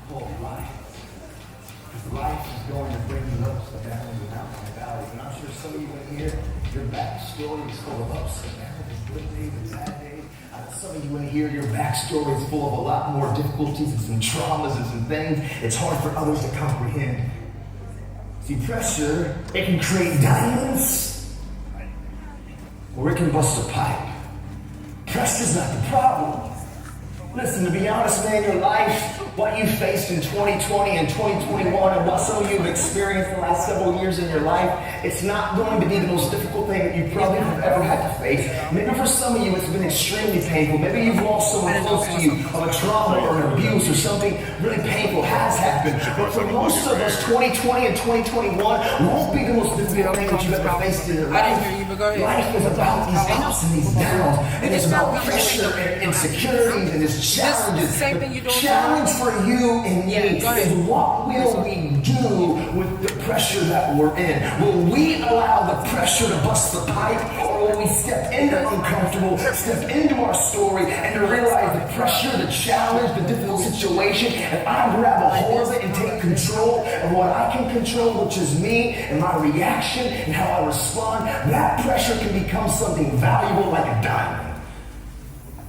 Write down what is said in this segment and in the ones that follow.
called life. Because life is going to bring you ups and downs and mountains and valleys. And I'm sure some of you in here, your backstory is full of ups and downs and good days and bad days. Some of you in here, your backstory is full of a lot more difficulties and some traumas and some things it's hard for others to comprehend. See, pressure, it can create diamonds, or it can bust a pipe. Pressure's not the problem. Listen, to be honest, man, your life, what you faced in 2020 and 2021, and what some of you have experienced the last several years in your life, it's not going to be the most difficult thing that you probably have ever had to face. Maybe for some of you, it's been extremely painful. Maybe you've lost someone close to you of a trauma or an abuse or something really painful has happened. But for most of us, 2020 and 2021 won't be the most difficult thing that you've ever faced in your life. Life is about these ups and these downs, and it's about pressure and insecurities and it's challenges. The challenge for you and me is what will we do with the pressure that we're in? Will we allow the pressure to bust the pipe, or will we step into uncomfortable, step into our story, and to realize the pressure, the challenge, the difficult situation, and I grab a hold of it and take control of what I can control, which is me and my reaction and how I respond. That pressure can become something valuable like a diamond.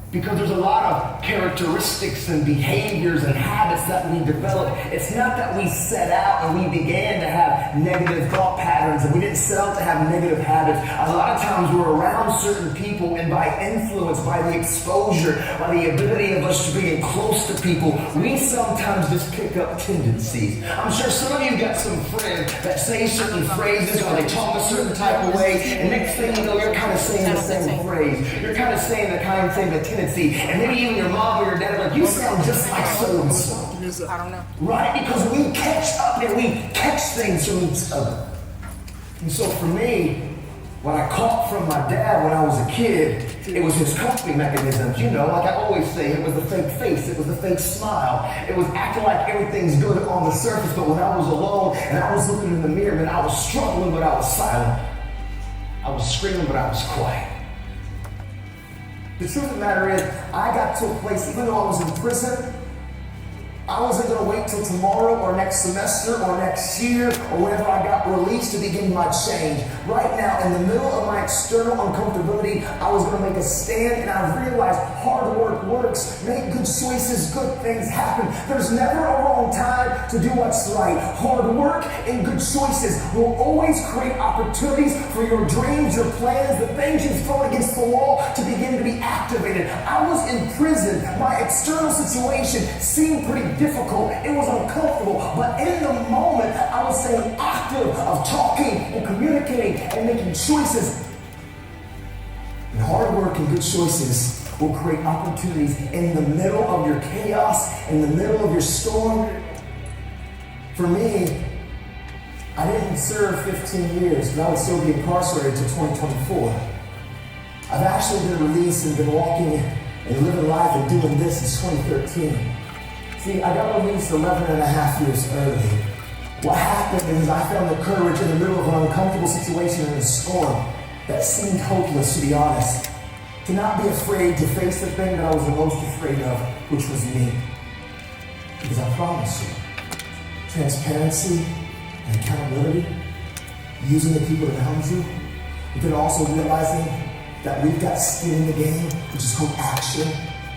Because there's a lot of characteristics and behaviors and habits that we develop. It's not that we set out and we began to have negative thought patterns and we didn't set out to have negative habits. A lot of times we're around certain people, and by influence, by the exposure, by the ability of us to being close to people, we sometimes just pick up tendencies. I'm sure some of you got some friends that say certain phrases or they talk a certain type of way, and next thing you know, you're kind of saying the same phrase. You're kind of saying the tendency. And maybe even your mom or your dad are like, you sound just like so-and-so. I don't know. Right? Because we catch up and we catch things from each other. And so for me, what I caught from my dad when I was a kid, it was his coping mechanisms. You know, like I always say, it was the fake face, it was the fake smile. It was acting like everything's good on the surface, but when I was alone and I was looking in the mirror, man, I was struggling, but I was silent. I was screaming, but I was quiet. The truth of the matter is, I got to a place, even though I was in prison, I wasn't going to wait till tomorrow or next semester or next year or whenever I got released to begin my change. Right now, in the middle of my external uncomfortability, I was going to make a stand, and I realized hard work works. Make good choices, good things happen. There's never a wrong time to do what's right. Hard work and good choices will always create opportunities for your dreams, your plans, the things you've thrown against the wall to begin to be activated. I was in prison. My external situation seemed pretty difficult. It was uncomfortable, but in the moment, I was staying active of talking and communicating and making choices. And hard work and good choices will create opportunities in the middle of your chaos, in the middle of your storm. For me, I didn't serve 15 years, but I would still be incarcerated until 2024. I've actually been released and been walking and living life and doing this since 2013. See, I got released 11 and a half years early. What happened is I found the courage in the middle of an uncomfortable situation in a storm that seemed hopeless, to be honest, to not be afraid to face the thing that I was the most afraid of, which was me. Because I promise you, transparency and accountability, using the people around you, but then also realizing that we've got skin in the game, which is called action,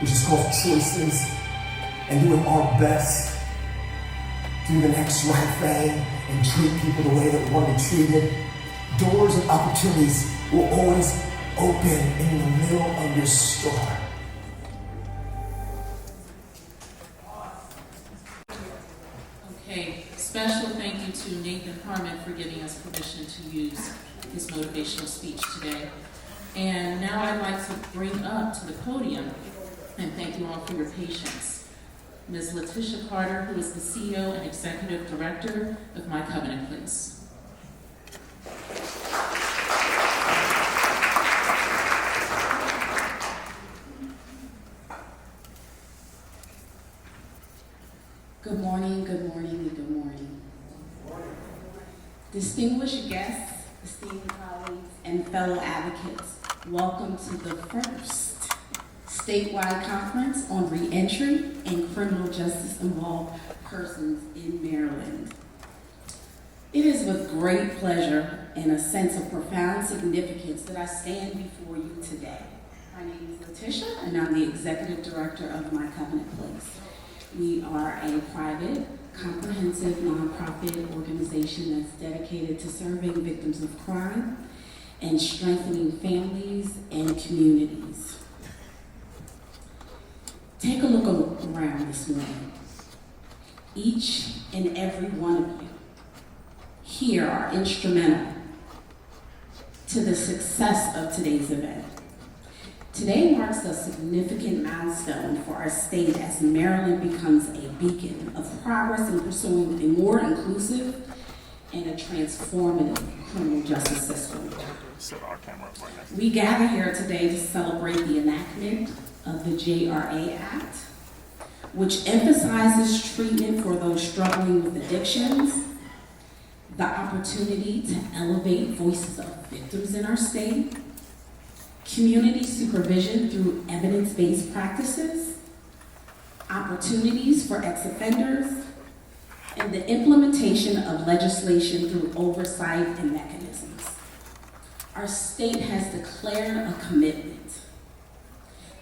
which is called choices, and doing our best to do the next right thing and treat people the way that we want to be treated. Doors and opportunities will always open in the middle of your storm. Okay, special thank you to Nathan Harmon for giving us permission to use his motivational speech today. And now I'd like to bring up to the podium, and thank you all for your patience, Ms. Letitia Carter, who is the CEO and Executive Director of My Covenant Place. Good morning, good morning, and good morning. Distinguished guests, esteemed colleagues, and fellow advocates, welcome to the first statewide conference on reentry and criminal justice involved persons in Maryland. It is with great pleasure and a sense of profound significance that I stand before you today. My name is Letitia, and I'm the Executive Director of My Covenant Place. We are a private, comprehensive, nonprofit organization that's dedicated to serving victims of crime and strengthening families and communities. Take a look around this morning. Each and every one of you here are instrumental to the success of today's event. Today marks a significant milestone for our state as Maryland becomes a beacon of progress in pursuing a more inclusive and a transformative criminal justice system. We gather here today to celebrate the enactment of the JRA Act, which emphasizes treatment for those struggling with addictions, the opportunity to elevate voices of victims in our state, community supervision through evidence-based practices, opportunities for ex-offenders, and the implementation of legislation through oversight and mechanisms. Our state has declared a commitment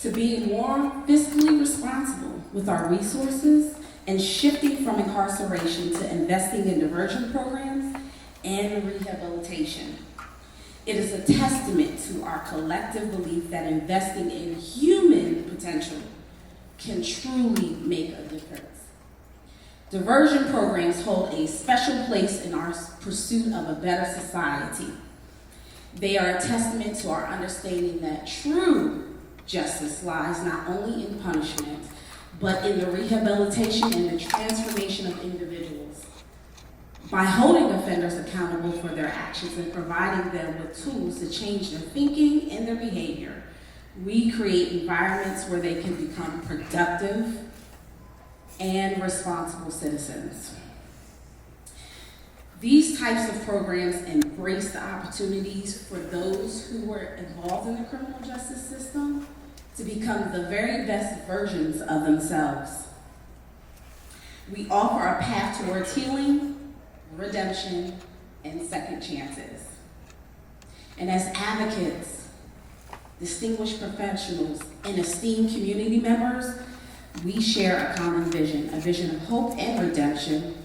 to being more fiscally responsible with our resources and shifting from incarceration to investing in diversion programs and rehabilitation. It is a testament to our collective belief that investing in human potential can truly make a difference. Diversion programs hold a special place in our pursuit of a better society. They are a testament to our understanding that true justice lies not only in punishment, but in the rehabilitation and the transformation of individuals. By holding offenders accountable for their actions and providing them with tools to change their thinking and their behavior, we create environments where they can become productive and responsible citizens. These types of programs embrace the opportunities for those who were involved in the criminal justice system to become the very best versions of themselves. We offer a path towards healing, redemption, and second chances. And as advocates, distinguished professionals, and esteemed community members, we share a common vision, a vision of hope and redemption.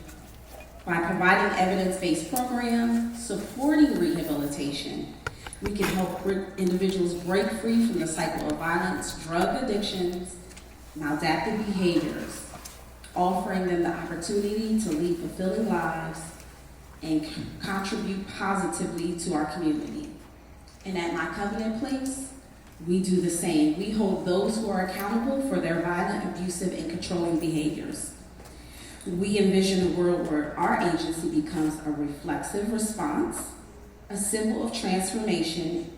By providing evidence-based programs, supporting rehabilitation, we can help individuals break free from the cycle of violence, drug addictions, maladaptive behaviors, offering them the opportunity to lead fulfilling lives and contribute positively to our community. And at My Covenant Place, we do the same. We hold those who are accountable for their violent, abusive, and controlling behaviors. We envision a world where our agency becomes a reflexive response, a symbol of transformation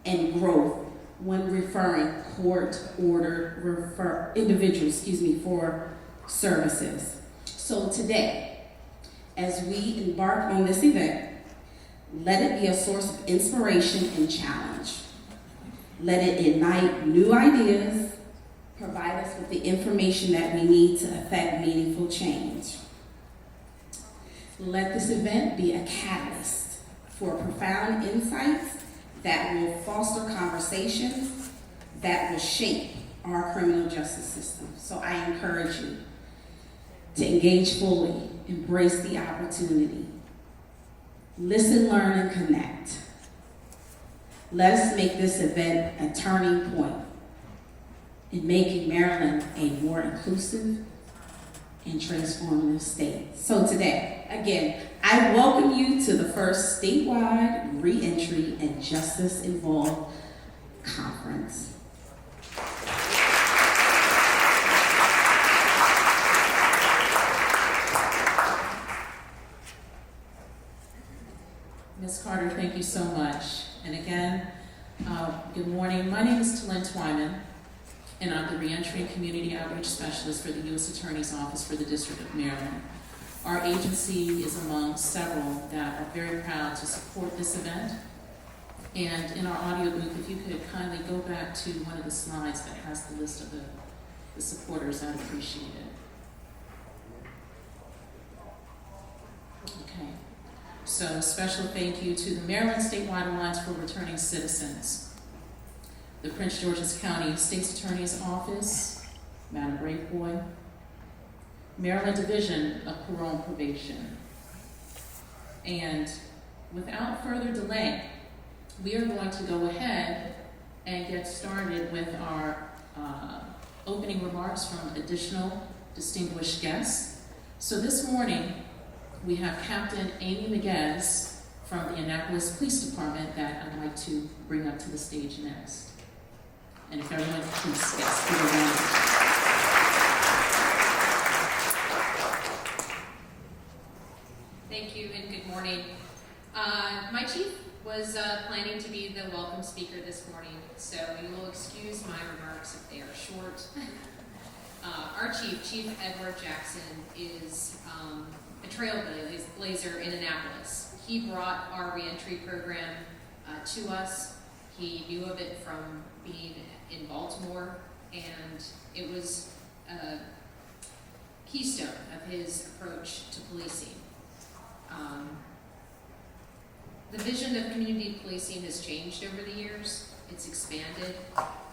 and growth when referring court-ordered individuals, for services. So today, as we embark on this event, let it be a source of inspiration and challenge. Let it ignite new ideas, provide us with the information that we need to effect meaningful change. Let this event be a catalyst for profound insights that will foster conversations that will shape our criminal justice system. So I encourage you to engage fully, embrace the opportunity, listen, learn, and connect. Let us make this event a turning point in making Maryland a more inclusive and transformative state. So today, again, I welcome you to the first statewide reentry and justice involved conference. Ms. Carter, thank you so much. And again, good morning. My name is Talyn Twyman, and I'm the Reentry and Community Outreach Specialist for the U.S. Attorney's Office for the District of Maryland. Our agency is among several that are very proud to support this event. And in our audio booth, if you could kindly go back to one of the slides that has the list of the supporters, I'd appreciate it. Okay. So special thank you to the Maryland Statewide Alliance for Returning Citizens, the Prince George's County State's Attorney's Office, Madam Braithwaite, Maryland Division of Parole and Probation. And without further delay, we are going to go ahead and get started with our opening remarks from additional distinguished guests. So this morning, we have Captain Amy Miguez from the Annapolis Police Department that I'd like to bring up to the stage next. And if everyone could please get around. Thank you and good morning. My chief was planning to be the welcome speaker this morning, so you will excuse my remarks if they are short. Our Chief Edward Jackson, is a trailblazer in Annapolis. He brought our reentry program to us. He knew of it from being in Baltimore, and it was a keystone of his approach to policing. The vision of community policing has changed over the years. It's expanded.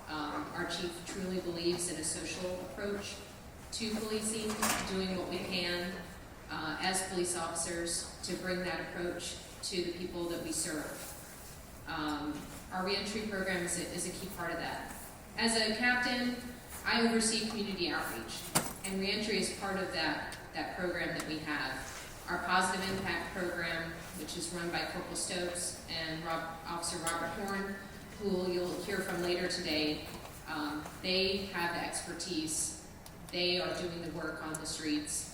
Our chief truly believes in a social approach to policing, doing what we can as police officers to bring that approach to the people that we serve. Our reentry program is a key part of that. As a captain, I oversee community outreach, and reentry is part of that program that we have. Our Positive Impact program, which is run by Corporal Stokes and Officer Robert Horn, who you'll hear from later today, they have the expertise. They are doing the work on the streets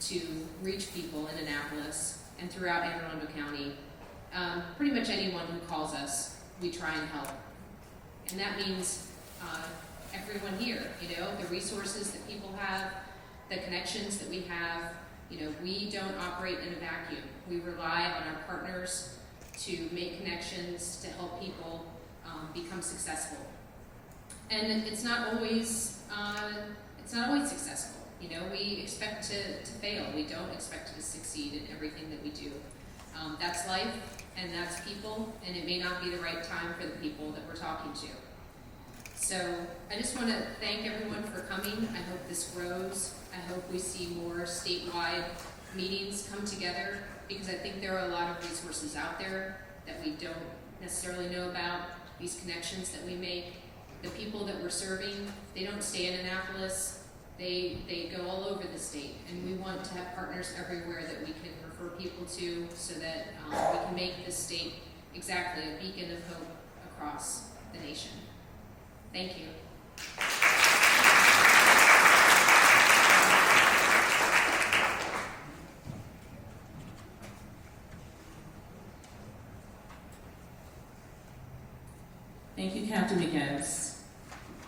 to reach people in Annapolis and throughout Anne Arundel County. Pretty much anyone who calls us, we try and help. And that means everyone here, the resources that people have, the connections that we have. We don't operate in a vacuum. We rely on our partners to make connections to help people become successful. And it's not always successful. We expect to fail. We don't expect to succeed in everything that we do. That's life, and that's people, and it may not be the right time for the people that we're talking to. So I just want to thank everyone for coming. I hope this grows. I hope we see more statewide meetings come together, because I think there are a lot of resources out there that we don't necessarily know about, these connections that we make. The people that we're serving, they don't stay in Annapolis. They go all over the state, and we want to have partners everywhere that we can refer people to, so that we can make this state exactly a beacon of hope across the nation. Thank you. Thank you, Captain Miguez.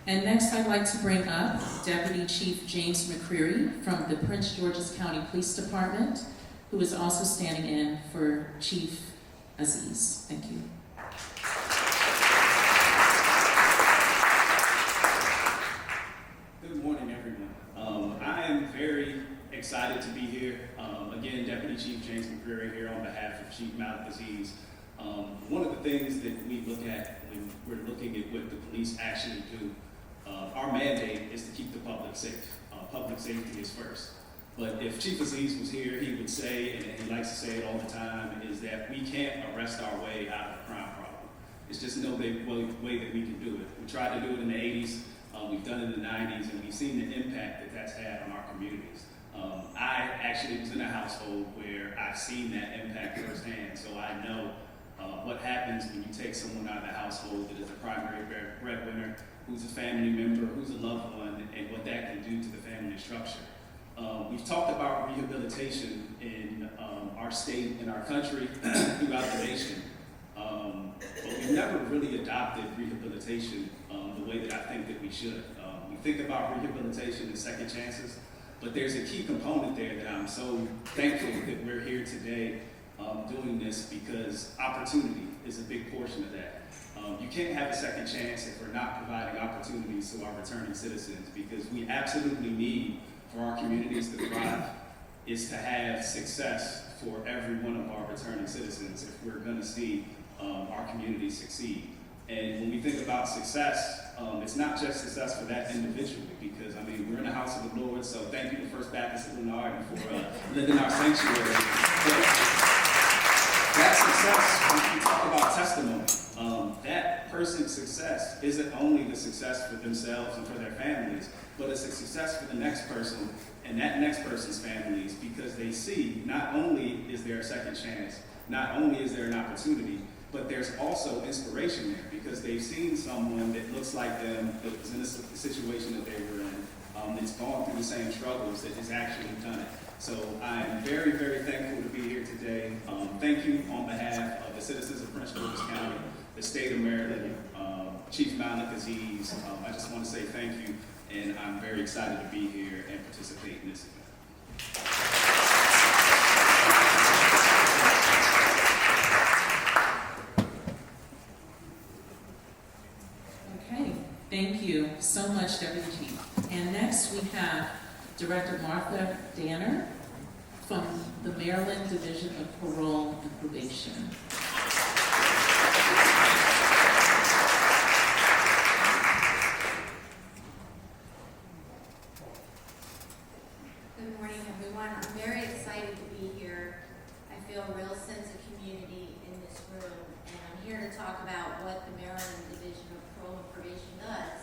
And next I'd like to bring up Deputy Chief James McCreary from the Prince George's County Police Department, who is also standing in for Chief Aziz. Thank you. Good morning, everyone. I am very excited to be here. Again, Deputy Chief James McCreary here on behalf of Chief Malik Aziz. One of the things that we look at when we're looking at what the police actually do, our mandate is to keep the public safe. Public safety is first. But if Chief Aziz was here, he would say, and he likes to say it all the time, is that we can't arrest our way out of a crime problem. It's just no way that we can do it. We tried to do it in the 80s, we've done it in the 90s, and we've seen the impact that that's had on our communities. I actually was in a household where I've seen that impact firsthand, so I know what happens when you take someone out of the household that is a primary breadwinner, who's a family member, who's a loved one, and what that can do to the family structure. We've talked about rehabilitation in our state and our country throughout the nation, but we've never really adopted rehabilitation the way that I think that we should. We think about rehabilitation as second chances, but there's a key component there that I'm so thankful that we're here today doing this because opportunity is a big portion of that. You can't have a second chance if we're not providing opportunities to our returning citizens, because we absolutely need for our communities to thrive is to have success for every one of our returning citizens if we're going to see our community succeed. And when we think about success, it's not just success for that individually, because I mean, we're in the house of the Lord, so thank you to First Baptist of Lenard for living our sanctuary. But that success, when we talk about testimony, that person's success isn't only the success for themselves and for their families, but it's a success for the next person and that next person's families, because they see not only is there a second chance, not only is there an opportunity, but there's also inspiration there, because they've seen someone that looks like them, that was in the situation that they were in, that's gone through the same struggles, that has actually done it. So I'm very, very thankful to be here today. Thank you on behalf of the citizens of Prince George's County, the state of Maryland, Chief Malik Aziz. I just want to say thank you, and I'm very excited to be here and participate in this event. Okay, thank you so much, Deputy Chief. And next we have Director Martha Danner from the Maryland Division of Parole and Probation. Good morning, everyone. I'm very excited to be here. I feel a real sense of community in this room, and I'm here to talk about what the Maryland Division of Parole and Probation does.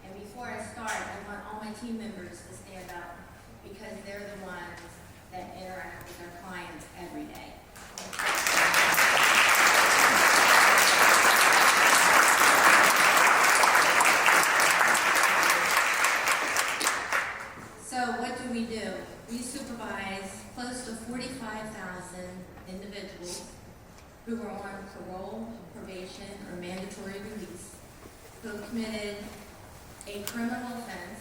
And before I start, I want all my team members to stand up, because they're the ones that interact with our clients every day. So what do? We supervise close to 45,000 individuals who are on parole, probation, or mandatory release, who have committed a criminal offense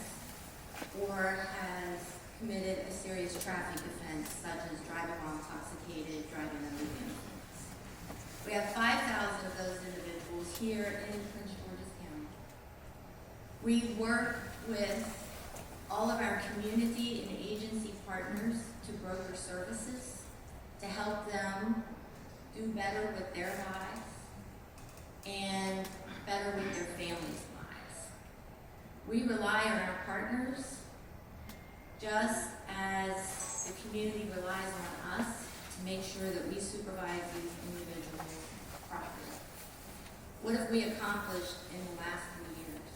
or has committed a serious traffic offense, such as driving while intoxicated, driving under the influence. We have 5,000 of those individuals here in Prince George's County. We work with all of our community and agency partners to broker services to help them do better with their lives and better with their families' lives. We rely on our partners just as the community relies on us to make sure that we supervise these individuals properly. What have we accomplished in the last 3 years?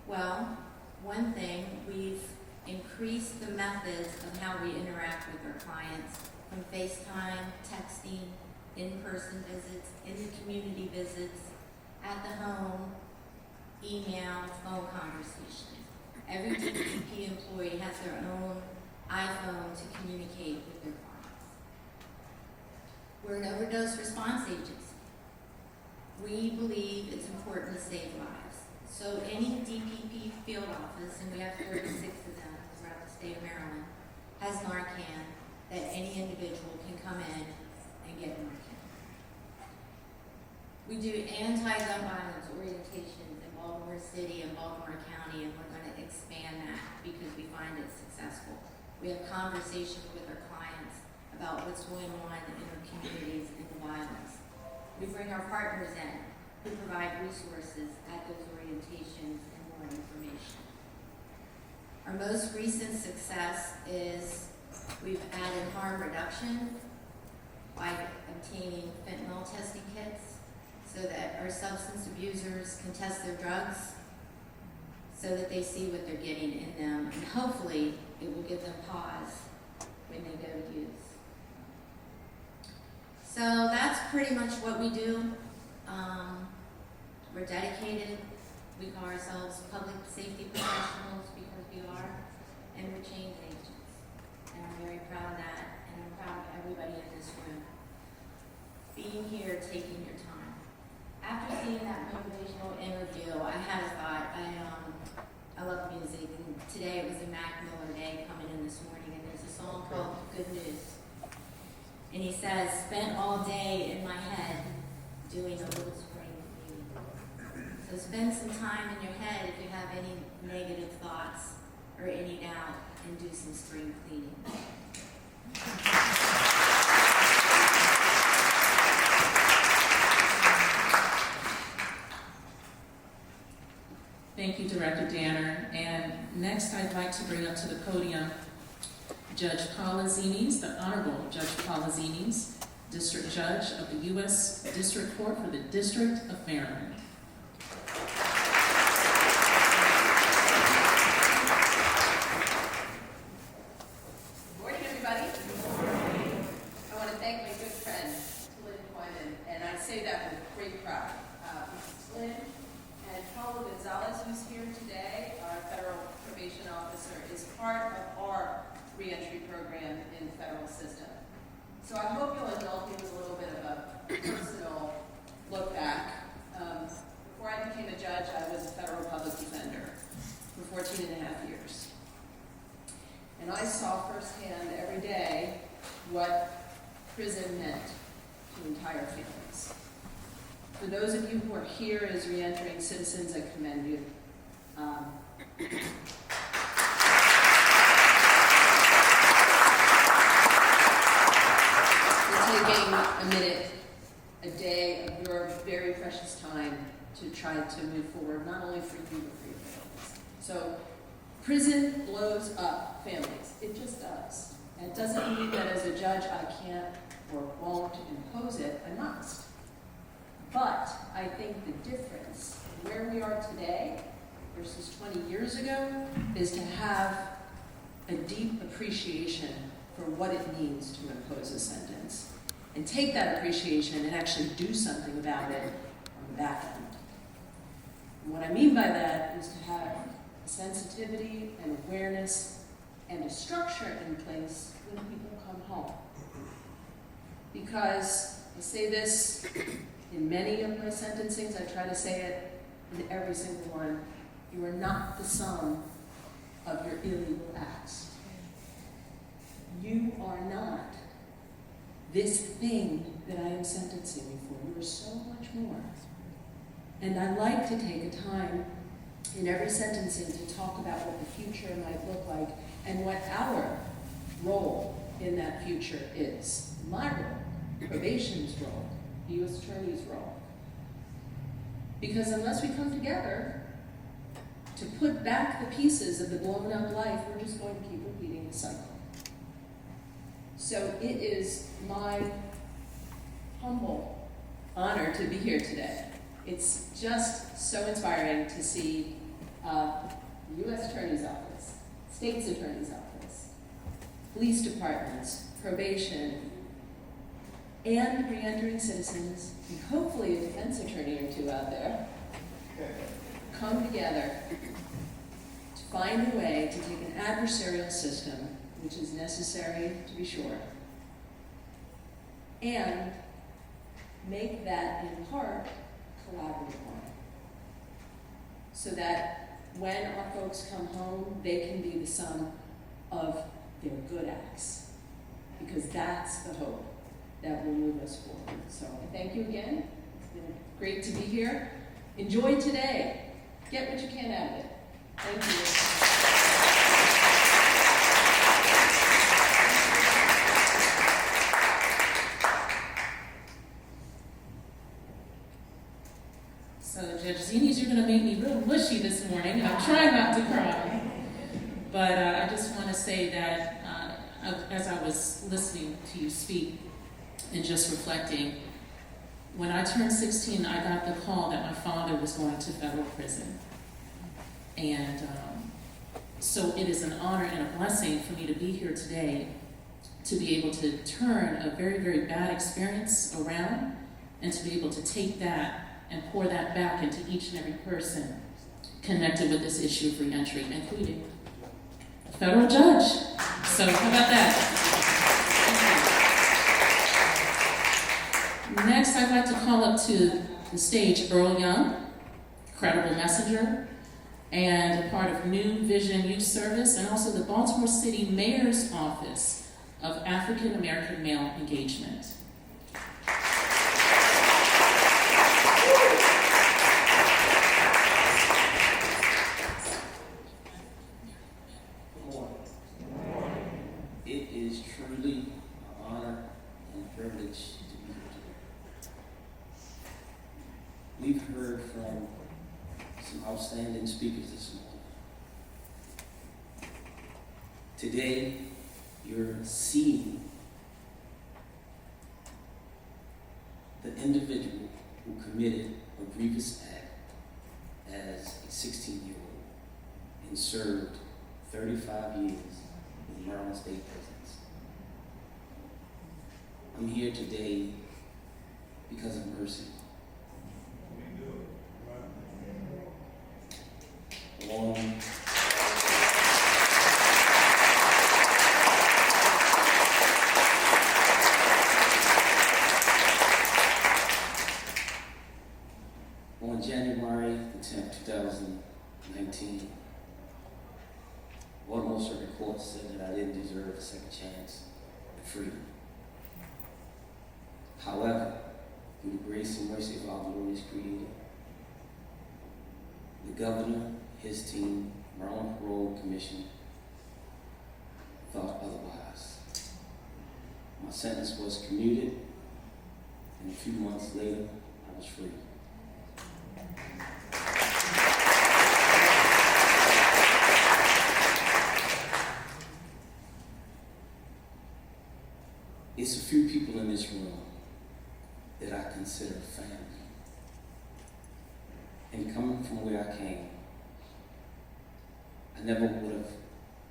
Well, one thing, we've increased the methods of how we interact with our clients, from FaceTime, texting, in-person visits, in-the-community visits, at the home, email, phone conversations. Every DPP employee has their own iPhone to communicate with their clients. We're an overdose response agency. We believe it's important to save lives. So any DPP field office, and we have 36 of them throughout the state of Maryland, has Narcan that any individual can come in and get Narcan. We do anti-gun violence orientations in Baltimore City and Baltimore County, and we're going to expand that because we find it successful. We have conversations with our clients about what's going on in our communities and the violence. We bring our partners in who provide resources at those orientations and more information. Our most recent success is we've added harm reduction by obtaining fentanyl testing kits so that our substance abusers can test their drugs so that they see what they're getting in them, and hopefully it will give them pause when they go to use. So that's pretty much what we do. We're dedicated. We call ourselves public safety professionals because we are, and we're change agents. And I'm very proud of that, and I'm proud of everybody in this room. Being here, taking your time. After seeing that motivational interview, I had a thought. I love music, and today it was a Mac Miller day coming in this morning, and there's a song called Good News. And he said, says, spent all day in my head doing a little spring cleaning. So spend some time in your head if you have any negative thoughts or any doubt, and do some spring cleaning. Thank you, Director Danner. And next, I'd like to bring up to the podium Judge Palazzini's, the Honorable Judge Palazzini's, District Judge of the U.S. District Court for the District of Maryland. Good morning, everybody. I want to thank my good friend, Lynn Wyman, and I say that with great pride. Mrs. Lynn and Paulo Gonzalez, who's here today, our federal probation officer, is part of our reentry program in the federal system. So I hope you'll indulge me with a little bit of a personal look back. Before I became a judge, I was a federal public defender for 14 and a half years. And I saw firsthand every day what prison meant to entire families. For those of you who are here as reentering citizens, I commend you. For taking a minute, a day of your very precious time to try to move forward, not only for you, but for your families. So, prison blows up families. It just does. And it doesn't mean that as a judge I can't or won't impose it. I must. But I think the difference where we are today versus 20 years ago is to have a deep appreciation for what it means to impose a sentence. And take that appreciation and actually do something about it on the back end. And what I mean by that is to have a sensitivity and awareness and a structure in place when people come home. Because I say this in many of my sentencings, I try to say it in every single one, you are not the sum of your illegal acts. You are not this thing that I am sentencing you for. You are so much more. And I like to take a time in every sentencing to talk about what the future might look like and what our role in that future is. My role, probation's role, the U.S. Attorney's role. Because unless we come together to put back the pieces of the blown up life, we're just going to keep repeating the cycle. So it is my humble honor to be here today. It's just so inspiring to see the U.S. Attorney's Office, State's Attorney's Office, police departments, probation, and reentering citizens, and hopefully a defense attorney or two out there, come together to find a way to take an adversarial system, which is necessary to be sure, and make that in part collaborative one. So that when our folks come home, they can be the sum of their good acts. Because that's the hope that will move us forward. So I thank you again. It's been great to be here. Enjoy today. Get what you can out of it. Thank you. So, Judge Zines, you're going to make me real mushy this morning, and I'm trying not to cry. But I just want to say that as I was listening to you speak and just reflecting, when I turned 16, I got the call that my father was going to federal prison. And so it is an honor and a blessing for me to be here today to be able to turn a very, very bad experience around and to be able to take that and pour that back into each and every person connected with this issue of reentry, including a federal judge. So how about that? Next, I'd like to call up to the stage Earl Young, credible messenger, and a part of New Vision Youth Service, and also the Baltimore City Mayor's Office of African American Male Engagement. It is truly an honor and a privilege to be here today. We've heard from some outstanding speakers this morning. Today, you're seeing the individual who committed a grievous act as a 16-year-old and served 35 years in Maryland State Prisons. I'm here today because of mercy. On January the 10th, 2019, Baltimore Circuit Court said that I didn't deserve a second chance at freedom. However, through the grace and mercy of our glorious Creator, the governor, his team, Maryland Parole Commission thought otherwise. My sentence was commuted, and a few months later, I was free. It's a few people in this room that I consider family. And coming from where I came, I never would have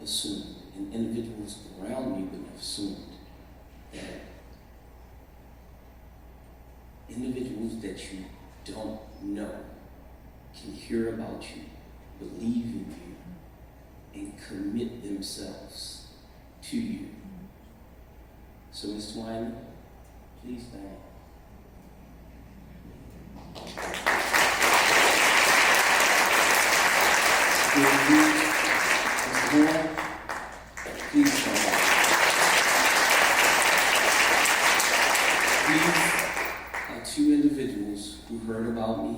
assumed, and individuals around me wouldn't have assumed, that individuals that you don't know can hear about you, believe in you, and commit themselves to you. So, Ms. Wyman, please stand. Mr. Horn, please stand. These are two individuals who heard about me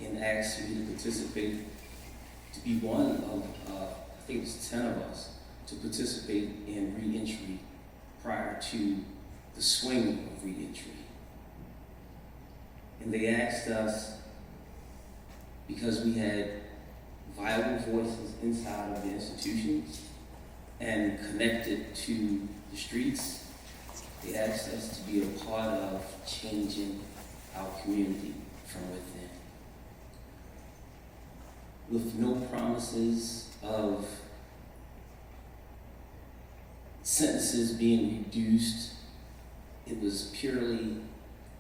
and asked me to participate, to be one of, I think it's 10 of us, to participate in re-entry prior to the swing of re-entry. And they asked us, because we had viable voices inside of the institutions and connected to the streets, they asked us to be a part of changing our community from within. With no promises of sentences being reduced, it was purely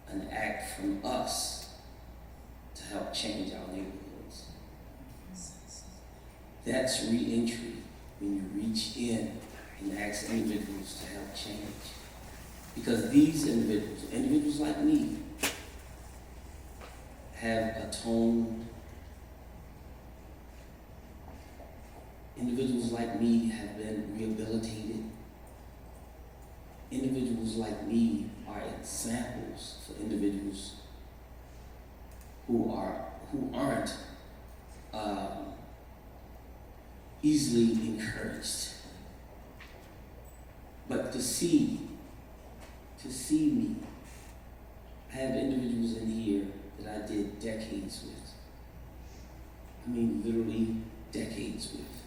an act from us to help change our neighborhoods. That's re-entry, when you reach in and ask individuals to help change. Because these individuals like me, have atoned. Individuals like me have been rehabilitated. Individuals like me are examples for individuals who aren't easily encouraged. But to see me, I have individuals in here that I did decades with. I mean, literally decades with.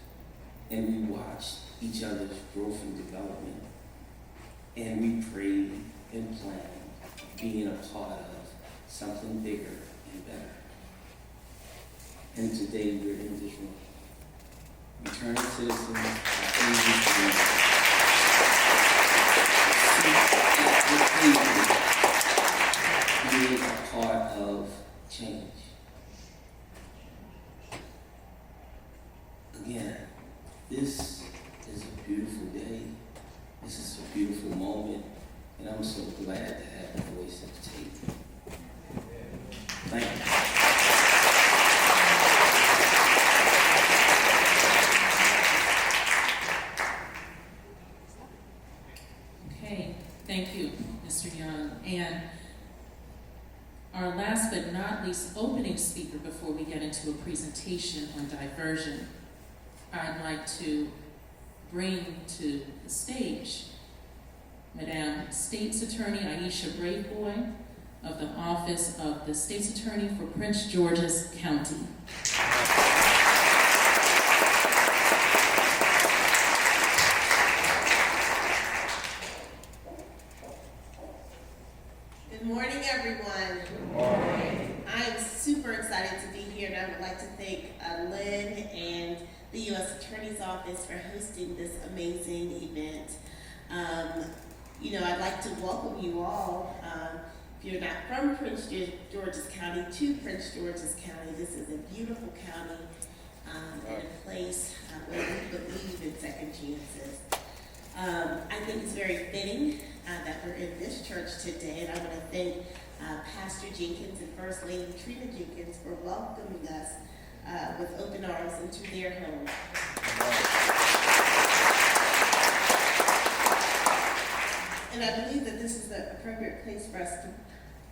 And we watched each other's growth and development. And we prayed and planned being a part of something bigger and better. And today we're in this room. Returning citizens being a part of change. Again, this is a beautiful day. This is a beautiful moment, and I'm so glad to have a voice at the table. Thank you. Thank you, Mr. Young. And our last but not least opening speaker before we get into a presentation on diversion, I'd like to bring to the stage Madam State's Attorney Aisha Braveboy of the Office of the State's Attorney for Prince George's County. Good morning, everyone. Good morning. I'm super excited to be here, and I would like to thank Lynn and the U.S. Attorney's Office for hosting this amazing event. I'd like to welcome you all, if you're not from Prince George's County, to Prince George's County. This is a beautiful county and a place where we believe in second chances. I think it's very fitting that we're in this church today, and I want to thank Pastor Jenkins and First Lady Trina Jenkins for welcoming us with open arms into their home. And I believe that this is the appropriate place for us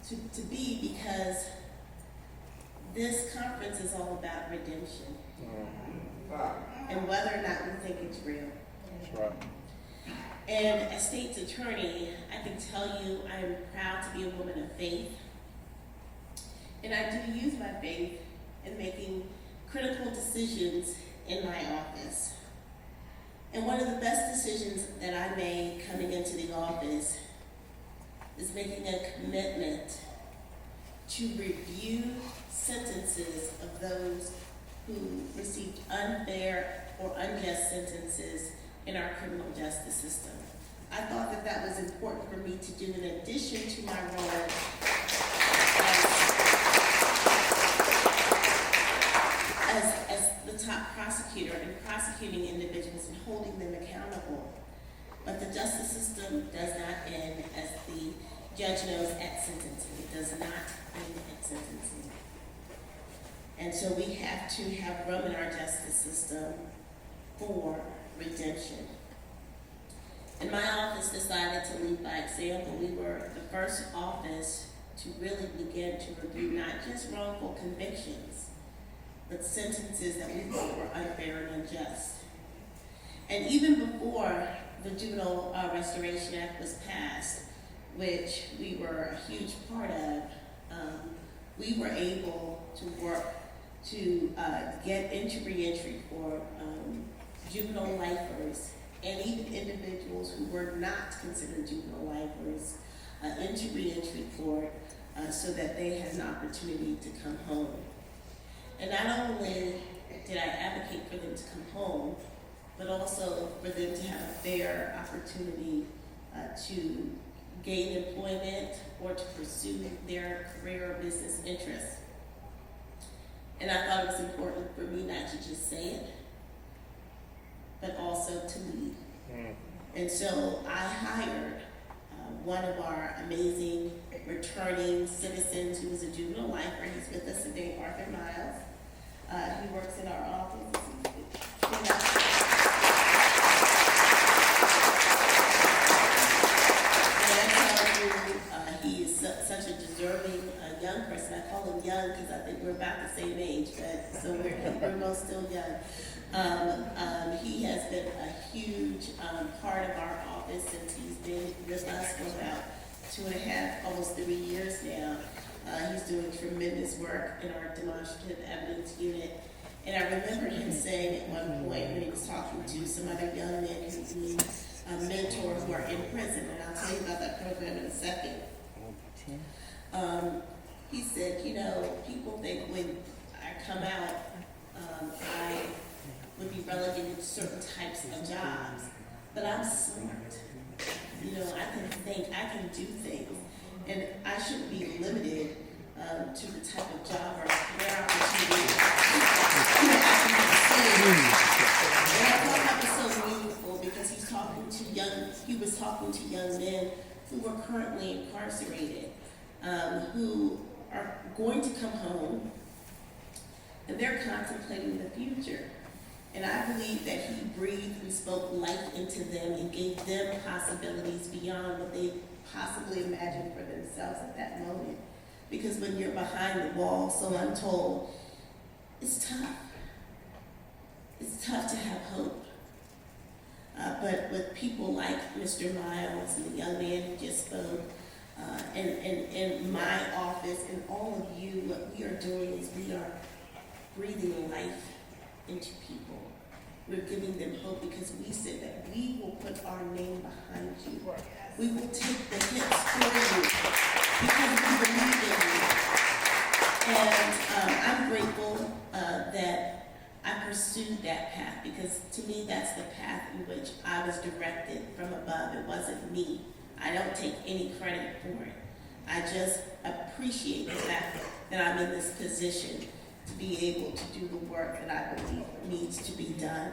to be, because this conference is all about redemption and whether or not we think it's real. That's right. And as state's attorney, I can tell you I am proud to be a woman of faith. And I do use my faith in making critical decisions in my office. And one of the best decisions that I made coming into the office is making a commitment to review sentences of those who received unfair or unjust sentences in our criminal justice system. I thought that that was important for me to do in addition to my role as the top prosecutor in prosecuting individuals and holding them accountable. But the justice system does not end, as the judge knows, at sentencing. It does not end at sentencing. And so we have to have room in our justice system for redemption. And my office decided to lead by example. We were the first office to really begin to review not just wrongful convictions, but sentences that we thought were unfair and unjust. And even before the Juvenile Restoration Act was passed, which we were a huge part of, we were able to work to get into reentry for juvenile lifers and even individuals who were not considered juvenile lifers into reentry court so that they had an opportunity to come home. And not only did I advocate for them to come home, but also for them to have a fair opportunity to gain employment or to pursue their career or business interests. And I thought it was important for me not to just say it, but also to lead. And so I hired one of our amazing returning citizens who was a juvenile lifer. He's with us today, Arthur Miles. He works in our office. He is such a deserving young person. I call him young because I think we're about the same age, but so we're most still young. He has been a huge part of our office since he's been with us for about 2.5, almost 3 years now. He's doing tremendous work in our demonstrative evidence unit. And I remember him saying at one point when he was talking to some other young men who need a mentor who are in prison, and I'll tell you about that program in a second. He said, people think when I come out, I would be relegated to certain types of jobs, but I'm smart. I can think, I can do things, and I shouldn't be limited to the type of job or career opportunity I thought that was so meaningful because he was talking to young men who were currently incarcerated, who are going to come home, and they're contemplating the future. And I believe that he breathed and spoke life into them and gave them possibilities beyond what they possibly imagined for themselves at that moment. Because when you're behind the wall, so I'm told, it's tough. It's tough to have hope. But with people like Mr. Miles and the young man who just spoke, and my office and all of you, what we are doing is we are breathing life into people. We're giving them hope because we said that we will put our name behind you. We will take the hits for you because we believe in you. And I'm grateful that I pursued that path because to me that's the path in which I was directed from above. It wasn't me. I don't take any credit for it. I just appreciate the fact that I'm in this position to be able to do the work that I believe needs to be done.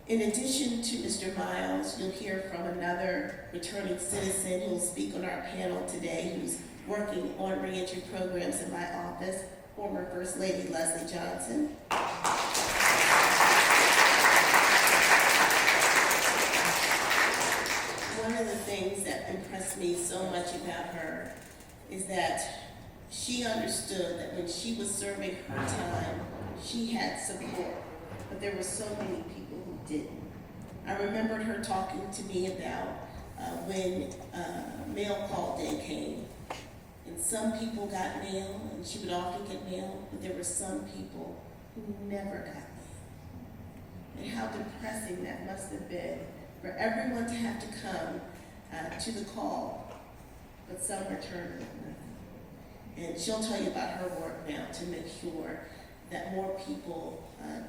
In addition to Mr. Miles, you'll hear from another returning citizen who will speak on our panel today, who's working on reentry programs in my office, former First Lady Leslie Johnson. One of the things that impressed me so much about her is that she understood that when she was serving her time, she had support, but there were so many people who didn't. I remembered her talking to me about when mail call day came, and some people got mail, and she would often get mail, but there were some people who never got mail. And how depressing that must have been for everyone to have to come to the call, but some returned with nothing. And she'll tell you about her work now to make sure that more people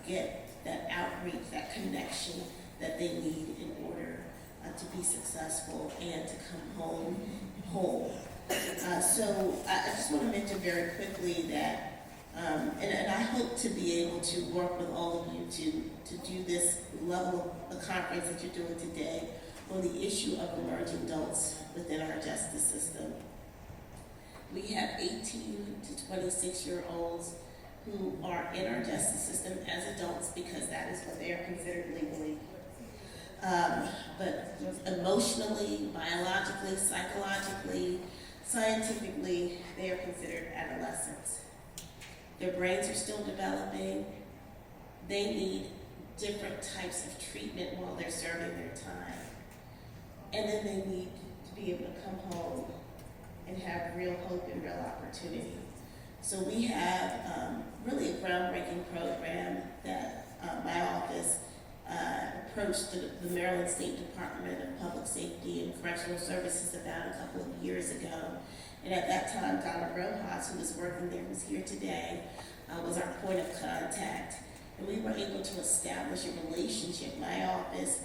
get that outreach, that connection that they need in order to be successful and to come home whole. So I just want to mention very quickly that, and I hope to be able to work with all of you to do this level of conference that you're doing today on the issue of emerging adults within our justice system. We have 18 to 26-year-olds who are in our justice system as adults because that is what they are considered legally. But emotionally, biologically, psychologically, scientifically, they are considered adolescents. Their brains are still developing. They need different types of treatment while they're serving their time. And then they need to be able to come home and have real hope and real opportunity. So we have really a groundbreaking program that my office approached the Maryland State Department of Public Safety and Correctional Services about a couple of years ago. And at that time, Donna Rojas, who was working there, was here today, was our point of contact. And we were able to establish a relationship, my office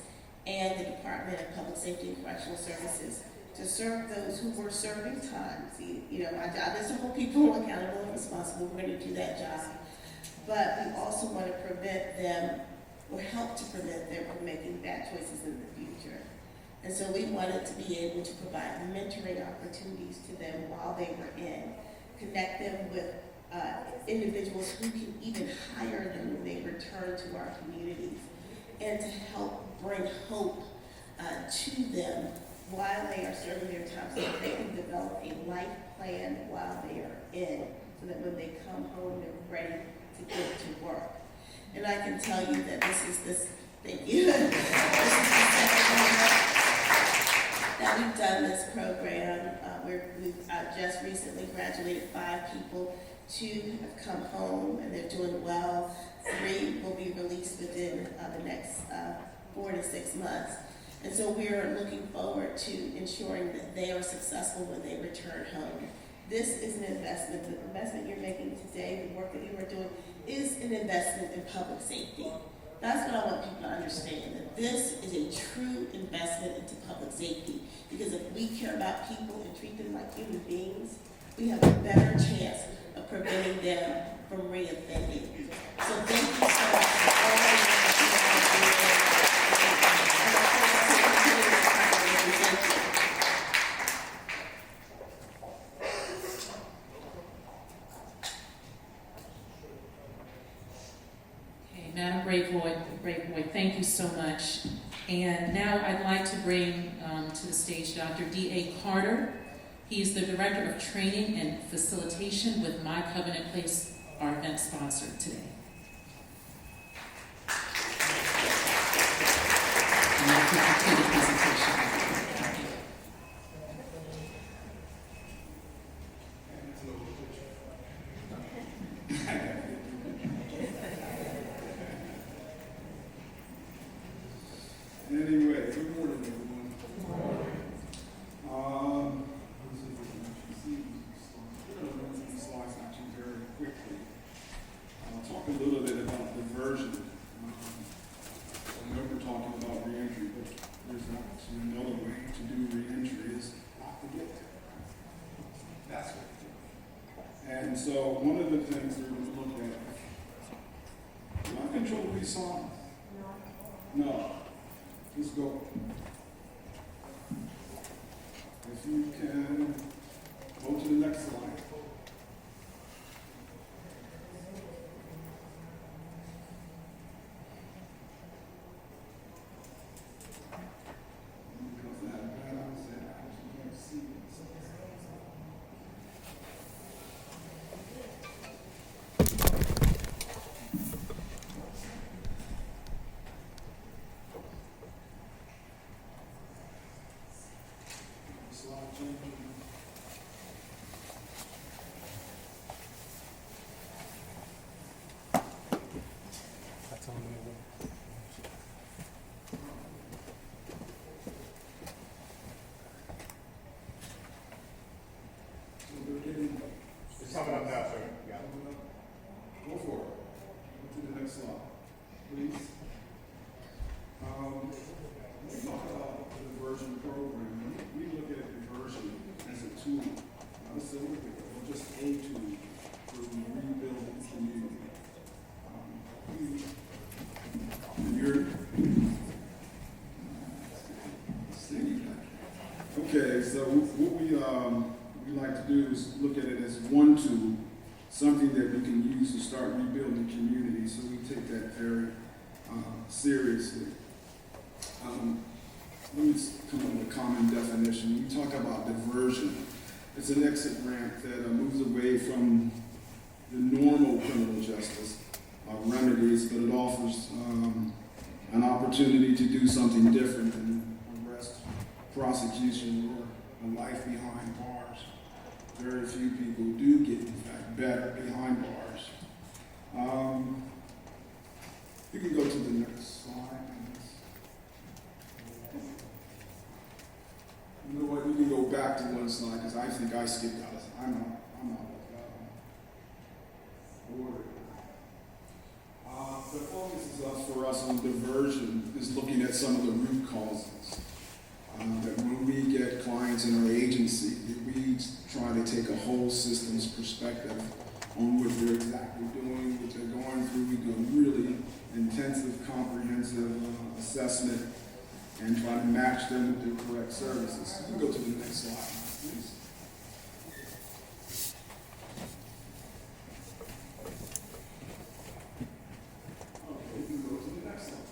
and the Department of Public Safety and Correctional Services, to serve those who were serving time. See, my job is to hold people accountable and responsible. We're going to do that job. But we also want to prevent them, or help to prevent them from making bad choices in the future. And so we wanted to be able to provide mentoring opportunities to them while they were in, connect them with individuals who can even hire them when they return to our communities, and to help bring hope to them while they are serving their time so that they can develop a life plan while they are in, so that when they come home, they're ready to get to work. And I can tell you that thank you. This is the second time that we've done this program. We've just recently graduated 5 people. 2 have come home and they're doing well. 3 will be released within the next 4 to 6 months. And so we are looking forward to ensuring that they are successful when they return home. This is an investment. The investment you're making today, the work that you are doing, is an investment in public safety. That's what I want people to understand, that this is a true investment into public safety. Because if we care about people and treat them like human beings, we have a better chance of preventing them from reoffending. So thank you so much for all the work that you are doing. Okay, Madam Brayvoy, so much. And now I'd like to bring to the stage Dr. D.A. Carter. He's the Director of Training and Facilitation with My Covenant Place, our event sponsor today. And I'll take you through the presentation. Anyway, good morning, everyone. We're going to run through the slides actually very quickly. I'll talk a little bit about diversion. I know we're talking about reentry, but there's actually another way to do reentry is not to get there. That's what we do. And so one of the things we're going to look at, do I control these songs? No. Let's go. If you can go to the next slide. It's coming up now, sir. Yeah. Go for it. Go to the next slide, please. Let's talk about the diversion program. We look at diversion as a tool, not a silver bullet, but just a tool for rebuilding the community. Okay, so what we like to do is look at it as one tool, something that we can use to start rebuilding communities. So we take that very seriously. Let me come up with a common definition. When you talk about diversion, it's an exit ramp that moves away from the normal criminal justice remedies, but it offers an opportunity to do something different than arrest, prosecution, or a life behind bars. Very few people do get, in fact, better behind bars. You can go to the next slide. You know what? We can go back to one slide because I think I skipped out. I'm not ordered. The focus for us on diversion is looking at some of the root causes. That when we get clients in our agency, we try to take a whole systems perspective on what they're exactly doing, what they're going through. We do a really intensive, comprehensive assessment and try to match them with the correct services. You can go to the next slide, please. Okay, you can go to the next slide.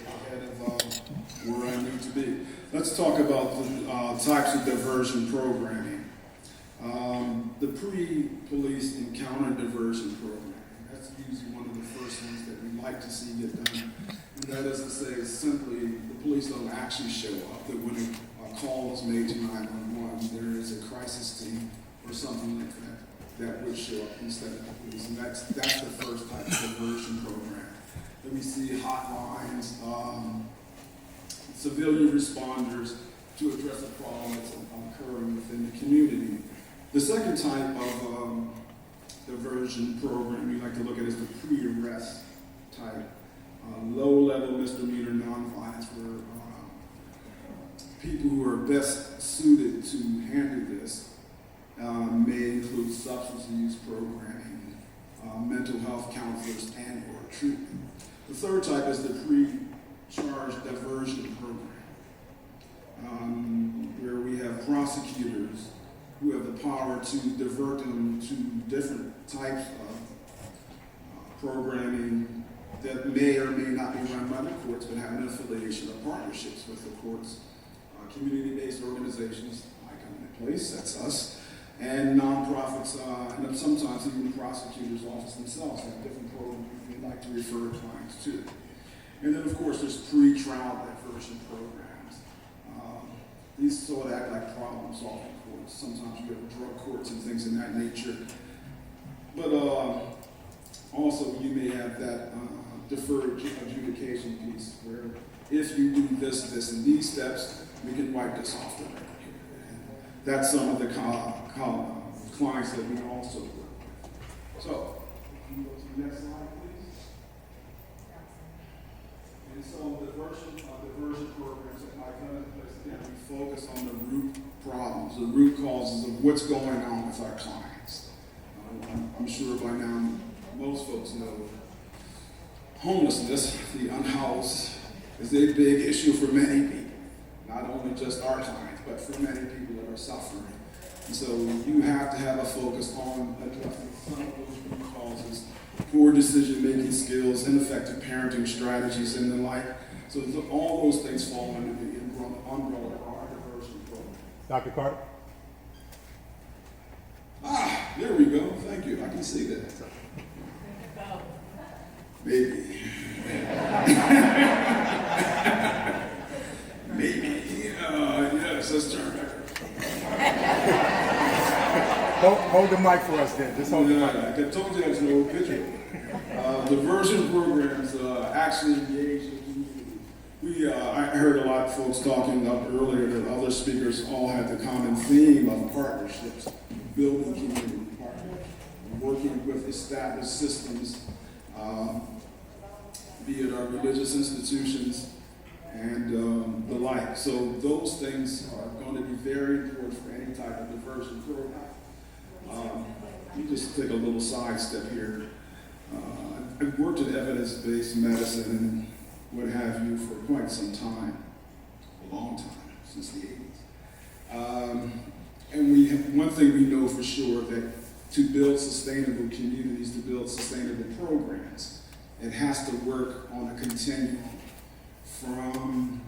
Ahead of where I need to be. Let's talk about the types of diversion programming. The pre-police encounter diversion program. That's usually one of the first ones that we like to see get done. And that is to say, simply, the police don't actually show up. That when a call is made to 911, there is a crisis team or something like that would show up instead of the police. And that's the first type of diversion program. Then we see hotlines, civilian responders to address a problem that's occurring within the community. The second type of diversion program we like to look at is the pre-arrest type. Low-level misdemeanor nonviolence, where people who are best suited to handle this may include substance use programming, mental health counselors, and or treatment. The third type is the pre-charge diversion program, where we have prosecutors who have the power to divert them to different types of programming that may or may not be run by the courts, but have an affiliation or partnerships with the courts, community-based organizations like Covenant Place, that's us, and nonprofits, and sometimes even the prosecutor's office themselves have different programs we'd like to refer clients to. And then, of course, there's pre-trial diversion programs. These sort of act like problem-solving courts. Sometimes you have drug courts and things of that nature. But also, you may have that deferred adjudication piece where if you do this, this, and these steps, we can wipe this off the record. And that's some of the clients that we also work with. So, if you go to the next slide, please. And so, diversion programs at my Covenant Place, again, we focus on the root problems, the root causes of what's going on with our clients. I'm sure by now most folks know homelessness, the unhoused, is a big issue for many people. Not only just our clients, but for many people that are suffering. And so you have to have a focus on addressing some of those root causes, poor decision-making skills, ineffective parenting strategies, and the like. So all those things fall under the umbrella of our diversion program. Dr. Carter? There we go. Thank you. I can see that. Maybe. Maybe. Yes, that's true. Hold the mic for us then. Just hold the mic. I told you there's no picture. Diversion programs actually engage the community. I heard a lot of folks talking up earlier that other speakers all had the common theme of partnerships, building community partnerships, working with established systems, be it our religious institutions and the like. So those things are going to be very important for any type of diversion program. Let me just take a little sidestep here. I've worked in evidence-based medicine and what have you for quite some time, a long time, since the 80s. And one thing we know for sure, that to build sustainable communities, to build sustainable programs, it has to work on a continuum from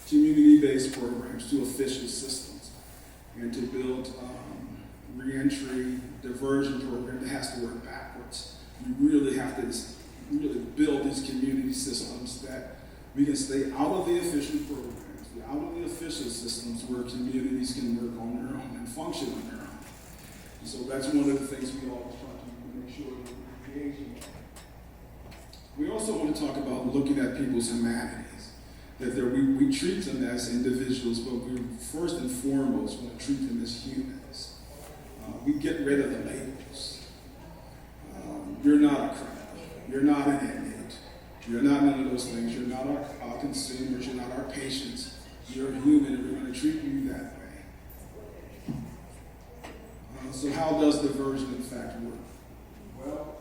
community-based programs to official systems. And to build reentry, diversion program, it has to work backwards. We really have to really build these community systems that we can stay out of the official programs, out of the official systems where communities can work on their own and function on their own. And so that's one of the things we always try to make sure that we're engaging in. We also want to talk about looking at people's humanities. That we treat them as individuals, but we first and foremost want to treat them as humans. We get rid of the labels. You're not a criminal. You're not an inmate. You're not none of those things. You're not our consumers. You're not our patients. You're human, and we're going to treat you that way. So how does diversion in fact work? Well,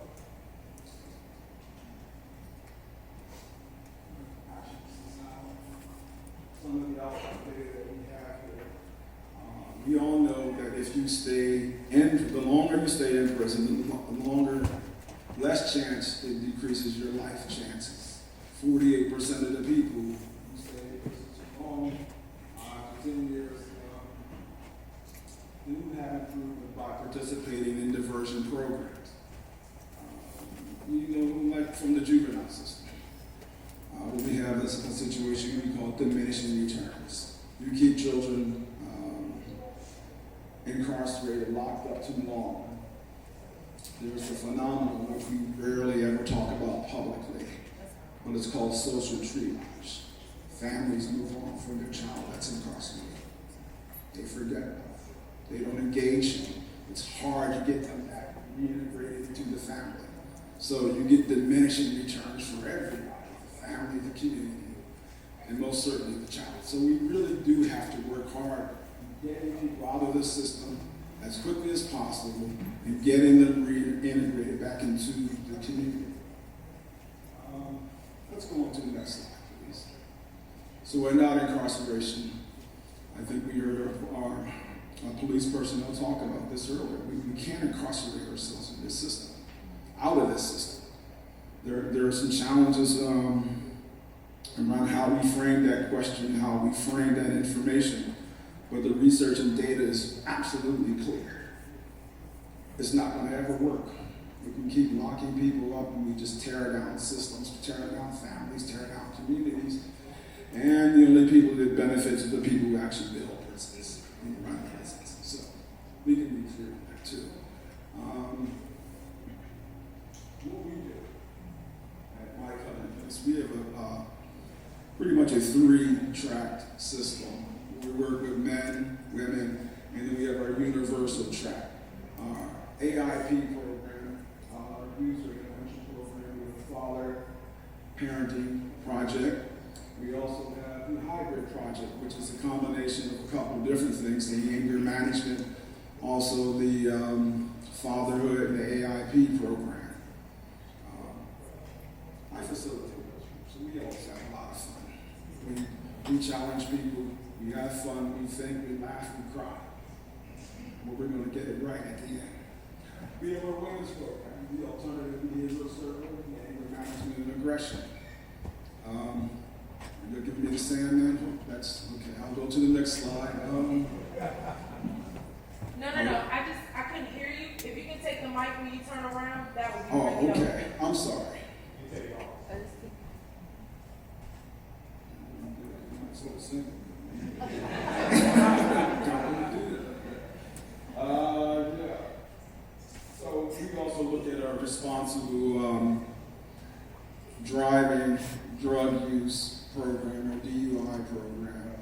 some of the outcome data that we have here. We all know that if you stay in, the longer you stay in prison, the longer, less chance it decreases your life chances. 48% of the people who stay in prison too long, 10 years, do have improvement by participating in diversion programs. Like from the juvenile system. We have a situation we call diminishing returns. You keep children incarcerated, locked up too long. There's a phenomenon which we rarely ever talk about publicly, but it's called social triage. Families move on from their child that's incarcerated. They forget about it. They don't engage them. It's hard to get them back reintegrated into the family. So you get diminishing returns for everybody. Family, the community, and most certainly the child. So we really do have to work hard getting people out of the system as quickly as possible and getting them reintegrated back into the community. Let's go on to the next slide, please. So we're not incarceration. I think we heard our police personnel talk about this earlier. We can't incarcerate ourselves in this system, out of this system. There are some challenges around how we frame that question, how we frame that information, but the research and data is absolutely clear. It's not going to ever work. We can keep locking people up and we just tear down systems, tear down families, tear down communities, and the only people that benefit are the people who actually build prisons and run prisons. So we can be clear on that too. What we do at My Covenant is we have pretty much a 3-tracked system. We work with men, women, and then we have our universal track. Our AIP program, our user intervention program, we have a father parenting project. We also have the hybrid project, which is a combination of a couple of different things, the anger management, also the fatherhood and the AIP program. I facilitate those groups, so we always have a lot of fun. We challenge people, we have fun, we think, we laugh, we cry. But we're going to get it right at the end. We have our wellness program, the alternative behavioral circle, the anger management and aggression. You're giving me the sand, that's okay. I'll go to the next slide. No. I couldn't hear you. If you can take the mic when you turn around, that would be Oh, really okay. I'm sorry. Yeah. So we also look at our responsible driving, drug use program, or DUI program.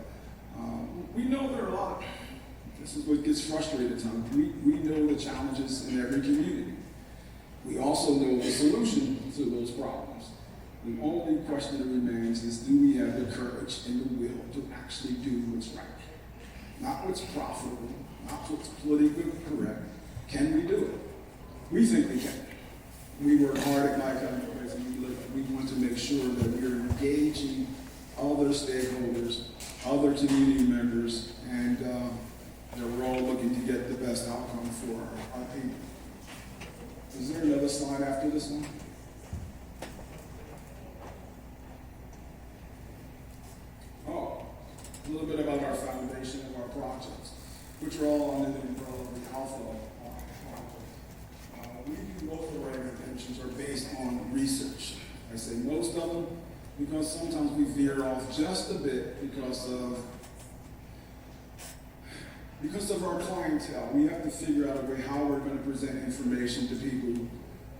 We know there are a lot. This is what gets frustrated sometimes. We know the challenges in every community. We also know the solution to those problems. The only question that remains is, do we have the courage and the will to actually do what's right? Not what's profitable, not what's politically correct. Can we do it? We think we can. We work hard at My Covenant Place, and we want to make sure that we're engaging other stakeholders, other community members, and that we're all looking to get the best outcome for our people. Is there another slide after this one? Oh, a little bit about our foundation of our projects, which are all under the umbrella of the Alpha project. Most of our interventions are based on research. I say most of them because sometimes we veer off just a bit because of our clientele. We have to figure out a way how we're going to present information to people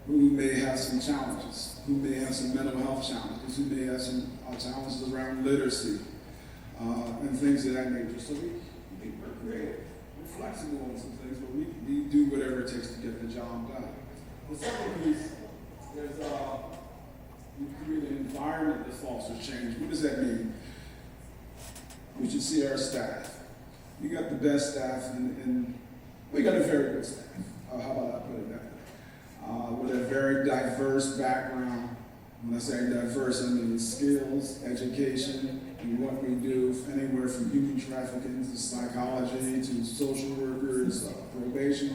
who may have some challenges, who may have some mental health challenges, who may have some challenges around literacy, and things of that nature. So we're creative, we're flexible on some things, but we do whatever it takes to get the job done. The second piece is we create an environment that fosters change. What does that mean? We should see our staff. We got the best staff, and we got a very good staff. How about I put it that way? With a very diverse background. When I say diverse, I mean skills, education, and what we do, anywhere from human trafficking to psychology to social workers, probation.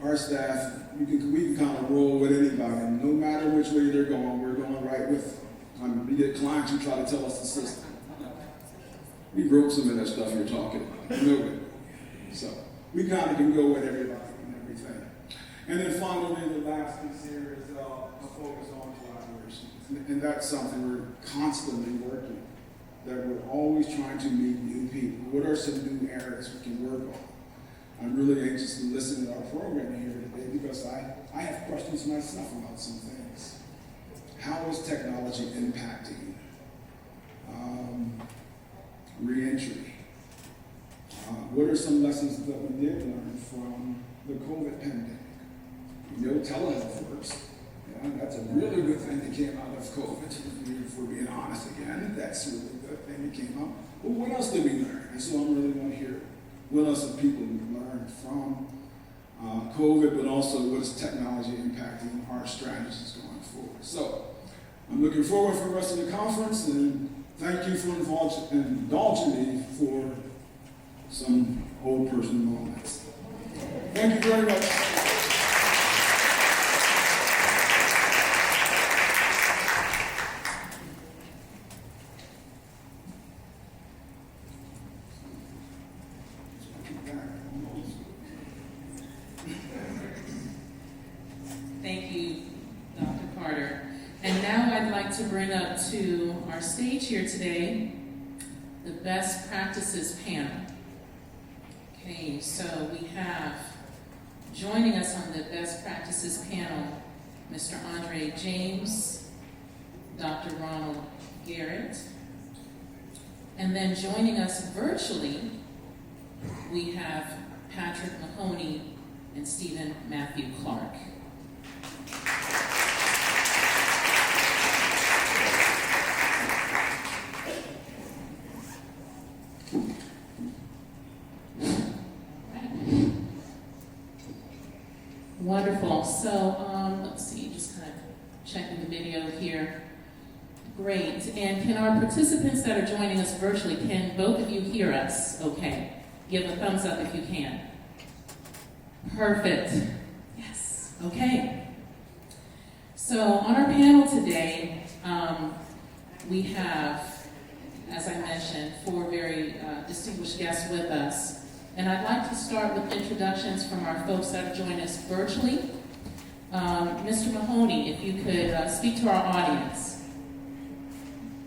Our staff, we can kind of roll with anybody, and no matter which way they're going, we're going right with them. We get clients who try to tell us the system. We broke some of that stuff you're talking about. You know it. So we kind of can go with everybody and everything. And then finally, the last piece here is a focus on collaboration. And that's something we're constantly working, that we're always trying to meet new people. What are some new areas we can work on? I'm really anxious to listen to our program here today because I have questions myself about some things. How is technology impacting reentry? What are some lessons that we did learn from the COVID pandemic? You know, telehealth works. Yeah, that's a really good thing that came out of COVID. If we're being honest again, that's a really good thing that came out. But what else did we learn? And so I'm really going to hear what else have people learned from COVID, but also what is technology impacting our strategies going forward. So I'm looking forward for the rest of the conference, and thank you for indulging me for some old person moments. Thank you very much. to bring up to our stage here today the Best Practices panel. Okay, so we have joining us on the Best Practices panel, Mr. Andre James, Dr. Ronald Garrett, and then joining us virtually, we have Patrick Mahoney and Stephen Matthew Clark. Wonderful. So, let's see, just kind of checking the video here. Great. And can our participants that are joining us virtually, can both of you hear us? Okay. Give a thumbs up if you can. Perfect. Yes. Okay. So on our panel today, we have, as I mentioned, 4 very distinguished guests with us. And I'd like to start with introductions from our folks that have joined us virtually. Mr. Mahoney, if you could speak to our audience.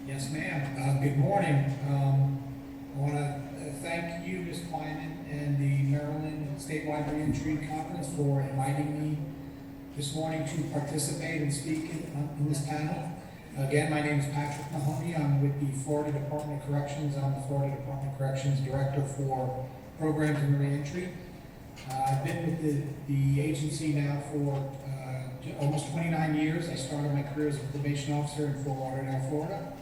Yes, ma'am. Good morning. I want to thank you, Ms. Kleiman, and the Maryland Statewide Reentry Conference for inviting me this morning to participate and speak in this panel. Again, my name is Patrick Mahoney. I'm with the Florida Department of Corrections. I'm the Florida Department of Corrections Director for Programs and Reentry. I've been with the agency now for almost 29 years. I started my career as a probation officer in Fort Lauderdale, Florida.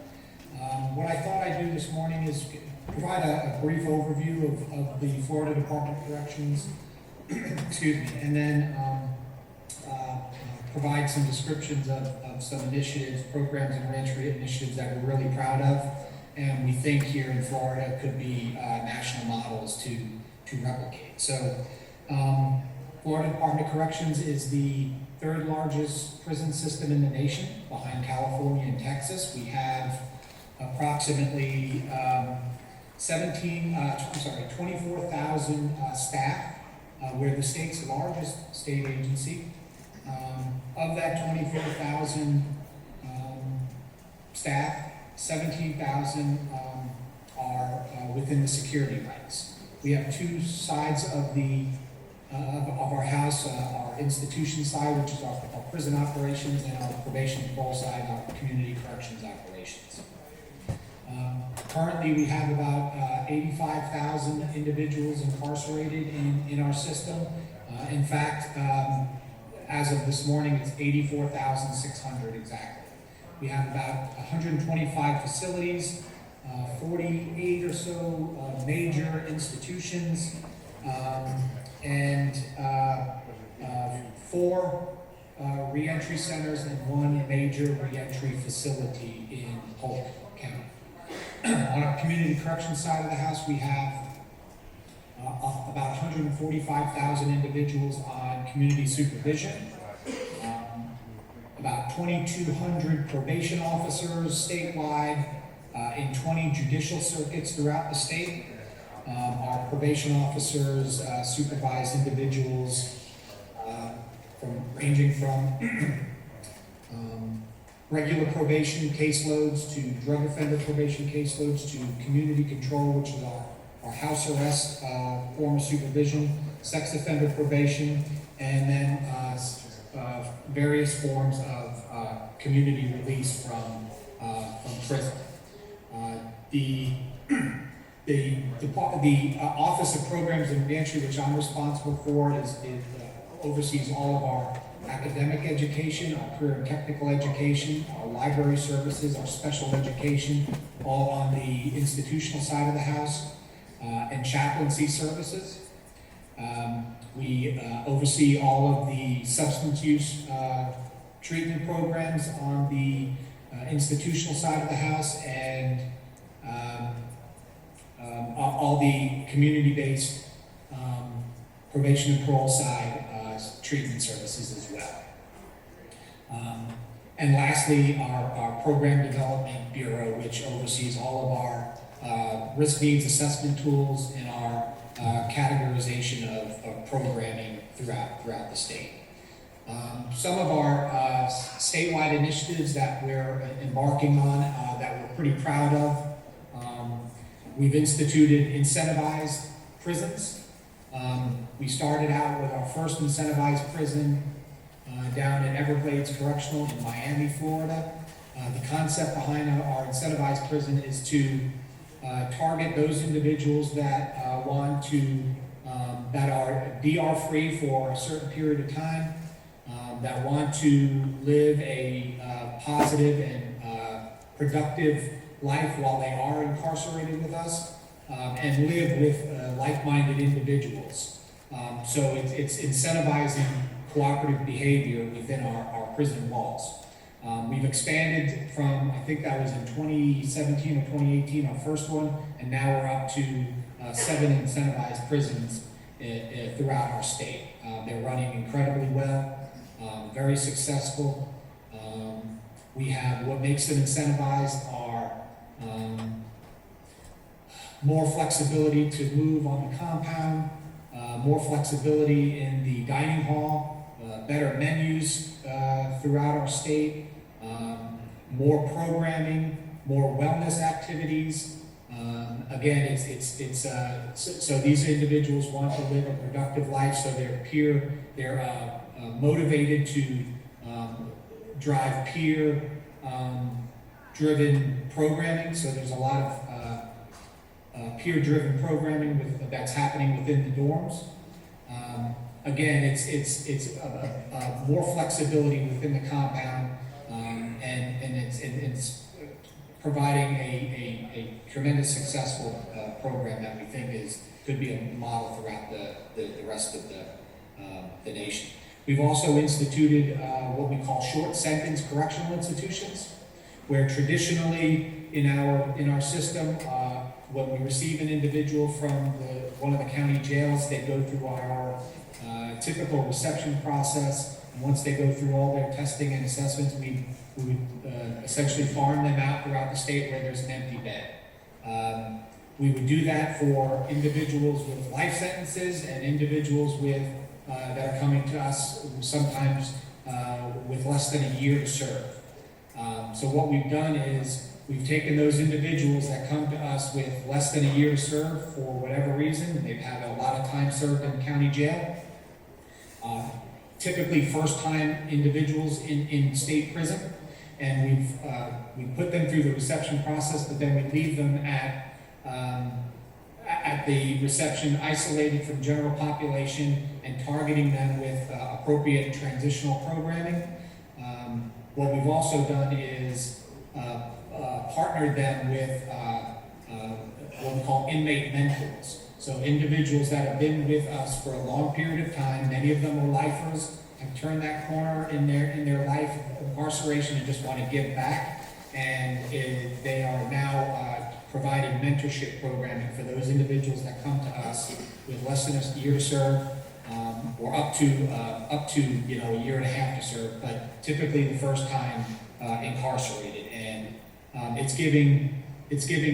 What I thought I'd do this morning is provide a brief overview of the Florida Department of Corrections, excuse me, and then provide some descriptions of some initiatives, programs and reentry initiatives that we're really proud of, and we think here in Florida could be national models to replicate. So, Florida Department of Corrections is the 3rd largest prison system in the nation, behind California and Texas. We have approximately 24,000 staff. We're the state's largest state agency. Of that 24,000 staff, 17,000 are within the security ranks. We have 2 sides of of our house, our institution side, which is our prison operations, and our probation and parole side, our community corrections operations. Currently, we have about 85,000 individuals incarcerated in our system. In fact, as of this morning, it's 84,600 exactly. We have about 125 facilities, 48 or so major institutions, and 4 reentry centers and 1 major reentry facility in Polk County. On our community corrections side of the house, we have about 145,000 individuals on community supervision, about 2,200 probation officers statewide, in 20 judicial circuits throughout the state. Our probation officers supervise individuals ranging from regular probation caseloads to drug offender probation caseloads to community control, which is our house arrest form of supervision, sex offender probation, and then various forms of community release from prison. The Office of Programs and Reentry, which I'm responsible for, oversees all of our academic education, our career and technical education, our library services, our special education, all on the institutional side of the house, and chaplaincy services. We oversee all of the substance use treatment programs on the institutional side of the house, and all the community-based probation and parole side treatment services as well. And lastly, our Program Development Bureau, which oversees all of our risk needs assessment tools and our categorization of programming throughout the state. Some of our statewide initiatives that we're embarking on that we're pretty proud of, we've instituted incentivized prisons. We started out with our first incentivized prison down at Everglades Correctional in Miami, Florida. The concept behind our incentivized prison is to target those individuals that want to, that are DR-free for a certain period of time, that want to live a positive and productive life while they are incarcerated with us, and live with like-minded individuals. So it's incentivizing cooperative behavior within our prison walls. We've expanded from, I think that was in 2017 or 2018, our first one, and now we're up to 7 incentivized prisons throughout our state. They're running incredibly well, very successful. We have, what makes them incentivized are more flexibility to move on the compound, more flexibility in the dining hall, better menus throughout our state, more programming, more wellness activities. Again, so these individuals want to live a productive life, so they're motivated to drive peer driven programming. So there's a lot of peer driven programming that's happening within the dorms. Again, it's more flexibility within the compound, and it's providing a tremendous successful program that we think could be a model throughout the rest of the nation. We've also instituted what we call short sentence correctional institutions, where traditionally in our system, when we receive an individual from one of the county jails, they go through our typical reception process. And once they go through all their testing and assessments, we would essentially farm them out throughout the state where there's an empty bed. We would do that for individuals with life sentences and individuals that are coming to us sometimes with less than a year to serve. So what we've done is we've taken those individuals that come to us with less than a year to serve for whatever reason. They've had a lot of time served in county jail. Typically first-time individuals in state prison, and we put them through the reception process, but then we leave them at the reception isolated from general population and targeting them with appropriate transitional programming. What we've also done is partnered them with what we call inmate mentors. So individuals that have been with us for a long period of time, many of them are lifers, have turned that corner in their life of incarceration and just want to give back. And they are now providing mentorship programming for those individuals that come to us with less than a year to serve, or up to a year and a half to serve, but typically the first time incarcerated. And it's giving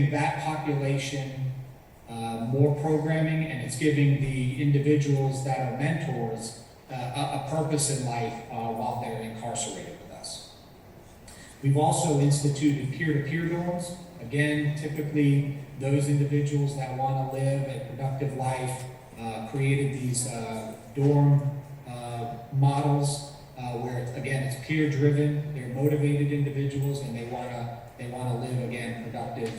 that population more programming, and it's giving the individuals that are mentors a purpose in life while they're incarcerated with us. We've also instituted peer-to-peer dorms. Again, typically those individuals that want to live a productive life created these dorm models where it's peer-driven. They're motivated individuals, and they want to live again productive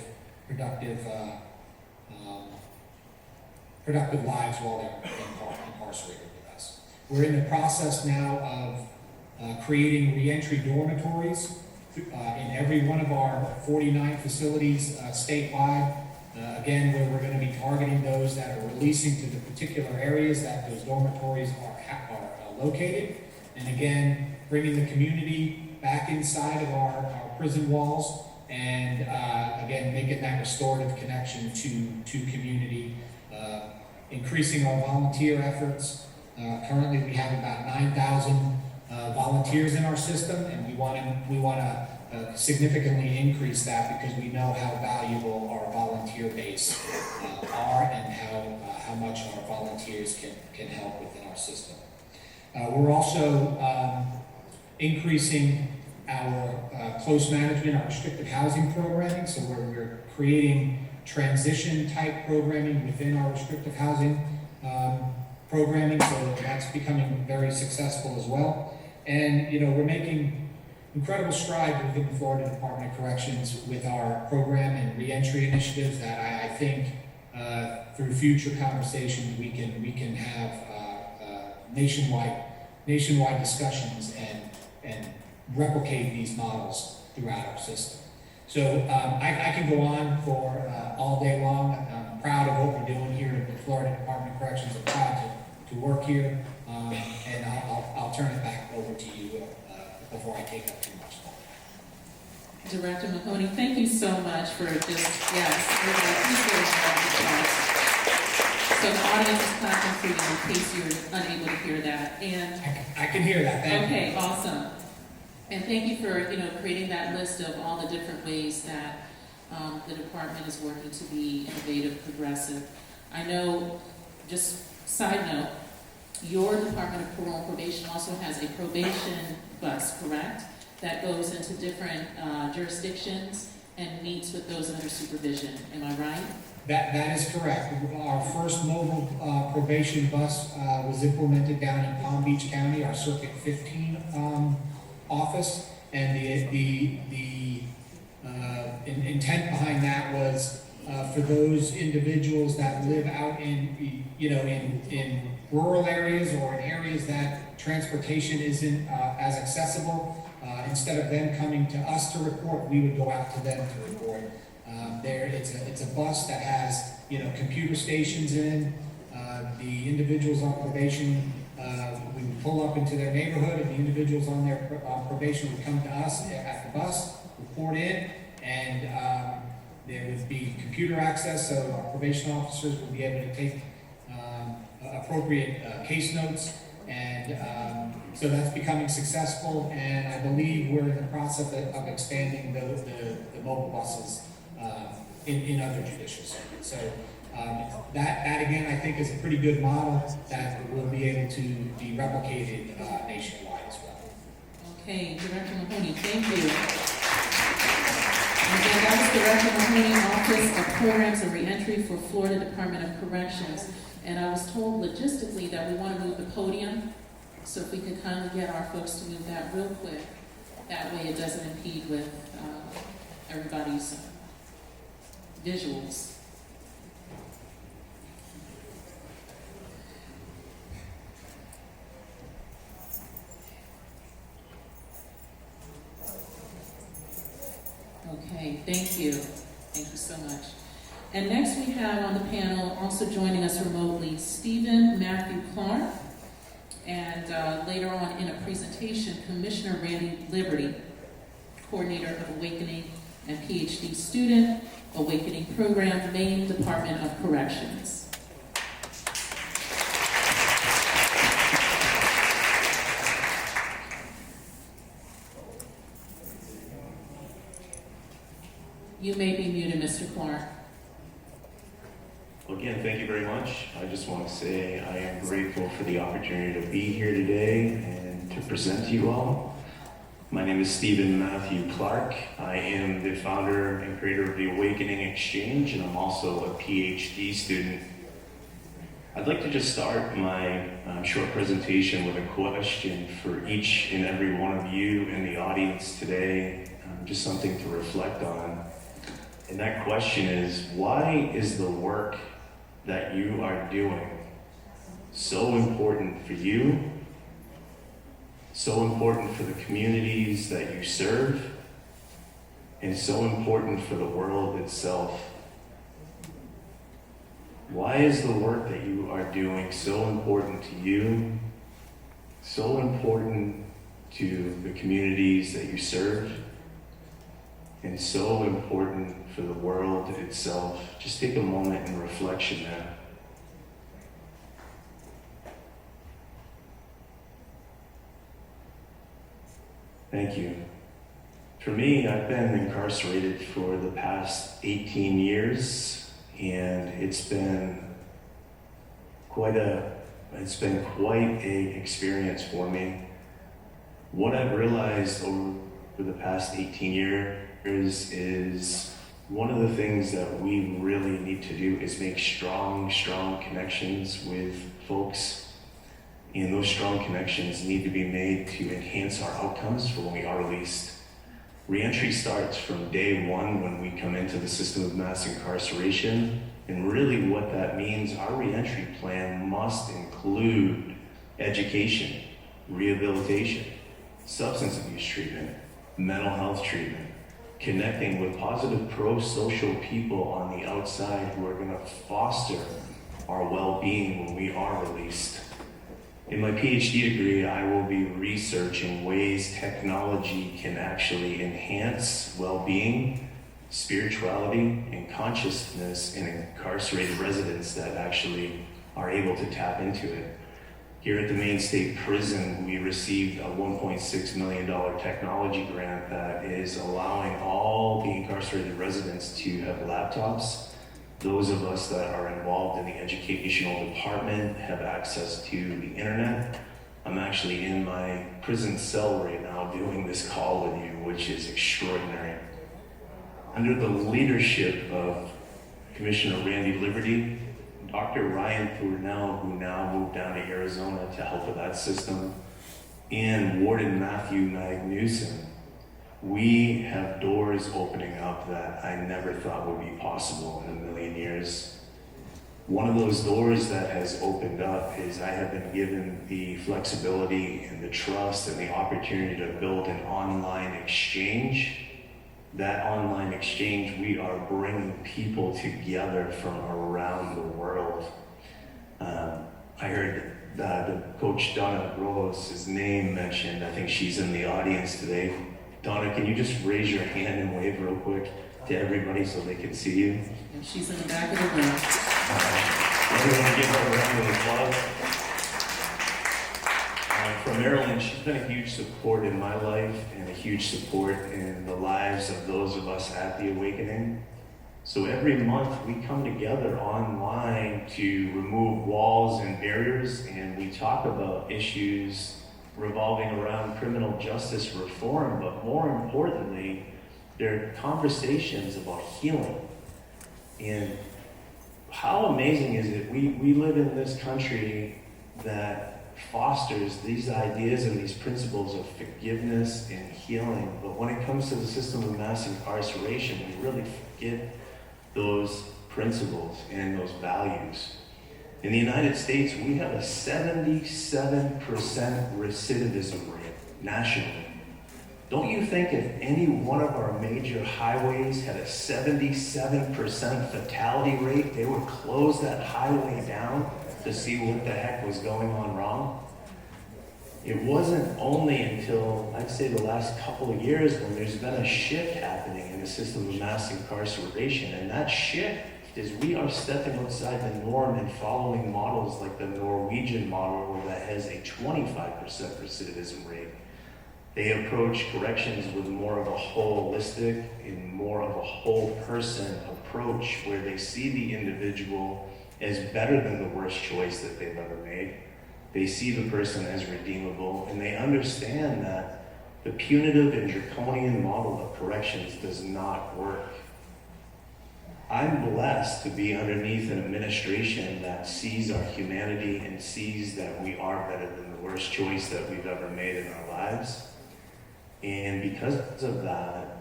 lives while they're incarcerated with us. We're in the process now of creating reentry dormitories in every one of our 49 facilities statewide. Again, where we're going to be targeting those that are releasing to the particular areas that those dormitories are located. And again, bringing the community back inside of our prison walls, and again, making that restorative connection to community. Increasing our volunteer efforts. Currently, we have about 9,000 volunteers in our system, and we want to significantly increase that because we know how valuable our volunteer base are and how much our volunteers can help within our system. We're also increasing our close management, our restricted housing programming, so we're creating transition type programming within our restrictive housing programming, so that's becoming very successful as well. And we're making incredible strides within the Florida Department of Corrections with our program and reentry initiatives that I think through future conversations we can have nationwide discussions and replicate these models throughout our system. So I can go on for all day long. I'm proud of what we're doing here at the Florida Department of Corrections. I'm proud to work here, and I'll turn it back over to you before I take up too much time. Director Mahoney, thank you so much for just, yes, really appreciate it. So the audience is clapping for you in case you're unable to hear that. And I can hear that, thank you. Okay, awesome. And thank you for, creating that list of all the different ways that the department is working to be innovative, progressive. I know, just side note, your Department of Parole and Probation also has a probation bus, correct? That goes into different jurisdictions and meets with those under supervision. Am I right? That is correct. Our first mobile probation bus was implemented down in Palm Beach County, our Circuit 15 office, and the intent behind that was for those individuals that live out in rural areas or in areas that transportation isn't as accessible. Instead of them coming to us to report, we would go out to them to report. It's a bus that has computer stations in. The individuals on probation, we would pull up into their neighborhood, and the individuals on their probation would come to us at the bus, report in, and there would be computer access, so our probation officers would be able to take appropriate case notes, and so that's becoming successful, and I believe we're in the process of expanding the mobile buses in other judicial circuits. So that again, I think is a pretty good model that will be able to be replicated nationwide as well. Okay, Director Mahoney, thank you. And again, that was Director Mahoney, Office of Programs and Reentry for Florida Department of Corrections. And I was told logistically that we want to move the podium, so if we could kindly get our folks to move that real quick, that way it doesn't impede with everybody's visuals. Okay, thank you. Thank you so much. And next we have on the panel, also joining us remotely, Stephen Matthew Clark, and later on in a presentation, Commissioner Randy Liberty, Coordinator of Awakening and PhD student, Awakening Program, Maine Department of Corrections. You may be muted, Mr. Clark. Well, again, thank you very much. I just want to say I am grateful for the opportunity to be here today and to present to you all. My name is Stephen Matthew Clark. I am the founder and creator of the Awakening Exchange, and I'm also a PhD student. I'd like to just start my short presentation with a question for each and every one of you in the audience today, just something to reflect on. And that question is, why is the work that you are doing so important for you, so important for the communities that you serve, and so important for the world itself? Why is the work that you are doing so important to you, so important to the communities that you serve, and so important for the world itself? Just take a moment in reflection there. Thank you. For me, I've been incarcerated for the past 18 years, and it's been quite a It's been quite an experience for me. What I've realized over the past 18 years is one of the things that we really need to do is make strong connections with folks. And those strong connections need to be made to enhance our outcomes for when we are released. Reentry starts from day one when we come into the system of mass incarceration. And really what that means, our reentry plan must include education, rehabilitation, substance abuse treatment, mental health treatment, connecting with positive pro-social people on the outside who are going to foster our well-being when we are released. In my PhD degree, I will be researching ways technology can actually enhance well-being, spirituality, and consciousness in incarcerated residents that actually are able to tap into it. Here at the Maine State Prison, we received a $1.6 million technology grant that is allowing all the incarcerated residents to have laptops. Those of us that are involved in the educational department have access to the internet. I'm actually in my prison cell right now doing this call with you, which is extraordinary. Under the leadership of Commissioner Randy Liberty, Dr. Ryan Thornell, who now moved down to Arizona to help with that system, and Warden Matthew Magnuson, we have doors opening up that I never thought would be possible in a million years. One of those doors that has opened up is I have been given the flexibility and the trust and the opportunity to build an online exchange. That online exchange, we are bringing people together from around the world. I heard the coach Donna Rolos' name mentioned. I think she's in the audience today. Donna, can you just raise your hand and wave real quick to everybody so they can see you? And she's in the back of the room. Everyone give her a round of applause. From Maryland, she's been a huge support in my life and a huge support in the lives of those of us at the Awakening. So every month we come together online to remove walls and barriers, and we talk about issues revolving around criminal justice reform, but more importantly, they're conversations about healing. And how amazing is it? We live in this country that fosters these ideas and these principles of forgiveness and healing, but when it comes to the system of mass incarceration, we really forget those principles and those values. In the United States, we have a 77% recidivism rate nationally. Don't you think if any one of our major highways had a 77% fatality rate, they would close that highway down to see what the heck was going on wrong? It wasn't only until, I'd say, the last couple of years when there's been a shift happening in the system of mass incarceration, and that shift is we are stepping outside the norm and following models like the Norwegian model that has a 25% recidivism rate. They approach corrections with more of a holistic and more of a whole person approach where they see the individual as better than the worst choice that they've ever made. They see the person as redeemable, and they understand that the punitive and draconian model of corrections does not work. I'm blessed to be underneath an administration that sees our humanity and sees that we are better than the worst choice that we've ever made in our lives. And because of that,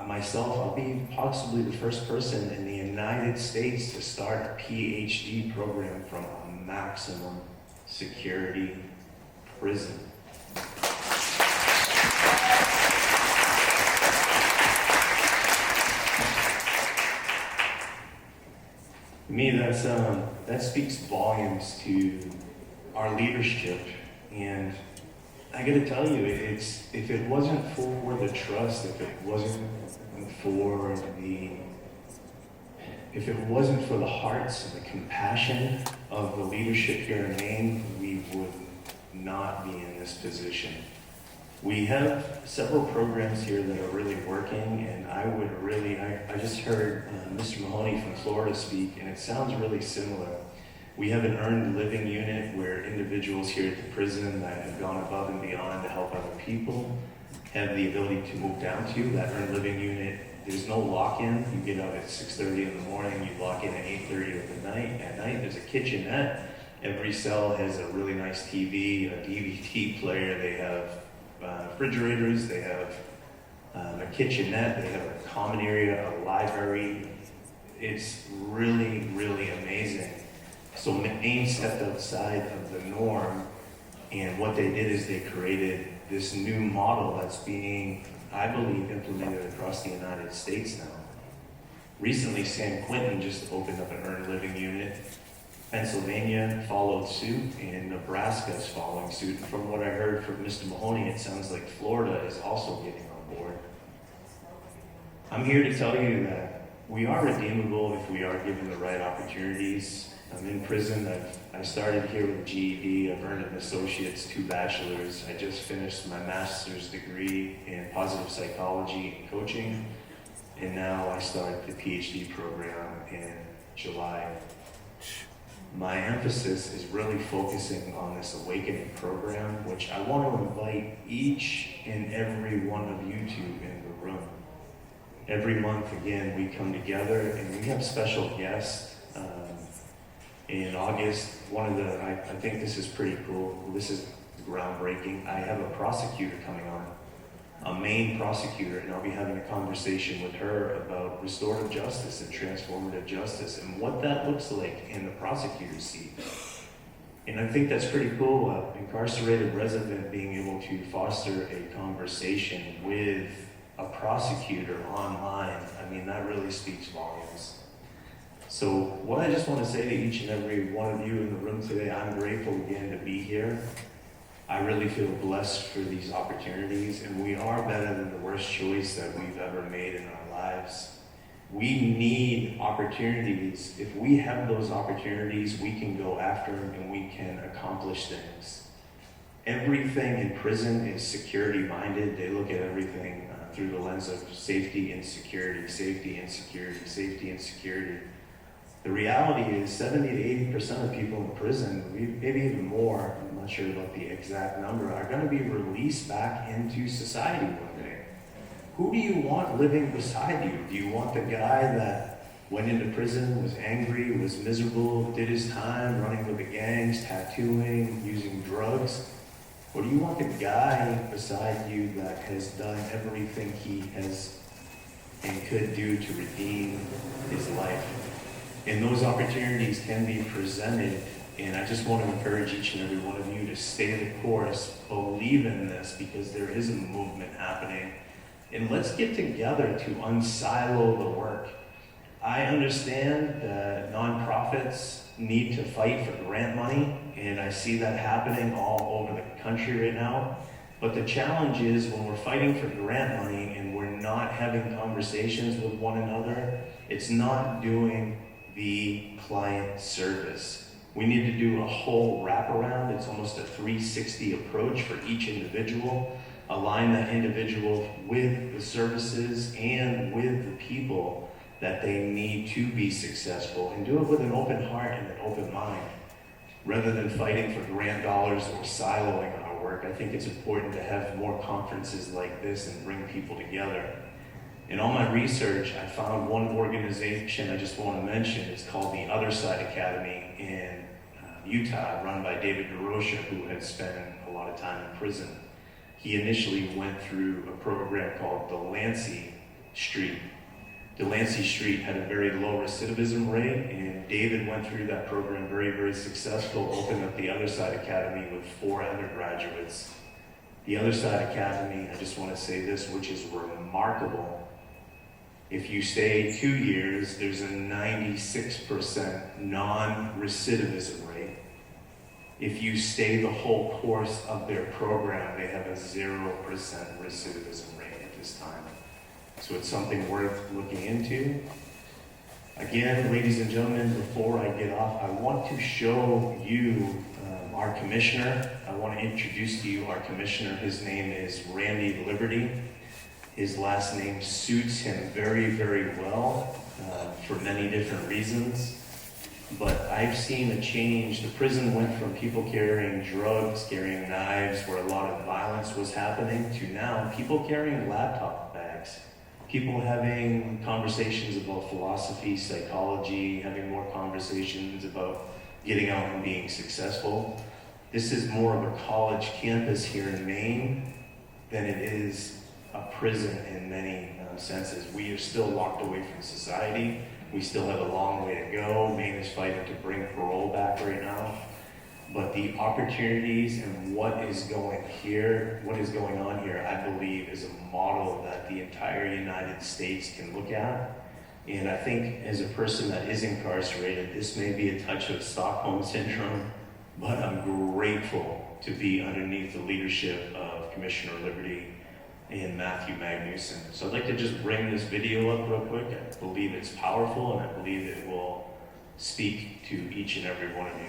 myself, I'll be possibly the first person in the United States to start a PhD program from a maximum security prison. To me, that speaks volumes to our leadership. And I got to tell you, if it wasn't for the trust, if it wasn't for the hearts and the compassion of the leadership here in Maine, we would not be in this position. We have several programs here that are really working, and I just heard Mr. Mahoney from Florida speak, and it sounds really similar. We have an earned living unit where individuals here at the prison that have gone above and beyond to help other people have the ability to move down to. That earned living unit, there's no lock-in. You get out at 6:30 in the morning, you lock in at 8:30 at night. There's a kitchenette. Every cell has a really nice TV, a DVD player. They have refrigerators, they have a kitchenette, they have a common area, a library. It's really, really amazing. So Maine stepped outside of the norm, and what they did is they created this new model that's being, I believe, implemented across the United States now. Recently, San Quentin just opened up an earned living unit. Pennsylvania followed suit, and Nebraska is following suit. And from what I heard from Mr. Mahoney, it sounds like Florida is also getting on board. I'm here to tell you that we are redeemable if we are given the right opportunities. I'm in prison. I started here with a GED. I've earned an associate's, 2 bachelors. I just finished my master's degree in positive psychology and coaching. And now I start the PhD program in July. My emphasis is really focusing on this awakening program, which I want to invite each and every one of you to in the room. Every month, again, we come together and we have special guests. In August, I think this is pretty cool. This is groundbreaking. I have a prosecutor coming on, a Maine prosecutor, and I'll be having a conversation with her about restorative justice and transformative justice and what that looks like in the prosecutor's seat. And I think that's pretty cool. An incarcerated resident being able to foster a conversation with a prosecutor online, I mean, that really speaks volumes. So what I just want to say to each and every one of you in the room today, I'm grateful again to be here. I really feel blessed for these opportunities, and we are better than the worst choice that we've ever made in our lives. We need opportunities. If we have those opportunities, we can go after them and we can accomplish things. Everything in prison is security-minded. They look at everything through the lens of safety and security, safety and security, safety and security. The reality is 70 to 80% of people in prison, maybe even more, I'm not sure about the exact number, are going to be released back into society one day. Who do you want living beside you? Do you want the guy that went into prison, was angry, was miserable, did his time running with the gangs, tattooing, using drugs? Or do you want the guy beside you that has done everything he has and could do to redeem his life? And those opportunities can be presented, and I just want to encourage each and every one of you to stay the course, believe in this, because there is a movement happening, and let's get together to unsilo the work. I understand that nonprofits need to fight for grant money, and I see that happening all over the country right now. But the challenge is when we're fighting for grant money and we're not having conversations with one another, it's not doing the client service. We need to do a whole wraparound. It's almost a 360 approach for each individual. Align that individual with the services and with the people that they need to be successful, and do it with an open heart and an open mind. Rather than fighting for grant dollars or siloing our work, I think it's important to have more conferences like this and bring people together. In all my research, I found one organization I just want to mention. It's called the Other Side Academy in Utah, run by David DeRocha, who had spent a lot of time in prison. He initially went through a program called Delancey Street. Delancey Street had a very low recidivism rate, and David went through that program very, very successful, opened up the Other Side Academy with 4 undergraduates. The Other Side Academy, I just want to say this, which is remarkable. If you stay 2 years, there's a 96% non-recidivism rate. If you stay the whole course of their program, they have a 0% recidivism rate at this time. So it's something worth looking into. Again, ladies and gentlemen, before I get off, I want to show you our commissioner. I want to introduce to you our commissioner. His name is Randy Liberty. His last name suits him very, very well for many different reasons. but I've seen a change. The prison went from people carrying drugs, carrying knives, where a lot of violence was happening, to now people carrying laptop bags, people having conversations about philosophy, psychology, having more conversations about getting out and being successful. This is more of a college campus here in Maine than it is a prison in many senses. We are still locked away from society. We still have a long way to go. Maine is fighting to bring parole back right now. But the opportunities and what is going on here, I believe is a model that the entire United States can look at. And I think as a person that is incarcerated, this may be a touch of Stockholm Syndrome, but I'm grateful to be underneath the leadership of Commissioner Liberty and Matthew Magnuson. So I'd like to just bring this video up real quick. I believe it's powerful, and I believe it will speak to each and every one of you.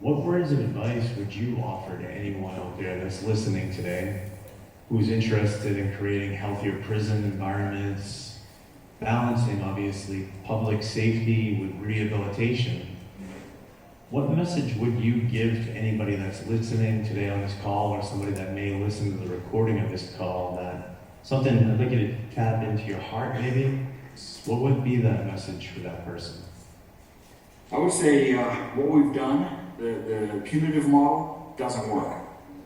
What words of advice would you offer to anyone out there that's listening today, who's interested in creating healthier prison environments, balancing, obviously, public safety with rehabilitation? What message would you give to anybody that's listening today on this call, or somebody that may listen to the recording of this call, that something I'd like you to tap into your heart maybe? What would be that message for that person? I would say what we've done, the punitive model doesn't work.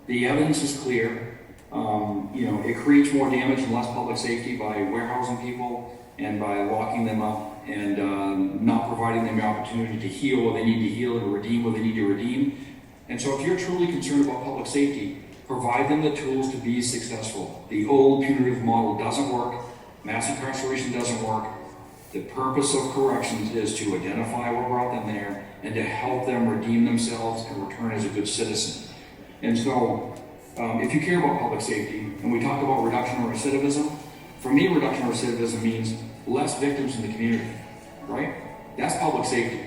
The evidence is clear. It creates more damage and less public safety by warehousing people and by locking them up and not providing them the opportunity to heal what they need to heal and redeem what they need to redeem. And so if you're truly concerned about public safety, provide them the tools to be successful. The old punitive model doesn't work. Mass incarceration doesn't work. The purpose of corrections is to identify what brought them there and to help them redeem themselves and return as a good citizen. And so, if you care about public safety, and we talk about reduction of recidivism, for me, reduction of recidivism means less victims in the community, right? That's public safety.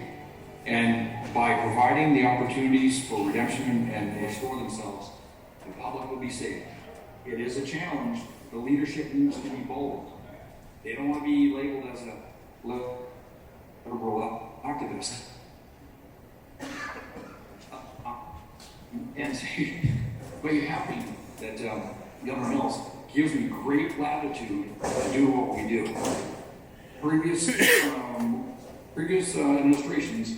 And by providing the opportunities for redemption and restore themselves, the public will be safe. It is a challenge. The leadership needs to be bold. They don't want to be labeled as a liberal activist. But you have me that Governor Mills gives me great latitude to do what we do. Previous administrations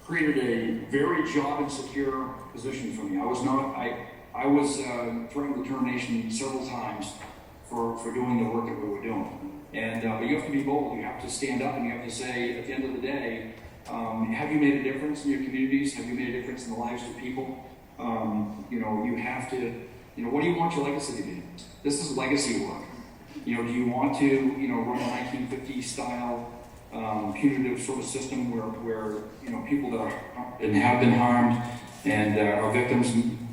created a very job insecure position for me. I was threatened with termination several times for doing the work that we were doing. And but you have to be bold. You have to stand up and you have to say, at the end of the day, have you made a difference in your communities? Have you made a difference in the lives of people? You have to, what do you want your legacy to be? This is legacy work. Do you want to, run a 1950 style punitive sort of system where people that are and have been harmed and are victims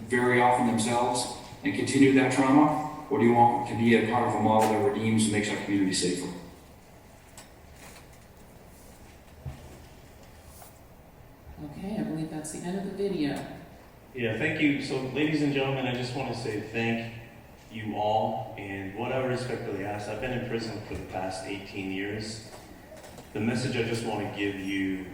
very often themselves and continue that trauma? Or do you want to be a part of a model that redeems and makes our community safer? Okay, I believe that's the end of the video. Yeah, thank you. So, ladies and gentlemen, I just want to say thank you all, and what I respectfully ask, I've been in prison for the past 18 years. The message I just want to give you,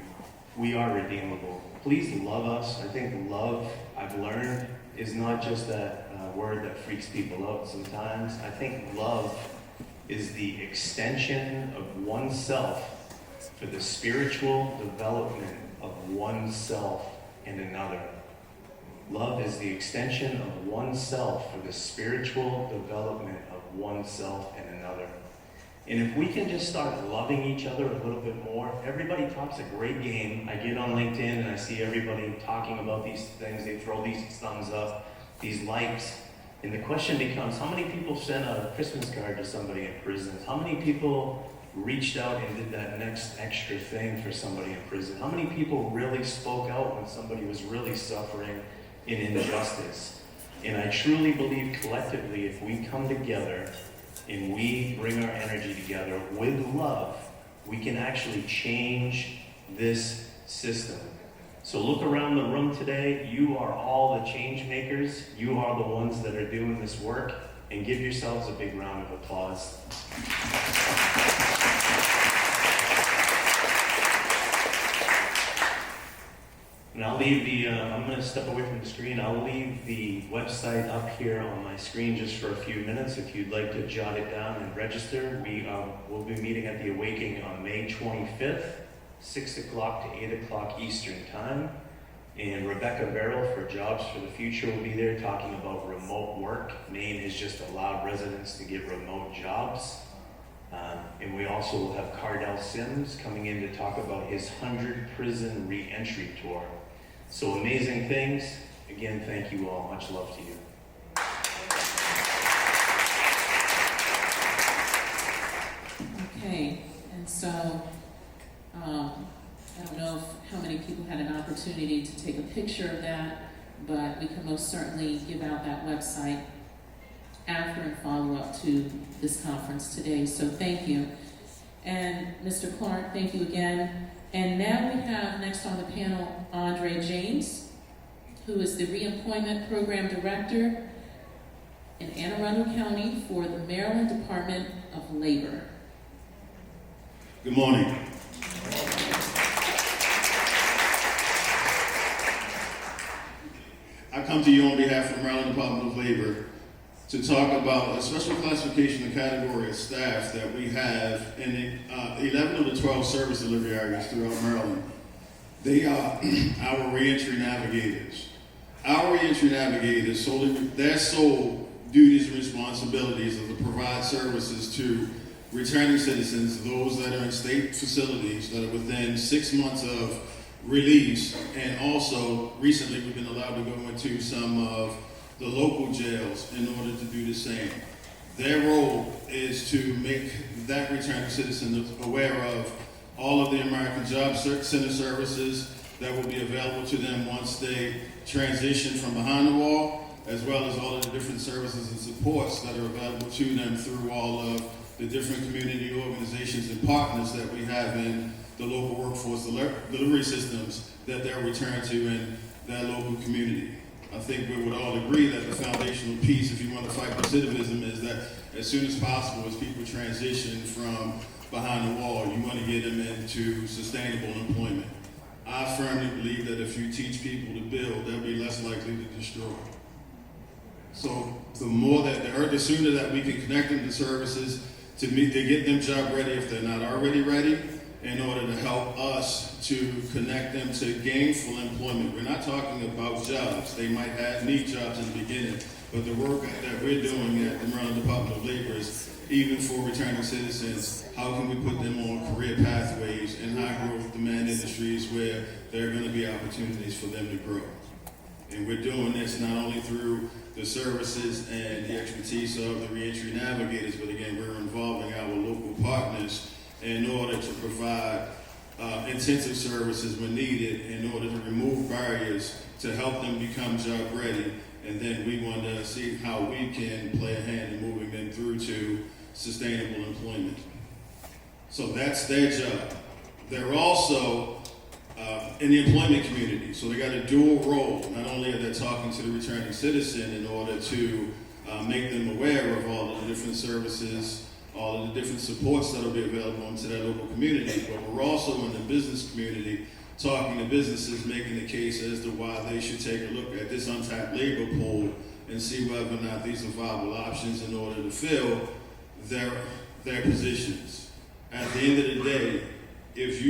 we are redeemable. Please love us. I think love, I've learned, is not just that word that freaks people out sometimes. I think love is the extension of oneself for the spiritual development of oneself and another. Love is the extension of oneself for the spiritual development of oneself and another. And if we can just start loving each other a little bit more, everybody talks a great game. I get on LinkedIn and I see everybody talking about these things. They throw these thumbs up, these likes. And the question becomes, how many people sent a Christmas card to somebody in prison? How many people reached out and did that next extra thing for somebody in prison? How many people really spoke out when somebody was really suffering in injustice? And I truly believe collectively, if we come together and we bring our energy together with love, we can actually change this system. So look around the room today. You are all the change makers. You are the ones that are doing this work, and give yourselves a big round of applause. And I'll leave I'm going to step away from the screen. I'll leave the website up here on my screen just for a few minutes. If you'd like to jot it down and register, we'll be meeting at the Awakening on May 25th, 6 o'clock to 8 o'clock Eastern Time. And Rebecca Verrill for Jobs for the Future will be there talking about remote work. Maine has just allowed residents to get remote jobs. And we also will have Cardell Sims coming in to talk about his 100 prison re-entry tour. So amazing things. Again, thank you all. Much love to you. Okay, and so I don't know how many people had an opportunity to take a picture of that, but we can most certainly give out that website after and follow up to this conference today. So thank you. And Mr. Clark, thank you again. And now we have next on the panel Andre James, who is the Reemployment Program Director in Anne Arundel County for the Maryland Department of Labor. Good morning. I come to you on behalf of the Maryland Department of Labor to talk about a special classification and category of staff that we have in 11 of the 12 service delivery areas throughout Maryland. They are our reentry navigators. Our reentry navigators, their sole duties and responsibilities are to provide services to returning citizens, those that are in state facilities that are within 6 months of release, and also recently we've been allowed to go into some of the local jails in order to do the same. Their role is to make that returning citizen aware of all of the American Job Center services that will be available to them once they transition from behind the wall, as well as all of the different services and supports that are available to them through all of the different community organizations and partners that we have in the local workforce delivery systems that they're returned to in their local community. I think we would all agree that the foundational piece, if you want to fight recidivism, is that as soon as possible, as people transition from behind the wall, you want to get them into sustainable employment. I firmly believe that if you teach people to build, they'll be less likely to destroy. So the sooner that we can connect them to services to get them job ready if they're not already ready, in order to help us to connect them to gainful employment. We're not talking about jobs. They might need jobs in the beginning, but the work that we're doing at the Maryland Department of Labor is even for returning citizens, how can we put them on career pathways in high growth demand industries where there are going to be opportunities for them to grow. And we're doing this not only through the services and the expertise of the reentry navigators, but again, we're involving our local partners in order to provide intensive services when needed in order to remove barriers to help them become job ready. And then we want to see how we can play a hand in moving them through to sustainable employment. So that's their job. They're also in the employment community. So they got a dual role. Not only are they talking to the returning citizen in order to make them aware of all of the different services, all of the different supports that will be available into that local community, but we're also in the business community talking to businesses, making the case as to why they should take a look at this untapped labor pool and see whether or not these are viable options in order to fill their positions. At the end of the day, if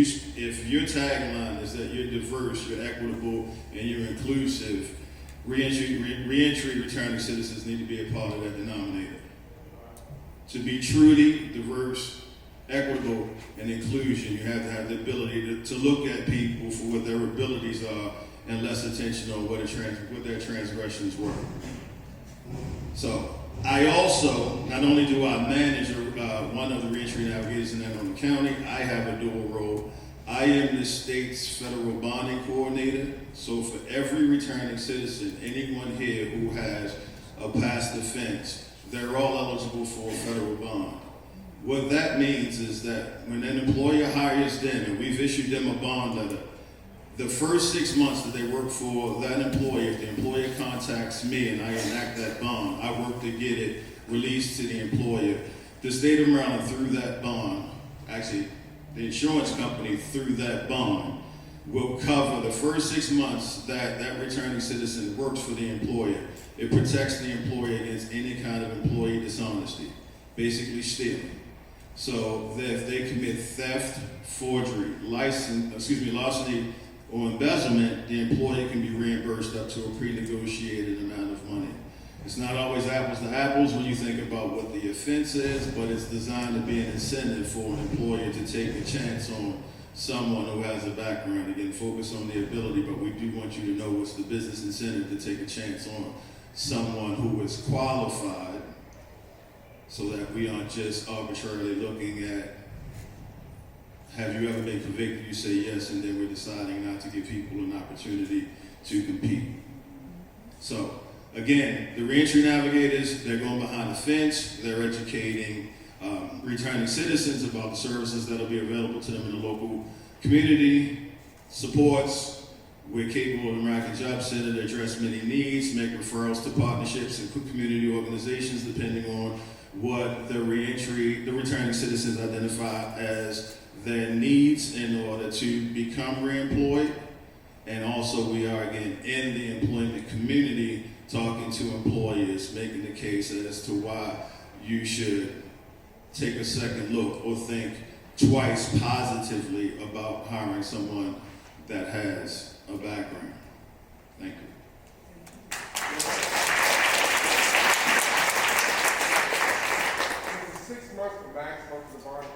your tagline is that you're diverse, you're equitable, and you're inclusive, reentry returning citizens need to be a part of that denominator. To be truly diverse, equitable, and inclusion, you have to have the ability to look at people for what their abilities are and less attention on what their transgressions were. So I also, not only do I manage one of the reentry navigators in Anne Arundel County, I have a dual role. I am the state's federal bonding coordinator. So for every returning citizen, anyone here who has a past offense, they're all eligible for a federal bond. What that means is that when an employer hires them and we've issued them a bond letter, the first 6 months that they work for that employee, if the employer contacts me and I enact that bond, I work to get it released to the employer. The state of Maryland, through that bond, actually, the insurance company through that bond, will cover the first 6 months that that returning citizen works for the employer. It protects the employer against any kind of employee dishonesty, basically stealing. So that if they commit theft, forgery, larceny, or embezzlement, the employee can be reimbursed up to a pre-negotiated amount of money. It's not always apples to apples when you think about what the offense is, but it's designed to be an incentive for an employer to take a chance on someone who has a background. Again, focus on the ability, but we do want you to know what's the business incentive to take a chance on someone who is qualified, so that we aren't just arbitrarily looking at, have you ever been convicted? You say yes, and then we're deciding not to give people an opportunity to compete. So, again, the reentry navigators, they're going behind the fence, they're educating returning citizens about the services that will be available to them in the local community, supports. We're capable of the American Job Center to address many needs, make referrals to partnerships and community organizations depending on what the returning citizens identify as their needs in order to become reemployed. And also we are, again, in the employment community talking to employers, making the case as to why you should take a second look or think twice positively about hiring someone that has a background. Thank you. 6 months the maximum for the bond?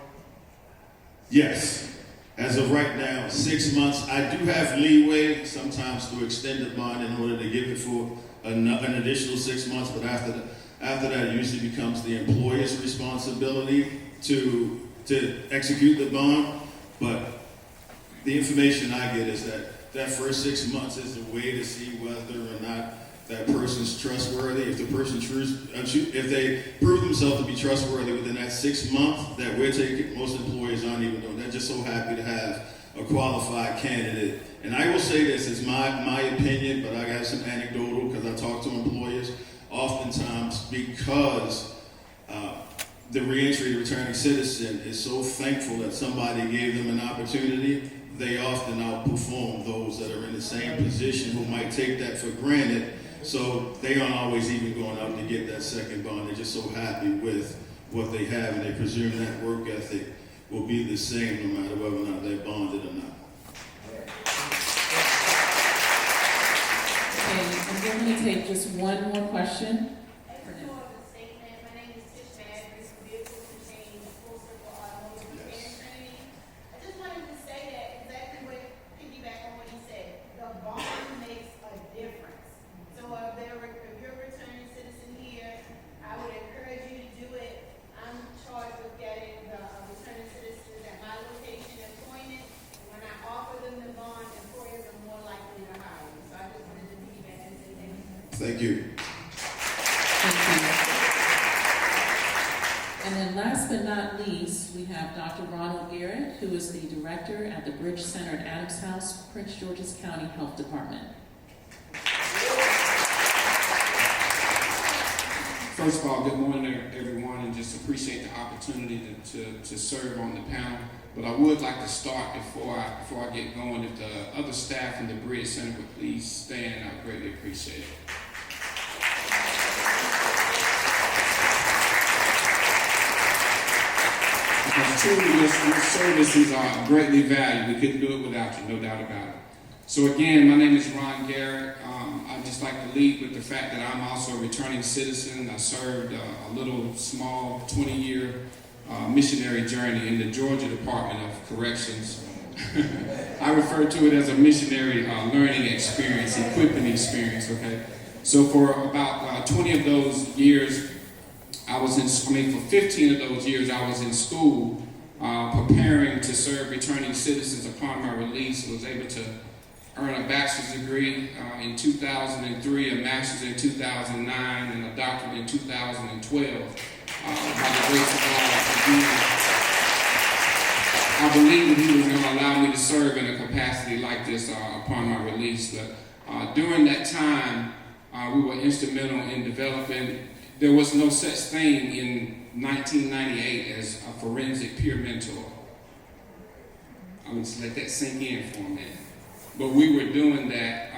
Yes. As of right now, 6 months. I do have leeway sometimes to extend the bond in order to give it for an additional 6 months, but after that, it usually becomes the employer's responsibility to execute the bond. But the information I get is that first 6 months is a way to see whether or not that person's trustworthy. If the person if they prove themselves to be trustworthy within that 6 months that we're taking, most employers aren't even doing. They're just so happy to have a qualified candidate. And I will say this, it's my opinion, but I got some anecdotal because I talk to employers oftentimes, because the returning citizen is so thankful that somebody gave them an opportunity, they often outperform those that are in the same position who might take that for granted. So they aren't always even going out to get that second bond. They're just so happy with what they have, and they presume that work ethic will be the same no matter whether or not they're bonded or not. Okay, and we're going to take just one more question. Thank you. Thank you. And then last but not least, we have Dr. Ronald Garrett, who is the director at the Bridge Center at Adams House, Prince George's County Health Department. First of all, good morning everyone, and just appreciate the opportunity to serve on the panel. But I would like to start before I get going. If the other staff in the Bridge Center would please stand, I'd greatly appreciate it. Because truly, your services are greatly valued. We couldn't do it without you, no doubt about it. So again, my name is Ron Garrett. I'd just like to lead with the fact that I'm also a returning citizen. I served a little small 20-year missionary journey in the Georgia Department of Corrections. I refer to it as a missionary learning experience, equipping experience, okay? So for about 20 of those years, for 15 of those years, I was in school preparing to serve returning citizens upon my release. I was able to earn a bachelor's degree in 2003, a master's in 2009, and a doctorate in 2012. By the grace of God, again, I I believe that he was going to allow me to serve in a capacity like this upon my release. But during that time, we were instrumental in developing. There was no such thing in 1998 as a forensic peer mentor. I'm going to let that sink in for a minute. But we were doing that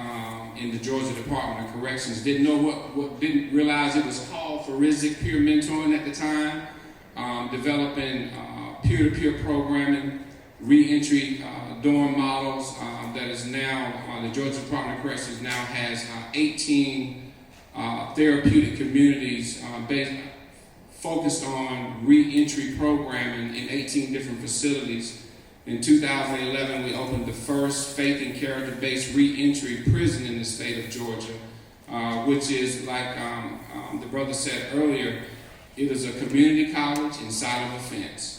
in the Georgia Department of Corrections. Didn't realize it was called forensic peer mentoring at the time. Developing peer-to-peer programming, re-entry dorm models that is now, the Georgia Department of Corrections now has 18 therapeutic communities focused on re-entry programming in 18 different facilities. In 2011, we opened the first faith and character-based re-entry prison in the state of Georgia, which is like the brother said earlier, it is a community college inside of a fence.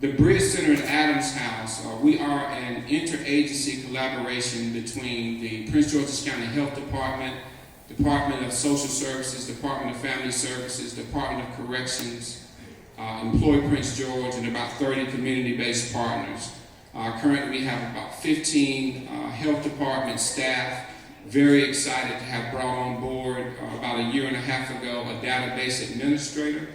The Bridge Center at Adams House, we are an interagency collaboration between the Prince George's County Health Department, Department of Social Services, Department of Family Services, Department of Corrections, Employ Prince George, and about 30 community-based partners. Currently we have about 15 health department staff. Very excited to have brought on board about a year and a half ago a database administrator.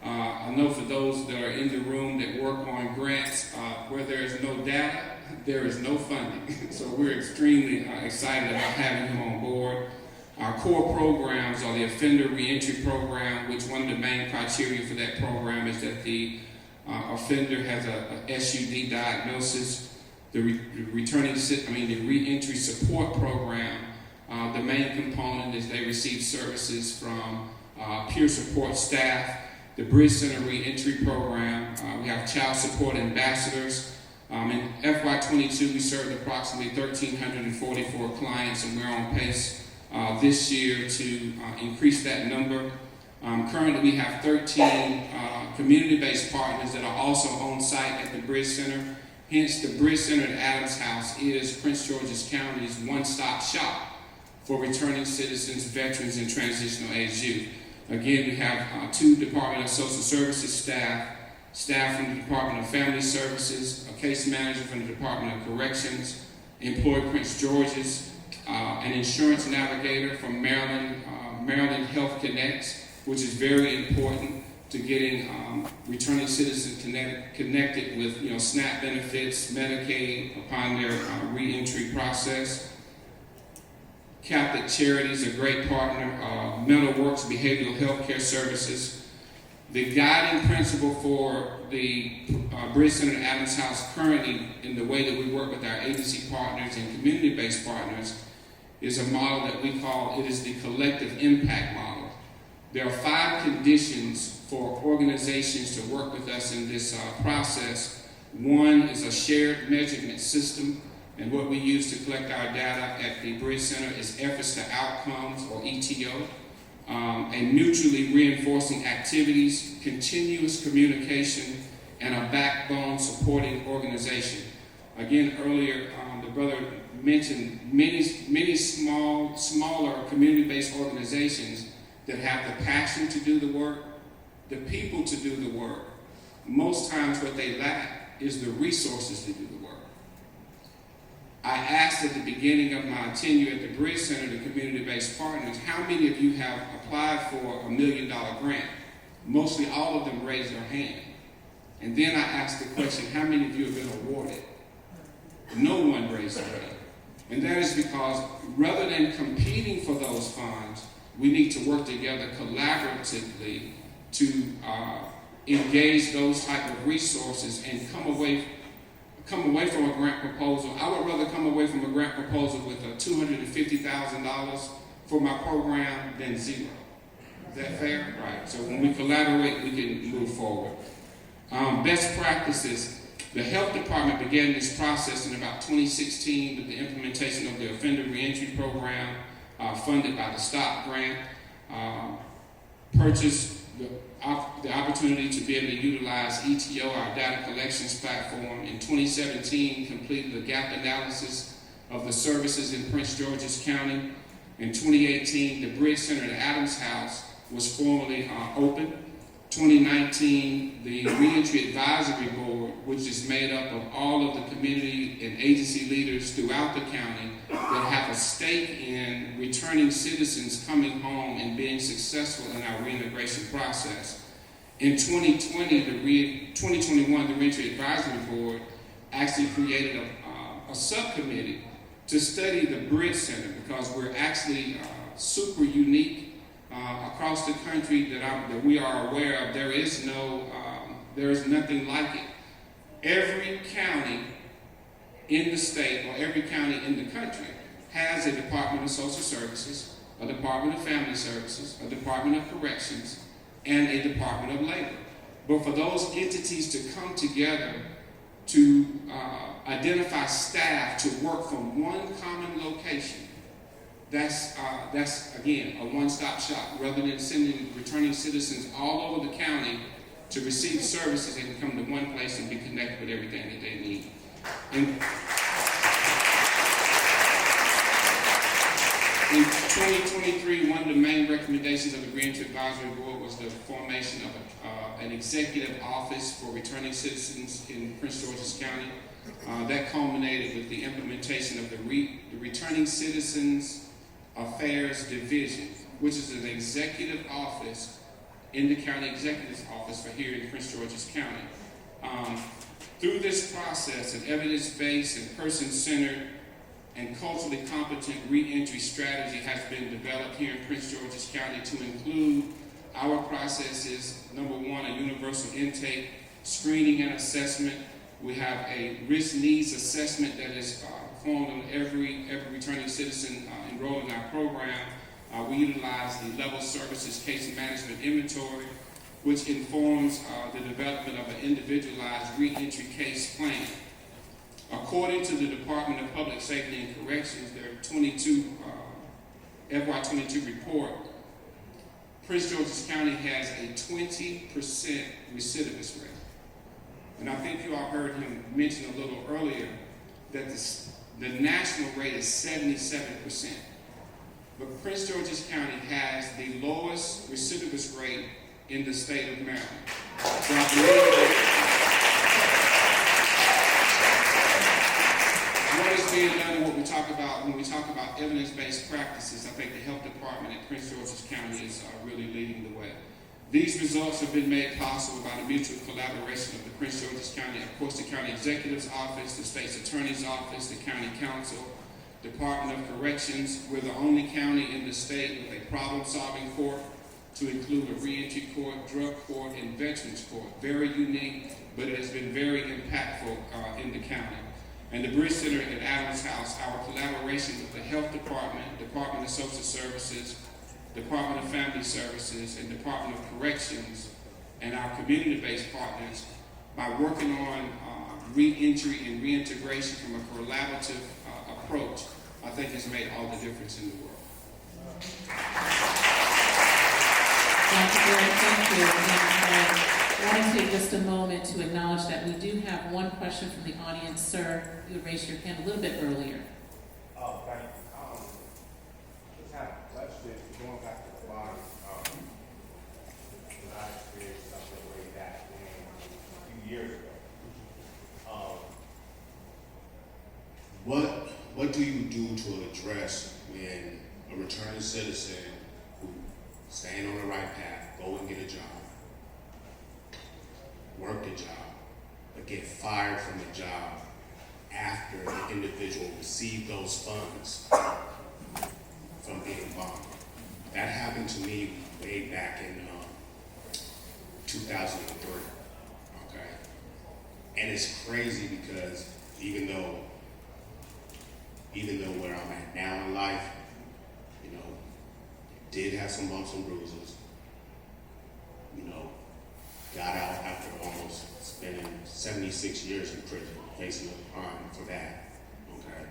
I know for those that are in the room that work on grants, where there is no data, there is no funding. So we're extremely excited about having him on board. Our core programs are the Offender Reentry Program, which one of the main criteria for that program is that the offender has a SUD diagnosis. The Reentry Support Program, the main component is they receive services from peer support staff. The Bridge Center Reentry Program, we have child support ambassadors. In FY22, we served approximately 1,344 clients, and we're on pace this year to increase that number. Currently, we have 13 community-based partners that are also on site at the Bridge Center. Hence, the Bridge Center at Adams House is Prince George's County's one-stop shop for returning citizens, veterans, and transitional age youth. Again, we have 2 Department of Social Services staff from the Department of Family Services, a case manager from the Department of Corrections, Employ Prince George's, an insurance navigator from Maryland Health Connects, which is very important to getting returning citizens connected with SNAP benefits, Medicaid upon their re-entry process. Catholic Charities, a great partner, Mental Works Behavioral Health Care Services. The guiding principle for the Bridge Center at Adams House currently in the way that we work with our agency partners and community-based partners is a model that we call, it is the collective impact model. There are 5 conditions for organizations to work with us in this process. One is a shared measurement system. And what we use to collect our data at the Bridge Center is efforts to outcomes, or ETO, and mutually reinforcing activities, continuous communication, and a backbone supporting organization. Again, earlier, the brother mentioned many smaller community-based organizations that have the passion to do the work, the people to do the work. Most times what they lack is the resources to do the work. I asked at the beginning of my tenure at the Bridge Center, the community-based partners, how many of you have applied for a $1 million grant? Mostly all of them raised their hand. And then I asked the question, how many of you have been awarded? No one raised their hand. And that is because rather than competing for those funds, we need to work together collaboratively to engage those type of resources and come away from a grant proposal. I would rather come away from a grant proposal with $250,000 for my program than zero. Is that fair? Right. So when we collaborate, we can move forward. Best practices. The health department began this process in about 2016 with the implementation of the Offender Reentry Program funded by the STOP grant. Purchased the opportunity to be able to utilize ETO, our data collections platform. In 2017, completed a gap analysis of the services in Prince George's County. In 2018, the Bridge Center at Adams House was formally opened. 2019, the Reentry Advisory Board, which is made up of all of the community and agency leaders throughout the county that have a stake in returning citizens coming home and being successful in our reintegration process. In 2021, the Reentry Advisory Board actually created a subcommittee to study the Bridge Center, because we're actually super unique across the country that we are aware of. There is nothing like it. Every county in the state, or every county in the country, has a Department of Social Services, a Department of Family Services, a Department of Corrections, and a Department of Labor. But for those entities to come together to identify staff to work from one common location, that's again, a one-stop shop. Rather than sending returning citizens all over the county to receive services, they can come to one place and be connected with everything that they need. In 2023, one of the main recommendations of the Reentry Advisory Board was the formation of an executive office for returning citizens in Prince George's County. That culminated with the implementation of the Returning Citizens Affairs Division, which is an executive office in the county executive's office for here in Prince George's County. Through this process, an evidence-based and person-centered and culturally competent reentry strategy has been developed here in Prince George's County to include our processes. Number one, a universal intake, screening and assessment. We have a risk needs assessment that is performed on every returning citizen enrolled in our program. We utilize the Level Services Case Management Inventory, which informs the development of an individualized reentry case plan. According to the Department of Public Safety and Corrections, their FY22 report, Prince George's County has a 20% recidivist rate. And I think you all heard him mention a little earlier that the national rate is 77%. But Prince George's County has the lowest recidivist rate in the state of Maryland. So I believe what is being done and what we talk about when we talk about evidence-based practices, I think the health department at Prince George's County is really leading the way. These results have been made possible by the mutual collaboration of the Prince George's County, of course, the County Executive's Office, the State's Attorney's Office, the County Council, Department of Corrections. We're the only county in the state with a problem-solving court to include a reentry court, drug court, and veterans court. Very unique, but it has been very impactful in the county. And the Bridge Center at Adams House, our collaboration with the Health Department, Department of Social Services, Department of Family Services, and Department of Corrections, and our community-based partners, by working on reentry and reintegration from a collaborative approach, I think has made all the difference in the world. Dr. Garrett, thank you. And I want to take just a moment to acknowledge that we do have one question from the audience. Sir, you raised your hand a little bit earlier. Oh, thank you. Just have a question going back to the body. I experienced something way back then, a few years ago. What do you do to address when a returning citizen who staying on the right path, go and get a job, work the job, but get fired from the job after the individual received those funds from being bonded? That happened to me way back in 2003, okay? And it's crazy because even though where I'm at now in life, you know, did have some bumps and bruises, you know, got out after almost spending 76 years in prison, facing a crime for that, okay?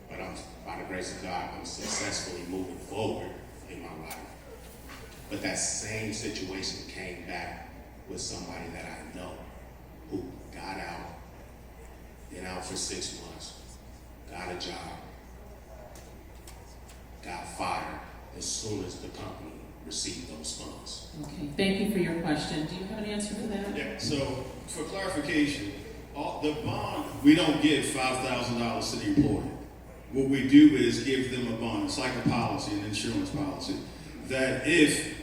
But by the grace of God, I'm successfully moving forward in my life. But that same situation came back with somebody that I know who got out, been out for 6 months, got a job, got fired as soon as the company receive those funds. Okay, thank you for your question. Do you have an answer for that? Yeah, so for clarification, the bond, we don't give $5,000 to the employee. What we do is give them a bond. It's like a policy, an insurance policy, that if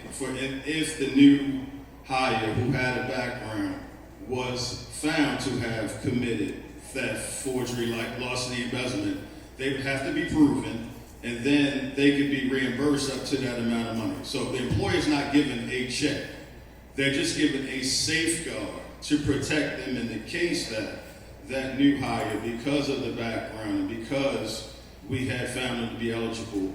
the new hire who had a background was found to have committed theft, forgery, like larceny, embezzlement, they would have to be proven, and then they could be reimbursed up to that amount of money. So the employer's not given a check. They're just given a safeguard to protect them in the case that that new hire, because of the background and because we had found them to be eligible,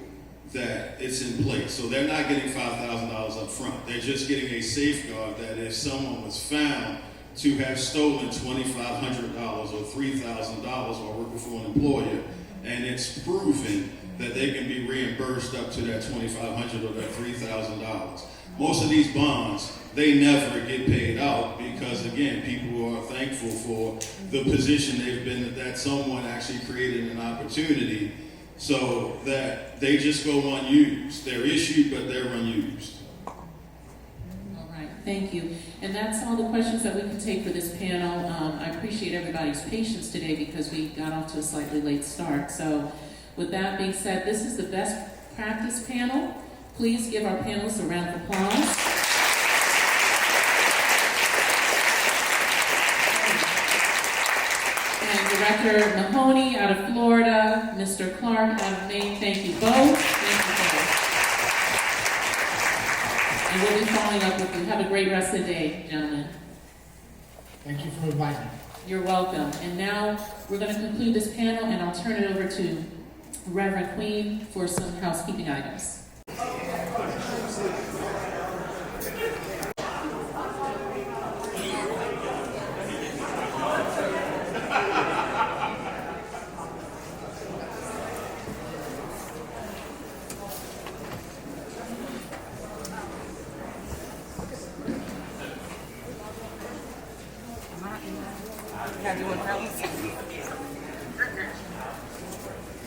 that it's in place. So they're not getting $5,000 up front. They're just getting a safeguard that if someone was found to have stolen $2,500 or $3,000 while working for an employer, and it's proven that they can be reimbursed up to that $2,500 or that $3,000. Most of these bonds, they never get paid out because, again, people are thankful for the position they've been in, that someone actually created an opportunity so that they just go unused. They're issued, but they're unused. All right, thank you. And that's all the questions that we can take for this panel. I appreciate everybody's patience today because we got off to a slightly late start. So with that being said, this is the best practice panel. Please give our panelists a round of applause. And Director Mahoney out of Florida, Mr. Clark out of Maine, thank you both. Thank you both. And we'll be following up with you. Have a great rest of the day, gentlemen. Thank you for inviting me. You're welcome. And now we're going to conclude this panel, and I'll turn it over to Reverend Queen for some housekeeping items.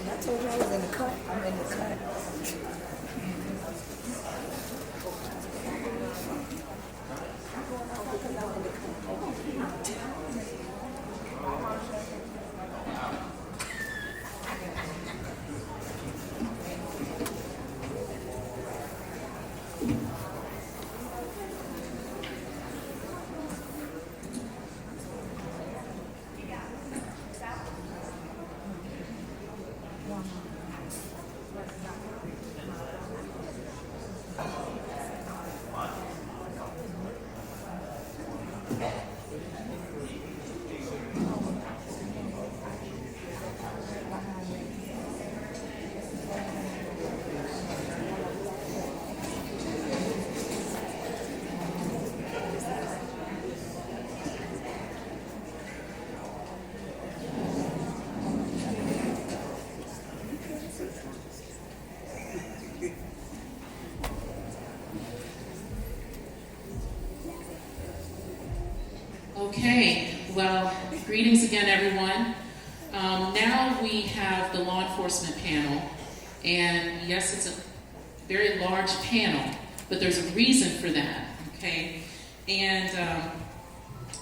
I told you I was in the cut. I'm in the cut. Okay, well, greetings again, everyone. Now we have the law enforcement panel, and yes, it's a very large panel, but there's a reason for that, okay? And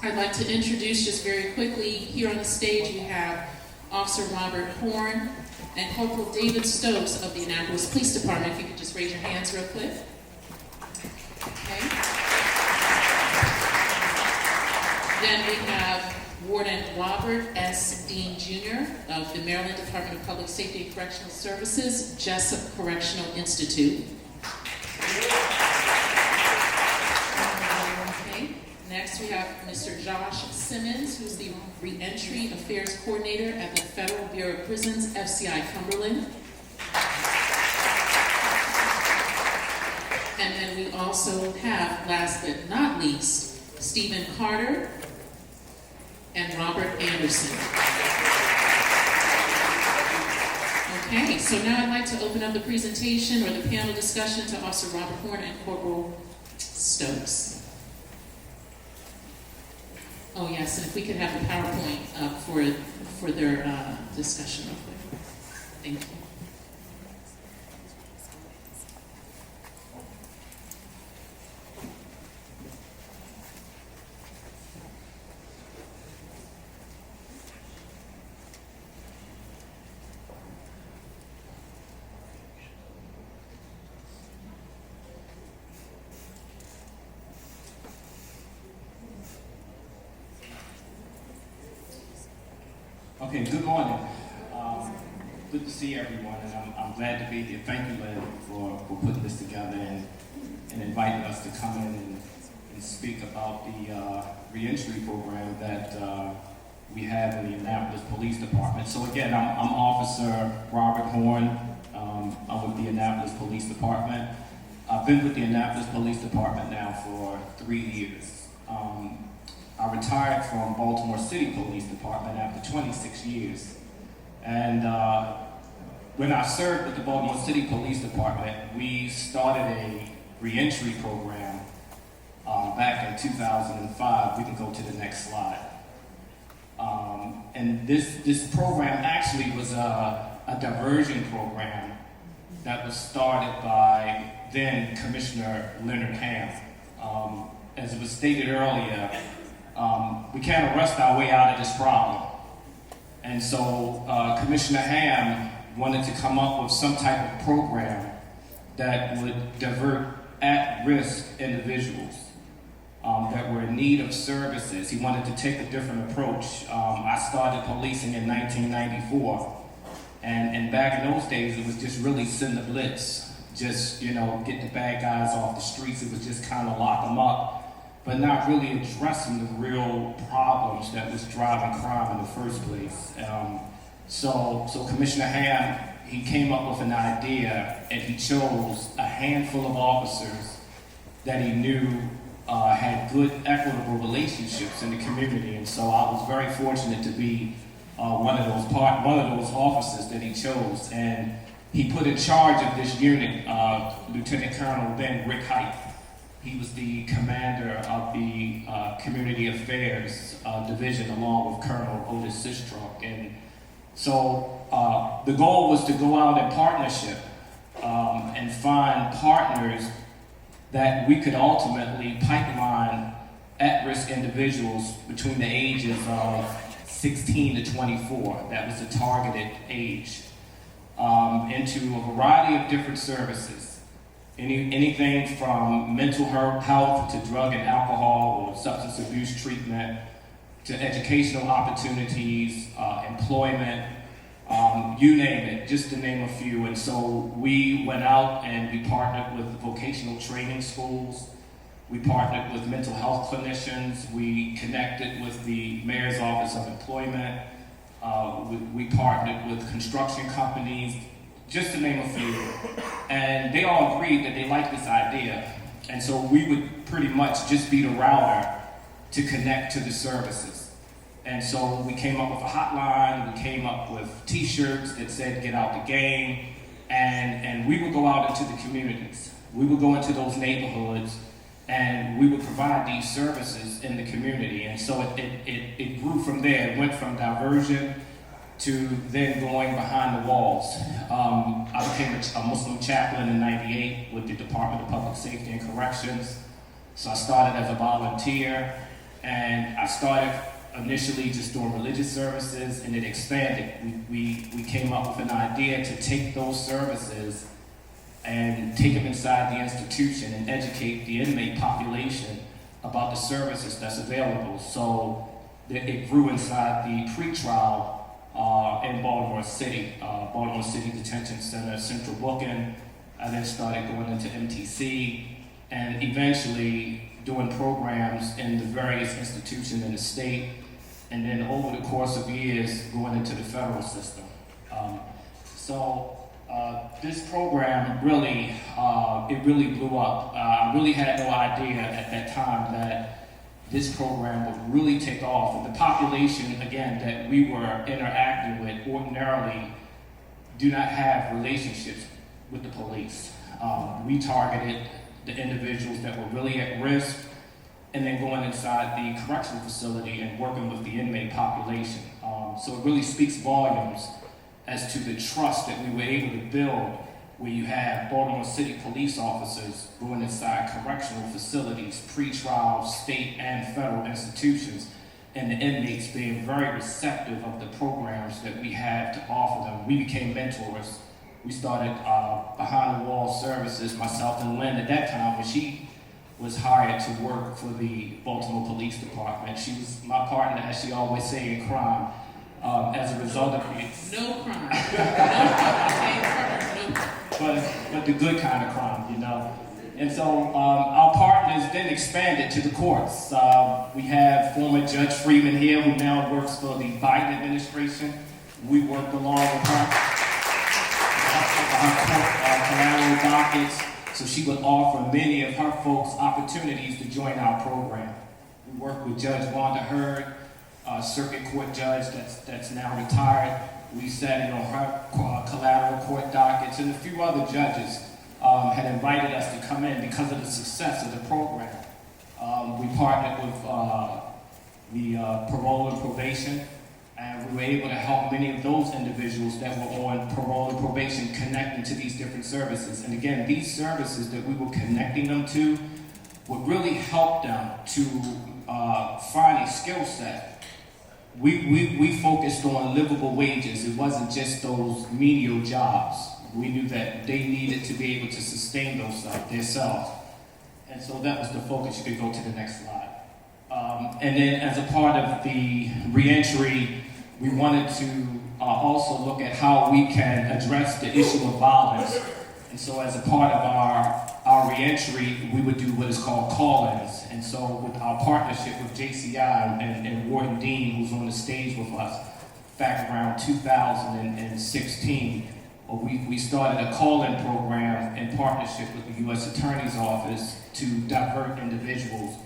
I'd like to introduce just very quickly, here on the stage you have Officer Robert Horn and Corporal David Stokes of the Annapolis Police Department. If you could just raise your hands real quick. Okay. Then we have Warden Robert S. Dean Jr. of the Maryland Department of Public Safety and Correctional Services, Jessup Correctional Institute. Okay. Next we have Mr. Josh Simmons, who's the Reentry Affairs Coordinator at the Federal Bureau of Prisons, FCI Cumberland. And then we also have, last but not least, Stephen Carter and Robert Anderson. Okay, so now I'd like to open up the presentation or the panel discussion to Officer Robert Horn and Corporal Stokes. Oh yes, and if we could have the PowerPoint up for their discussion real quick. Thank you. Okay, good morning. Good to see everyone, and I'm glad to be here. Thank you, Lynn, for putting this together and inviting us to come in and speak about the reentry program that we have in the Annapolis Police Department. So again, I'm Officer Robert Horn. I'm with the Annapolis Police Department. I've been with the Annapolis Police Department now for 3 years. I retired from Baltimore City Police Department after 26 years. And when I served with the Baltimore City Police Department, we started a reentry program back in 2005. We can go to the next slide. And this program actually was a diversion program that was started by then Commissioner Leonard Ham. As it was stated earlier, we can't arrest our way out of this problem. And so Commissioner Ham wanted to come up with some type of program that would divert at-risk individuals that were in need of services. He wanted to take a different approach. I started policing in 1994. And back in those days, it was just really send the blitz. Just, get the bad guys off the streets. It was just kind of lock them up, but not really addressing the real problems that was driving crime in the first place. So Commissioner Ham, he came up with an idea, and he chose a handful of officers that he knew had good, equitable relationships in the community. And so I was very fortunate to be one of those officers that he chose. And he put in charge of this unit Lieutenant Colonel then Rick Height. He was the commander of the Community Affairs Division, along with Colonel Otis Sistrunk. And so the goal was to go out in partnership and find partners that we could ultimately pipeline at-risk individuals between the ages of 16 to 24. That was the targeted age. Into a variety of different services. Anything from mental health to drug and alcohol or substance abuse treatment, to educational opportunities, employment, you name it, just to name a few. And so we went out and we partnered with vocational training schools. We partnered with mental health clinicians. We connected with the Mayor's Office of Employment. We partnered with construction companies, just to name a few. And they all agreed that they liked this idea. And so we would pretty much just be the router to connect to the services. And so we came up with a hotline, we came up with t-shirts that said get out the game, and we would go out into the communities. We would go into those neighborhoods and we would provide these services in the community. And so it grew from there. It went from diversion to then going behind the walls. I became a Muslim chaplain in '98 with the Department of Public Safety and Corrections. So I started as a volunteer, and I started initially just doing religious services, and it expanded. We came up with an idea to take those services and take them inside the institution and educate the inmate population about the services that's available. So it grew inside the pretrial in Baltimore City Detention Center, Central Booking. I then started going into MTC, and eventually doing programs in the various institutions in the state, and then over the course of years going into the federal system. This program really blew up. I really had no idea at that time that this program would really take off. And the population, again, that we were interacting with ordinarily do not have relationships with the police. We targeted the individuals that were really at risk, and then going inside the correctional facility and working with the inmate population. So it really speaks volumes as to the trust that we were able to build, where you have Baltimore City police officers going inside correctional facilities, pretrial, state and federal institutions, and the inmates being very receptive of the programs that we have to offer them. We became mentors. We started behind the wall services, myself and Lynn at that time, when she was hired to work for the Baltimore Police Department. She was my partner, as she always say, in crime. as a result of it. No crime. No crime. But the good kind of crime, you know. And so our partners then expanded to the courts. We have former Judge Freeman here, who now works for the Biden administration. We worked along with her collateral dockets, so she would offer many of her folks opportunities to join our program. We worked with Judge Wanda Hurd, circuit court judge that's now retired. We sat in on her collateral court dockets, and a few other judges had invited us to come in because of the success of the program. We partnered with the parole and probation, and we were able to help many of those individuals that were on parole and probation connecting to these different services. And again, these services that we were connecting them to would really help them to find a skill set. We focused on livable wages. It wasn't just those menial jobs. We knew that they needed to be able to sustain themselves. And so that was the focus. You could go to the next slide. And then as a part of the reentry, we wanted to also look at how we can address the issue of violence. And so as a part of our reentry, we would do what is called call-ins. And so with our partnership with JCI and Warden Dean, who's on the stage with us, back around 2016, we started a call-in program in partnership with the U.S. Attorney's Office to divert individuals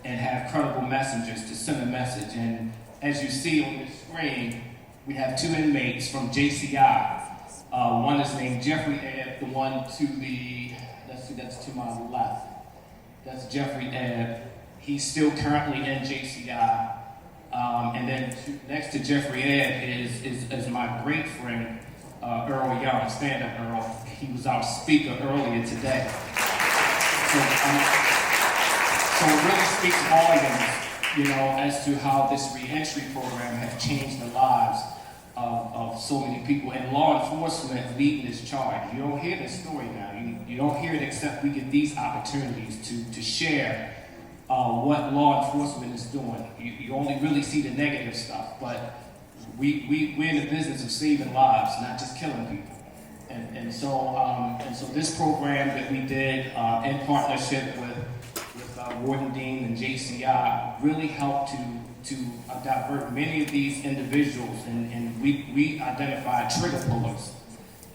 and have credible messengers to send a message. And as you see on the screen, we have 2 inmates from JCI. One is named Jeffrey Ebb, the one to the, that's to my left. That's Jeffrey Ebb. He's still currently in JCI. And then next to Jeffrey Ebb is my great friend, Earl Young. Stand up, Earl. He was our speaker earlier today. So it really speaks volumes, you know, as to how this reentry program has changed the lives of so many people, and law enforcement leading this charge. You don't hear this story now. You don't hear it except we get these opportunities to share what law enforcement is doing. You only really see the negative stuff, but we're in the business of saving lives, not just killing people. And so this program that we did in partnership with Warden Dean and JCI really helped to divert many of these individuals, and we identified trigger pullers,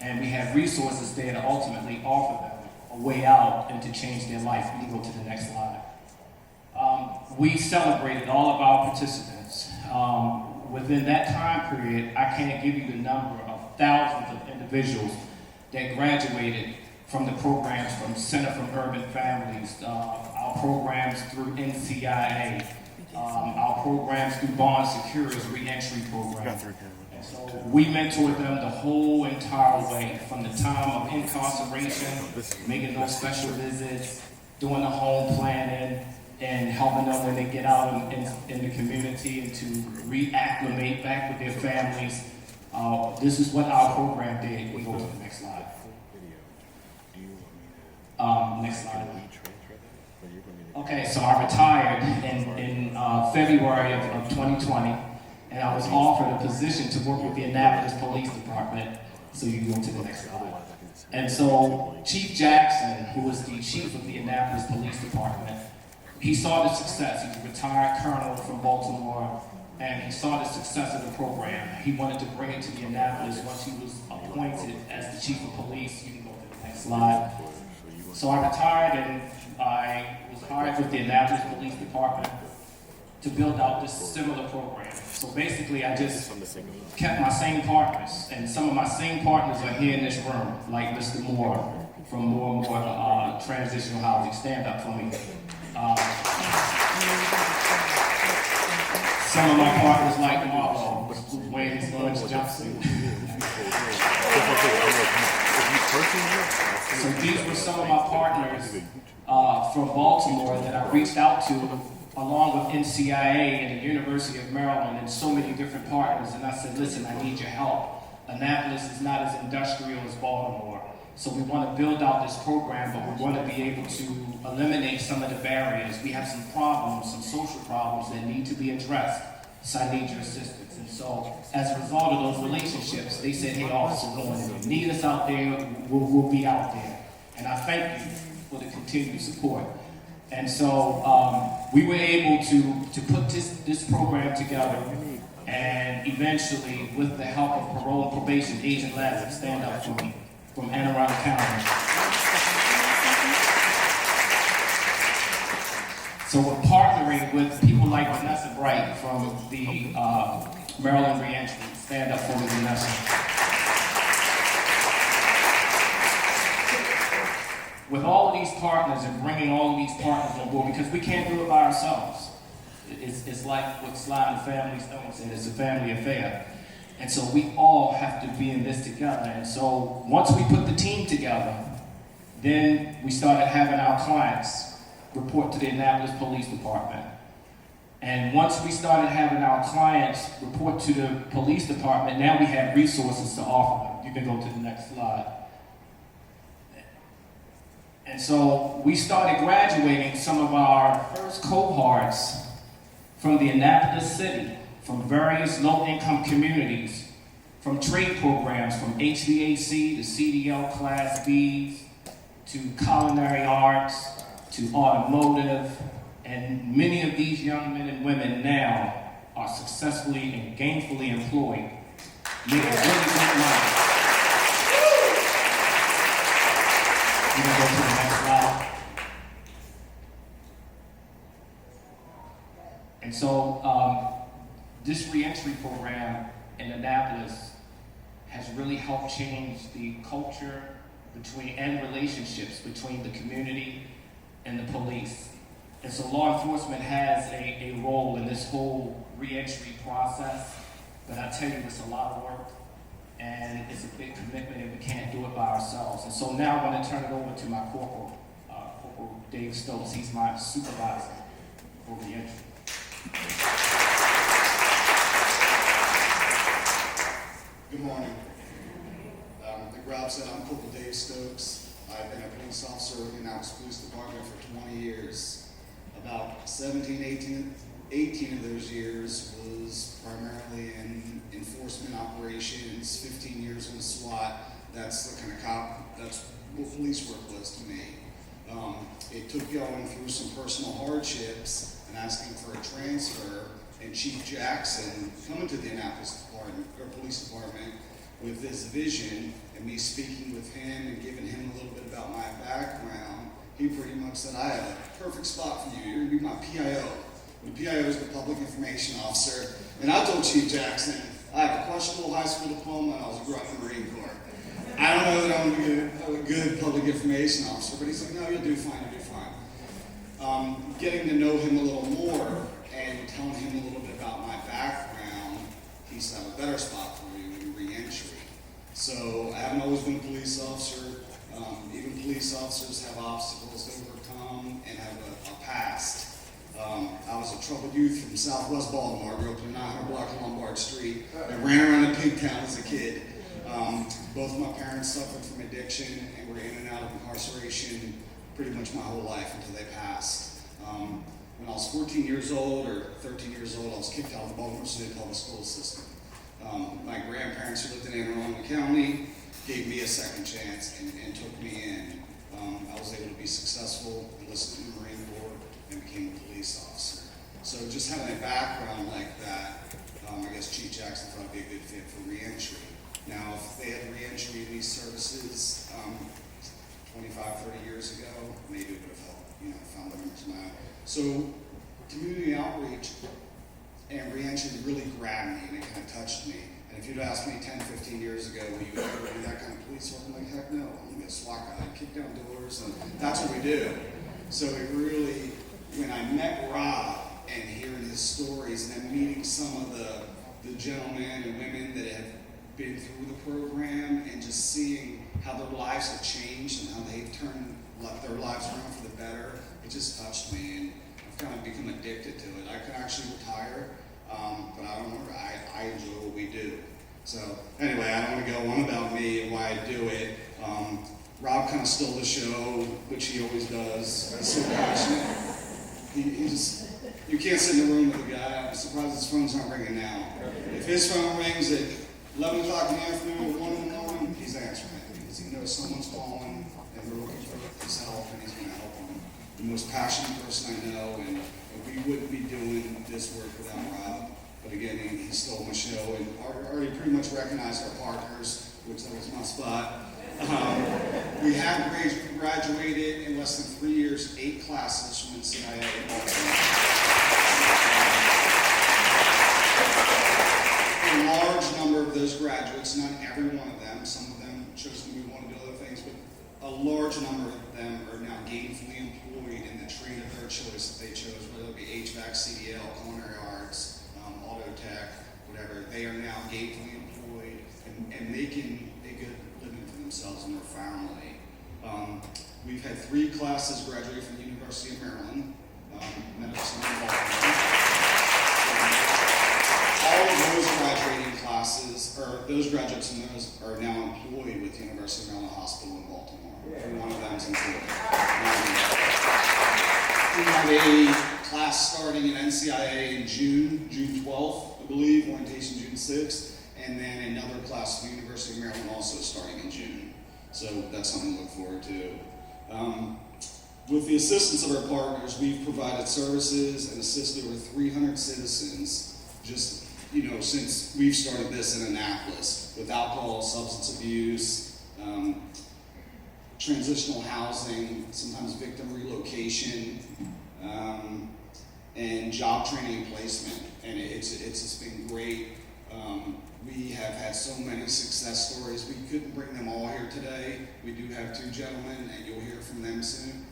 and we have resources there to ultimately offer them a way out and to change their life. You can go to the next slide. We celebrated all of our participants. Within that time period, I can't give you the number of thousands of individuals that graduated from the programs from Center for Urban Families, our programs through NCIA, our programs through Bond Security's reentry program. And so we mentored them the whole entire way, from the time of incarceration, making those special visits, doing the home planning, and helping them when they get out in the community and to reacclimate back with their families. This is what our program did. We go to the next slide. Next slide. Okay, so I retired in February of 2020, and I was offered a position to work with the Annapolis Police Department. So you go to the next slide. And so Chief Jackson, who was the chief of the Annapolis Police Department, he saw the success. He's a retired colonel from Baltimore, and he saw the success of the program. He wanted to bring it to the Annapolis once he was appointed as the chief of police. You can go to the next slide. So I retired, and I was hired with the Annapolis Police Department to build out this similar program. So basically, I just kept my same partners, and some of my same partners are here in this room, like Mr. Moore from Moore Transitional Housing. Stand up for me. Some of my partners like Marlo, who's wearing his orange jumpsuit. So these were some of my partners from Baltimore that I reached out to, along with NCIA and the University of Maryland and so many different partners. And I said, listen, I need your help. Annapolis is not as industrial as Baltimore. So we want to build out this program, but we want to be able to eliminate some of the barriers. We have some problems, some social problems that need to be addressed. So I need your assistance. And so as a result of those relationships, they said, hey, Officer Warren, if you need us out there, we'll be out there. And I thank you for the continued support. And so we were able to put this program together, and eventually, with the help of Parole and Probation, Agent Lazarus, stand up for me, from Anne Arundel County. So we're partnering with people like Vanessa Bright from the Maryland Reentry. Stand up for me, Vanessa. With all of these partners and bringing all of these partners on board, because we can't do it by ourselves. It's like what Sly and the Family Stone said, it's a family affair. And so we all have to be in this together. And so once we put the team together, then we started having our clients report to the Annapolis Police Department. And once we started having our clients report to the police department, now we have resources to offer them. You can go to the next slide. And so we started graduating some of our first cohorts from the Annapolis city, from various low-income communities, from trade programs, from HVAC to CDL Class Bs, to culinary arts, to automotive, and many of these young men and women now are successfully and gainfully employed, making really good money. You can go to the next slide. And so this reentry program in Annapolis has really helped change the culture and relationships between the community and the police. And so law enforcement has a role in this whole reentry process, but I tell you, it's a lot of work, and it's a big commitment, and we can't do it by ourselves. And so now I'm going to turn it over to my corporal, Corporal Dave Stokes. He's my supervisor for reentry. Good morning. Like Rob said, I'm Corporal Dave Stokes. I've been a police officer in the Annapolis Police Department for 20 years. About 17, 18 of those years was primarily in enforcement operations, 15 years in SWAT. That's the kind of cop, that's what police work was to me. It took going through some personal hardships and asking for a transfer, and Chief Jackson coming to the Annapolis Police Department with this vision, and me speaking with him and giving him a little bit about my background. He pretty much said, I have a perfect spot for you. You're gonna be my PIO. The PIO is the Public Information Officer. And I told Chief Jackson, I have a questionable high school diploma and I was a grunt in the Marine Corps. I don't know that I'm gonna be a good public information officer, but he's like, no, you'll do fine, you'll do fine. Getting to know him a little more and telling him a little bit about my background, he said, I have a better spot for you in reentry. So I haven't always been a police officer. Even police officers have obstacles to overcome and have a past. I was a troubled youth from Southwest Baltimore. I grew up in 900 block of Lombard Street. I ran around in Pigtown as a kid. Both of my parents suffered from addiction and were in and out of incarceration pretty much my whole life until they passed. When I was 14 years old or 13 years old, I was kicked out of the Baltimore City public school system. My grandparents who lived in Anne Arundel County gave me a second chance and took me in. I was able to be successful, enlisted in the Marine Corps, and became a police officer. So just having a background like that, I guess Chief Jackson thought it'd be a good fit for reentry. Now, if they had reentry in these services 25, 30 years ago, maybe it would have helped, found the members now. So community outreach and reentry really grabbed me and it kind of touched me. And if you'd asked me 10, 15 years ago, will you ever do that kind of police work? I'm like, heck no, I'm gonna be a SWAT guy, kick down doors, and that's what we do. So it really, when I met Rob and hearing his stories and then meeting some of the gentlemen and women that have been through the program and just seeing how their lives have changed and how they've turned their lives around for the better, it just touched me and I've kind of become addicted to it. I could actually retire, but I don't know, I enjoy what we do. So anyway, I don't want to go on about me and why I do it. Rob kind of stole the show, which he always does. He's so passionate. He just, You can't sit in the room with a guy. I'm surprised his phone's not ringing now. If his phone rings at 11 o'clock in the afternoon or 1 in the morning, he's answering it because he knows someone's calling and they're looking for his help and he's going to help them. The most passionate person I know, and we wouldn't be doing this work without Rob. But again, he stole my show and already pretty much recognized our partners, which that was my spot. We have graduated in less than 3 years, 8 classes from NCIA. A large number of those graduates, not every one of them, some of them chose to move on to do other things, but a large number of them are now gainfully employed in the trade of their choice that they chose, whether it be HVAC, CDL, culinary arts, auto tech, whatever. They are now gainfully employed and making a good living for themselves and their family. We've had 3 classes graduate from the University of Maryland, Medical Center in Baltimore. All of those graduating classes, or those graduates from those, are now employed with the University of Maryland Hospital in Baltimore. One of them is employed. We have a class starting in NCIA in June 12th, I believe, orientation June 6th, and then another class from the University of Maryland also starting in June. So that's something to look forward to. With the assistance of our partners, we've provided services and assisted over 300 citizens just, since we've started this in Annapolis, with alcohol, substance abuse, transitional housing, sometimes victim relocation, and job training and placement. And it's been great. We have had so many success stories. We couldn't bring them all here today. We do have 2 gentlemen, and you'll hear from them soon,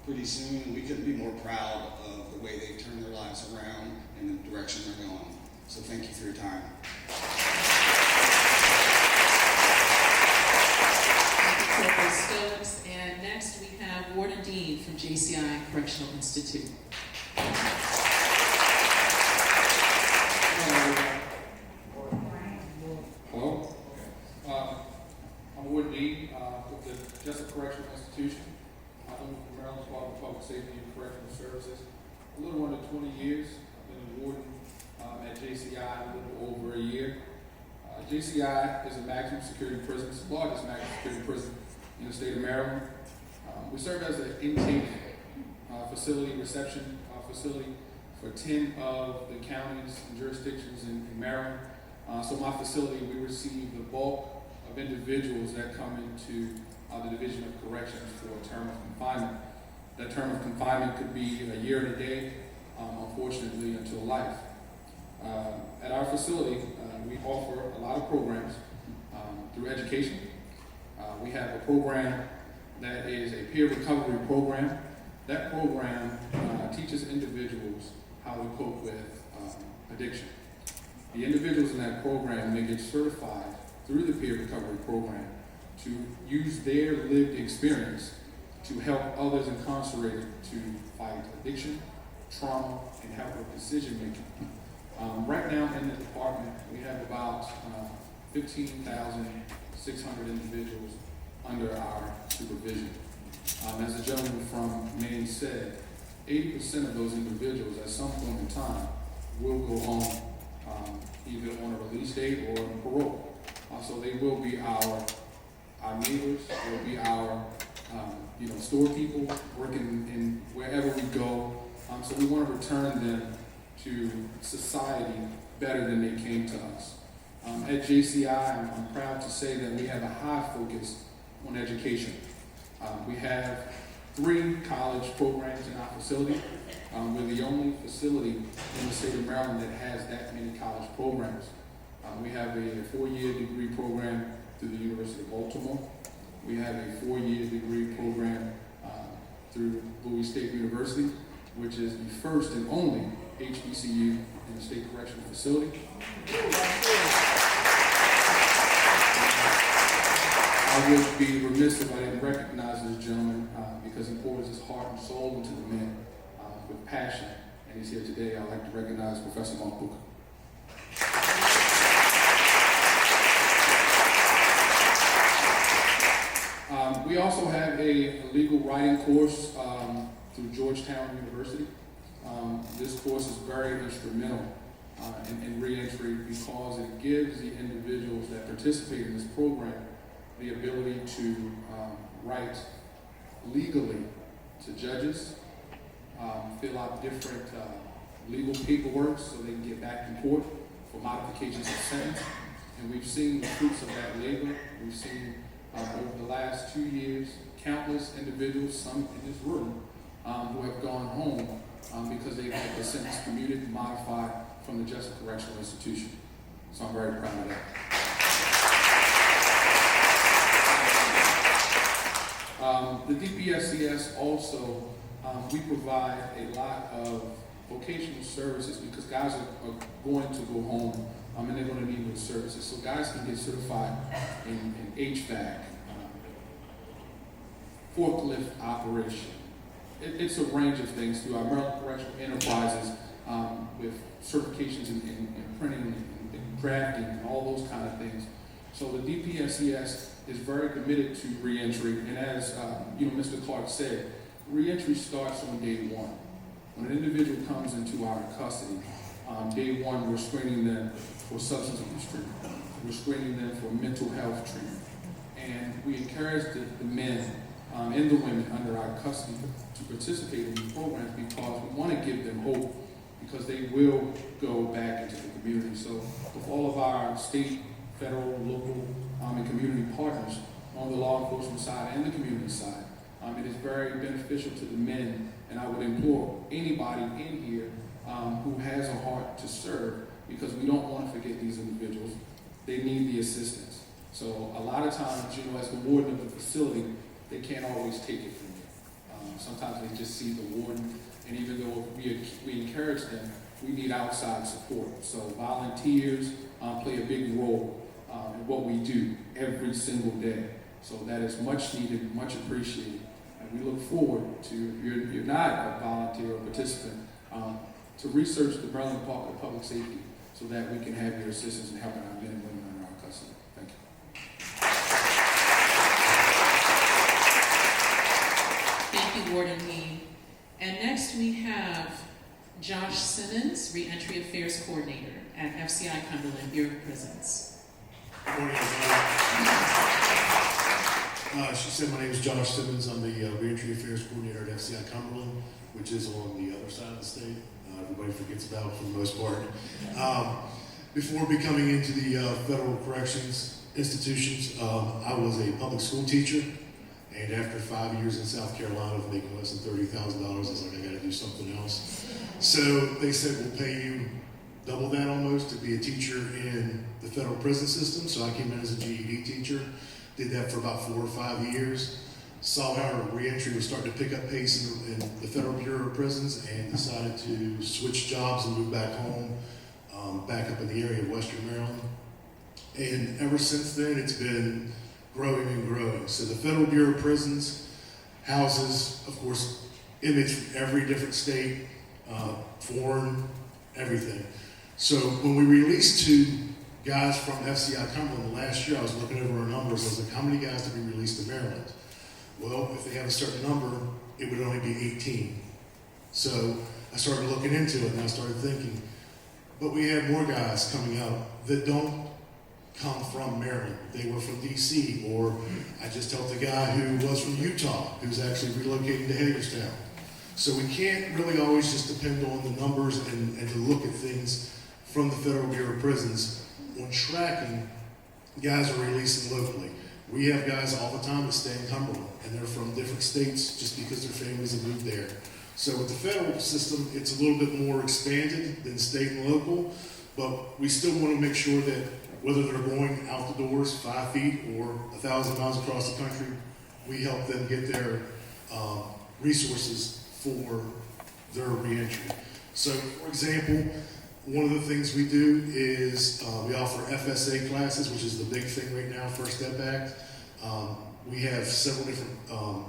pretty soon. And we couldn't be more proud of the way they've turned their lives around and the direction they're going. So thank you for your time. Thank you, Corporal Stokes. And next we have Warden Dean from JCI Correctional Institute. Hello. I'm Warden Dean with the Jessup Correctional Institution. I'm with the Maryland Department of Public Safety and Correctional Services. A little under 20 years. I've been a warden at JCI a little over a year. JCI is a maximum security prison. It's the largest maximum security prison in the state of Maryland. We serve as an intake facility, reception facility for 10 of the counties and jurisdictions in Maryland. So my facility, we receive the bulk of individuals that come into the Division of Corrections for a term of confinement. That term of confinement could be a year and a day, unfortunately, until life. At our facility, we offer a lot of programs through education. We have a program that is a peer recovery program. That program teaches individuals how to cope with addiction. The individuals in that program, they get certified through the peer recovery program to use their lived experience to help others incarcerated to fight addiction, trauma, and help with decision making. Right now in the department, we have about 15,600 individuals under our supervision. As the gentleman from Maine said, 80% of those individuals at some point in time will go home, either on a release date or on parole. So they will be our neighbors, they will be our store people working in wherever we go. So we want to return them to society better than they came to us. At JCI, I'm proud to say that we have a high focus on education. We have 3 college programs in our facility. We're the only facility in the state of Maryland that has that many college programs. We have a 4-year degree program through the University of Baltimore. We have a 4-year degree program through Bowie State University, which is the first and only HBCU in the state correctional facility. I would be remiss if I didn't recognize this gentleman because he pours his heart and soul into the men with passion, and he's here today. I'd like to recognize Professor Mark Booker. We also have a legal writing course through Georgetown University. This course is very instrumental in reentry because it gives the individuals that participate in this program the ability to write legally to judges, fill out different legal paperwork so they can get back in court for modifications of sentence. And we've seen the fruits of that labor. We've seen over the last 2 years, countless individuals, some in this room, who have gone home because they've had their sentence commuted and modified from the Justice Correctional Institution. So I'm very proud of that. The DPSCS also, we provide a lot of vocational services because guys are going to go home and they're going to need those services. So guys can get certified in HVAC, forklift operation. It's a range of things through our Maryland Correctional Enterprises with certifications in printing and drafting and all those kind of things. So the DPSCS is very committed to reentry, and as Mr. Clark said, reentry starts on day one. When an individual comes into our custody, day one we're screening them for substance abuse treatment. We're screening them for mental health treatment, and we encourage the men and the women under our custody to participate in these programs because we want to give them hope because they will go back into the community. So with all of our state, federal, local, and community partners on the law enforcement side and the community side, it is very beneficial to the men, and I would implore anybody in here who has a heart to serve, because we don't want to forget these individuals. They need the assistance. So a lot of times, as the warden of the facility, they can't always take it from you. Sometimes they just see the warden, and even though we encourage them, we need outside support. So volunteers play a big role in what we do every single day. So that is much needed, much appreciated. And we look forward to, if you're not a volunteer or participant, to research the Maryland Department of Public Safety so that we can have your assistance in helping our men and women under our custody. Thank you. Thank you, Warden Lee. And next we have Josh Simmons, Reentry Affairs Coordinator at FCI Cumberland Bureau of Prisons. Good morning, she said my name is Josh Simmons. I'm the Reentry Affairs Coordinator at FCI Cumberland, which is on the other side of the state. Everybody forgets about for the most part. Before becoming into the federal corrections institutions, I was a public school teacher. And after 5 years in South Carolina of making less than $30,000, I was like, I got to do something else. So they said, we'll pay you double that almost to be a teacher in the federal prison system. So I came in as a GED teacher, did that for about 4 or 5 years, saw how reentry was starting to pick up pace in the Federal Bureau of Prisons, and decided to switch jobs and move back home, back up in the area of Western Maryland. And ever since then, it's been growing and growing. So the Federal Bureau of Prisons houses, of course, inmates from every different state, foreign, everything. So when we released 2 guys from FCI Cumberland last year, I was looking over our numbers. I was like, how many guys did we release to Maryland? Well, if they have a certain number, it would only be 18. So I started looking into it, and I started thinking, but we have more guys coming out that don't come from Maryland. They were from DC, or I just helped a guy who was from Utah, who's actually relocating to Hagerstown. So we can't really always just depend on the numbers and to look at things from the Federal Bureau of Prisons on tracking guys are releasing locally. We have guys all the time that stay in Cumberland, and they're from different states just because their families have moved there. So with the federal system, it's a little bit more expanded than state and local, but we still want to make sure that whether they're going out the doors 5 feet or 1,000 miles across the country, we help them get their resources for their reentry. So, for example, one of the things we do is we offer FSA classes, which is the big thing right now, First Step Act. We have several different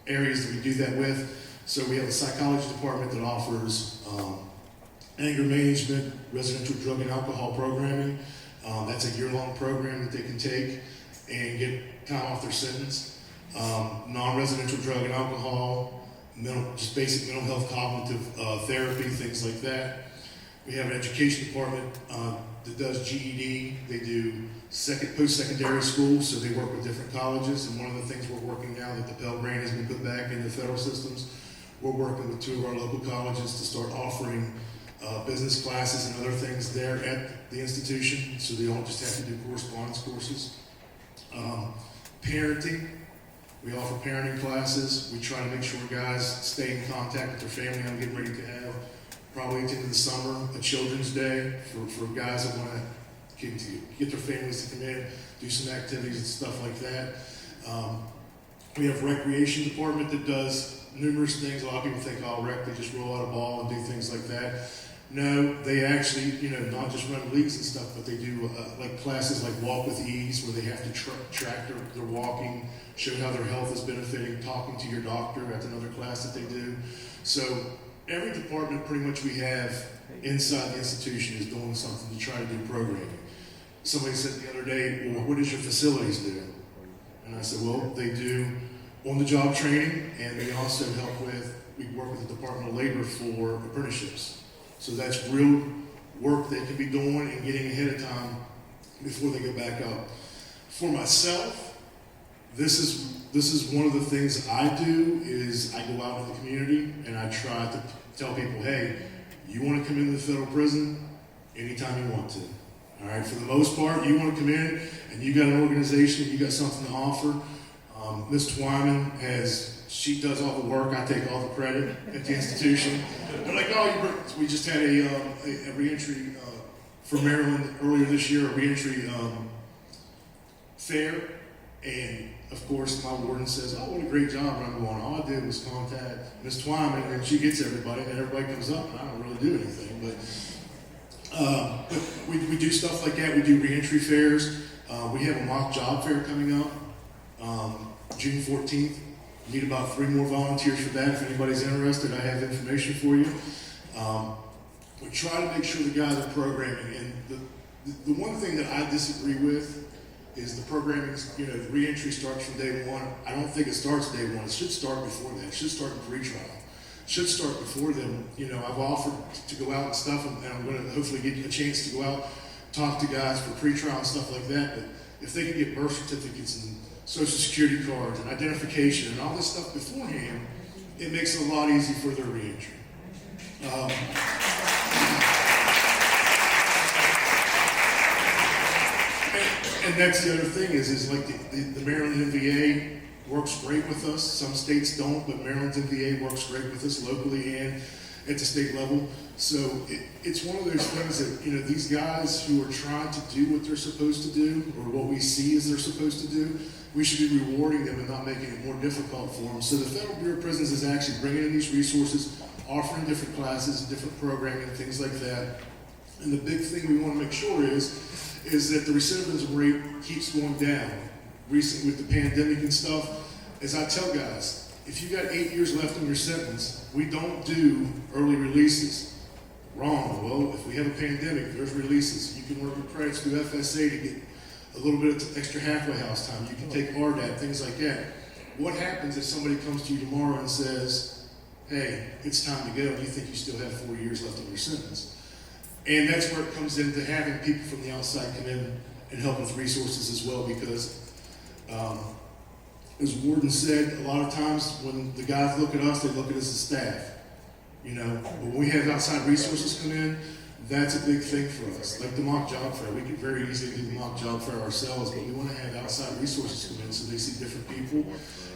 areas that we do that with. So we have a psychology department that offers anger management, residential drug and alcohol programming. That's a year-long program that they can take and get time off their sentence. Non-residential drug and alcohol, just basic mental health, cognitive therapy, things like that. We have an education department that does GED. They do post-secondary school, so they work with different colleges. And one of the things we're working now that the Pell Grant has been put back in the federal systems, we're working with 2 of our local colleges to start offering business classes and other things there at the institution, so they don't just have to do correspondence courses. Parenting, we offer parenting classes. We try to make sure guys stay in contact with their family. I'm getting ready to have, probably at the end of the summer, a children's day for guys that want to get their families to come in, do some activities and stuff like that. We have a recreation department that does numerous things. A lot of people think, oh, rec, they just roll out a ball and do things like that. No, they actually, not just run leagues and stuff, but they do like classes like Walk with Ease, where they have to track their walking, show how their health is benefiting, talking to your doctor. That's another class that they do. So every department pretty much we have inside the institution is doing something to try to do programming. Somebody said the other day, well, what does your facilities do? And I said, well, they do on-the-job training, and we also we work with the Department of Labor for apprenticeships. So that's real work they can be doing and getting ahead of time before they go back up. For myself, this is one of the things I do is I go out in the community and I try to tell people, hey, you want to come into the federal prison anytime you want to. All right, for the most part, you want to come in and you got an organization, you got something to offer. Ms. Twyman she does all the work, I take all the credit at the institution. They're like, oh, we just had a reentry for Maryland earlier this year, a reentry fair, and of course my warden says, oh, what a great job. And I'm going, all I did was contact Ms. Twyman, and she gets everybody, and everybody comes up, and I don't really do anything, but we do stuff like that. We do reentry fairs. We have a mock job fair coming up June 14th. Need about 3 more volunteers for that. If anybody's interested, I have information for you. We try to make sure the guys are programming. And the one thing that I disagree with is the programming, the reentry starts from day 1. I don't think it starts day 1. It should start before that. It should start in pretrial. It should start before then. I've offered to go out and stuff, and I'm going to hopefully get a chance to go out, talk to guys for pretrial and stuff like that. But if they can get birth certificates and Social Security cards and identification and all this stuff beforehand, it makes it a lot easier for their reentry. And that's the other thing is like the Maryland MVA works great with us. Some states don't, but Maryland's MVA works great with us locally and at the state level. So it's one of those things that, these guys who are trying to do what they're supposed to do, or what we see as they're supposed to do, we should be rewarding them and not making it more difficult for them. So the Federal Bureau of Prisons is actually bringing in these resources, offering different classes, different programming, things like that. And the big thing we want to make sure is that the recidivism rate keeps going down. Recently with the pandemic and stuff, as I tell guys, if you got 8 years left on your sentence, we don't do early releases. Wrong. Well, if we have a pandemic, there's releases. You can work with credits through FSA to get a little bit of extra halfway house time. You can take RDAP, things like that. What happens if somebody comes to you tomorrow and says, hey, it's time to go, and you think you still have 4 years left on your sentence? And that's where it comes into having people from the outside come in and help with resources as well, because as Warden said, a lot of times when the guys look at us, they look at us as staff. But when we have outside resources come in, that's a big thing for us. Like the mock job fair, we could very easily do the mock job fair ourselves, but we want to have outside resources come in so they see different people.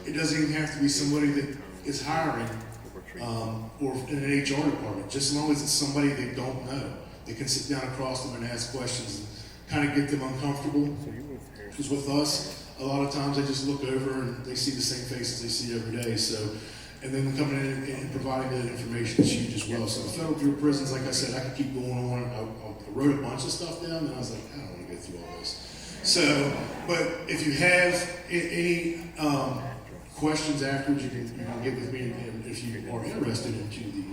It doesn't even have to be somebody that is hiring or in an HR department, just as long as it's somebody they don't know. They can sit down across them and ask questions and kind of get them uncomfortable. Because with us, a lot of times they just look over and they see the same faces they see every day. And then coming in and providing that information is huge as well. So the Federal Bureau of Prisons, like I said, I could keep going on. I wrote a bunch of stuff down, and I was like, I don't want to go through all this. So, but if you have any questions afterwards, you can get with me. And if you are interested into the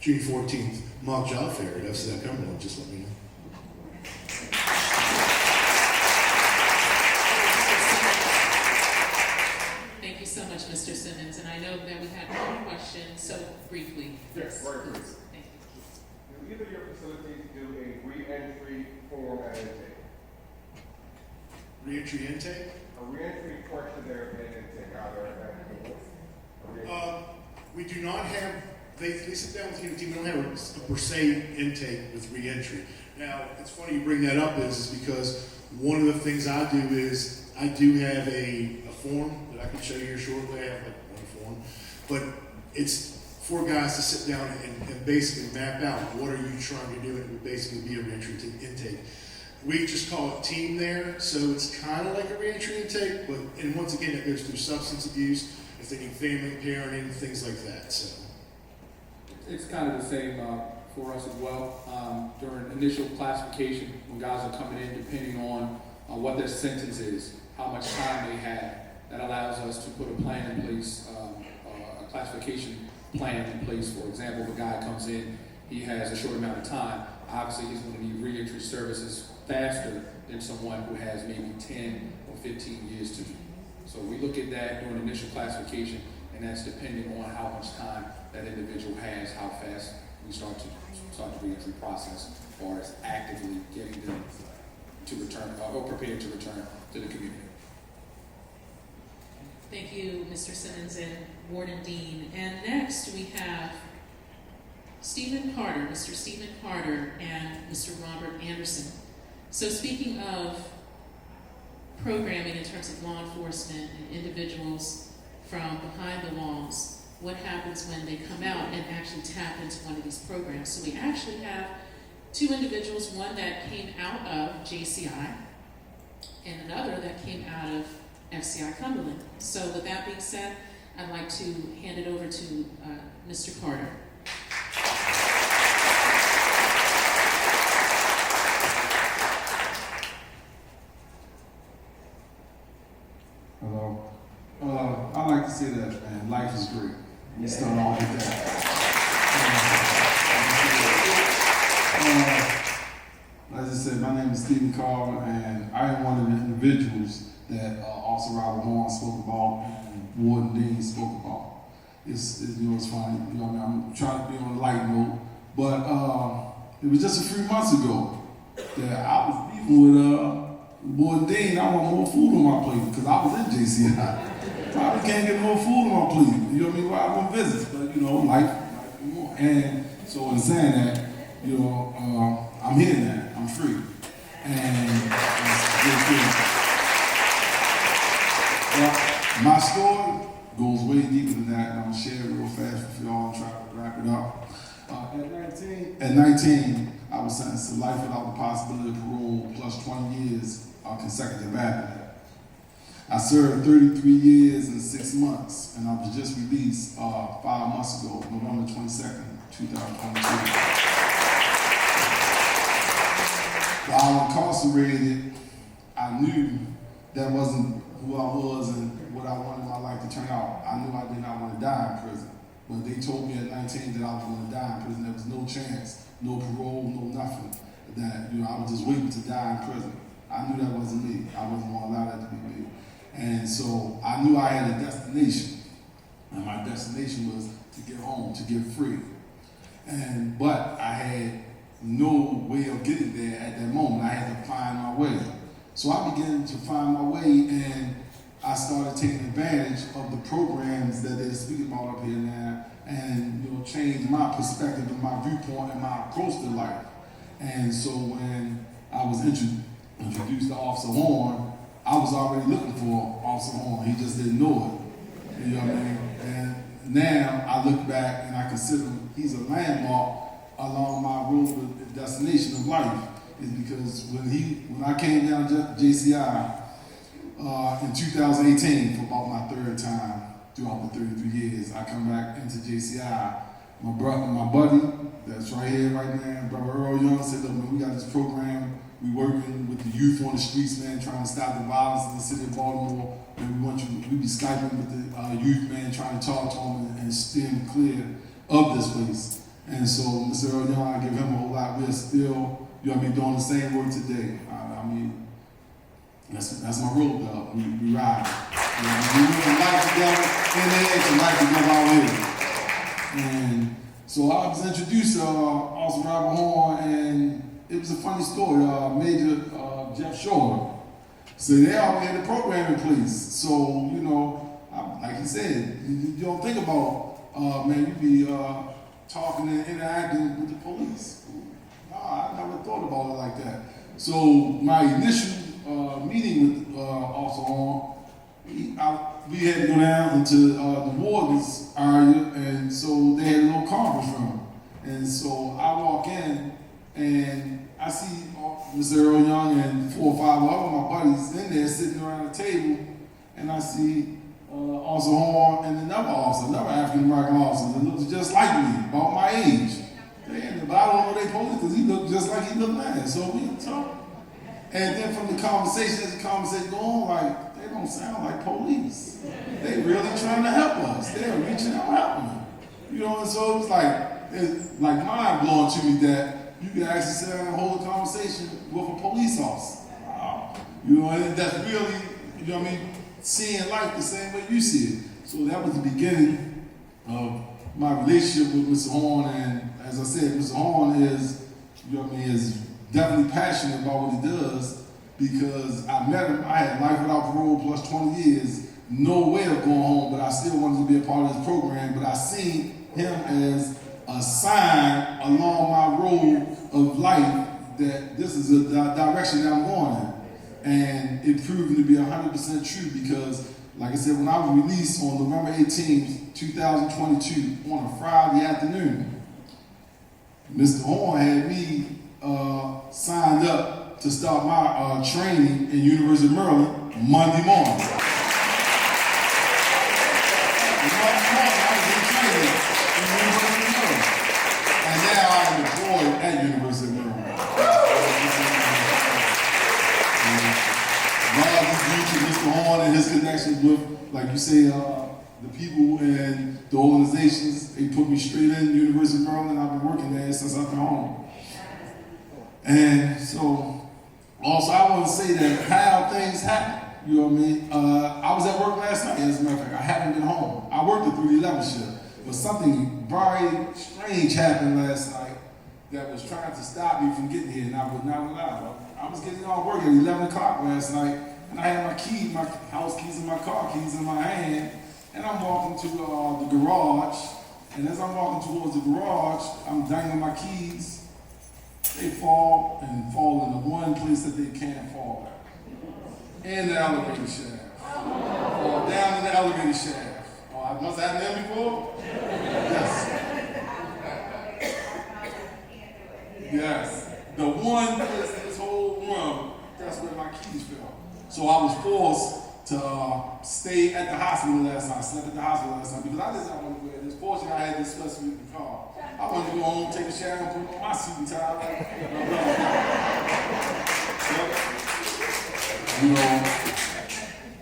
June 14th mock job fair at FCI Cumberland, just let me know. Thank you so much, Mr. Simmons. And I know that we had one question, so briefly. Yes, very quick. Thank you. Do either of your facilities do a re-entry form and intake? Reentry intake? A re-entry questionnaire and intake, either at the door? We do not have, they sit down with you, we don't have a per se intake with reentry. Now, it's funny you bring that up is because one of the things I do is I do have a form that I can show you here shortly. I have like one form, but it's for guys to sit down and basically map out what are you trying to do, and it would basically be a reentry intake. We just call it team there, so it's kind of like a reentry intake, but and once again it goes through substance abuse, if they need family, parenting, things like that. So It's kind of the same for us as well. During initial classification, when guys are coming in, depending on what their sentence is, how much time they have, that allows us to put a plan in place, a classification plan in place. For example, if a guy comes in, he has a short amount of time, obviously he's going to need reentry services faster than someone who has maybe 10 or 15 years to do. So we look at that during initial classification, and that's depending on how much time that individual has, how fast we start the reentry process, or as actively getting them to return or prepared to return to the community. Thank you, Mr. Simmons and Warden Dean. And next we have Stephen Carter, Mr. Stephen Carter, and Mr. Robert Anderson. So speaking of programming in terms of law enforcement and individuals from behind the walls, what happens when they come out and actually tap into one of these programs? So we actually have two individuals, one that came out of JCI and another that came out of FCI Cumberland. So with that being said, I'd like to hand it over to Mr. Carter. Hello. I like to say that, man, life is great. Let me start off with that. As I said, my name is Stephen Carter, and I am one of the individuals that Officer Robert Horn spoke about and Warden Dean spoke about. It's funny. You know, I mean, I'm trying to be on a light note, but it was just a few months ago that I was beefing with Warden Dean. I want more food on my plate because I was in JCI. Probably can't get more food on my plate. You know what I mean? Well, I went visits, but you know, life more. And so in saying that, you know, I'm here now. I'm free. And my story goes way deeper than that, and I'm gonna share it real fast with y'all and try to wrap it up. At 19, I was sentenced to life without the possibility of parole plus 20 years consecutive after that. I served 33 years and 6 months, and I was just released 5 months ago, November 22nd, 2022. While I was incarcerated, I knew that wasn't who I was and what I wanted my life to turn out. I knew I did not want to die in prison. When they told me at 19 that I was going to die in prison, there was no chance, no parole, no nothing. That, you know, I was just waiting to die in prison. I knew that wasn't me. I wasn't going to allow that to be me. And so I knew I had a destination. And my destination was to get home, to get free. But I had no way of getting there at that moment. I had to find my way. So I began to find my way, and I started taking advantage of the programs that they're speaking about up here now, and you know, change my perspective and my viewpoint and my approach to life. And so when I was introduced to Officer Horn, I was already looking for Officer Horn. He just didn't know it. You know what I mean? And now I look back and I consider him, he's a landmark along my road to the destination of life. Is because when I came down to JCI in 2018 for about my 3rd time throughout the 33 years, I come back into JCI. My buddy that's right here right now, Brother Earl Young, said, look, man, we got this program. We working with the youth on the streets, man, trying to stop the violence in the city of Baltimore. And we be Skyping with the youth, man, trying to talk to them and steer them clear of this place. And so Mr. Earl Young, I give him a whole lot. We're still, you know what I mean, doing the same work today. I mean, that's my road, dog. We ride. We live life together in the edge and life together out here. And so I was introduced to Officer Robert Horn, and it was a funny story. Major Jeff Shore. So they already had the program in place. So, you know, like he said, you don't think about, man, you be talking and interacting with the police. No, I never thought about it like that. So my initial meeting with Officer Horn, we had to go down into the warden's area, and so they had a little conference room. And so I walk in, and I see Mr. Earl Young and 4 or 5 of my buddies in there sitting around the table, and I see Officer Horn and another officer, another African-American officer that looked just like me, about my age. But I don't know they police because he looked just like he looked now. So we talk. And then from the conversation, as the conversation go on, like, they don't sound like police. They really trying to help us. They're reaching out helping. You know, and so it's like mind blowing to me that you can actually sit down and hold a conversation with a police officer. Wow. You know, and that's really, you know what I mean, seeing life the same way you see it. So that was the beginning of my relationship with Mr. Horn, and as I said, Mr. Horn is, you know what I mean, is definitely passionate about what he does, because I met him, I had life without parole plus 20 years, no way of going home, but I still wanted to be a part of this program, but I seen him as a sign along my road of life that this is a direction that I'm going in. And it proved to be 100% true, because, like I said, when I was released on November 18th, 2022, on a Friday afternoon, Mr. Horn had me signed up to start my training in University of Maryland Monday morning. And now I'm employed at University of Maryland. God is due to Mr. Horn and his connections with, like you say, the people and the organizations. They put me straight in University of Maryland. I've been working there since I've been home. And so, also I want to say that how things happen. You know what I mean? I was at work last night, as a matter of fact. I haven't been home. I worked the 311 shift. But something very strange happened last night that was trying to stop me from getting here, and I would not allow it. I was getting off work at 11 o'clock last night, and I had my house keys and my car keys in my hand, and I'm walking to the garage, and as I'm walking towards the garage, I'm dangling my keys. They fall into one place that they can't fall at. In the elevator shaft. Fall down in the elevator shaft. I must have had them before? Yes. Yes. The one place in this whole room, that's where my keys fell. So I was forced to stay at the hospital last night. I slept at the hospital last night because I just didn't want to wear this. Fortunately, I had this special in the car. I wanted to go home, take a shower, and put on my suit and tie. You know,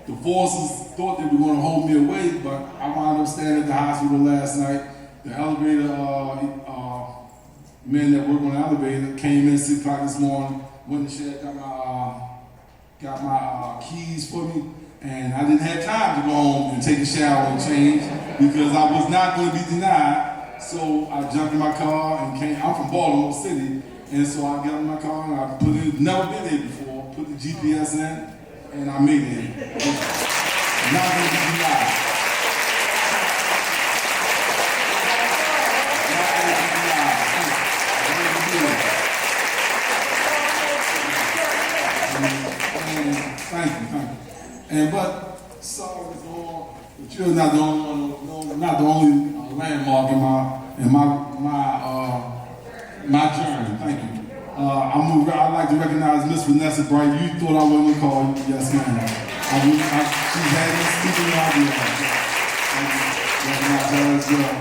the forces thought they were going to hold me away, but I wound up staying at the hospital last night. The elevator men that work on the elevator came in 6 o'clock this morning, went to shed, got my keys for me, and I didn't have time to go home and take a shower and change because I was not going to be denied. So I jumped in my car and came. I'm from Baltimore City, and so I got in my car and I put it. Never been there before. Put the GPS in. And I made it. Not going to be denied. Not going to be denied. Thank you. And but sorry, but you're not the only one, not the only landmark in my journey. Thank you. I'd like to recognize Miss Vanessa Bright. You thought I wasn't going to call you. Yes, ma'am. She's had me speaking out here. Recognize her as well.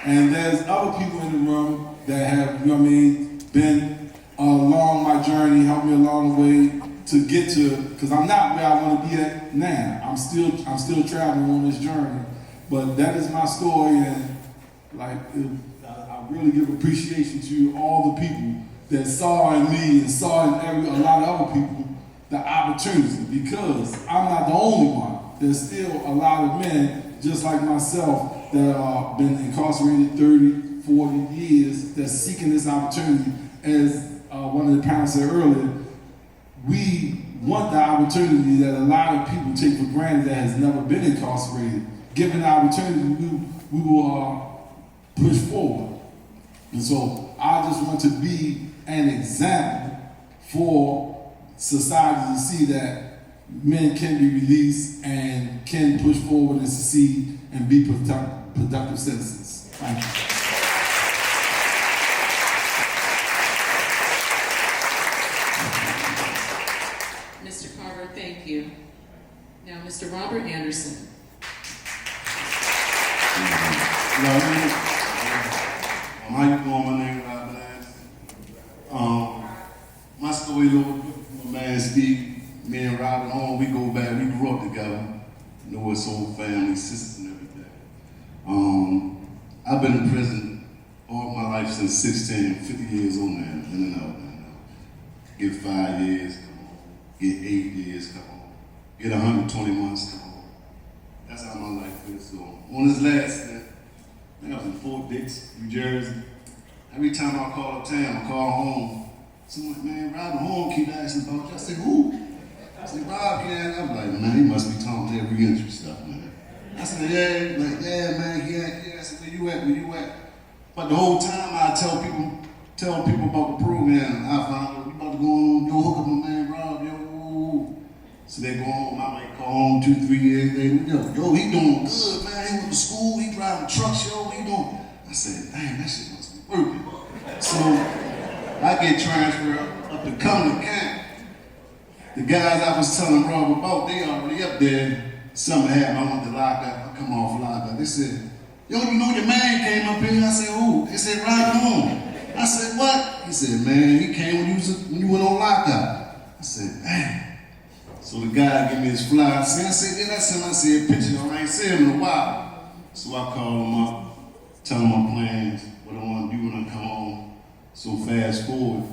And there's other people in the room that have, you know what I mean, been along my journey, helped me along the way to get to, because I'm not where I want to be at now. I'm still traveling on this journey. But that is my story, and like I really give appreciation to all the people that saw in me and saw in a lot of other people the opportunity, because I'm not the only one. there's still a lot of men, just like myself, that are been incarcerated 30, 40 years, that's seeking this opportunity. As one of the panelists said earlier, we want the opportunity that a lot of people take for granted that has never been incarcerated. Given the opportunity, we will push forward. And so I just want to be an example for society to see that men can be released and can push forward and succeed and be productive citizens. Thank you. Mr. Carver, thank you. Now, Mr. Robert Anderson. How you doing? My name is Robert Anderson. My story, my man Steve, me and Robert Home, we go back, we grew up together. Know his whole family, sisters and everything. I've been in prison all my life since 16, 50 years old now, in and out. Get 5 years, come on. Get 8 years, come on. Get 120 months, come on. That's how my life is. So on this last step, I think I was in Fort Dix, New Jersey. Every time I call uptown, I call home. Someone, man, Robert Home keep asking about you. I said, who? I said, Rob, yeah. I'm like, man, he must be talking to that reentry stuff, man. I said, yeah. He's like, yeah, man, yeah. I said, where you at? Where you at? But the whole time I tell people about the program, I found out we about to go on, yo, hook up my man Rob, yo. So they go home, I might call home 2, 3 years later, yo, he doing good, man. He went to school, he driving trucks, yo, he doing. I said, damn, that shit must be working. So I get transferred up to Cumberland Camp. The guys I was telling Rob about, they already up there. Something happened, I went to lock up, I come off lock up. They said, yo, you know your man came up here? I said, who? They said, Robert Home. I said, what? He said, man, he came when you went on lockup. I said, damn. So the guy gave me his flyer. I said, yeah, that's him. I see a picture. I ain't seen him in a while. So I called him up, tell him my plans, what I want to do when I come home. So fast forward,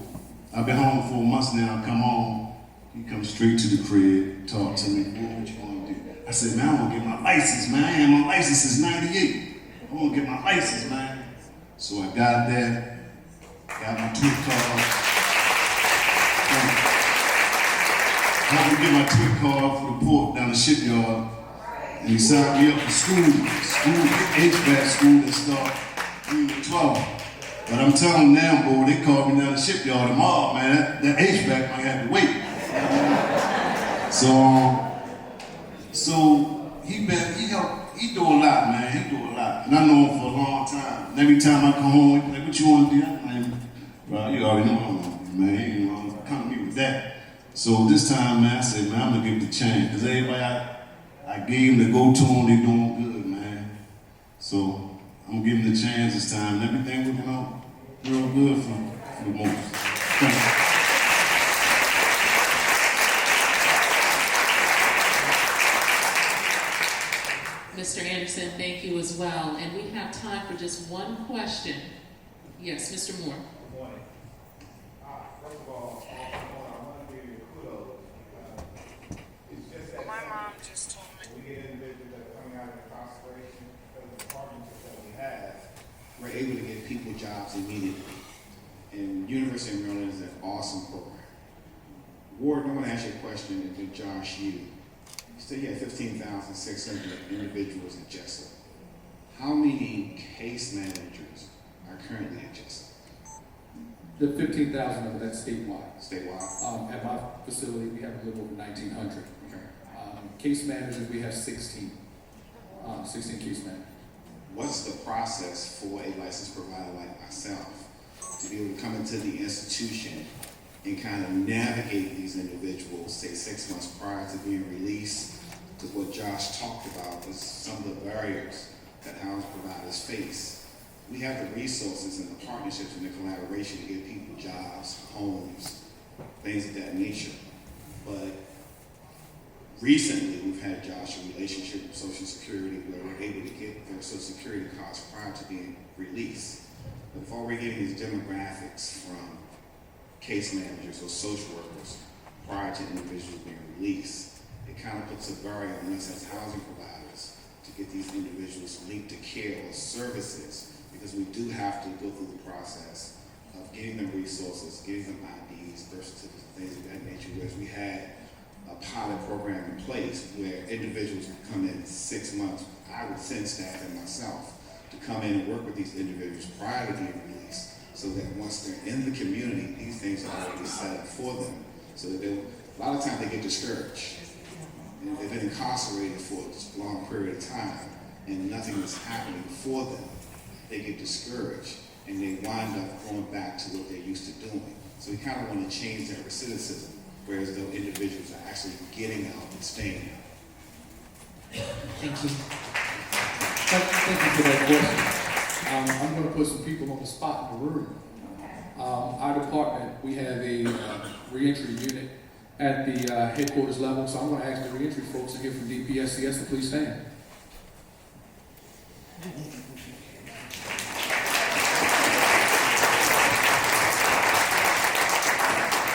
I've been home 4 months now. I come home, he comes straight to the crib, talk to me, what you want to do? I said, man, I want to get my license, man. I had my license since '98. I want to get my license, man. So I got that. Got my tweet card. I had to get my tweet card for the port down the shipyard. And he signed me up for school, HVAC school that started at 12. But I'm telling them now, boy, they called me down the shipyard tomorrow, man. That HVAC might have to wait. So he do a lot, man. He do a lot. And I know him for a long time. And every time I come home, he be like, what you want to do? I'm like, bro, you already know what I want to do, man. You know, come to me with that. So this time, man, I said, man, I'm going to give it a chance. Because everybody I gave them to go to them, they doing good, man. So I'm going to give them the chance this time. And everything working out real good for the most. Thank you. Mr. Anderson, thank you as well. And we have time for just one question. Yes, Mr. Moore. Good morning. First of all, I want to give you kudos. It's just that my mom just told me we get individuals that are coming out of incarceration because of the partnerships that we have, we're able to get people jobs immediately. And University of Maryland is an awesome program. Ward, I want to ask you a question to Josh Yu. You said you had 15,600 individuals at Jessup. How many case managers are currently at Jessup? The 15,000 of that's statewide. Statewide? At my facility, we have a little over 1,900. Okay. Case managers, we have 16. 16 case managers. What's the process for a licensed provider like myself to be able to come into the institution and kind of navigate these individuals, say 6 months prior to being released? Because what Josh talked about was some of the barriers that house providers face. We have the resources and the partnerships and the collaboration to give people jobs, homes, things of that nature. But recently, we've had Josh a relationship with Social Security where we're able to get their Social Security cards prior to being released. But if all we're getting is demographics from case managers or social workers prior to individuals being released, it kind of puts a barrier on us as housing providers to get these individuals linked to care or services, because we do have to go through the process of getting them resources, getting them IDs, birth certificates, things of that nature, whereas we had a pilot program in place where individuals would come in 6 months. I would send staff and myself to come in and work with these individuals prior to being released, so that once they're in the community, these things are already set up for them. So that a lot of times they get discouraged. And they've been incarcerated for a long period of time and nothing is happening for them. They get discouraged and they wind up going back to what they're used to doing. So we kind of want to change that recidivism, whereas though individuals are actually getting out and staying out. Thank you. Thank you for that question. I'm going to put some people on the spot in the room. Our department, we have a reentry unit at the headquarters level, so I'm going to ask the reentry folks to get from DPSCS to please stand.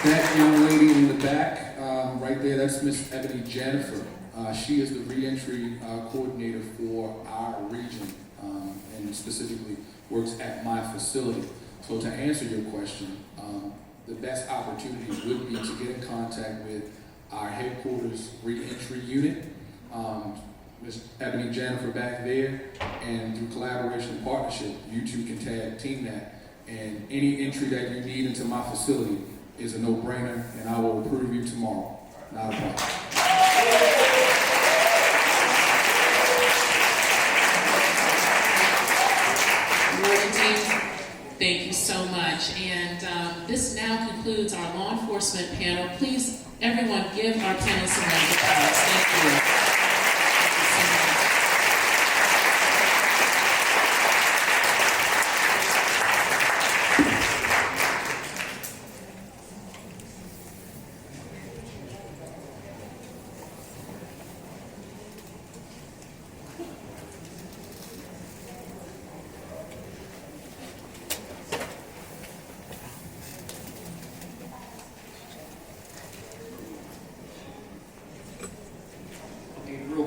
That young lady in the back, right there, that's Miss Ebony Jennifer. She is the reentry coordinator for our region, and specifically works at my facility. So to answer your question, the best opportunity would be to get in contact with our headquarters reentry unit, Ms. Ebony Jennifer back there, and through collaboration and partnership, you two can tag team that. And any entry that you need into my facility is a no-brainer, and I will approve you tomorrow. Not a problem. Morning, team. Thank you so much. And this now concludes our law enforcement panel. Please, everyone, give our panelists a round of applause. Thank you.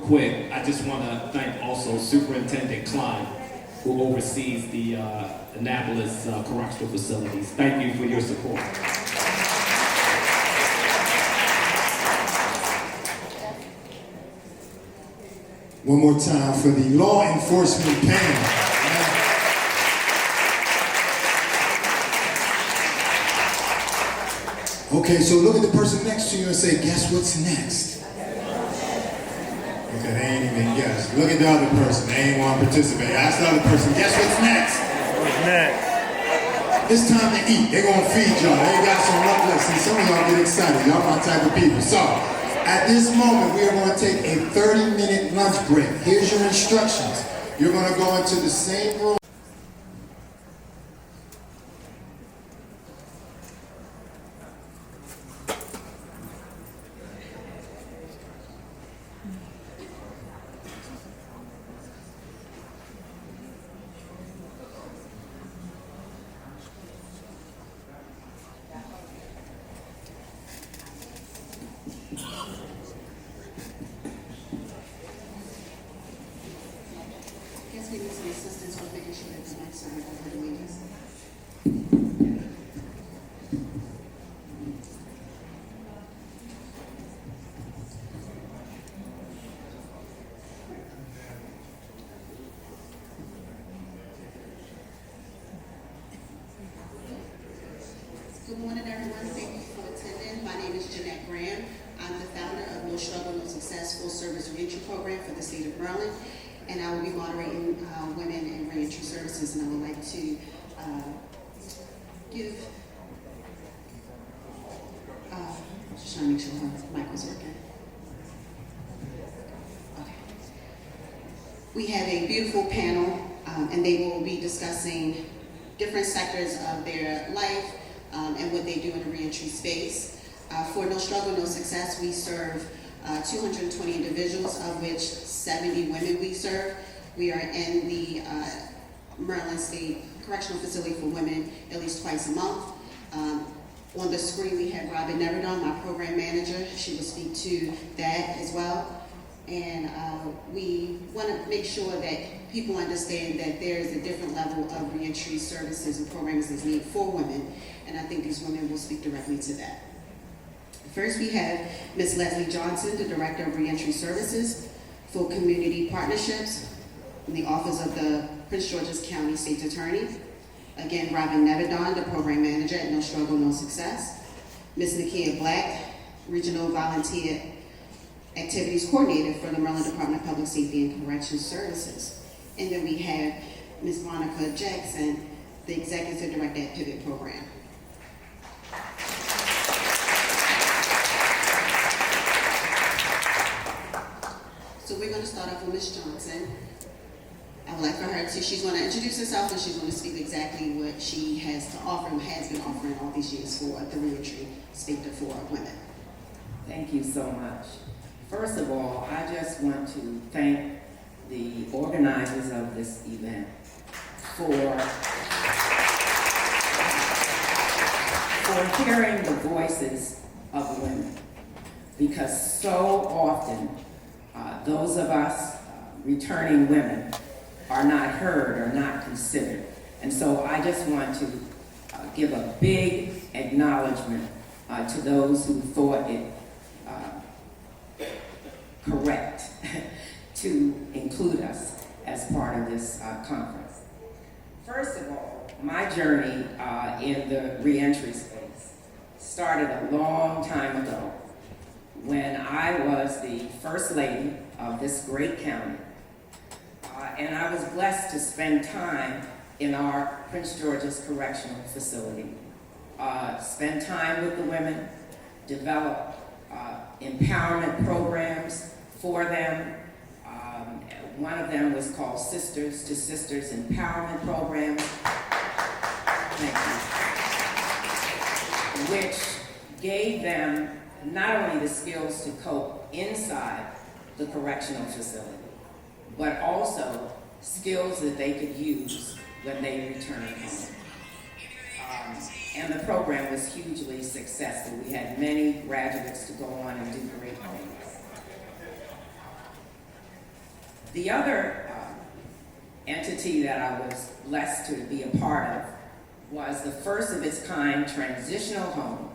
Quick, I just want to thank also Superintendent Klein, who oversees the Annapolis correctional facilities. Thank you for your support. One more time for the law enforcement panel. Okay, so look at the person next to you and say, guess what's next? Okay, they ain't even guess. Look at the other person. They ain't want to participate. Ask the other person, guess what's next? What's next? It's time to eat. They're going to feed y'all. They got some lunch. Listen, some of y'all get excited. Y'all my type of people. So, at this moment, we are going to take a 30-minute lunch break. Here's your instructions. You're going to go into the same room. Good morning, everyone. Thank you for attending. My name is Jeanette Graham. I'm the founder of No Struggle, No Success Full Service Reentry Program for the state of Maryland, and I will be moderating Women in Reentry Services, and I would like to just trying to make sure my mic was working. Okay. We have a beautiful panel, and they will be discussing different sectors of their life, and what they do in the reentry space. For No Struggle, No Success, we serve 220 individuals, of which 70 women we serve. We are in the Maryland State Correctional Facility for Women at least twice a month. On the screen, we have Robin Neverdon, my program manager. She will speak to that as well. And we want to make sure that people understand that there is a different level of reentry services and programs that's needed for women, and I think these women will speak directly to that. First, we have Ms. Leslie Johnson, the Director of Reentry Services for Community Partnerships in the Office of the Prince George's County State's Attorney. Again, Robin Neverdon, the Program Manager at No Struggle, No Success. Ms. Nakia Black, Regional Volunteer Activities Coordinator for the Maryland Department of Public Safety and Corrections Services. And then we have Ms. Monica Jackson, the Executive Director at Pivot Program. So we're going to start off with Ms. Johnson. I would like for her to, she's going to introduce herself and she's going to speak exactly what she has to offer and has been offering all these years for the reentry sector for women. Thank you so much. First of all, I just want to thank the organizers of this event for hearing the voices of women, because so often those of us returning women are not heard or not considered. And so I just want to give a big acknowledgement to those who thought it correct to include us as part of this conference. First of all, my journey in the reentry space started a long time ago when I was the First Lady of this great county. And I was blessed to spend time in our Prince George's Correctional Facility. Spend time with the women, develop empowerment programs for them. One of them was called Sisters to Sisters Empowerment Program, which gave them not only the skills to cope inside the correctional facility, but also skills that they could use when they returned home. And the program was hugely successful. We had many graduates to go on and do great things. The other entity that I was blessed to be a part of was the first of its kind transitional home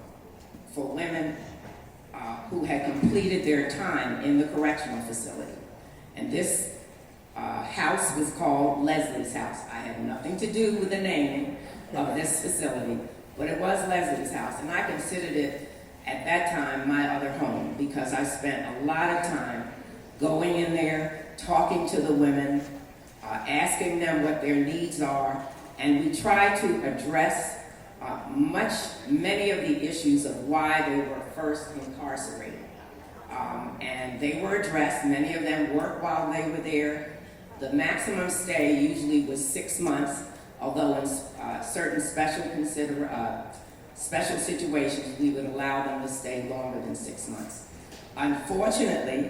for women who had completed their time in the correctional facility. And this house was called Leslie's House. I had nothing to do with the naming of this facility, but it was Leslie's House, and I considered it at that time my other home because I spent a lot of time going in there, talking to the women, asking them what their needs are, and we try to address many of the issues of why they were first incarcerated. And they were addressed. Many of them worked while they were there. The maximum stay usually was 6 months, although in certain special situations we would allow them to stay longer than 6 months. Unfortunately,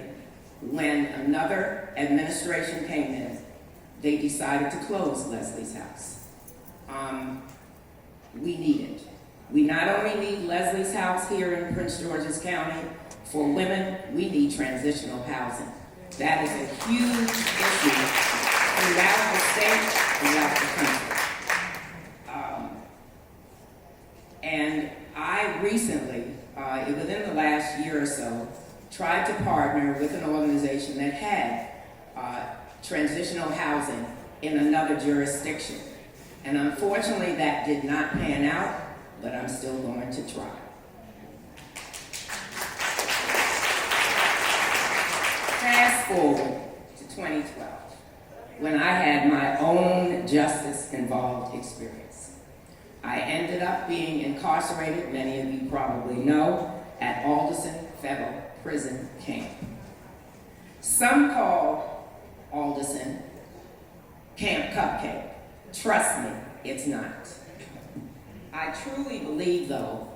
when another administration came in, they decided to close Leslie's House. We need it. We not only need Leslie's House here in Prince George's County. For women, we need transitional housing. That is a huge issue throughout the state, throughout the country. And I recently, within the last year or so, tried to partner with an organization that had transitional housing in another jurisdiction. And unfortunately, that did not pan out, but I'm still going to try. Fast forward to 2012, when I had my own justice-involved experience. I ended up being incarcerated, many of you probably know, at Alderson Federal Prison Camp. Some call Alderson Camp Cupcake. Trust me, it's not. I truly believe, though,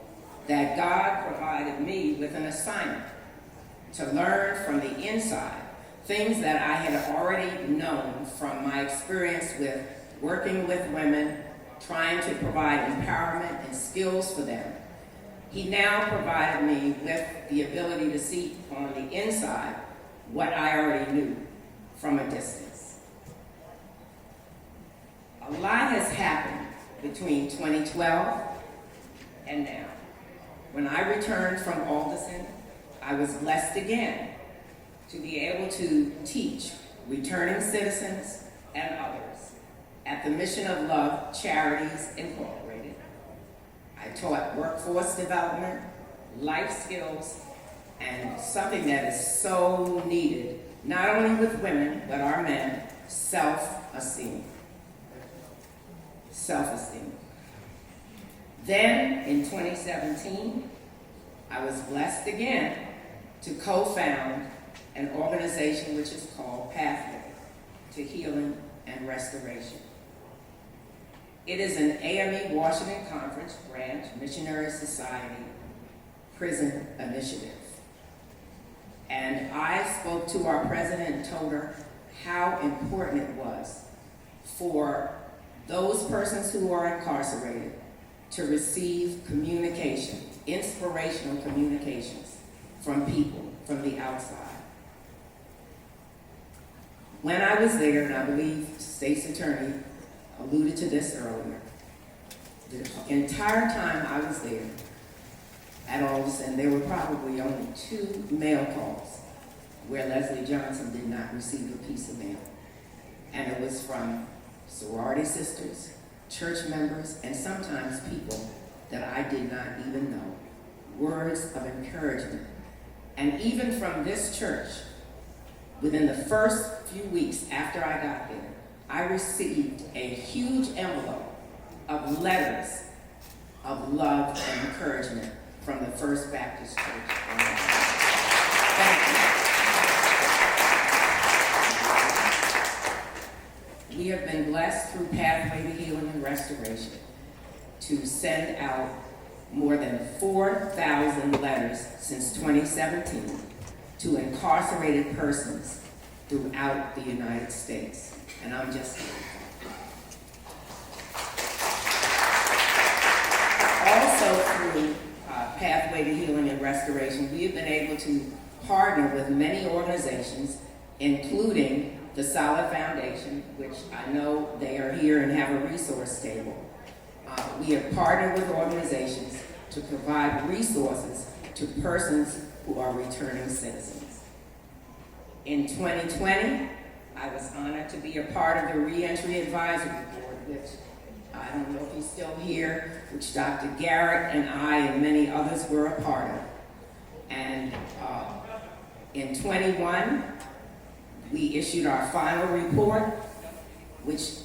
that God provided me with an assignment to learn from the inside things that I had already known from my experience with working with women, trying to provide empowerment and skills for them, He now provided me with the ability to see on the inside what I already knew from a distance. A lot has happened between 2012 and now. When I returned from Alderson, I was blessed again to be able to teach returning citizens and others at the Mission of Love Charities Incorporated. I taught workforce development, life skills, and something that is so needed, not only with women, but our men, self-esteem. Self-esteem. Then, in 2017, I was blessed again to co-found an organization which is called Pathway to Healing and Restoration. It is an AME Washington Conference branch Missionary Society prison initiative. And I spoke to our president and told her how important it was for those persons who are incarcerated to receive communication, inspirational communications from people from the outside. When I was there, and I believe State's Attorney alluded to this earlier, the entire time I was there at Alderson, there were probably only 2 mail calls where Leslie Johnson did not receive a piece of mail. And it was from sorority sisters, church members, and sometimes people that I did not even know. Words of encouragement. And even from this church, within the first few weeks after I got there, I received a huge envelope of letters of love and encouragement from the First Baptist Church. Thank you. We have been blessed through Pathway to Healing and Restoration to send out more than 4,000 letters since 2017 to incarcerated persons throughout the United States. And I'm just also through Pathway to Healing and Restoration, we have been able to partner with many organizations, including the Solid Foundation, which I know they are here and have a resource table. We have partnered with organizations to provide resources to persons who are returning citizens. In 2020, I was honored to be a part of the Reentry Advisory Board, which I don't know if he's still here, which Dr. Garrett and I and many others were a part of. And in 21, we issued our final report, which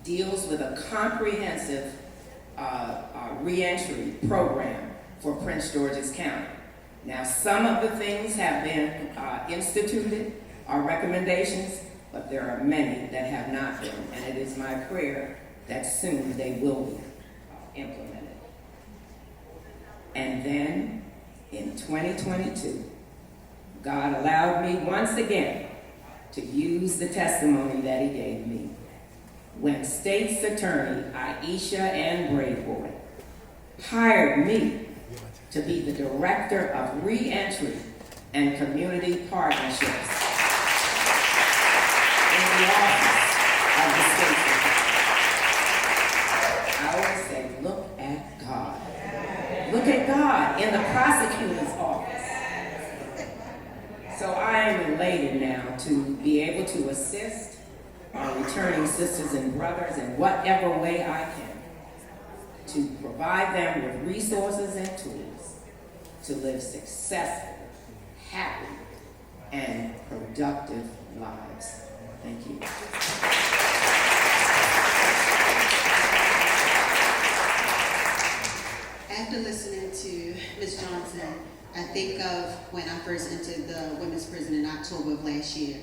deals with a comprehensive reentry program for Prince George's County. Now, some of the things have been instituted, our recommendations, but there are many that have not been, and it is my prayer that soon they will be implemented. And then, in 2022, God allowed me once again to use the testimony that he gave me when State's Attorney Aisha Ann Brayboy hired me to be the Director of Reentry and Community Partnerships in the office of the State Attorney. I always say, look at God. Look at God in the prosecutor's office. So I am elated now to be able to assist our returning sisters and brothers in whatever way I can to provide them with resources and tools to live successful, happy, and productive lives. Thank you. After listening to Ms. Johnson, I think of when I first entered the women's prison in October of last year.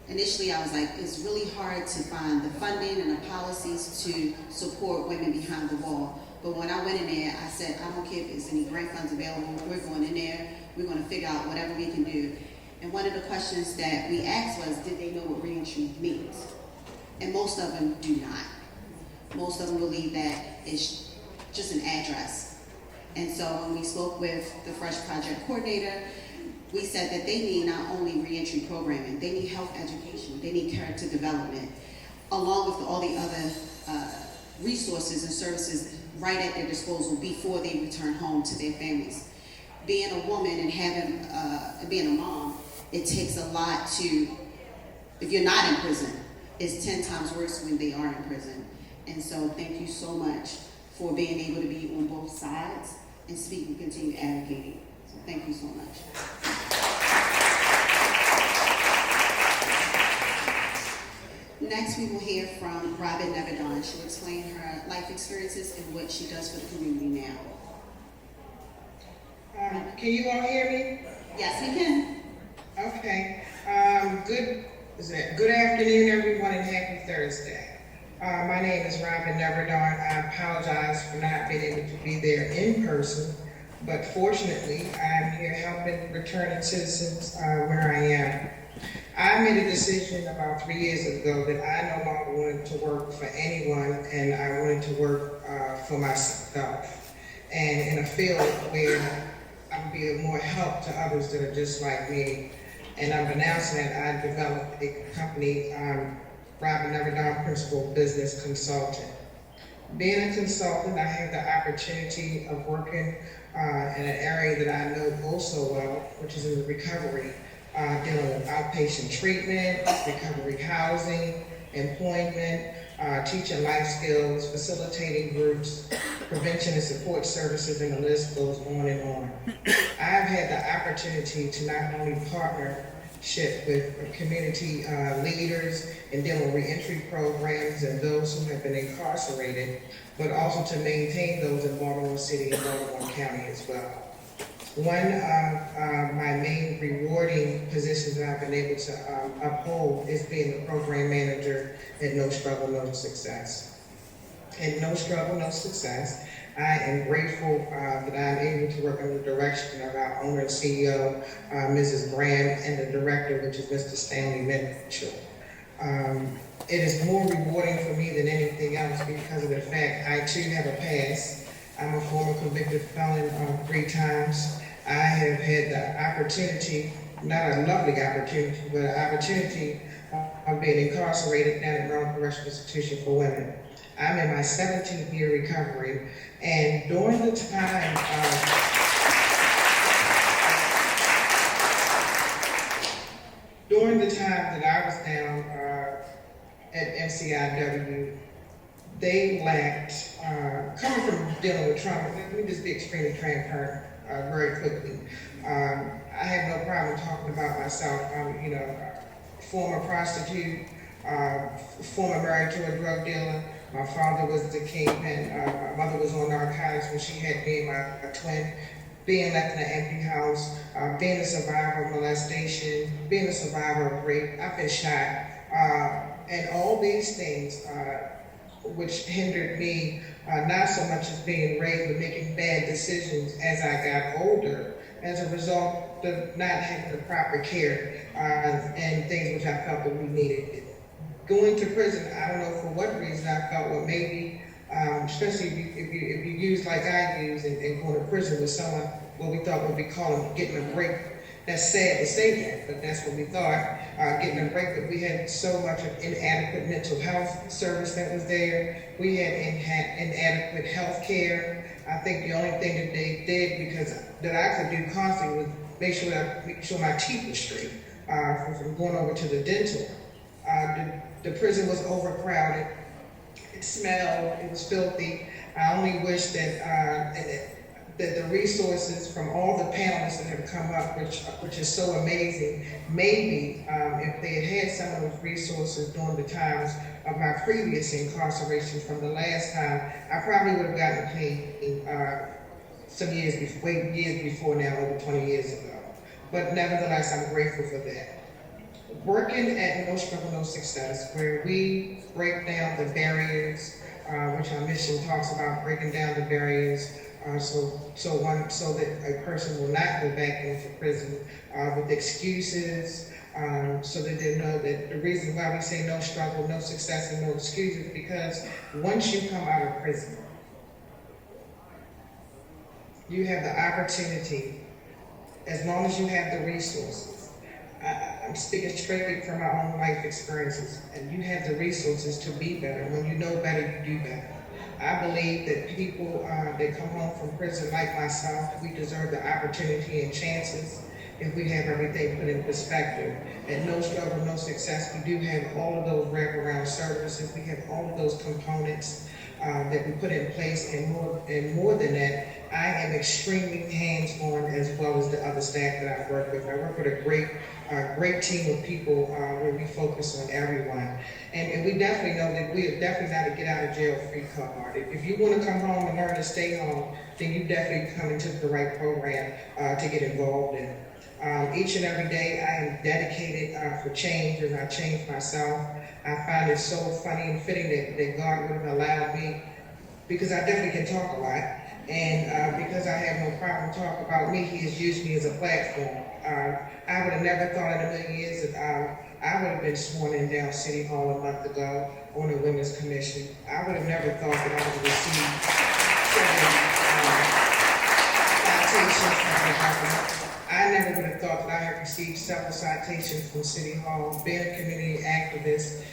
Initially, I was like, it's really hard to find the funding and the policies to support women behind the wall. But when I went in there, I said, I don't care if there's any grant funds available, we're going in there, we're going to figure out whatever we can do. And one of the questions that we asked was, did they know what reentry means? And most of them do not. Most of them believe that it's just an address. And so when we spoke with the Fresh Project coordinator, we said that they need not only reentry programming, they need health education, they need character development, along with all the other resources and services right at their disposal before they return home to their families. Being a woman and being a mom, it takes a lot to, if you're not in prison, it's 10 times worse when they are in prison. And so thank you so much for being able to be on both sides and speak and continue advocating. So thank you so much. Next, we will hear from Robin Neverdon. She'll explain her life experiences and what she does for the community now. Can you all hear me? Yes, we can. Okay. Good afternoon, everyone, and happy Thursday. My name is Robin Neverdon. I apologize for not being able to be there in person, but fortunately, I'm here helping returning citizens where I am. I made a decision about 3 years ago that I no longer wanted to work for anyone, and I wanted to work for myself, and in a field where I would be of more help to others that are just like me. And I'm announcing that I developed a company, Robin Neverdon Principal Business Consultant. Being a consultant, I have the opportunity of working in an area that I know oh so well, which is in the recovery, dealing with outpatient treatment, recovery housing, employment, teaching life skills, facilitating groups, prevention and support services, and the list goes on and on. I've had the opportunity to not only partnership with community leaders in dealing with reentry programs and those who have been incarcerated, but also to maintain those in Baltimore City and Baltimore County as well. One of my main rewarding positions that I've been able to uphold is being the program manager at No Struggle, No Success. At No Struggle, No Success, I am grateful that I'm able to work under the direction of our owner and CEO, Mrs. Graham, and the director, which is Mr. Stanley Mitchell. It is more rewarding for me than anything else because of the fact I too have a past. I'm a former convicted felon 3 times. I have had the opportunity, not a lovely opportunity, but an opportunity of being incarcerated down at Maryland Correctional Institution for Women. I'm in my 17th year recovery, and during the time that I was down at MCIW, they lacked, coming from dealing with trauma, let me just be extremely transparent very quickly. I have no problem talking about myself. I'm, former prostitute, former married to a drug dealer. My father was the kingpin. My mother was on narcotics when she had me and my twin. Being left in an empty house, being a survivor of molestation, being a survivor of rape. I've been shot. And all these things which hindered me not so much as being raised, but making bad decisions as I got older as a result of not having the proper care and things which I felt that we needed. Going to prison, I don't know for what reason I felt, well maybe, especially if you use like I use and go to prison with someone, what we thought would be called getting a break. That's sad to say that, but that's what we thought, getting a break. But we had so much of inadequate mental health service that was there. We had inadequate health care. I think the only thing that they did, that I could do constantly, was make sure my teeth were straight from going over to the dental. The prison was overcrowded. It smelled. It was filthy. I only wish that the resources from all the panelists that have come up, which is so amazing, maybe if they had some of those resources during the times of my previous incarceration from the last time, I probably would have gotten clean some years before now, over 20 years ago. But nevertheless, I'm grateful for that. Working at No Struggle, No Success, where we break down the barriers, which our mission talks about, breaking down the barriers, so that a person will not go back into prison with excuses, so that they know that the reason why we say no struggle, no success, and no excuses, because once you come out of prison, you have the opportunity, as long as you have the resources. I'm speaking strictly from my own life experiences, and you have the resources to be better. When you know better, you do better. I believe that people that come home from prison like myself, we deserve the opportunity and chances if we have everything put in perspective. And no struggle, no success, we do have all of those wraparound services. We have all of those components that we put in place, and more than that, I am extremely hands-on as well as the other staff that I work with. I work with a great team of people where we focus on everyone. And we definitely know that we are definitely not a get out of jail free card. If you want to come home and learn to stay home, then you definitely come into the right program to get involved in. Each and every day I am dedicated for change, and I change myself. I find it so funny and fitting that God would have allowed me, because I definitely can talk a lot, and because I have no problem talking about me, He has used me as a platform. I would have never thought in a million years that I would have been sworn in down City Hall a month ago on the Women's Commission. I would have never thought that I would receive citations from the government. I never would have thought that I had received several citations from City Hall, being a community activist,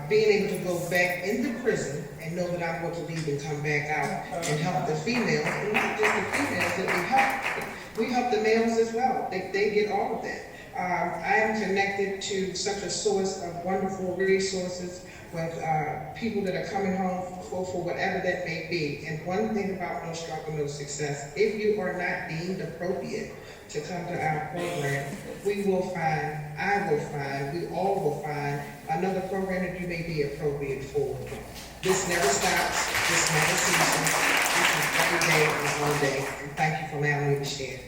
being able to go back into prison and know that I'm going to leave and come back out and help the females, and not just the females that we help. We help the males as well. They get all of that. I am connected to such a source of wonderful resources with people that are coming home for whatever that may be. And one thing about No Struggle, No Success, if you are not deemed appropriate to come to our program, we will find, I will find, we all will find another program that you may be appropriate for. This never stops, this never ceases. This is every day is one day. And thank you for allowing me to share.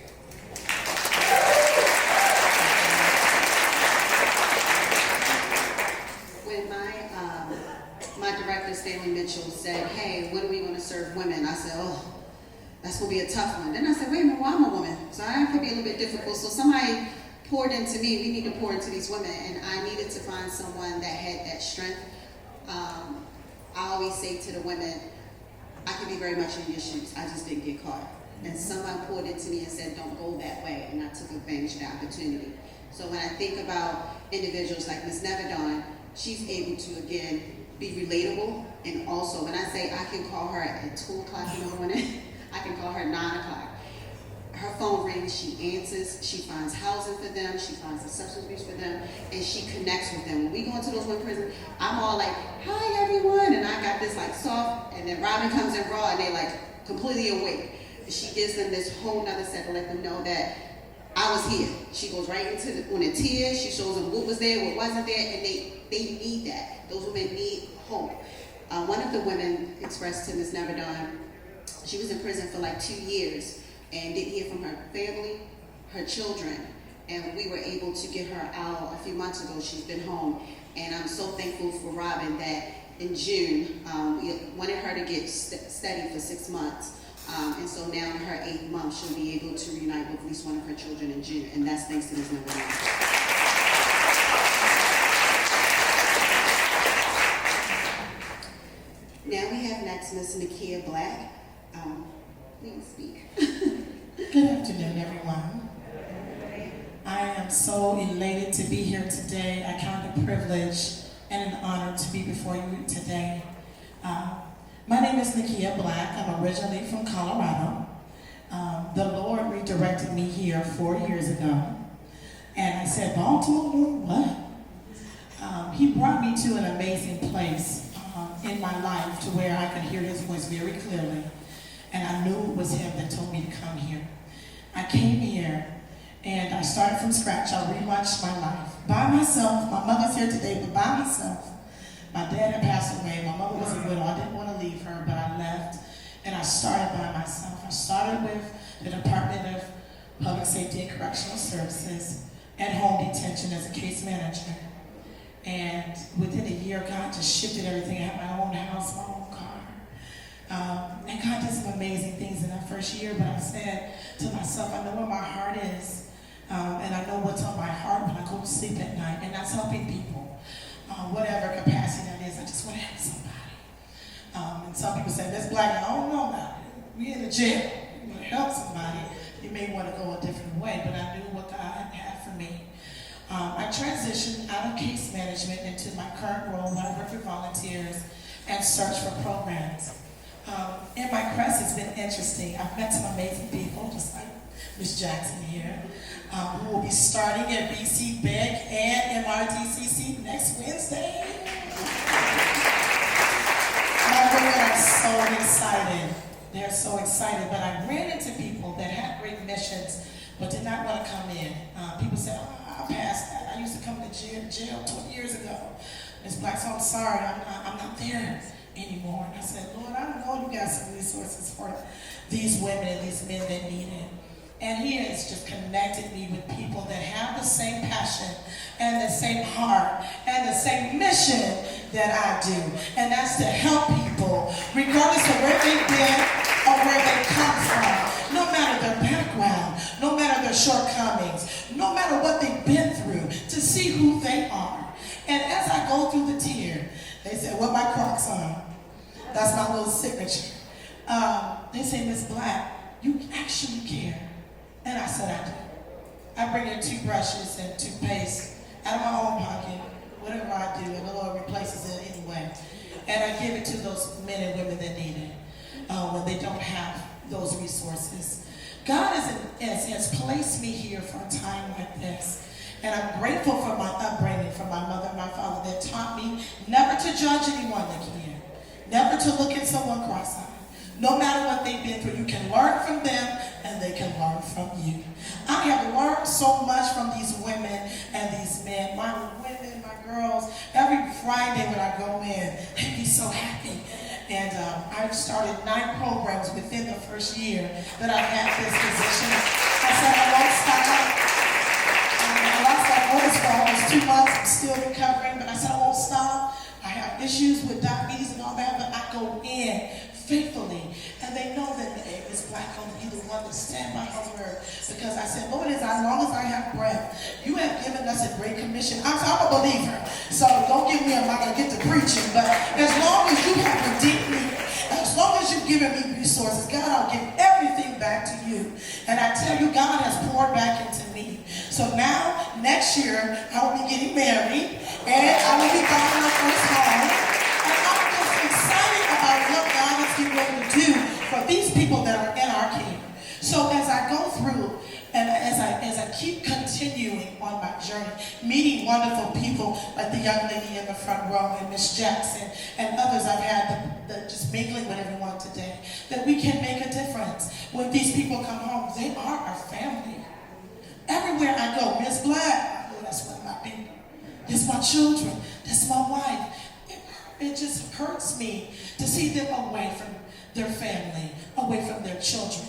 When my director, Stanley Mitchell, said, hey, when are we going to serve women? I said, oh, that's going to be a tough one. Then I said, wait a minute, well, I'm a woman, so I could be a little bit difficult. So somebody poured into me. We need to pour into these women, and I needed to find someone that had that strength. I always say to the women, I could be very much in your shoes. I just didn't get caught. And someone poured into me and said, don't go that way, and I took advantage of the opportunity. So when I think about individuals like Ms. Nevedon, she's able to, again, be relatable. And also, when I say I can call her at 2 o'clock in the morning, I can call her 9 o'clock. Her phone rings, she answers, she finds housing for them, she finds a substance abuse for them, and she connects with them. When we go into those women's prisons, I'm all like, hi everyone, and I got this like soft, and then Robin comes in raw, and they like completely awake. And she gives them this whole nother set to let them know that I was here. She goes right into on the tears, she shows them what was there, what wasn't there, and they need that. Those women need hope. One of the women expressed to Ms. Nevedon, she was in prison for like 2 years and didn't hear from her family, her children, and we were able to get her out a few months ago. She's been home, and I'm so thankful for Robin that in June, we wanted her to get steady for 6 months, and so now in her 8th month, she'll be able to reunite with at least one of her children in June, and that's thanks to Ms. Nevedon. Now we have next Ms. Nakia Black. Please speak. Good afternoon, everyone. I am so elated to be here today. I count it a privilege and an honor to be before you today. My name is Nakia Black. I'm originally from Colorado. The Lord redirected me here 4 years ago. And I said, Baltimore, Lord, what? He brought me to an amazing place in my life to where I could hear His voice very clearly. And I knew it was Him that told me to come here. I came here and I started from scratch. I relaunched my life by myself. My mother's here today, but by myself. My dad had passed away. My mother was a widow. I didn't want to leave her, but I left. And I started by myself. I started with the Department of Public Safety and Correctional Services at home detention as a case manager. And within a year, God just shifted everything. I had my own house, my own car. And God did some amazing things in that first year, but I said to myself, I know where my heart is, and I know what's on my heart when I go to sleep at night, and that's helping people, whatever capacity that is. I just want to help somebody. And some people say, that's Black, I don't know about it. We in the jail. you want to help somebody, you may want to go a different way, but I knew what God had for me. I transitioned out of case management into my current role when I work with volunteers and search for programs. In my quest, it's been interesting. I've met some amazing people, just like Ms. Jackson here, who will be starting at BC BEG and MRDCC next Wednesday. My women are so excited. They're so excited, but I ran into people that had great missions, but did not want to come in. People said, I passed that. I used to come to jail 20 years ago. Ms. Black, so I'm sorry, I'm not there anymore. And I said, Lord, I know you got some resources for these women and these men that need it. And He has just connected me with people that have the same passion and the same heart and the same mission that I do. And that's to help people, regardless of where they've been or where they come from, no matter their background, no matter their shortcomings, no matter what they've been through, to see who they are. And as I go through the tier, they say, what my Crocs on? That's my little signature. They say, Ms. Black, you actually care. And I said, I do. I bring in toothbrushes and toothpaste out of my own pocket, whatever I do, and the Lord replaces it anyway. And I give it to those men and women that need it when they don't have those resources. God has placed me here for a time like this. And I'm grateful for my upbringing, from my mother and my father that taught me never to judge anyone that can, never to look at someone cross-eyed. No matter what they've been through, you can learn from them and they can learn from you. I have learned so much from these women and these men, my women, my girls. Every Friday when I go in, they be so happy. And I've started 9 programs within the first year that I've had this position. I said I won't stop. I lost my voice for almost 2 months. I'm still recovering, but I said I won't stop. I have issues with diabetes and all that, but I go in faithfully. And they know that Ms. Black going to be the one to stand by her word. Because I said, Lord, as long as I have breath, you have given us a great commission. I'm a believer, so don't give me, I'm not going to get to preaching, but as long as you have redeemed me, as long as you've given me resources, God, I'll give everything back to you. And I tell you, God has poured back into me. So now, next year, I will be getting married, and I will be buying my first home. And I'm just excited about what God is getting ready to do for these people that are in our care. So as I go through, and as I keep continuing on my journey, meeting wonderful people like the young lady in the front row and Miss Jackson and others I've had, just mingling with everyone today, that we can make a difference. When these people come home, they are our family. Everywhere I go, Miss Black, oh, that's one of my people. That's my children. That's my wife. It just hurts me to see them away from their family, away from their children.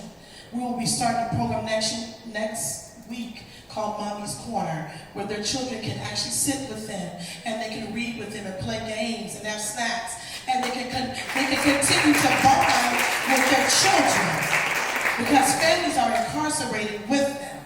We will be starting a program next week called Mommy's Corner, where their children can actually sit with them and they can read with them and play games and have snacks, and they can continue to bond with their children because families are incarcerated with them.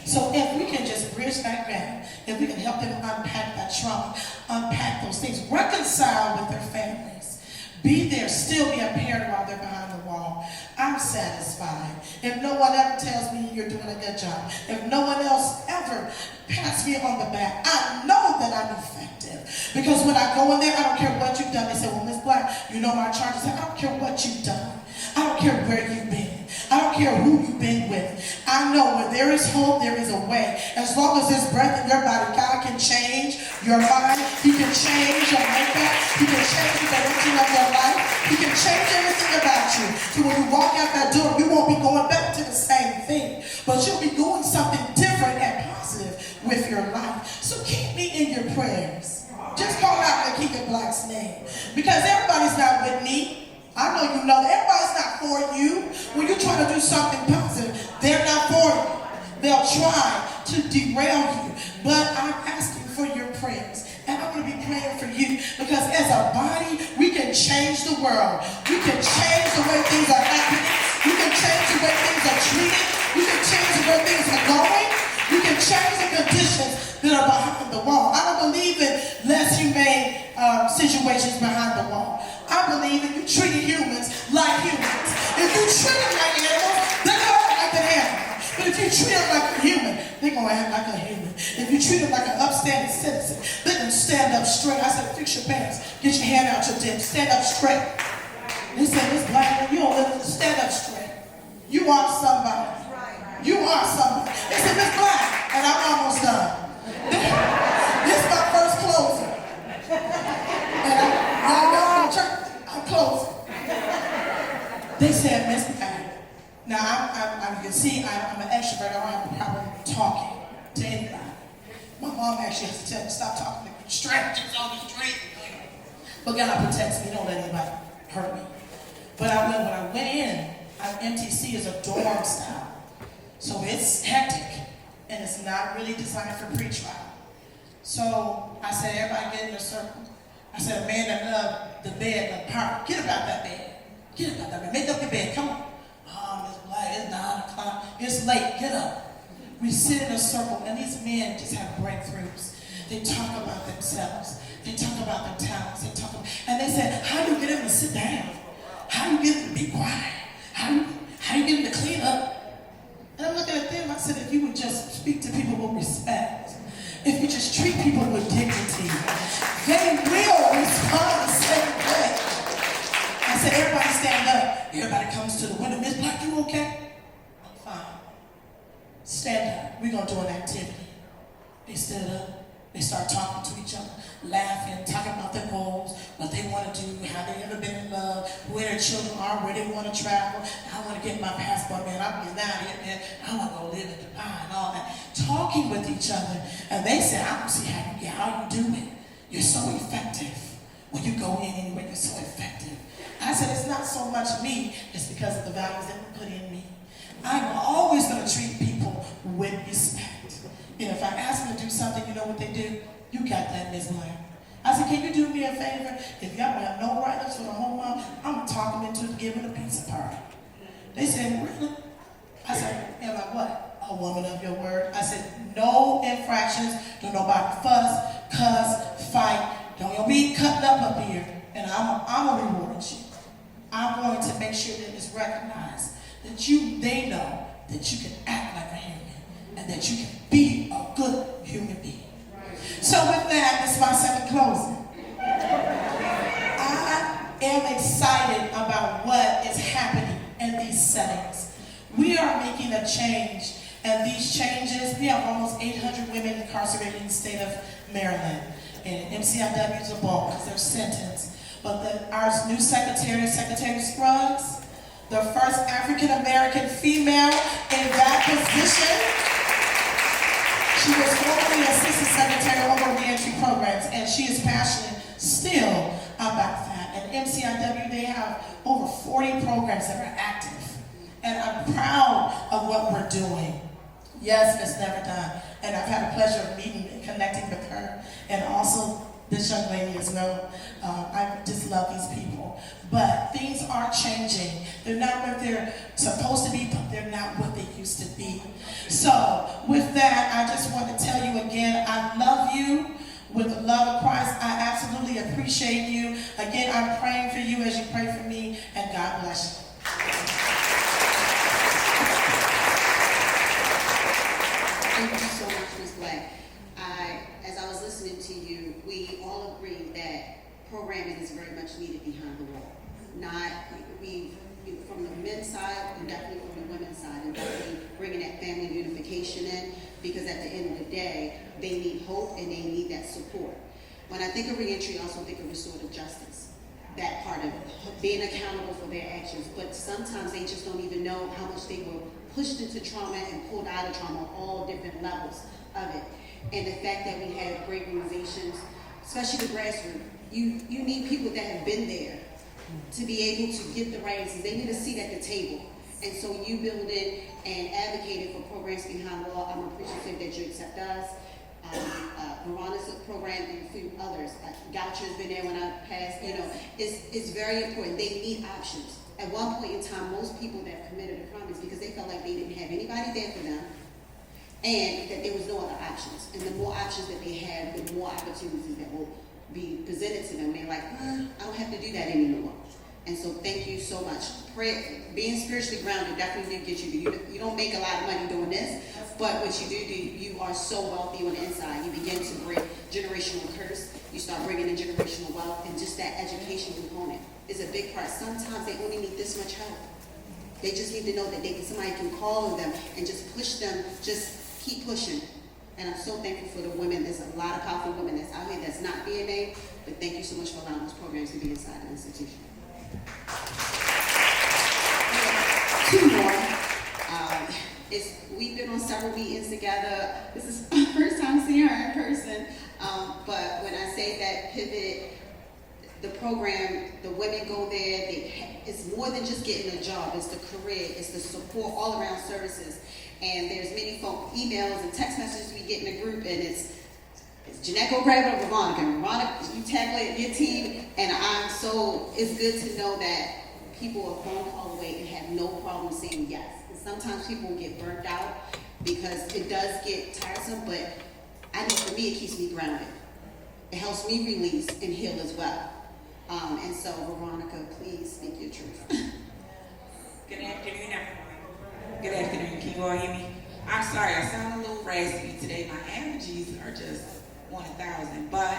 So if we can just bridge that gap, if we can help them unpack that trauma, unpack those things, reconcile with their families, be there, still be a parent while they're behind the wall, I'm satisfied. If no one ever tells me you're doing a good job, if no one else ever pats me on the back, I know that I'm effective. Because when I go in there, I don't care what you've done. They say, well, Ms. Black, you know my charges. I don't care what you've done. I don't care where you've been. I don't care who you've been with. I know where there is hope, there is a way. As long as there's breath in your body, God can change your mind. He can change your makeup. He can change the direction of your life. He can change everything about you. So when you walk out that door, you won't be going back to the same thing. But you'll be doing something different and positive with your life. So keep me in your prayers. Just call out Lakeitha Black's name. Because everybody's not with me. I know you know that everybody's not for you. When you're trying to do something positive, they're not for you. They'll try to derail you. But I'm asking for your prayers. And I'm going to be praying for you. Because as a body, we can change the world. We can change the way things are happening. We can change the way things are treated. We can change the way things are going. We can change the conditions that are behind the wall. I don't believe in less humane situations behind the wall. I believe in you treating humans like humans. If you treat them like animals, they're going to act like a human. If you treat them like an upstanding citizen, they're going to stand up straight. I said, fix your pants. Get your hand out your dick. Stand up straight. They said, this black man, you don't live to stand up straight. You are somebody. You are somebody. They said, Miss Black, and I'm almost done. This is my first closing. And I'm closing. They said, Miss Black. Now, you can see I'm an extrovert. I don't have a problem talking to anybody. My mom actually has to tell me, stop talking to strangers on the street. But God protects me. Don't let anybody hurt me. But when I went in, MTC is a dorm style. So it's hectic. And it's not really designed for pretrial. So I said, everybody get in a circle. I said, a man that loved the bed and the park, get about that bed. Get about that bed. Make up your bed. Come on. Miss Black, it's 9 o'clock. It's late. Get up. We sit in a circle, and these men just have breakthroughs. They talk about themselves. They talk about their talents. And they said, how do you get them to sit down? How do you get them to be quiet? How do you get them to clean up? And I'm looking at them, I said, if you would just speak to people with respect, if you just treat people with dignity, they will respond the same way. I said, everybody stand up. Everybody comes to the window. Miss Black, you okay? I'm fine. Stand up. We're going to do an activity. They stood up. They start talking to each other, laughing, talking about their goals, what they want to do, how they ever been in love, where their children are, where they want to travel. I want to get my passport, man. I'm getting out of here, man. I want to go live in Dubai and all that. Talking with each other. And they said, I don't see how you do it. You're so effective. When you go in anywhere, you're so effective. I said, it's not so much me, it's because of the values that we put in me. I'm always going to treat people with respect. And if I ask them to do something, you know what they do? You got that, Ms. Black. I said, can you do me a favor? If y'all have no write-ups for the whole month, I'm going to talk them into giving a pizza party. They said, really? I said, am I what? A woman of your word. I said, no infractions. Don't nobody fuss, cuss, fight. Don't be cutting up here. And I'm going to reward you. I'm going to make sure that it's recognized that they know that you can act like a human and that you can be a good human being. So with that, it's my second closing. I am excited about what is happening in these settings. We are making a change, and these changes, we have almost 800 women incarcerated in the state of Maryland. And MCIW is a bulk because they're sentenced. But our new Secretary Scruggs, the first African-American female in that position. She was formerly Assistant Secretary over Reentry Programs, and she is passionate still about that. At MCIW, they have over 40 programs that are active. And I'm proud of what we're doing. Yes, Ms. Never Done. And I've had a pleasure of meeting and connecting with her. And also this young lady as well. I just love these people. But things are changing. They're not what they're supposed to be, but they're not what they used to be. So with that, I just want to tell you again, I love you with the love of Christ. I absolutely appreciate you. Again, I'm praying for you as you pray for me, and God bless you. Thank you so much, Ms. Black. As I was listening to you, we all agree that programming is very much needed behind the wall. From the men's side and definitely from the women's side, and definitely bringing that family unification in, because at the end of the day, they need hope and they need that support. When I think of reentry, I also think of restorative justice. That part of it, being accountable for their actions, but sometimes they just don't even know how much they were pushed into trauma and pulled out of trauma on all different levels of it. And the fact that we have great organizations, especially the grassroots, you need people that have been there to be able to get the right answers. They need a seat at the table. And so you building and advocating for programs behind the wall, I'm appreciative that you accept us. Veronica's program and a few others. Goucher's been there when I passed. It's very important. They need options. At one point in time, most people that committed a crime is because they felt like they didn't have anybody there for them, and that there was no other options. And the more options that they have, the more opportunities that will be presented to them. They're like, I don't have to do that anymore. And so thank you so much. Being spiritually grounded definitely did get you. You don't make a lot of money doing this, but what you do, you are so wealthy on the inside. You begin to break generational curse. You start bringing in generational wealth, and just that education component is a big part. Sometimes they only need this much help. They just need to know that somebody can call on them and just push them, just keep pushing. And I'm so thankful for the women. There's a lot of powerful women that's out here that's not being named, but thank you so much for allowing those programs to be inside the institution. Two more. We've been on several meetings together. This is my first time seeing her in person. But when I say that Pivot, the program, the women go there, it's more than just getting a job. It's the career, it's the support, all around services. And there's many phone emails and text messages we get in the group, and it's Jeanette go grab it or Veronica. Veronica, you tackle your team, and it's good to know that people are phone call away and have no problem saying yes. And sometimes people get burnt out because it does get tiresome, but for me, it keeps me grounded. It helps me release and heal as well. And so, Veronica, please speak your truth. Good afternoon, everyone. Good afternoon. Can you all hear me? I'm sorry, I sound a little raspy today. My allergies are just 1,000. But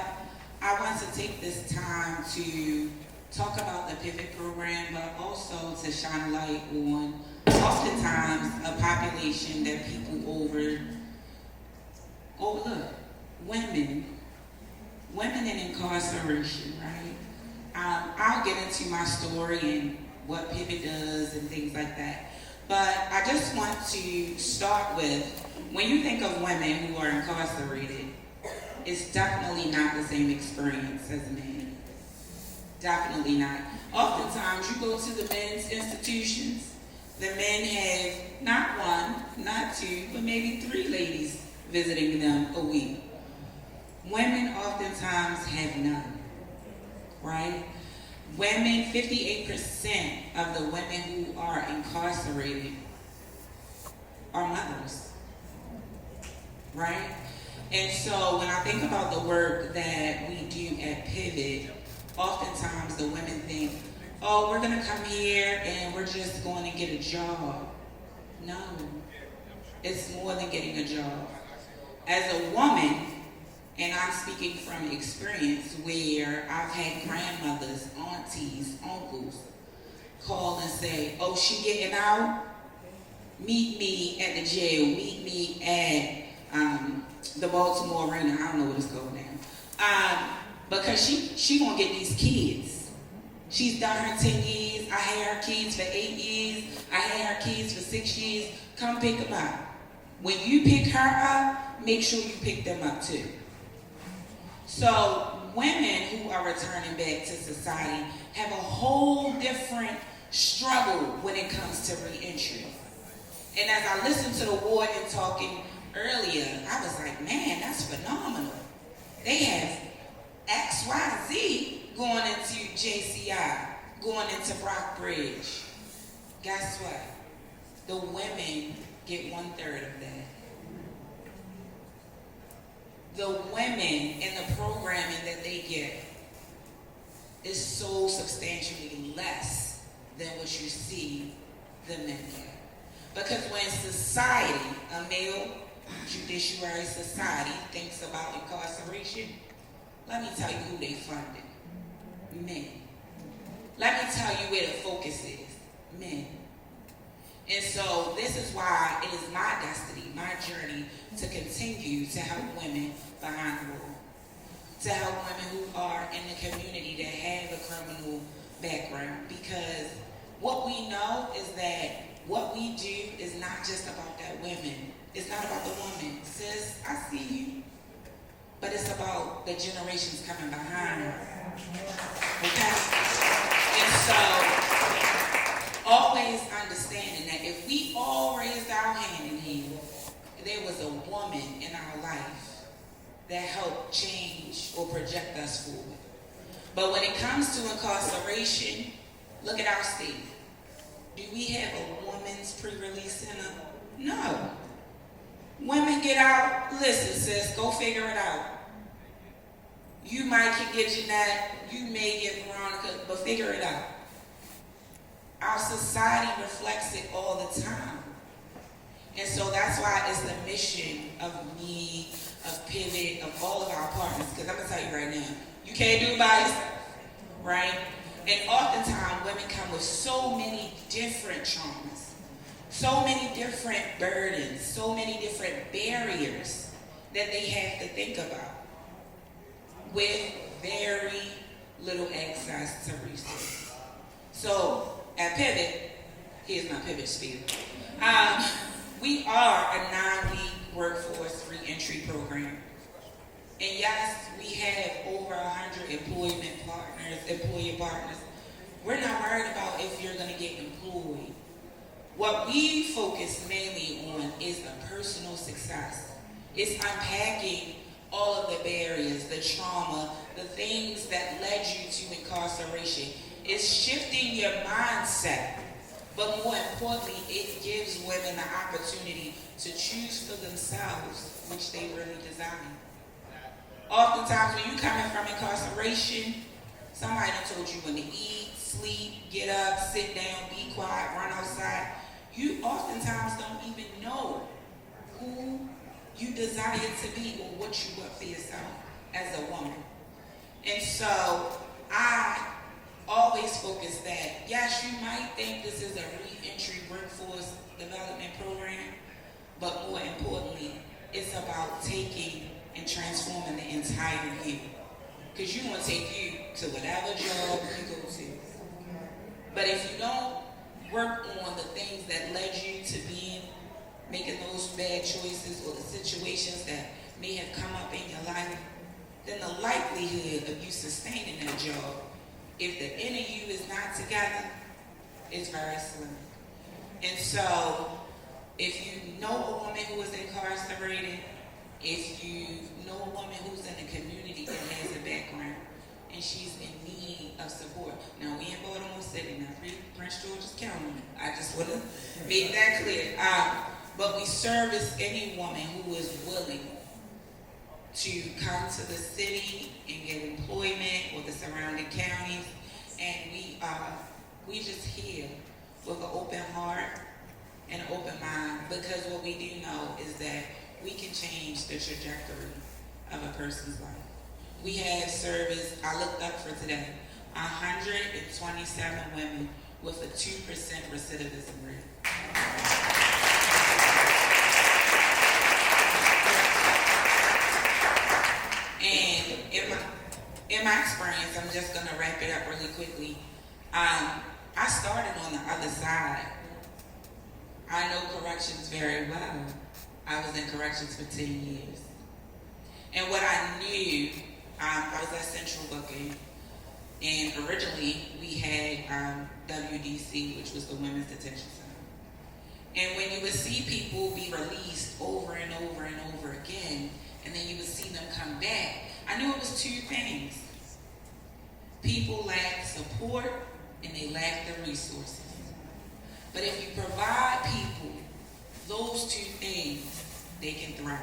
I want to take this time to talk about the Pivot program, but also to shine a light on oftentimes a population that people overlook. Women in incarceration, right? I'll get into my story and what Pivot does and things like that. But I just want to start with, when you think of women who are incarcerated, it's definitely not the same experience as men. Definitely not. Oftentimes, you go to the men's institutions, the men have not one, not two, but maybe 3 ladies visiting them a week. Women oftentimes have none, right? Women, 58% of the women who are incarcerated are mothers, right? And so when I think about the work that we do at Pivot, oftentimes the women think, oh, we're gonna come here and we're just going to get a job. No, it's more than getting a job. As a woman, and I'm speaking from experience where I've had grandmothers, aunties, uncles call and say, oh, she getting out? Meet me at the jail, meet me at the Baltimore Arena, I don't know what it's called now. Because she gonna get these kids. She's done her 10 years, I had her kids for 8 years, I had her kids for 6 years, come pick them up. When you pick her up, make sure you pick them up too. So women who are returning back to society have a whole different struggle when it comes to reentry. And as I listened to the warden talking earlier, I was like, man, that's phenomenal. They have XYZ going into JCI, going into Brockbridge. Guess what? The women get 1/3 of that. The women in the programming that they get is so substantially less than what you see the men get. Because when society, a male judiciary society, thinks about incarceration, let me tell you who they funded. Men. Let me tell you where the focus is. Men. And so this is why it is my destiny, my journey, to continue to help women behind the wall. To help women who are in the community that have a criminal background. Because what we know is that what we do is not just about that women. It's not about the woman. Sis, I see you. But it's about the generations coming behind her. Okay? And so, always understanding that if we all raised our hand in here, there was a woman in our life that helped change or project us forward. But when it comes to incarceration, look at our state. Do we have a woman's pre-release center? No. Women get out, listen sis, go figure it out. You might can get Jeanette, you may get Veronica, but figure it out. our society reflects it all the time. And so that's why it's the mission of me, of Pivot, of all of our partners, because I'm going to tell you right now, you can't do it by yourself, right? And oftentimes women come with so many different traumas, so many different burdens, so many different barriers that they have to think about with very little access to resources. So at Pivot, here's my Pivot spiel. We are a 9-week workforce reentry program. And yes, we have over 100 employee partners. We're not worried about if you're going to get employed. What we focus mainly on is the personal success. It's unpacking all of the barriers, the trauma, the things that led you to incarceration. It's shifting your mindset. But more importantly, it gives women the opportunity to choose for themselves, which they really desire. Oftentimes when you're coming from incarceration, somebody done told you when to eat, sleep, get up, sit down, be quiet, run outside. You oftentimes don't even know who you desire to be or what you want for yourself as a woman. And so I always focus that, yes, you might think this is a reentry workforce development program, but more importantly, it's about taking and transforming the entire you. Because you want to take you to whatever job you go to. But if you don't work on the things that led you to making those bad choices or the situations that may have come up in your life, then the likelihood of you sustaining that job, if the inner you is not together, is very slim. And so, if you know a woman who is incarcerated, if you know a woman who's in the community that has a background, and she's in need of support. Now, we in Baltimore City, not Prince George's County. I just want to make that clear. But we service any woman who is willing to come to the city and get employment or the surrounding counties. And we just here with an open heart and an open mind, because what we do know is that we can change the trajectory of a person's life. We have serviced, I looked up for today, 127 women with a 2% recidivism rate. And in my experience, I'm just going to wrap it up really quickly. I started on the other side. I know corrections very well. I was in corrections for 10 years. And what I knew, I was at Central Booking, and originally we had WDC, which was the Women's Detention Center. And when you would see people be released over and over and over again, and then you would see them come back, I knew it was two things. People lack support, and they lack the resources. But if you provide people those two things, they can thrive.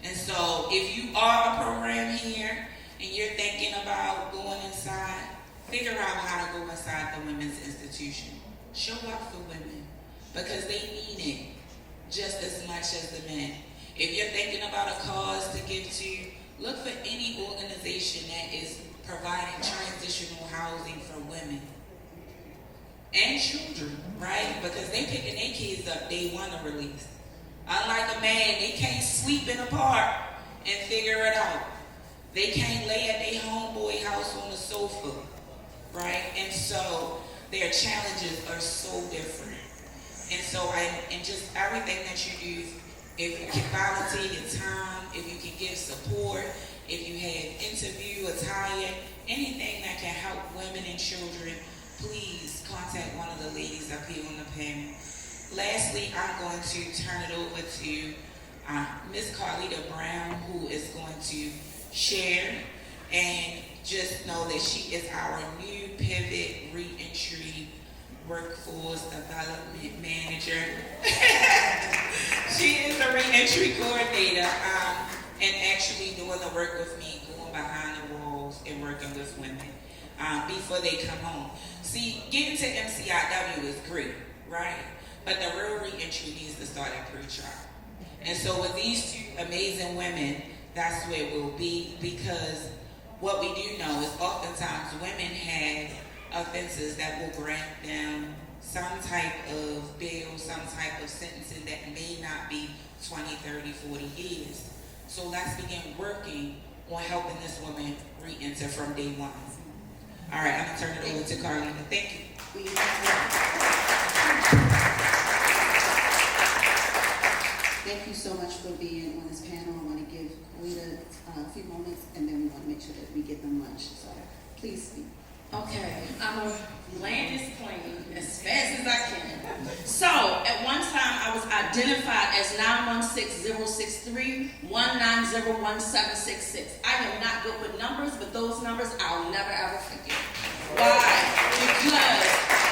And so if you are a program here and you're thinking about going inside, figure out how to go inside the women's institution. Show up for women because they need it just as much as the men. If you're thinking about a cause to give to, look for any organization that is providing transitional housing for women and children, right? Because they picking their kids up day one of release. Unlike a man, they can't sleep in a park and figure it out. They can't lay at their homeboy house on the sofa, right? And so their challenges are so different. And so, and just everything that you do, if you can volunteer your time, if you can give support, if you have interview, attire, anything that can help women and children, please contact one of the ladies up here on the panel. Lastly, I'm going to turn it over to Ms. Carlita Brown, who is going to share, and just know that she is our new Pivot Reentry Workforce Development Manager. She is a reentry coordinator and actually doing the work with me, going behind the walls and working with women. before they come home. See, getting to MCIW is great, right? But the real reentry needs to start at pre-trial. And so with these two amazing women, that's where we'll be, because what we do know is oftentimes women have offenses that will grant them some type of bail, some type of sentencing that may not be 20, 30, 40 years. So let's begin working on helping this woman re-enter from day one. All right, I'm gonna turn it over to Carlina. Thank you. Thank you so much for being on this panel. I want to give Carlina a few moments, and then we want to make sure that we get them lunch. So please speak. Okay, I'm gonna land this plane as fast as I can. So, at one time, I was identified as 916-063-190-1766. I am not good with numbers, but those numbers I'll never ever forget. Why? Because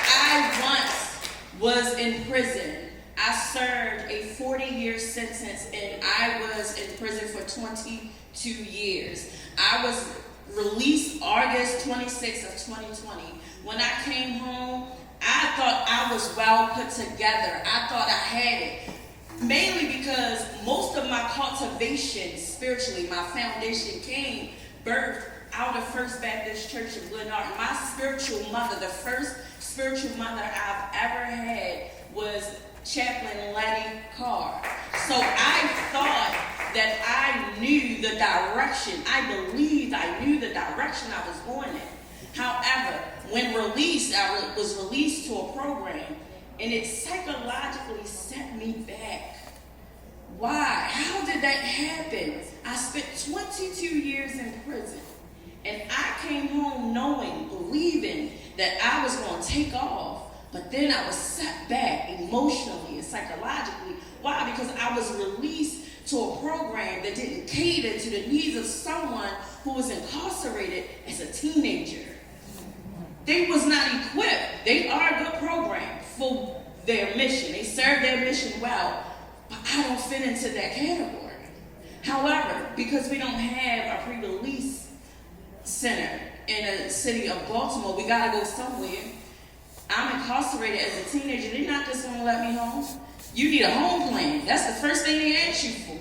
I once was in prison. I served a 40-year sentence, and I was in prison for 22 years. I was released August 26th of 2020. When I came home, I thought I was well put together. I thought I had it. Mainly because most of my cultivation spiritually, my foundation came birthed out of First Baptist Church of Glenarm. My spiritual mother, the first spiritual mother I've ever had, was Chaplain Letty Carr. So I thought that I knew the direction. I believed I knew the direction I was going in. However, when released, I was released to a program, and it psychologically set me back. Why? How did that happen? I spent 22 years in prison, and I came home knowing, believing that I was going to take off. But then I was set back emotionally and psychologically. Why? Because I was released to a program that didn't cater to the needs of someone who was incarcerated as a teenager. They was not equipped. They are a good program for their mission. They serve their mission well, but I don't fit into that category. However, because we don't have a pre-release center in the city of Baltimore, we gotta go somewhere. I'm incarcerated as a teenager. They're not just gonna let me home. You need a home plan. That's the first thing they ask you for.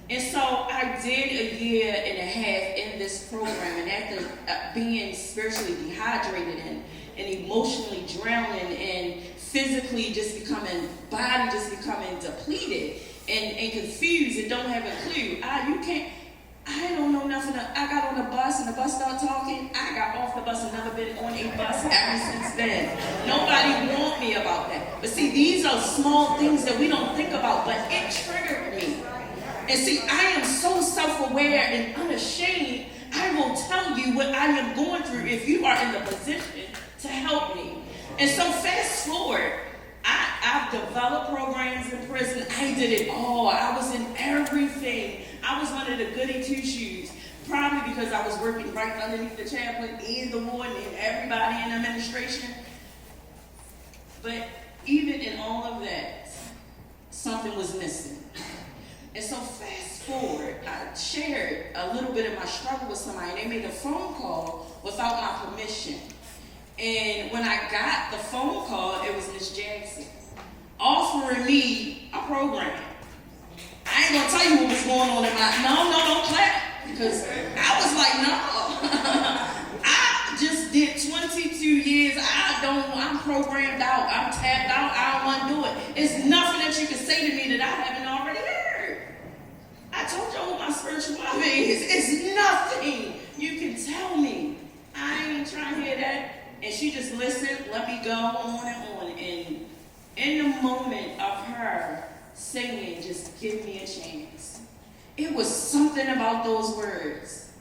And so I did a year and a half in this program, and after being spiritually dehydrated and emotionally drowning and physically just becoming, body just becoming depleted and confused and don't have a clue. I don't know nothing. I got on the bus and the bus started talking. I got off the bus and never been on a bus ever since then. Nobody warned me about that. But see, these are small things that we don't think about, but it triggered me. And see, I am so self-aware and unashamed, I will tell you what I am going through if you are in the position to help me. And so fast forward, I've developed programs in prison. I did it all. I was in everything. I was one of the goody two-shoes, probably because I was working right underneath the chaplain and the warden and everybody in administration. But even in all of that, something was missing. And so fast forward, I shared a little bit of my struggle with somebody, and they made a phone call without my permission. And when I got the phone call, it was Miss Jackson offering me a program. I ain't gonna tell you what was going on in my, don't clap, because I was like, no. I just did 22 years, I'm programmed out, I'm tapped out, I don't wanna do it. It's nothing that you can say to me that I haven't already heard. I told y'all what my spirituality is. It's nothing you can tell me. I ain't trying to hear that. And she just listened, let me go on and on. And in the moment of her singing, just give me a chance, it was something about those words.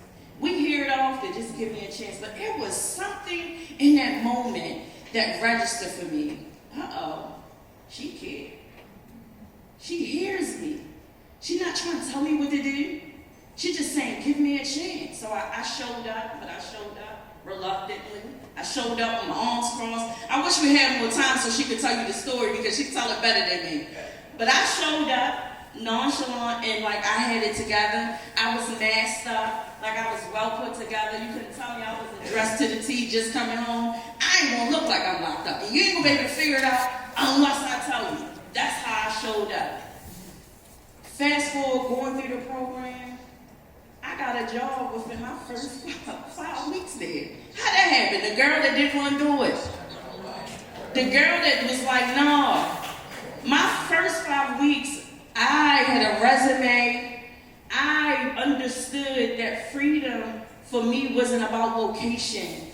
We hear it often, just give me a chance. But it was something in that moment that registered for me. She cared. She hears me. She's not trying to tell me what to do. She's just saying, give me a chance. So I showed up, but I showed up reluctantly. I showed up with my arms crossed. I wish we had more time so she could tell you the story, because she can tell it better than me. But I showed up, nonchalant and like I had it together. I was masked up, like I was well put together. You couldn't tell me I wasn't dressed to the T just coming home. I ain't gonna look like I'm locked up. And you ain't gonna be able to figure it out unless I tell you. That's how I showed up. Fast forward, going through the program, I got a job within my first 5 weeks there. How that happened? The girl that didn't want to do it. The girl that was like, no. My first 5 weeks, I had a resume. I understood that freedom for me wasn't about location.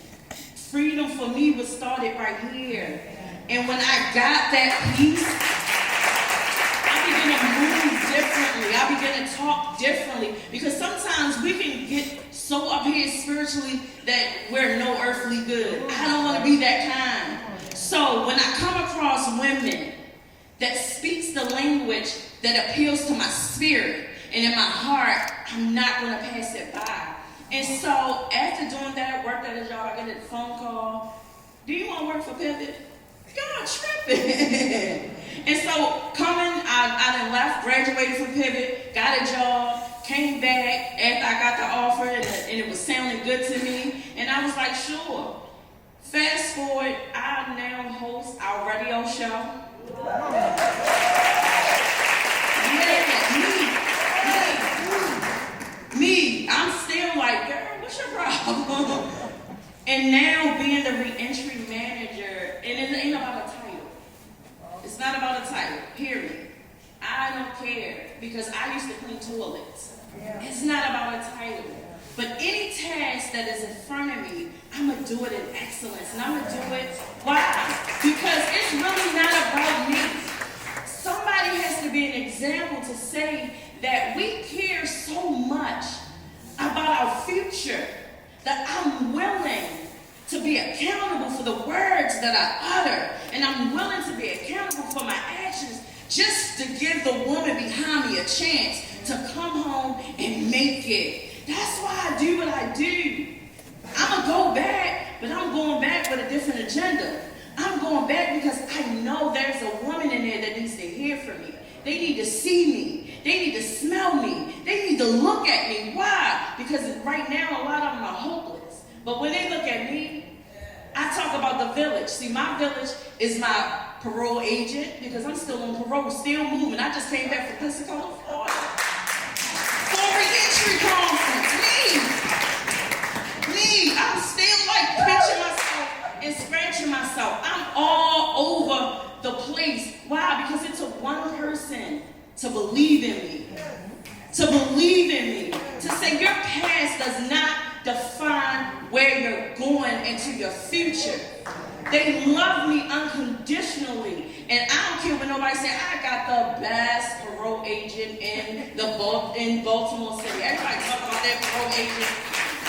Freedom for me was started right here. And when I got that piece, I began to move differently. I began to talk differently. Because sometimes we can get so up here spiritually that we're no earthly good. I don't want to be that kind. So when I come across women that speaks the language that appeals to my spirit and in my heart, I'm not going to pass it by. And so after doing that, worked at a job, I get a phone call. Do you want to work for Pivot? God, tripping. And so coming, I done left, graduated from Pivot, got a job, came back after I got the offer and it was sounding good to me. And I was like, sure. Fast forward, I now host our radio show. Me, I'm still like, girl, what's your problem? And now being the re-entry manager, and it ain't about a title. It's not about a title, period. I don't care, because I used to clean toilets. It's not about a title. But any task that is in front of me, I'm going to do it in excellence. And I'm going to do it, why? Because it's really not about me. Somebody has to be an example to say that we care so much about our future that I'm willing to be accountable for the words that I utter. And I'm willing to be accountable for my actions just to give the woman behind me a chance to come home and make it. That's why I do what I do. I'm going to go back, but I'm going back with a different agenda. I'm going back because I know there's a woman in there that needs to hear from me. They need to see me. They need to smell me. They need to look at me. Why? Because right now, a lot of them are hopeless. But when they look at me, I talk about the village. See, my village is my parole agent because I'm still on parole, still moving. I just came back from Pensacola, Florida. For a re-entry conference. Me. I'm still like pinching myself and scratching myself. I'm all over the place. Why? Because it took one person to believe in me. To believe in me. To say your past does not define where you're going into your future. They love me unconditionally. And I don't care when nobody say I got the best parole agent in Baltimore City. Everybody talk about that parole agent.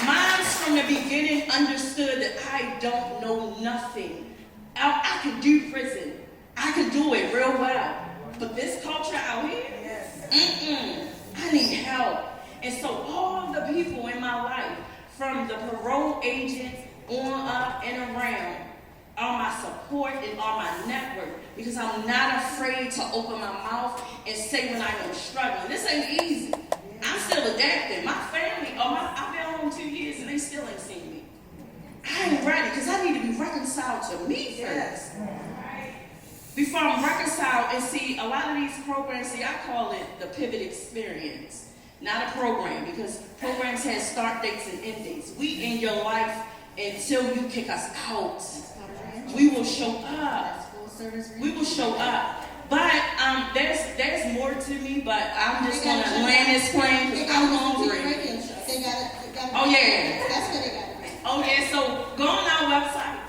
Mine from the beginning understood that I don't know nothing. I could do prison. I could do it real well. But this culture out here, I need help. And so all the people in my life, from the parole agents on up and around, are my support and are my network. Because I'm not afraid to open my mouth and say when I am struggling. This ain't easy. I'm still adapting. My family, I've been home 2 years and they still ain't seen me. I ain't ready because I need to be reconciled to me first. Before I'm reconciled and see a lot of these programs, I call it the pivot experience. Not a program, because programs have start dates and end dates. We in your life until you kick us out. We will show up. We will show up. But there's more to me, but I'm just going to land this plane because I'm hungry. Oh, yeah. That's what they got. Oh, yeah. So go on our website,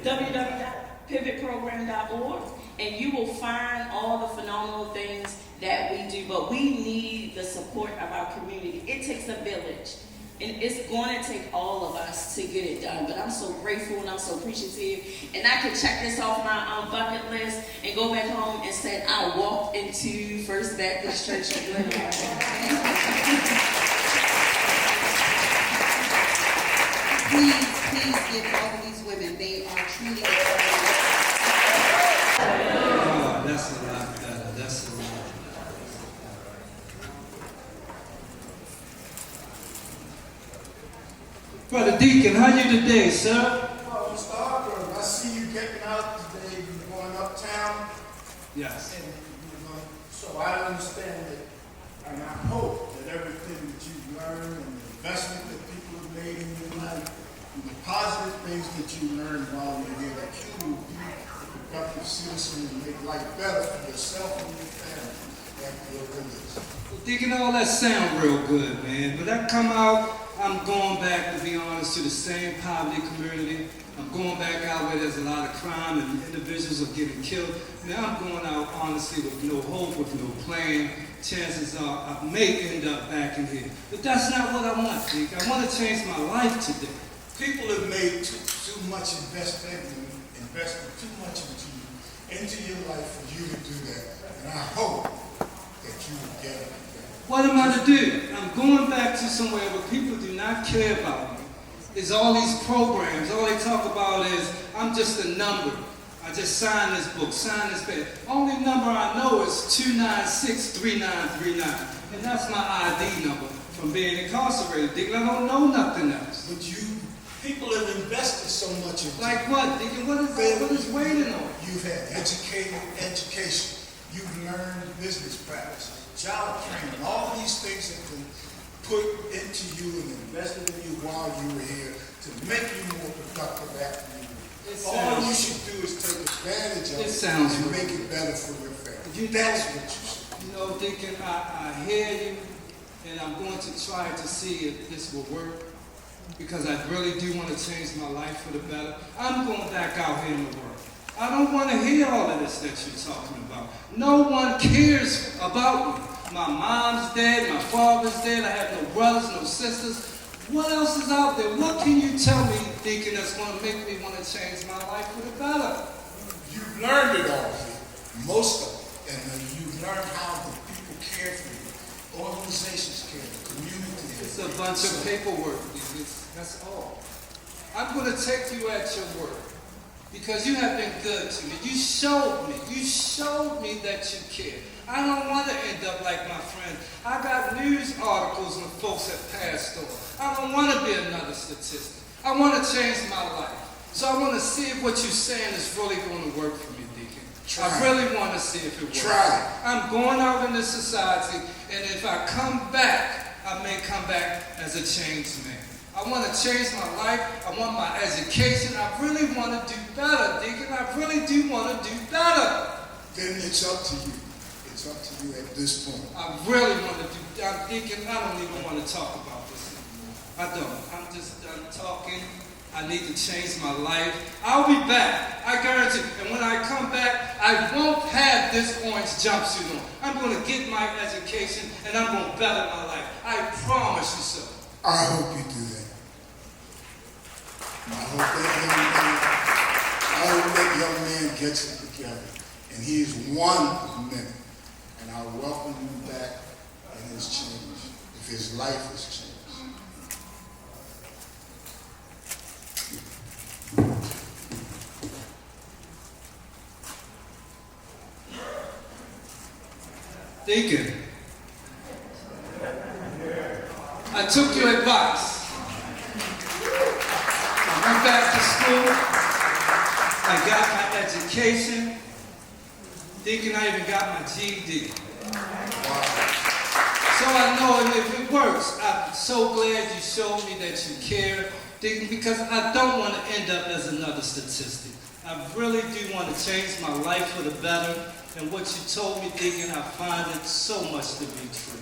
www.pivotprogram.org, and you will find all the phenomenal things that we do. But we need the support of our community. It takes a village. And it's going to take all of us to get it done. But I'm so grateful and I'm so appreciative. And I can check this off my bucket list and go back home and say, I walked into First Baptist Church in Glenwood. Please give all of these women, they are truly that's a lot better. That's a lot better. Deacon, how you today, sir? Well, Mr. Harper, I see you getting out today, you're going uptown. Yes. And, so I understand that, and I hope that everything that you've learned and the investment that people have made in your life, and the positive things that you learned while you're here, that you will be a productive citizen and make life better for yourself and your family after your release. Well, Deacon, all that sound real good, man. But I come out, I'm going back, to be honest, to the same poverty community. I'm going back out where there's a lot of crime and individuals are getting killed. Now I'm going out, honestly, with no hope, with no plan. Chances are I may end up back in here. But that's not what I want, Deacon. I want to change my life today. People have made too much investment too much into your life for you to do that. And I hope that you will get it. What am I to do? I'm going back to somewhere where people do not care about me. There's all these programs. All they talk about is, I'm just a number. I just signed this book, signed this paper. Only number I know is 2963939. And that's my ID number from being incarcerated, Deacon. I don't know nothing else. But people have invested so much in like what, Deacon? What is waiting on? You've had education. You've learned business practices, job training. All these things have been put into you and invested in you while you were here to make you more productive after you leave. All you should do is take advantage of it and make it better for your family. That's what you should do. You know, Deacon, I hear you, and I'm going to try to see if this will work, because I really do want to change my life for the better. I'm going back out here in the world. I don't want to hear all of this that you're talking about. No one cares about me. My mom's dead, my father's dead, I have no brothers, no sisters. What else is out there? What can you tell me, Deacon, that's going to make me want to change my life for the better? You've learned it all here, most of it. And you've learned how the people care for you, organizations care, the community. It's a bunch of paperwork, that's all. I'm going to take you at your word, because you have been good to me. You showed me that you care. I don't want to end up like my friends. I got news articles when folks have passed on. I don't want to be another statistic. I want to change my life. So I want to see if what you're saying is really going to work for me, Deacon. I really want to see if it works. I'm going out in this society, and if I come back, I may come back as a changed man. I want to change my life. I want my education. I really want to do better, Deacon. I really do want to do better. Then it's up to you. It's up to you at this point. I really want to do, Deacon, I don't even want to talk about this anymore. I don't. I'm just done talking. I need to change my life. I'll be back. I guarantee. And when I come back, I won't have this orange jumpsuit on. I'm going to get my education, and I'm going to better my life. I promise you so. I hope you do that. I hope that young man gets it together. And he is one of many. And I welcome him back in his change, if his life has changed. Deacon, I took your advice. I went back to school. I got my education. Deacon, I even got my GED. So I know if it works. I'm so glad you showed me that you care, Deacon, because I don't want to end up as another statistic. I really do want to change my life for the better. And what you told me, Deacon, I find it so much to be true.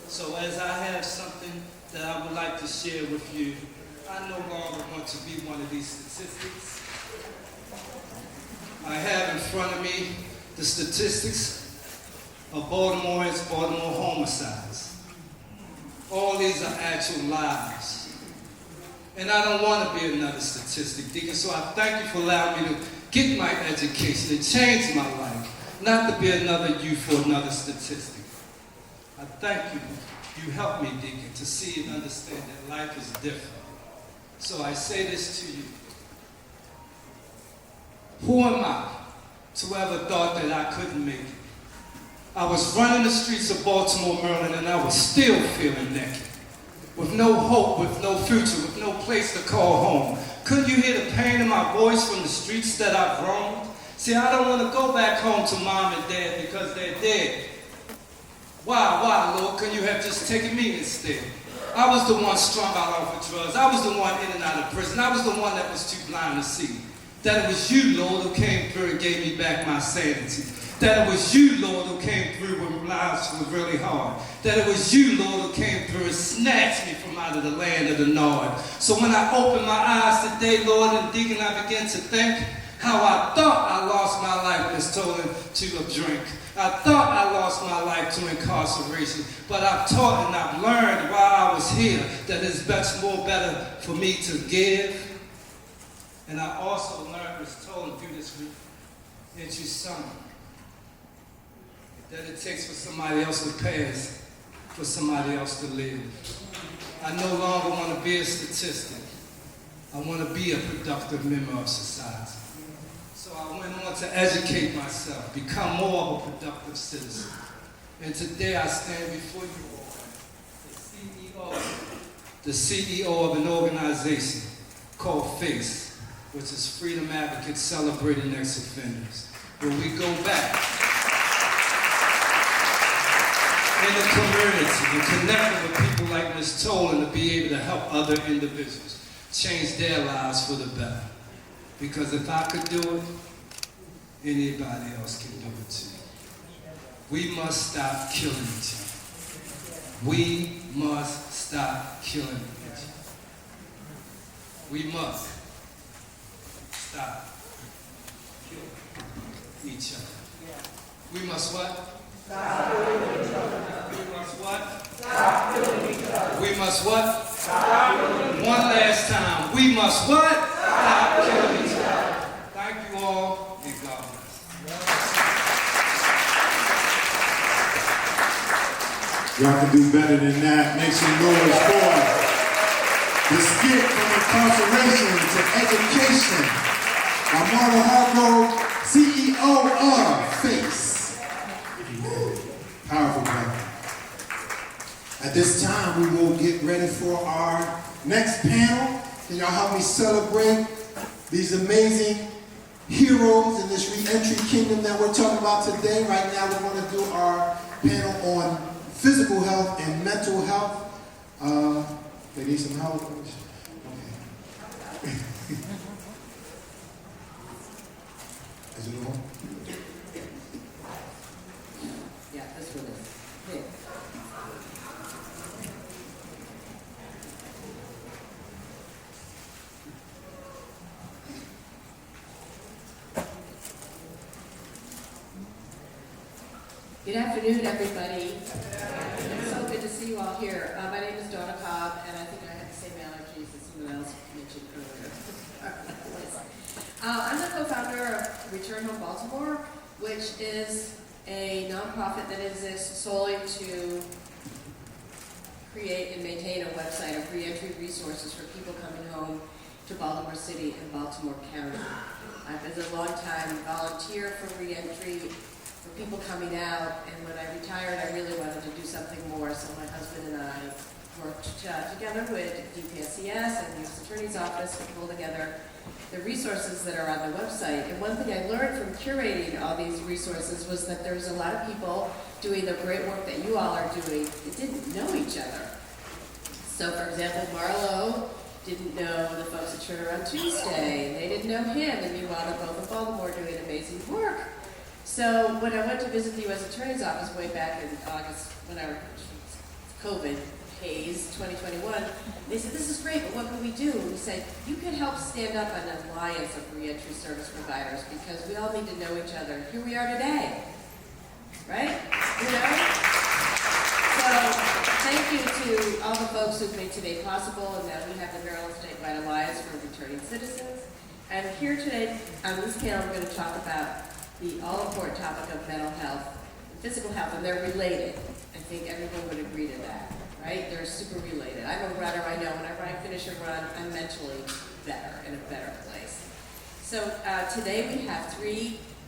So as I have something that I would like to share with you, I no longer want to be one of these statistics. I have in front of me the statistics of Baltimore's Baltimore homicides. All these are actual lives. And I don't want to be another statistic, Deacon, so I thank you for allowing me to get my education and change my life. Not to be another youth or another statistic. I thank you. You helped me, Deacon, to see and understand that life is different. So I say this to you. Who am I to ever thought that I couldn't make it? I was running the streets of Baltimore, Maryland, and I was still feeling naked. with no hope, with no future, with no place to call home. Couldn't you hear the pain in my voice from the streets that I've roamed? See, I don't want to go back home to mom and dad because they're dead. Why, Lord, couldn't you have just taken me instead? I was the one strung out off of drugs. I was the one in and out of prison. I was the one that was too blind to see. That it was you, Lord, who came through and gave me back my sanity. That it was you, Lord, who came through when lives were really hard. That it was you, Lord, who came through and snatched me from out of the land of the Nord. So when I opened my eyes today, Lord, and Deacon, I began to think how I thought I lost my life when stolen to a drink. I thought I lost my life to incarceration, but I've taught and I've learned while I was here that it's much more better for me to give. And I also learned, was told through this entry summer, that it takes for somebody else to pass, for somebody else to live. I no longer want to be a statistic. I want to be a productive member of society. So I went on to educate myself, become more of a productive citizen. And today I stand before you all, the CEO of an organization called FACE, which is Freedom Advocates Celebrating Ex-Offenders, where we go back in the community and connecting with people like Ms. Tolan to be able to help other individuals change their lives for the better. Because if I could do it, anybody else can do it too. We must stop killing each other. We must stop killing each other. We must stop killing each other. We must what? Stop killing each other. We must what? Stop killing each other. We must what? Stop killing each other. One last time. We must what? Stop killing each other. Thank you all, and God bless. Y'all can do better than that. Make some noise for the skit from incarceration to education by Marla Hargrove, CEO of FACE. Powerful, brother. At this time, we will get ready for our next panel. Can y'all help me celebrate these amazing heroes in this re-entry kingdom that we're talking about today? Right now, we're going to do our panel on physical health and mental health. They need some help. Okay. Is it on? Yeah, this one is. Here. Good afternoon, everybody. It's so good to see you all here. My name is Donna Cobb, and I think I have the same allergies that someone else mentioned earlier. I'm the co-founder of Return Home Baltimore, which is a nonprofit that exists solely to create and maintain a website of reentry resources for people coming home to Baltimore City and Baltimore County. I've been a long-time volunteer for reentry, for people coming out, and when I retired, I really wanted to do something more, so my husband and I worked together with DPSCS and the U.S. Attorney's Office to pull together the resources that are on the website. And one thing I learned from curating all these resources was that there's a lot of people doing the great work that you all are doing that didn't know each other. So, for example, Marlo didn't know the folks at Turner on Tuesday, and they didn't know him, and meanwhile they're both in Baltimore doing amazing work. So when I went to visit the U.S. Attorney's Office way back in August, when our COVID haze 2021, they said, this is great, but what can we do? And we said, you could help stand up an alliance of reentry service providers because we all need to know each other. Here we are today, right? You know? So thank you to all the folks who've made today possible, and that we have the Maryland Statewide Alliance for Returning Citizens. And here today on this panel, we're going to talk about the all-important topic of mental health and physical health, and they're related. I think everyone would agree to that, right? They're super related. I'm a runner, I know. Whenever I finish a run, I'm mentally better, in a better place. So today we have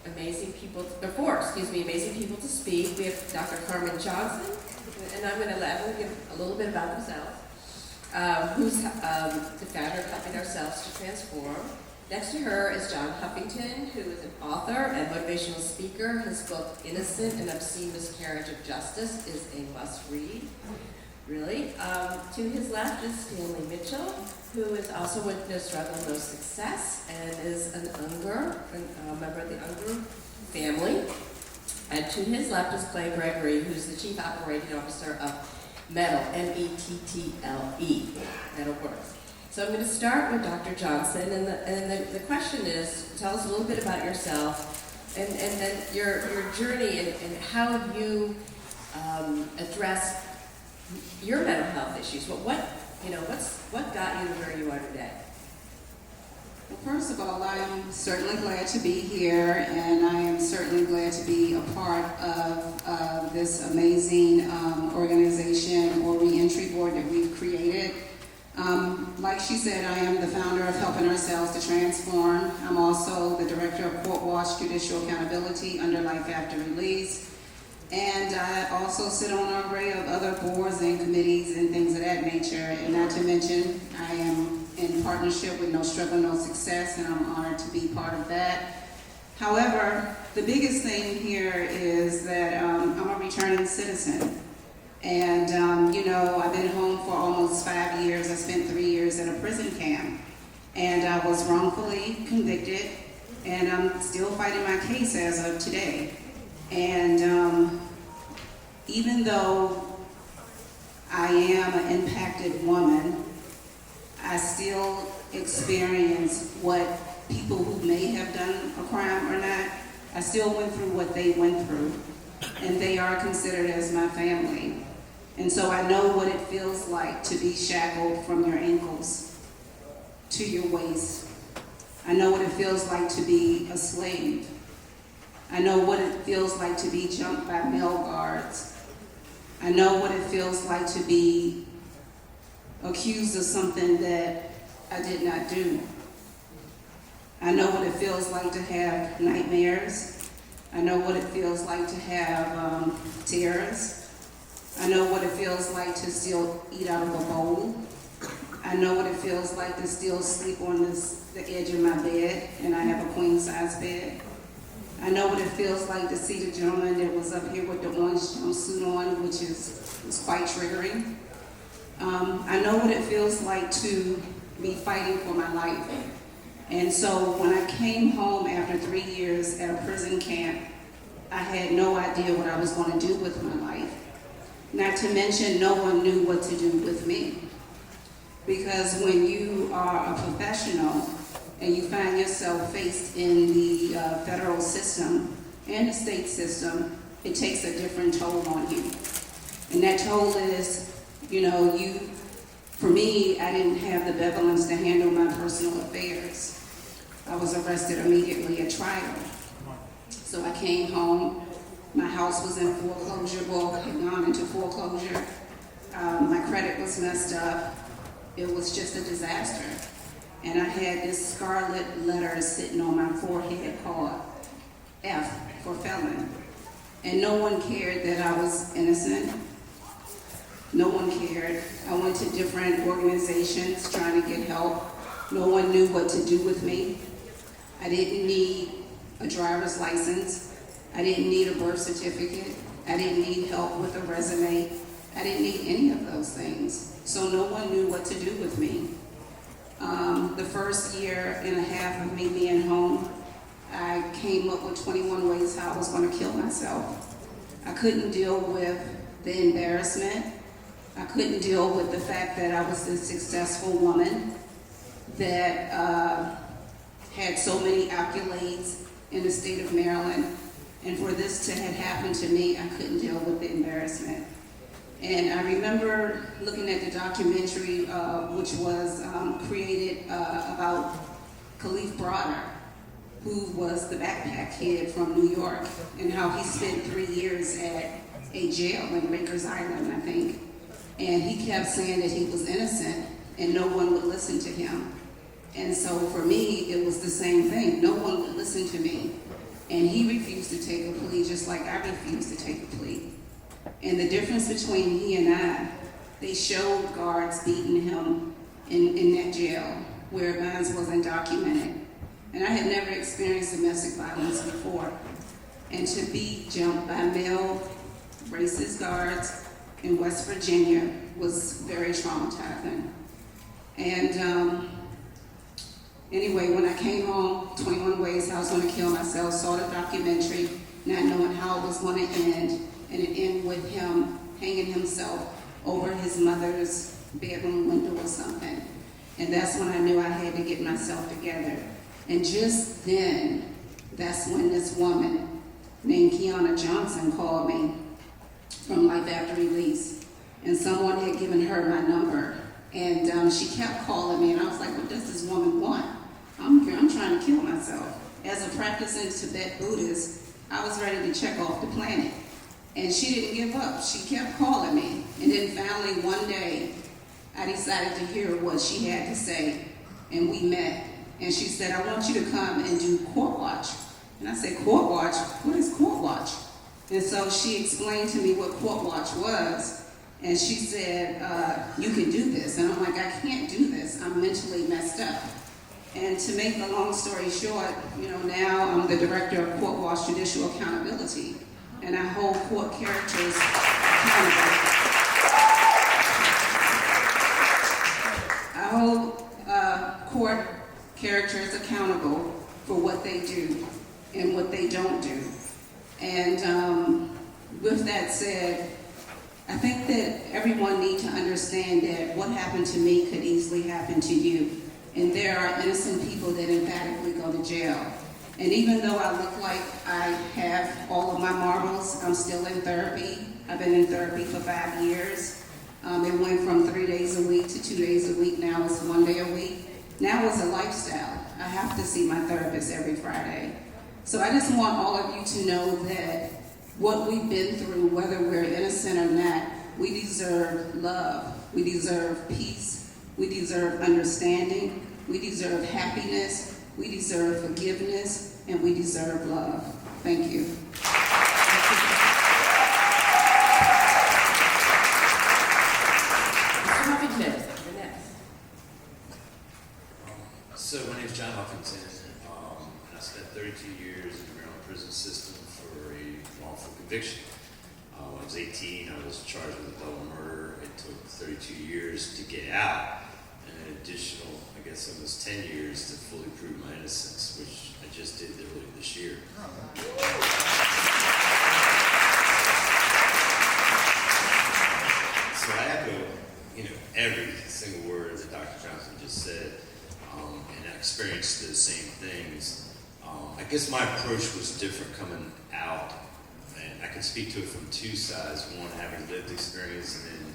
amazing people to speak. We have Dr. Carmen Johnson, and I'm going to let them give a little bit about themselves. who's the founder of Helping Ourselves to Transform. Next to her is John Huffington, who is an author and motivational speaker. His book, Innocent and Obscene Miscarriage of Justice, is a must-read, really. To his left is Stanley Mitchell, who is also with No Struggle, No Success, and is an Unger, a member of the Unger family. And to his left is Clay Gregory, who's the Chief Operating Officer of Mettle, M-E-T-T-L-E, Mettle Works. So I'm going to start with Dr. Johnson, and the question is, tell us a little bit about yourself, and then your journey and how you address your mental health issues. What got you to where you are today? Well, first of all, I am certainly glad to be here, and I am certainly glad to be a part of this amazing organization or reentry board that we've created. Like she said, I am the founder of Helping Ourselves to Transform. I'm also the director of Court Watch Judicial Accountability under Life After Release. And I also sit on an array of other boards and committees and things of that nature. And not to mention, I am in partnership with No Struggle, No Success, and I'm honored to be part of that. However, the biggest thing here is that I'm a returning citizen. And, I've been home for almost 5 years. I spent 3 years in a prison camp. And I was wrongfully convicted, and I'm still fighting my case as of today. And even though I am an impacted woman, I still experience what people who may have done a crime or not, I still went through what they went through. And they are considered as my family. And so I know what it feels like to be shackled from your ankles to your waist. I know what it feels like to be a slave. I know what it feels like to be jumped by male guards. I know what it feels like to be accused of something that I did not do. I know what it feels like to have nightmares. I know what it feels like to have terrors. I know what it feels like to still eat out of a bowl. I know what it feels like to still sleep on the edge of my bed, and I have a queen-size bed. I know what it feels like to see the gentleman that was up here with the orange jumpsuit on, which was quite triggering. I know what it feels like to be fighting for my life. And so when I came home after 3 years at a prison camp, I had no idea what I was going to do with my life. Not to mention, no one knew what to do with me. Because when you are a professional and you find yourself faced in the federal system and the state system, it takes a different toll on you. And that toll is, for me, I didn't have the benevolence to handle my personal affairs. I was arrested immediately at trial. So I came home. My house was in foreclosure, had gone into foreclosure. My credit was messed up. It was just a disaster. And I had this scarlet letter sitting on my forehead called F for felon. And no one cared that I was innocent. No one cared. I went to different organizations trying to get help. No one knew what to do with me. I didn't need a driver's license. I didn't need a birth certificate. I didn't need help with a resume. I didn't need any of those things. So no one knew what to do with me. The first year and a half of me being home, I came up with 21 ways how I was going to kill myself. I couldn't deal with the embarrassment. I couldn't deal with the fact that I was this successful woman that had so many accolades in the state of Maryland. And for this to have happened to me, I couldn't deal with the embarrassment. And I remember looking at the documentary, which was created about Khalif Broder, who was the backpack kid from New York, and how he spent 3 years at a jail in Rikers Island, I think. And he kept saying that he was innocent, and no one would listen to him. And so for me, it was the same thing. No one would listen to me. And he refused to take a plea just like I refused to take a plea. And the difference between he and I, they showed guards beating him in that jail where guns wasn't documented. And I had never experienced domestic violence before. And to be jumped by male racist guards in West Virginia was very traumatizing. And anyway, when I came home, 21 Ways I was going to kill myself, saw the documentary, not knowing how it was going to end, and it ended with him hanging himself over his mother's bedroom window or something. And that's when I knew I had to get myself together. And just then, that's when this woman named Kiana Johnson called me from Life After Release. And someone had given her my number. And she kept calling me, and I was like, what does this woman want? I'm trying to kill myself. As a practicing Tibet Buddhist, I was ready to check off the planet. And she didn't give up. She kept calling me. And then finally one day, I decided to hear what she had to say. And we met. And she said, I want you to come and do Court Watch. And I said, Court Watch? What is Court Watch? And so she explained to me what Court Watch was. And she said, you can do this. And I'm like, I can't do this. I'm mentally messed up. And to make the long story short, now I'm the director of Court Watch Judicial Accountability. And I hold court characters accountable. I hold court characters accountable for what they do and what they don't do. And with that said, I think that everyone needs to understand that what happened to me could easily happen to you. And there are innocent people that emphatically go to jail. And even though I look like I have all of my marbles, I'm still in therapy. I've been in therapy for 5 years. It went from 3 days a week to 2 days a week. Now it's 1 day a week. Now it's a lifestyle. I have to see my therapist every Friday. So I just want all of you to know that what we've been through, whether we're innocent or not, we deserve love. We deserve peace. We deserve understanding. We deserve happiness. We deserve forgiveness, and we deserve love. Thank you. Mr. Huffington, you're next. So my name is John Huffington, and I spent 32 years in the Maryland prison system for a wrongful conviction. When I was 18, I was charged with a double murder. It took 32 years to get out, and an additional, I guess, almost 10 years to fully prove my innocence, which I just did earlier this year. So I echo, every single word that Dr. Johnson just said, and I experienced those same things. I guess my approach was different coming out, and I can speak to it from two sides. One, having lived experience, and then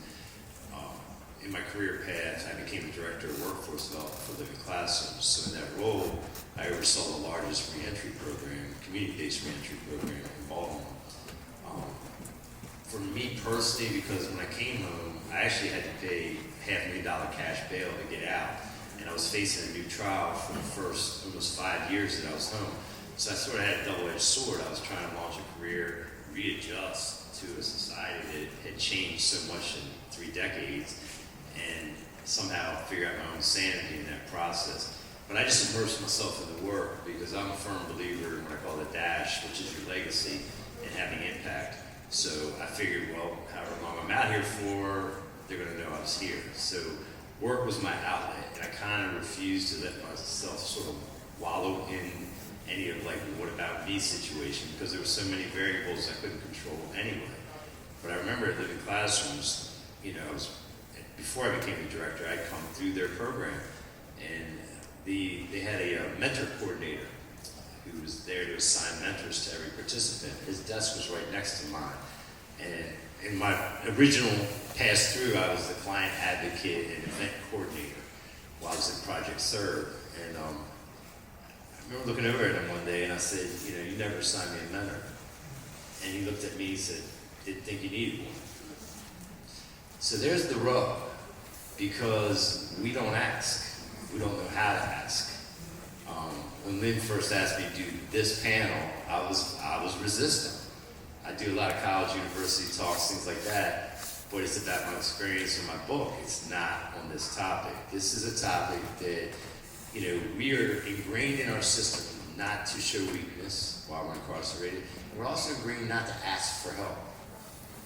in my career path, I became the director of workforce development for Living Classrooms. So in that role, I oversaw the largest reentry program, community-based reentry program in Baltimore. For me personally, because when I came home, I actually had to pay $500,000 cash bail to get out. And I was facing a new trial for the first almost 5 years that I was home. So I sort of had a double-edged sword. I was trying to launch a career, readjust to a society that had changed so much in 3 decades, and somehow figure out my own sanity in that process. But I just immersed myself in the work because I'm a firm believer in what I call the dash, which is your legacy and having impact. So I figured, well, however long I'm out here for, they're going to know I was here. So work was my outlet, and I kind of refused to let myself sort of wallow in any of what about me situation, because there were so many variables I couldn't control anyway. But I remember at Living Classrooms, before I became the director, I'd come through their program, and they had a mentor coordinator who was there to assign mentors to every participant. His desk was right next to mine. And in my original pass through, I was the client advocate and event coordinator while I was in Project Serve. And I remember looking over at him one day and I said, you never assigned me a mentor. And he looked at me and said, didn't think you needed one. So there's the rub, because we don't ask. We don't know how to ask. When Lynn first asked me to do this panel, I was resistant. I do a lot of college, university talks, things like that. but it's about my experience in my book. It's not on this topic. This is a topic that, you know, we are ingrained in our system not to show weakness while we're incarcerated. We're also ingrained not to ask for help,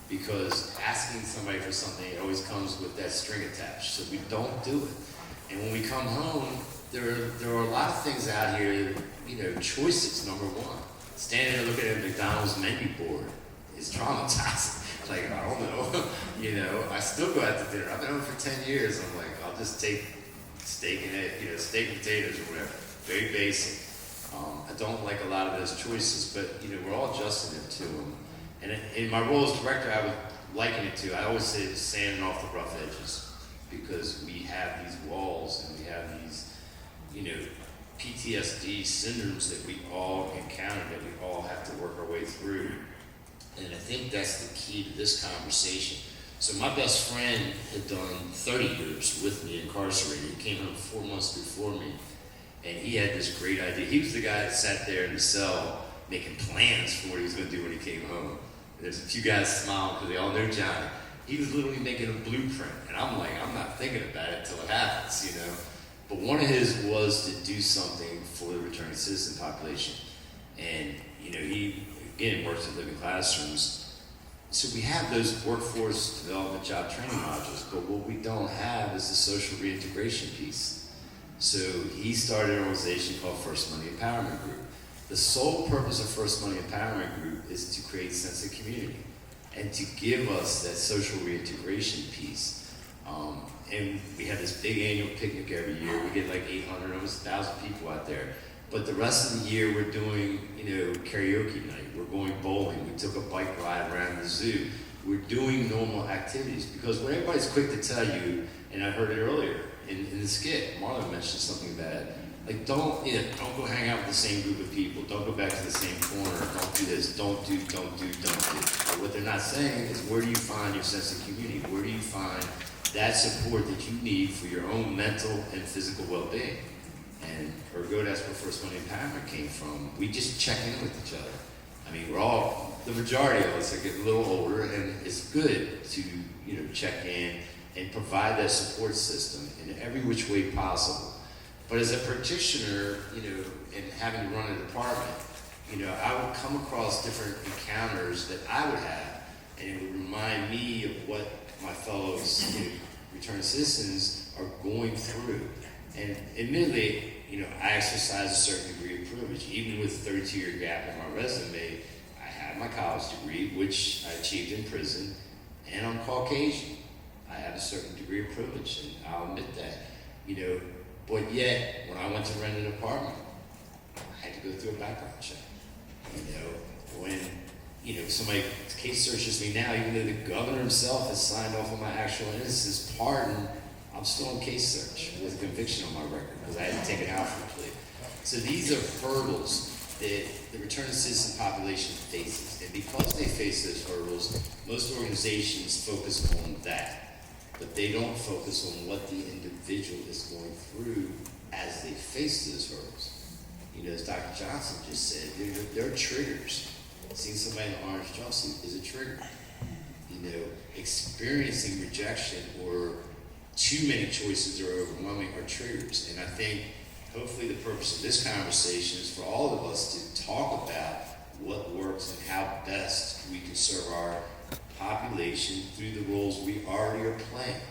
because asking somebody for something always comes with that string attached, so we don't do it. And when we come home, there are a lot of things out here, you know, choices, number one. Standing there looking at a McDonald's menu board is traumatizing. Like, I don't know, you know, I still go out to dinner. I've been home for 10 years. I'm like, I'll just take steak and egg, you know, steak and potatoes or whatever. Very basic. I don't like a lot of those choices, but, you know, we're all adjusting to them. And in my role as director, I would liken it to, I always say it's sanding off the rough edges, because we have these walls and we have these, you know, PTSD syndromes that we all encounter, that we all have to work our way through. And I think that's the key to this conversation. So my best friend had done 30 years with me incarcerated. He came home 4 months before me, and he had this great idea. He was the guy that sat there in the cell making plans for what he was going to do when he came home. And there's a few guys smiling because they all know Johnny. He was literally making a blueprint, and I'm like, I'm not thinking about it until it happens, you know. But one of his was to do something for the returning citizen population. And, you know, he, again, works in living classrooms. So we have those workforce development job training modules, but what we don't have is the social reintegration piece. So he started an organization called First Money Empowerment Group. The sole purpose of First Money Empowerment Group is to create a sense of community and to give us that social reintegration piece. And we have this big annual picnic every year. We get like 800, almost 1,000 people out there. But the rest of the year, we're doing, you know, karaoke night. We're going bowling. We took a bike ride around the zoo. We're doing normal activities, because what everybody's quick to tell you, and I heard it earlier in the skit, Marlon mentioned something about it. Like, don't go hang out with the same group of people. Don't go back to the same corner. Don't do this. Don't do. But what they're not saying is, where do you find your sense of community? Where do you find that support that you need for your own mental and physical well-being? And ergo, that's where First Money Empowerment came from. We just check in with each other. I mean, we're all, the majority of us are getting a little older, and it's good to, you know, check in and provide that support system in every which way possible. But as a practitioner, you know, and having to run a department, you know, I would come across different encounters that I would have, and it would remind me of what my fellows, you know, returned citizens are going through. And admittedly, you know, I exercise a certain degree of privilege. Even with a 32-year gap in my resume, I have my college degree, which I achieved in prison, and I'm Caucasian. I have a certain degree of privilege, and I'll admit that. You know, but yet, when I went to rent an apartment, I had to go through a background check. You know, when, you know, somebody case searches me now, even though the governor himself has signed off on my actual innocence pardon, I'm still on case search with a conviction on my record because I had to take an Alfred plea. So these are hurdles that the returning citizen population faces. And because they face those hurdles, most organizations focus on that. But they don't focus on what the individual is going through as they face those hurdles. You know, as Dr. Johnson just said, there are triggers. Seeing somebody in an orange jumpsuit is a trigger. You know, experiencing rejection or too many choices that are overwhelming are triggers. And I think hopefully the purpose of this conversation is for all of us to talk about what works and how best we can serve our population through the roles we already are playing,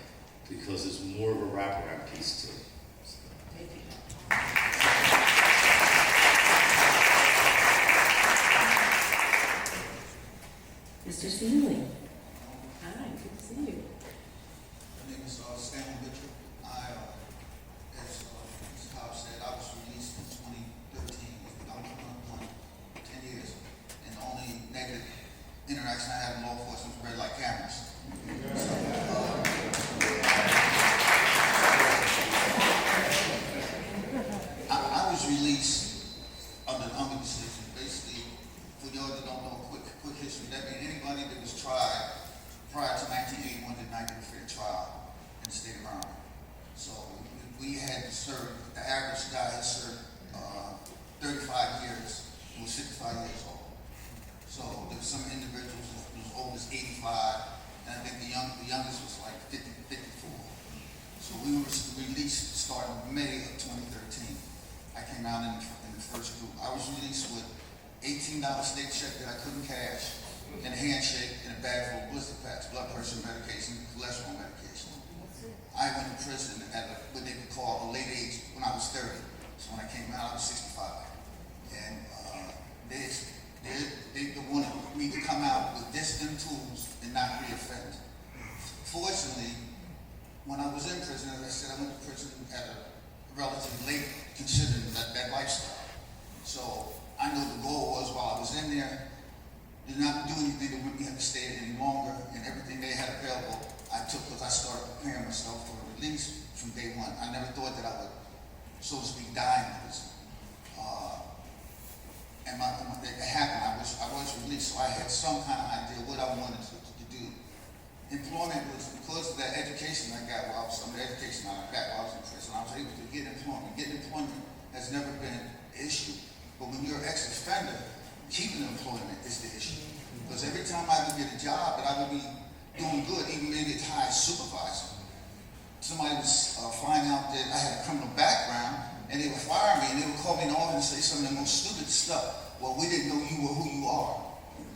because there's more of a wraparound piece to it. Thank you. Mr. Seeley. Hi, good to see you. My name is Stanley Mitchell. As Mr. Cobb said, I was released in 2013. I'm coming on 10 years. And the only negative interaction I had with law enforcement was red light cameras. So, I was released under an Unger decision. Basically, for y'all that don't know, quick history, that means anybody that was tried prior to 1981 did not get a fair trial in the state of Maryland. So we had to serve, the average guy had served 35 years, who was 65 years old. So there were some individuals who was old as 85, and I think the youngest was like 54. So we were released starting May of 2013. I came out in the first group. I was released with $18 state check that I couldn't cash, and a handshake, and a bag full of blister packs, blood pressure medication, cholesterol medication. I went to prison at what they would call a late age when I was 30. So when I came out, I was 65. And they wanted me to come out with them tools and not re-offend. Fortunately, when I was in prison, as I said, I went to prison at a relatively late, considering that lifestyle. So I know the goal was, while I was in there, did not do anything to make me have to stay any longer, and everything they had available, I took because I started preparing myself for release from day one. I never thought that I would, so to speak, die in prison. And it happened. I was released, so I had some kind of idea what I wanted to do. Employment was, because of that education I got while I was, some of the education I got while I was in prison, I was able to get employment. Getting employment has never been an issue. But when you're an ex-offender, keeping employment is the issue. Because every time I would get a job that I would be doing good, even maybe as high as supervisor, somebody was finding out that I had a criminal background, and they would fire me, and they would call me in the office and say some of the most stupid stuff. Well, we didn't know you were who you are.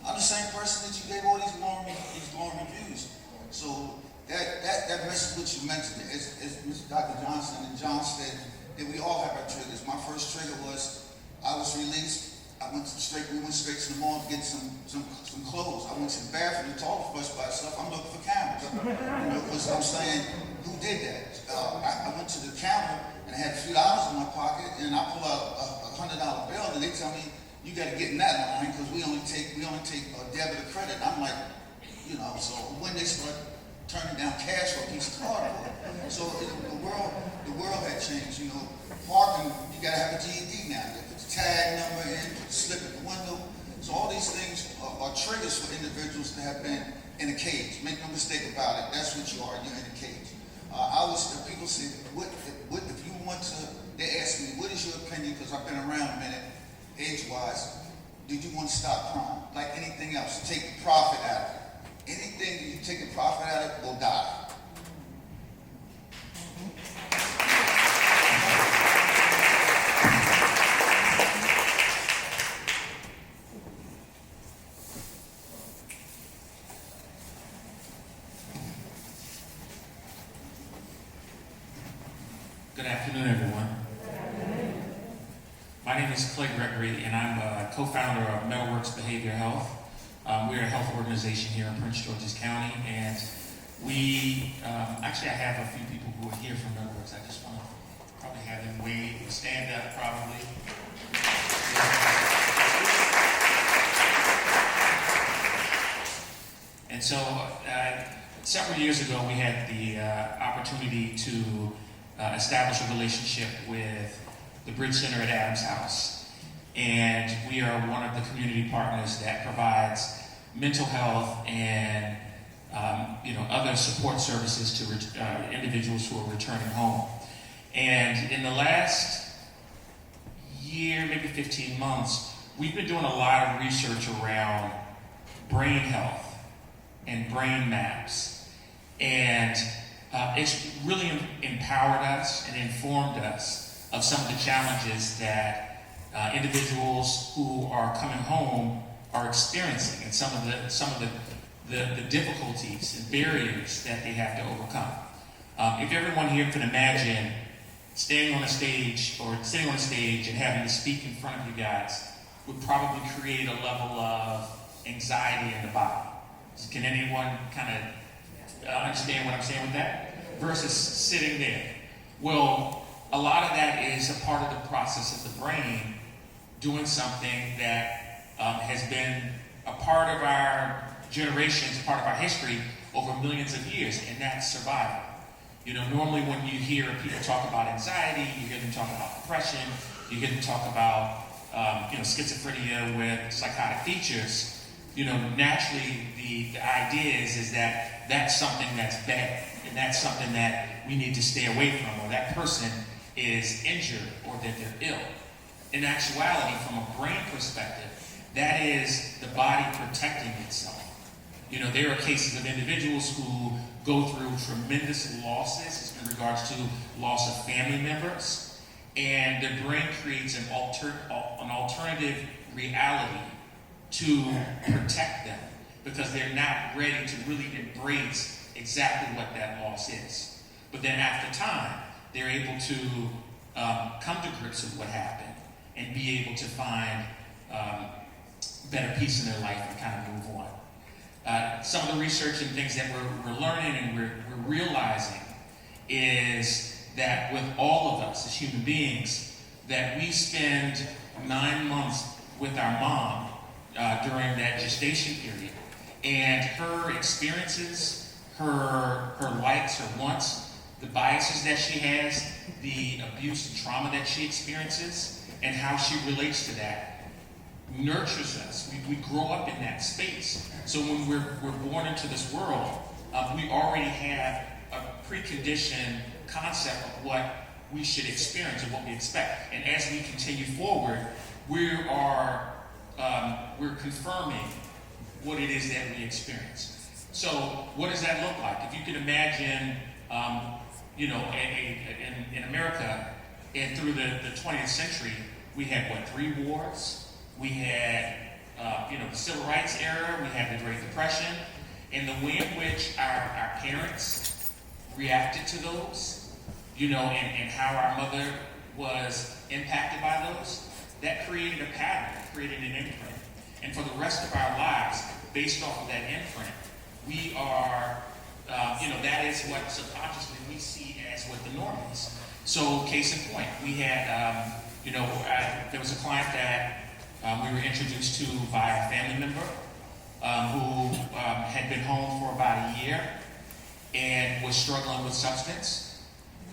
I'm the same person that you gave all these long reviews. So that messes with your mental. As Dr. Johnson and John said, that we all have our triggers. My first trigger was I was released. We went straight to the mall to get some clothes. I went to the bathroom. The toilet flushed by itself. I'm looking for cameras. Because I'm saying, who did that? I went to the counter and I had a few dollars in my pocket, and I pull out a $100 bill, and they tell me, you got to get in that line because we only take debit or credit. I'm like, so when they start turning down cash for a piece of cardboard, so the world had changed. Parking, you got to have a GED now. You put the tag number in, put the slip in the window. So all these things are triggers for individuals that have been in a cage. Make no mistake about it. That's what you are. You're in a cage. People say, what if you want to? They ask me, what is your opinion? Because I've been around a minute, age-wise. Did you want to stop crime? Like anything else, take the profit out of it. Anything that you take the profit out of it will die. Good afternoon, everyone. My name is Clay Gregory, and I'm a co-founder of Metalworks Behavior Health. We're a health organization here in Prince George's County, and we actually I have a few people who are here from Metalworks. I just want to probably have them wave or stand up, probably. And so, several years ago, we had the opportunity to establish a relationship with the Bridge Center at Adams House. And we are one of the community partners that provides mental health and other support services to individuals who are returning home. And in the last year, maybe 15 months, we've been doing a lot of research around brain health and brain maps. And it's really empowered us and informed us of some of the challenges that individuals who are coming home are experiencing, and some of the difficulties and barriers that they have to overcome. If everyone here can imagine standing on a stage and having to speak in front of you guys, would probably create a level of anxiety in the body. Can anyone kind of understand what I'm saying with that? Versus sitting there. Well, a lot of that is a part of the process of the brain doing something that has been a part of our generations, part of our history over millions of years, and that's survival. Normally when you hear people talk about anxiety, you hear them talk about depression, you hear them talk about schizophrenia with psychotic features. Naturally the idea is that that's something that's bad, and that's something that we need to stay away from, or that person is injured, or that they're ill. In actuality, from a brain perspective, that is the body protecting itself. You know, there are cases of individuals who go through tremendous losses in regards to loss of family members, and their brain creates an alternative reality to protect them because they're not ready to really embrace exactly what that loss is. But then after time, they're able to come to grips with what happened and be able to find better peace in their life and kind of move on. Some of the research and things that we're learning and we're realizing is that with all of us as human beings, that we spend 9 months with our mom during that gestation period. And her experiences, her likes, her wants, the biases that she has, the abuse and trauma that she experiences, and how she relates to that nurtures us. We grow up in that space. So when we're born into this world, we already have a preconditioned concept of what we should experience and what we expect. And as we continue forward, we're confirming what it is that we experience. So what does that look like? If you can imagine, you know, in America, and through the 20th century, we had, what, 3 wars? We had, you know, the Civil Rights era, we had the Great Depression, and the way in which our parents reacted to those, you know, and how our mother was impacted by those, that created a pattern, created an imprint. And for the rest of our lives, based off of that imprint, we are, you know, that is what subconsciously we see as what the norm is. So, case in point, we had, you know, there was a client that we were introduced to by a family member who had been home for about a year and was struggling with substance.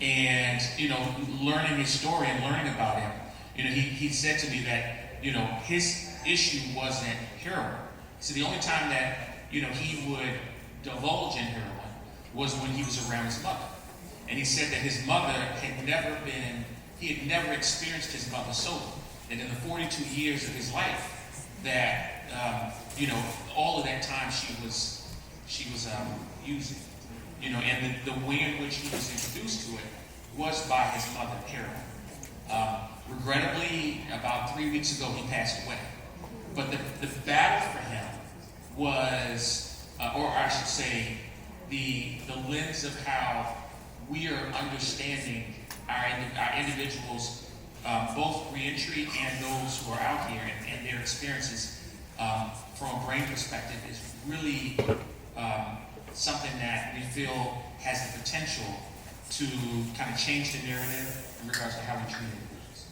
And, you know, learning his story and learning about him, you know, he said to me that, you know, his issue wasn't heroin. So the only time that, you know, he would divulge in heroin was when he was around his mother. And he said that his mother had never experienced his mother sober. And in the 42 years of his life, that, you know, all of that time she was using. You know, and the way in which he was introduced to it was by his mother, Carol. Regrettably, about 3 weeks ago, he passed away. But the battle for him was, or I should say, the lens of how we are understanding our individuals, both reentry and those who are out here and their experiences from a brain perspective is really something that we feel has the potential to kind of change the narrative in regards to how we treat individuals.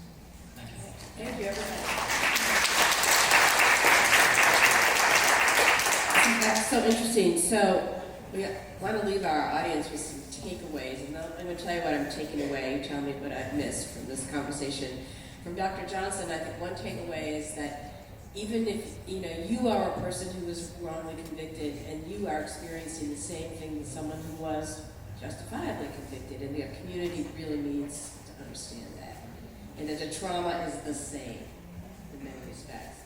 Thank you. Thank you, That's so interesting. So we want to leave our audience with some takeaways, and I'm going to tell you what I'm taking away. You tell me what I've missed from this conversation. From Dr. Johnson, I think one takeaway is that even if you are a person who was wrongly convicted and you are experiencing the same thing as someone who was justifiably convicted, and the community really needs to understand that, and that the trauma is the same in many respects.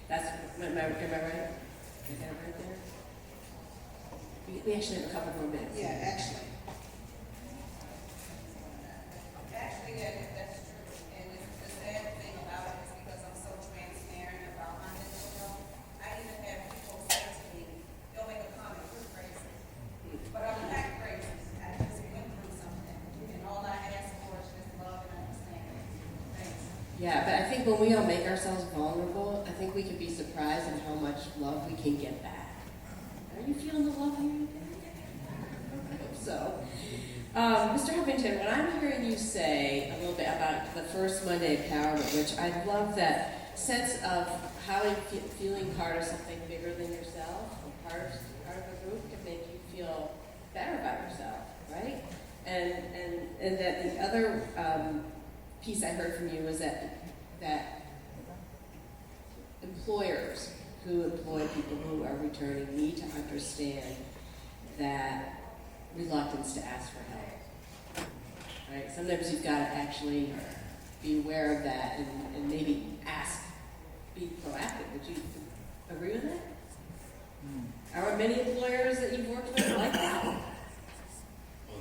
That's am I right? Is that right there? We actually have a couple more minutes. Yeah, actually. That's true. And the sad thing about it is because I'm so transparent about my mental health, I even have people say to me, don't make a comment, you're crazy. But I'm not crazy. I just went through something. And all I ask for is just love and understanding. Thanks. Yeah, but I think when we all make ourselves vulnerable, I think we can be surprised at how much love we can get back. Are you feeling the love here today? I hope so. Mr. Huffington, when I'm hearing you say a little bit about the first Monday empowerment, which I love that sense of how feeling part of something bigger than yourself, or part of a group, can make you feel better about yourself, right? And that the other piece I heard from you was that employers who employ people who are returning need to understand that reluctance to ask for help. Right? Sometimes you've got to actually be aware of that and maybe ask, be proactive. Would you agree with that? I many employers that you've worked with like that? Well,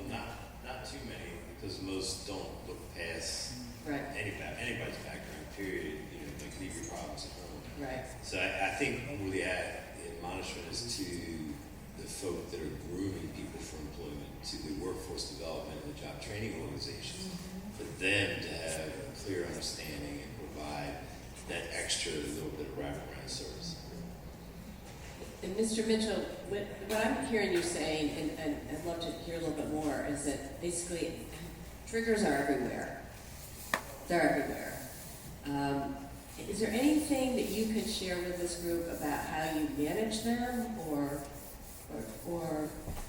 not too many, because most don't look past Right. anybody's background, period. You know, they can leave your problems at home. Right. So I think really the admonishment is to the folk that are grooming people for employment, to the workforce development and the job training organizations, for them to have a clear understanding and provide that extra little bit of wraparound service. And Mr. Mitchell, what I'm hearing you saying, and I'd love to hear a little bit more, is that basically triggers are everywhere. They're everywhere. Is there anything that you could share with this group about how you manage them, or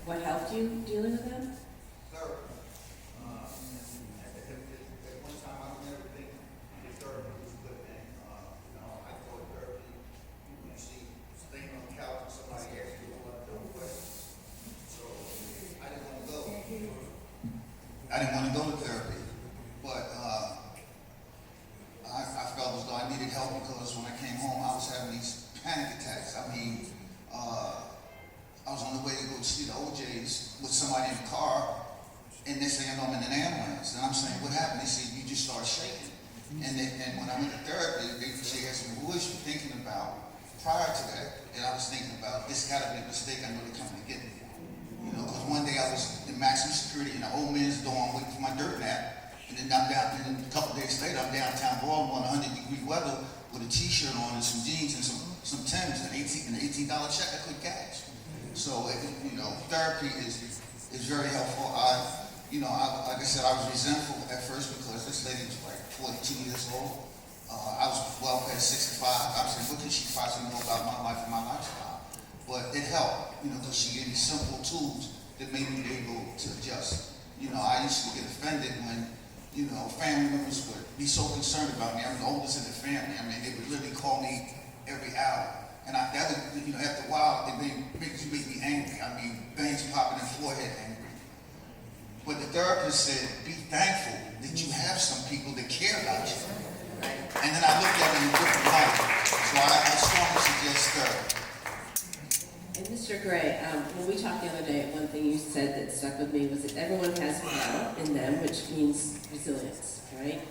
what helped you dealing with them? Therapy. At one time, I don't ever think that therapy was a good thing. I thought therapy, you see, staying on the couch and somebody asks you a lot of dumb questions. So I didn't want to go. I didn't want to go to therapy, but I felt as though I needed help because when I came home, I was having these panic attacks. I mean, I was on the way to go see the OJs with somebody in the car, and they say, I'm in an ambulance. And I'm saying, what happened? They say, you just start shaking. And when I went to therapy, they asked me, what was you thinking about prior to that? And I was thinking about, this got to be a mistake. I know they're coming to get me. You know, because one day I was in maximum security in an old man's dorm waiting for my dirt nap. And then I'm down, and then a couple days later, I'm downtown Baltimore in 100-degree weather with a t-shirt on and some jeans and some Timbs and an $18 check I could cash. So, you know, therapy is very helpful. Like I said, I was resentful at first because this lady was like 42 years old. I was well past 65. I was saying, what could she possibly know about my life and my lifestyle? But it helped, you know, because she gave me simple tools that made me able to adjust. You know, I used to get offended when, you know, family members would be so concerned about me. I'm the oldest in the family. I mean, they would literally call me every hour. And that would, you know, after a while, it make me angry. I mean, veins popping in the forehead angry. But the therapist said, be thankful that you have some people that care about you. And then I looked at it in a different light. So I strongly suggest therapy. And Mr. Gray, when we talked the other day, one thing you said that stuck with me was that everyone has power in them, which means resilience, right?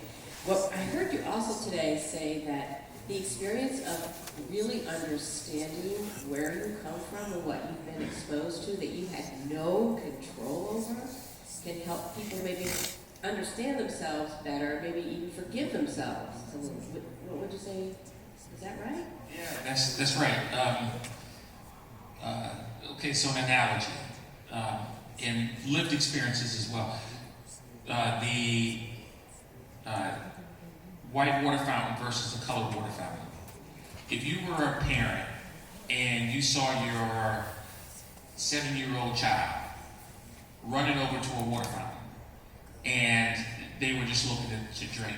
Well, I heard you also today say that the experience of really understanding where you come from and what you've been exposed to that you had no control over can help people maybe understand themselves better, maybe even forgive themselves. So what would you say? Is that right? Yeah, that's right. Okay, so an analogy, and lived experiences as well. The white water fountain versus a colored water fountain. If you were a parent and you saw your 7-year-old child running over to a water fountain and they were just looking to drink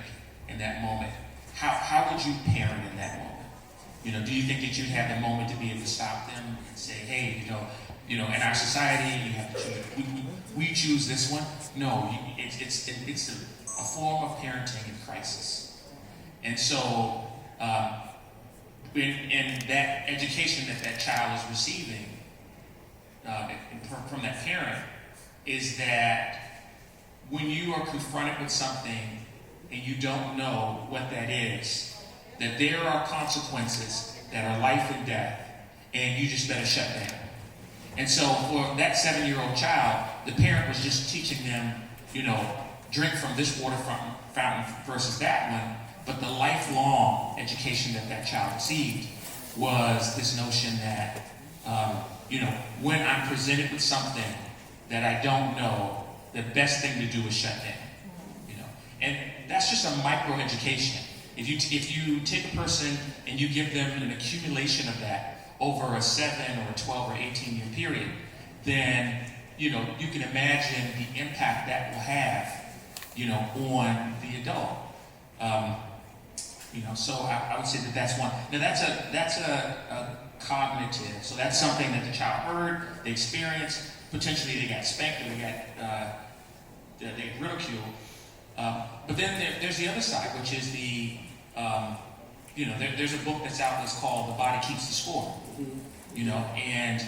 in that moment, how would you parent in that moment? You know, do you think that you'd have the moment to be able to stop them and say, hey, you know, in our society, you have to choose. We choose this one. No, it's a form of parenting in crisis. And so, in that education that child is receiving from that parent, is that when you are confronted with something and you don't know what that is, that there are consequences that are life and death, and you just better shut down. And so for that 7-year-old child, the parent was just teaching them, you know, drink from this water fountain versus that one, but the lifelong education that child received was this notion that, you know, when I'm presented with something that I don't know, the best thing to do is shut down, you know. And that's just a micro education. If you take a person and you give them an accumulation of that over a 7 or a 12 or 18-year period, then, you know, you can imagine the impact that will have, you know, on the adult. You know, so I would say that's one. Now that's a cognitive. So that's something that the child heard, they experienced. Potentially they got spanked or they got ridiculed. But then there's the other side, which is the, you know, there's a book that's out that's called The Body Keeps the Score, you know, and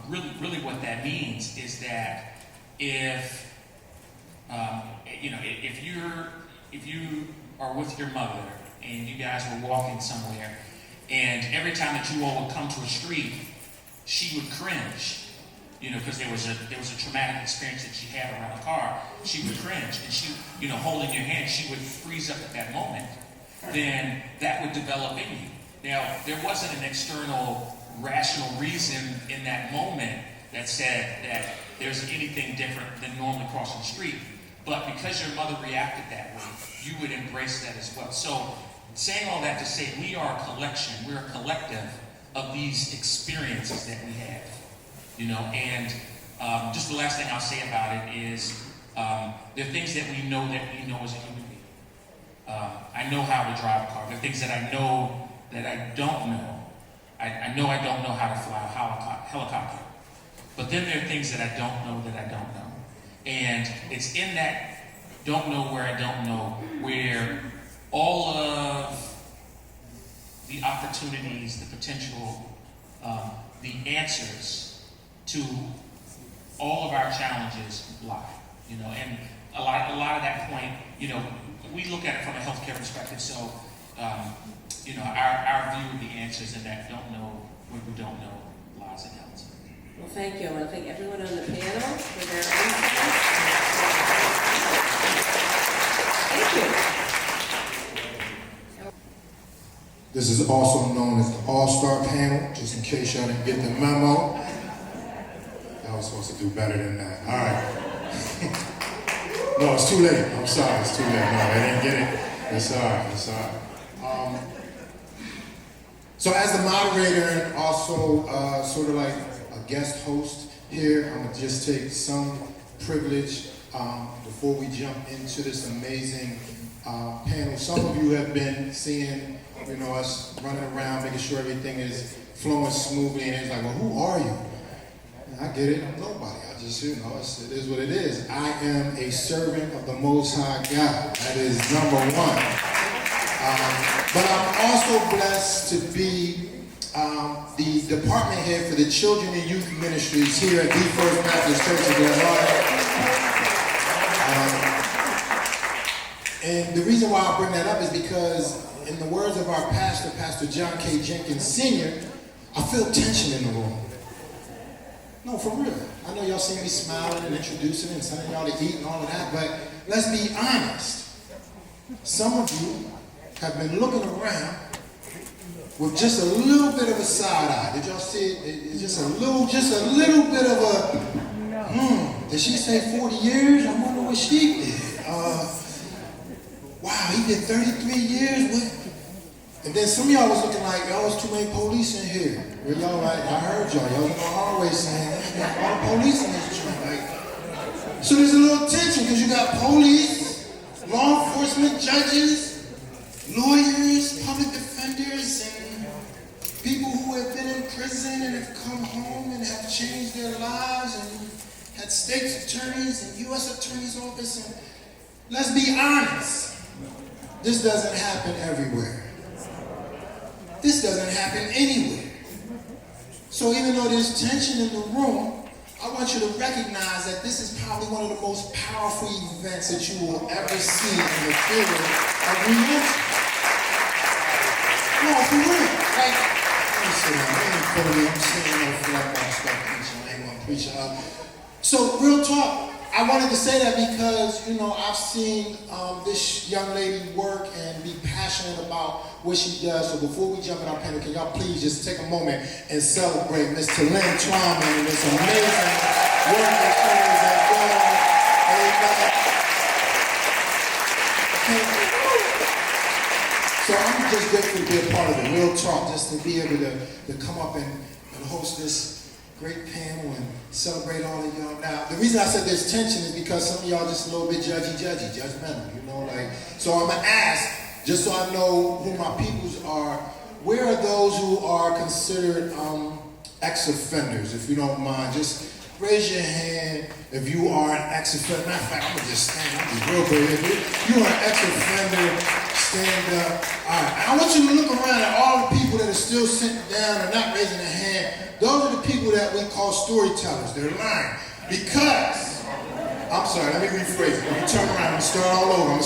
really what that means is that if if you are with your mother and you guys were walking somewhere, and every time that you all would come to a street, she would cringe, because there was a traumatic experience that she had around a car. She would cringe, and she, holding your hand, she would freeze up at that moment. Then that would develop in you. Now, there wasn't an external rational reason in that moment that said that there's anything different than normally crossing the street. But because your mother reacted that way, you would embrace that as well. So, saying all that to say, we are a collection, we're a collective of these experiences that we have. And just the last thing I'll say about it is there are things that we know as a human being. I know how to drive a car. There are things that I know that I don't know. I know I don't know how to fly a helicopter. But then there are things that I don't know that I don't know. And it's in that don't know where I don't know where all of the opportunities, the potential, the answers to all of our challenges lie. And a lot of that point, we look at it from a healthcare perspective. So, our view of the answers in that don't know what we don't know lies in health. Well, thank you. I want to thank everyone on the panel for their insights. Thank you. This is also known as the All-Star Panel, just in case y'all didn't get the memo. I was supposed to do better than that. All right. No, it's too late. I'm sorry, it's too late. No, I didn't get it. It's all right, it's all right. So as the moderator and also sort of like a guest host here, I'm gonna just take some privilege before we jump into this amazing panel. Some of you have been seeing, us running around, making sure everything is flowing smoothly, and it's like, well, who are you? And I get it, I'm nobody. I just, it is what it is. I am a servant of the Most High God. That is number one. But I'm also blessed to be the department head for the Children and Youth Ministries here at the First Baptist Church of Glen Royal. And the reason why I bring that up is because, in the words of our pastor, Pastor John K. Jenkins Sr., I feel tension in the room. No, for real. I know y'all see me smiling and introducing and telling y'all to eat and all of that, but let's be honest. Some of you have been looking around with just a little bit of a side eye. Did y'all see it? It's just a little bit of a, did she say 40 years? I wonder what she did. Wow, he did 33 years? What? And then some of y'all was looking like, y'all was too many police in here. Were y'all like, I heard y'all was in the hallway saying, all the police in this joint. Like, so there's a little tension because you got police, law enforcement, judges, lawyers, public defenders, and people who have been in prison and have come home and have changed their lives, and had state's attorneys and U.S. attorney's office. And let's be honest, this doesn't happen everywhere. This doesn't happen anywhere. So even though there's tension in the room, I want you to recognize that this is probably one of the most powerful events that you will ever see in the field of reentry. No, for real. Like, let me sit down. I ain't feeling me. I'm sitting there for like I'm stuck preaching. I ain't gonna preach it up. So, real talk. I wanted to say that because, I've seen this young lady work and be passionate about what she does. So before we jump in our panel, can y'all please just take a moment and celebrate Ms. Talyn Twyman and this amazing work that she has done. So I'm just grateful to be a part of it. Real talk, just to be able to come up and host this great panel and celebrate all of y'all. Now, the reason I said there's tension is because some of y'all just a little bit judgmental, so I'm gonna ask, just so I know who my peoples are, where are those who are considered ex-offenders, if you don't mind? Just raise your hand if you are an ex-offender. Matter of fact, I'm gonna just stand, I'm just real quick. If you are an ex-offender, Stand up. All right. I want you to look around at all the people that are still sitting down or not raising their hand. Those are the people that we call storytellers. They're lying. Because, I'm sorry, let me rephrase it. Let me turn around and start all over.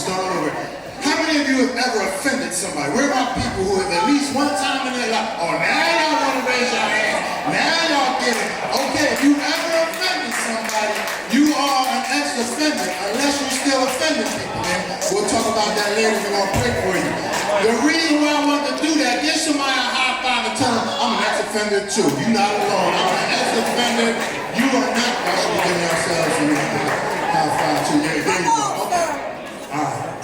How many of you have ever offended somebody? Where are people who have at least one time in their life, oh, now y'all want to raise your hand. Now y'all get it. Okay, if you ever offended somebody, you are an ex-offender, unless you're still offending people. Man, we'll talk about that later. We're going to pray for you. The reason why I wanted to do that, give somebody a high five and tell them, I'm an ex-offender too. You're not alone. I'm an ex-offender. You are not. Y'all should be giving yourselves a high five too. There you go. Okay. All right.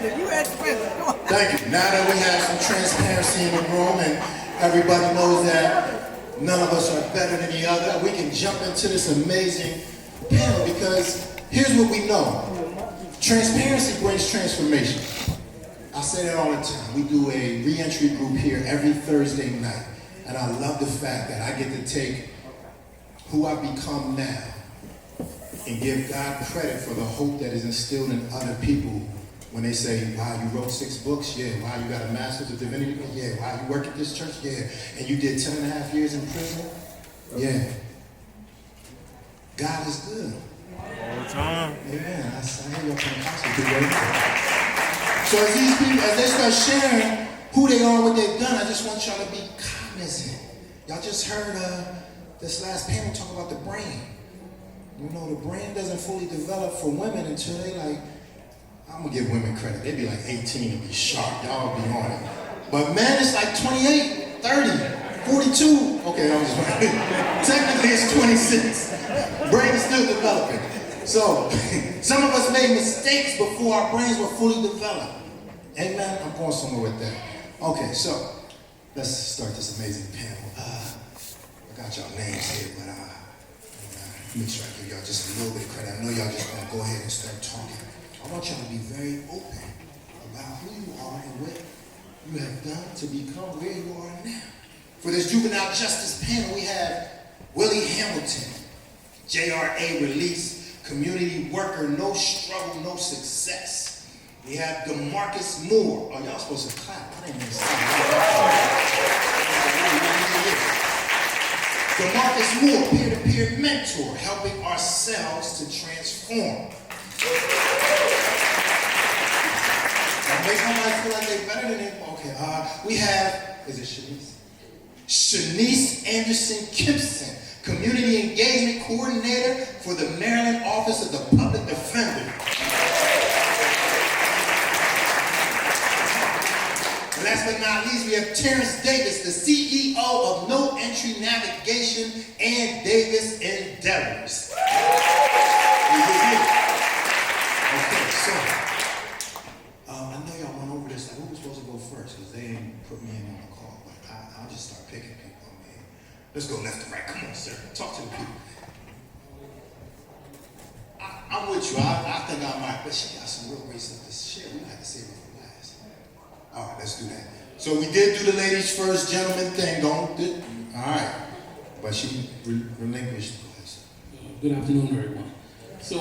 You ex-offender. Thank you. Now that we have some transparency in the room and everybody knows that none of us are better than the other, we can jump into this amazing panel because here's what we know. Transparency brings transformation. I say that all the time. We do a re-entry group here every Thursday night. And I love the fact that I get to take who I've become now and give God credit for the hope that is instilled in other people when they say, wow, you wrote 6 books? Yeah. Wow, you got a master's of divinity? Yeah. Wow, you work at this church? Yeah. And you did 10.5 years in prison? Yeah. God is good. All the time. Amen. I hear your Pentecostal people. So as these people, as they start sharing who they are, what they've done, I just want y'all to be cognizant. Y'all just heard this last panel talk about the brain. You know, the brain doesn't fully develop for women until they like, I'm gonna give women credit. They be like 18 and be sharp. Y'all be on it. But men, it's like 28, 30, 42. Okay, I'm just technically it's 26. Brain is still developing. So some of us made mistakes before our brains were fully developed. Amen. I'm going somewhere with that. Okay, so let's start this amazing panel. I got y'all names here, but make sure I give y'all just a little bit of credit. I know y'all just gonna go ahead and start talking. I want y'all to be very open about who you are and what you have done to become where you are now. For this juvenile justice panel, we have Willie Hamilton, JRA release, community worker, no struggle, no success. We have DeMarcus Moore. Oh, y'all supposed to clap. I didn't even say DeMarcus Moore, peer-to-peer mentor, helping ourselves to transform. Make somebody feel like they're better than them. Okay, we have, is it Shanice? Shanice Anderson Kimpson, Community Engagement Coordinator for the Maryland Office of the Public Defender. And last but not least, we have Terrence Davis, the CEO of No Entry Navigation and Davis Endeavors. Okay, so. I know y'all went over this. Who was supposed to go first? Because they ain't put me in on the call. But I'll just start picking people. Man. Let's go left to right. Come on, sir. Talk to the people. I'm with you. I think I might. But she got some real great stuff to share. We might have to save it for last. All right, let's do that. So we did do the ladies first, gentlemen thing. All right. But she relinquished. Good afternoon, everyone. So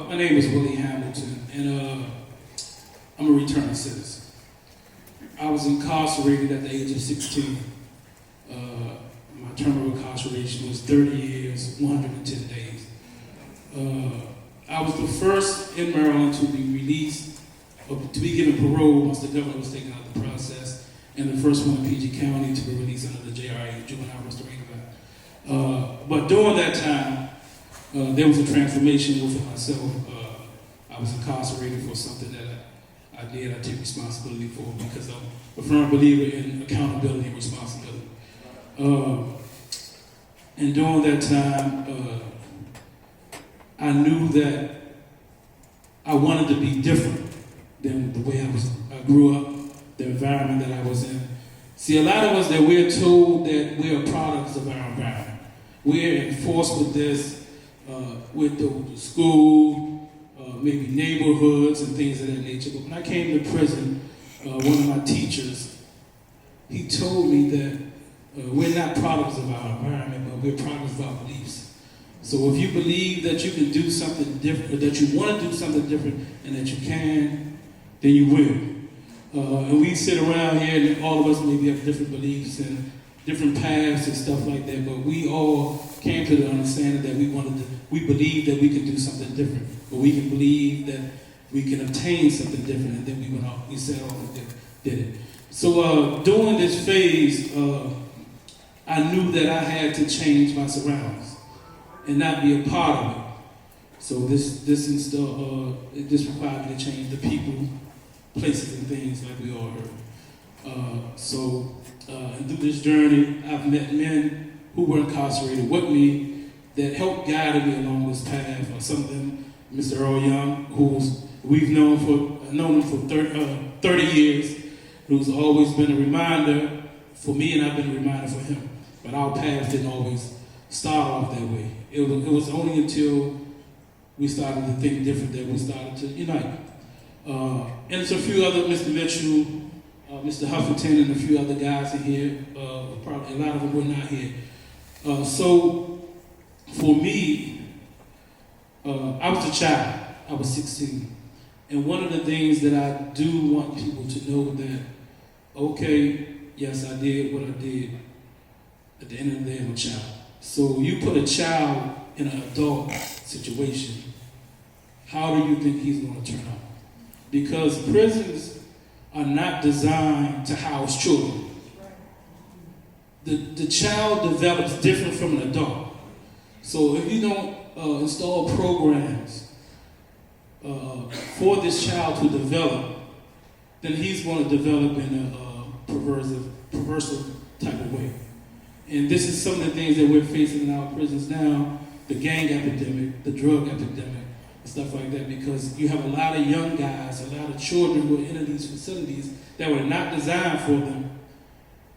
my name is Willie Hamilton, and I'm a returning citizen. I was incarcerated at the age of 16. My term of incarceration was 30 years, 110 days. I was the first in Maryland to be released, or to be given parole once the governor was taken out of the process, and the first one in PG County to be released under the JRA, Juvenile Restorative Act. But during that time, there was a transformation within myself. I was incarcerated for something that I take responsibility for because I'm a firm believer in accountability and responsibility. And during that time, I knew that I wanted to be different than the way I grew up, the environment that I was in. See, a lot of us that we're told that we're products of our environment. We're enforced with this, with the school, maybe neighborhoods and things of that nature. But when I came to prison, one of my teachers, he told me that we're not products of our environment, but we're products of our beliefs. So if you believe that you can do something different, or that you want to do something different, and that you can, then you will. And we sit around here and all of us maybe have different beliefs and different paths and stuff like that, but we all came to the understanding that we believe that we can do something different, or we can believe that we can obtain something different, and then we set off and did it. So during this phase, I knew that I had to change my surroundings and not be a part of it. So this required me to change the people, places, and things like we all heard. And through this journey, I've met men who were incarcerated with me that helped guide me along this path. Some of them, Mr. Earl Young, we've known him for 30 years, who's always been a reminder for me, and I've been a reminder for him. But our paths didn't always start off that way. It was only until we started to think different that we started to unite. And it's a few other, Mr. Mitchell, Mr. Huffington, and a few other guys in here. Probably a lot of them were not here. So for me, I was a child. I was 16. And one of the things that I do want people to know that, okay, yes, I did what I did. At the end of the day, I'm a child. So you put a child in an adult situation, how do you think he's going to turn out? Because prisons are not designed to house children. The child develops different from an adult. So if you don't install programs for this child to develop, then he's going to develop in a perversive type of way. And this is some of the things that we're facing in our prisons now, the gang epidemic, the drug epidemic, and stuff like that, because you have a lot of young guys, a lot of children who are in these facilities that were not designed for them,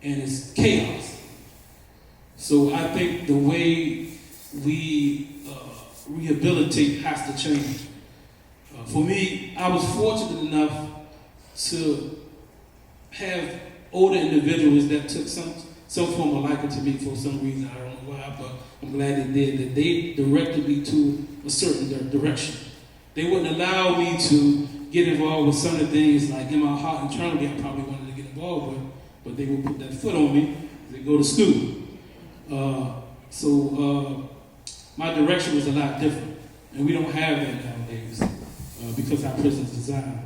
and it's chaos. So I think the way we rehabilitate has to change. For me, I was fortunate enough to have older individuals that took some form of liking to me for some reason. I don't know why, but I'm glad they did. That they directed me to a certain direction. They wouldn't allow me to get involved with some of the things like in my heart internally I probably wanted to get involved with, but they would put that foot on me as they go to school. My direction was a lot different, and we don't have that nowadays because our prison's designed.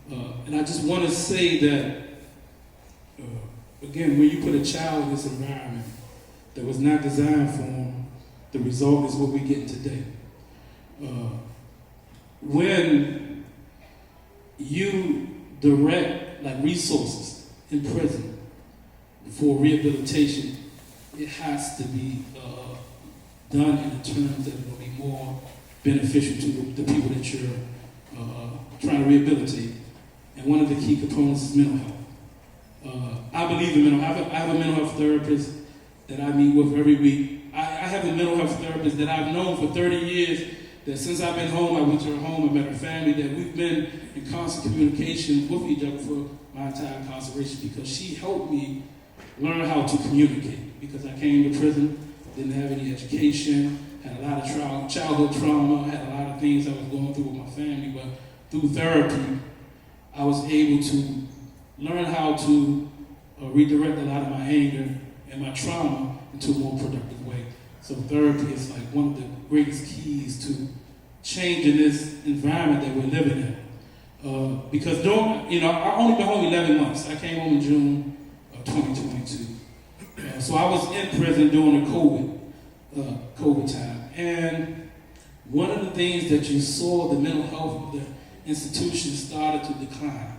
And I just want to say that again, when you put a child in this environment that was not designed for them, the result is what we're getting today. When you direct like resources in prison for rehabilitation, it has to be done in terms that will be more beneficial to the people that you're trying to rehabilitate. And one of the key components is mental health. I believe in mental health. I have a mental health therapist that I meet with every week. I have a mental health therapist that I've known for 30 years, that since I've been home, I went to her home, I met her family, that we've been in constant communication with each other for my entire incarceration, because she helped me learn how to communicate. Because I came to prison, didn't have any education, had a lot of childhood trauma, had a lot of things I was going through with my family, but through therapy, I was able to learn how to redirect a lot of my anger and my trauma into a more productive way. So therapy is like one of the greatest keys to changing this environment that we're living in. Because I only been home 11 months. I came home in June of 2022. So I was in prison during the COVID time. And one of the things that you saw, the mental health of the institution started to decline.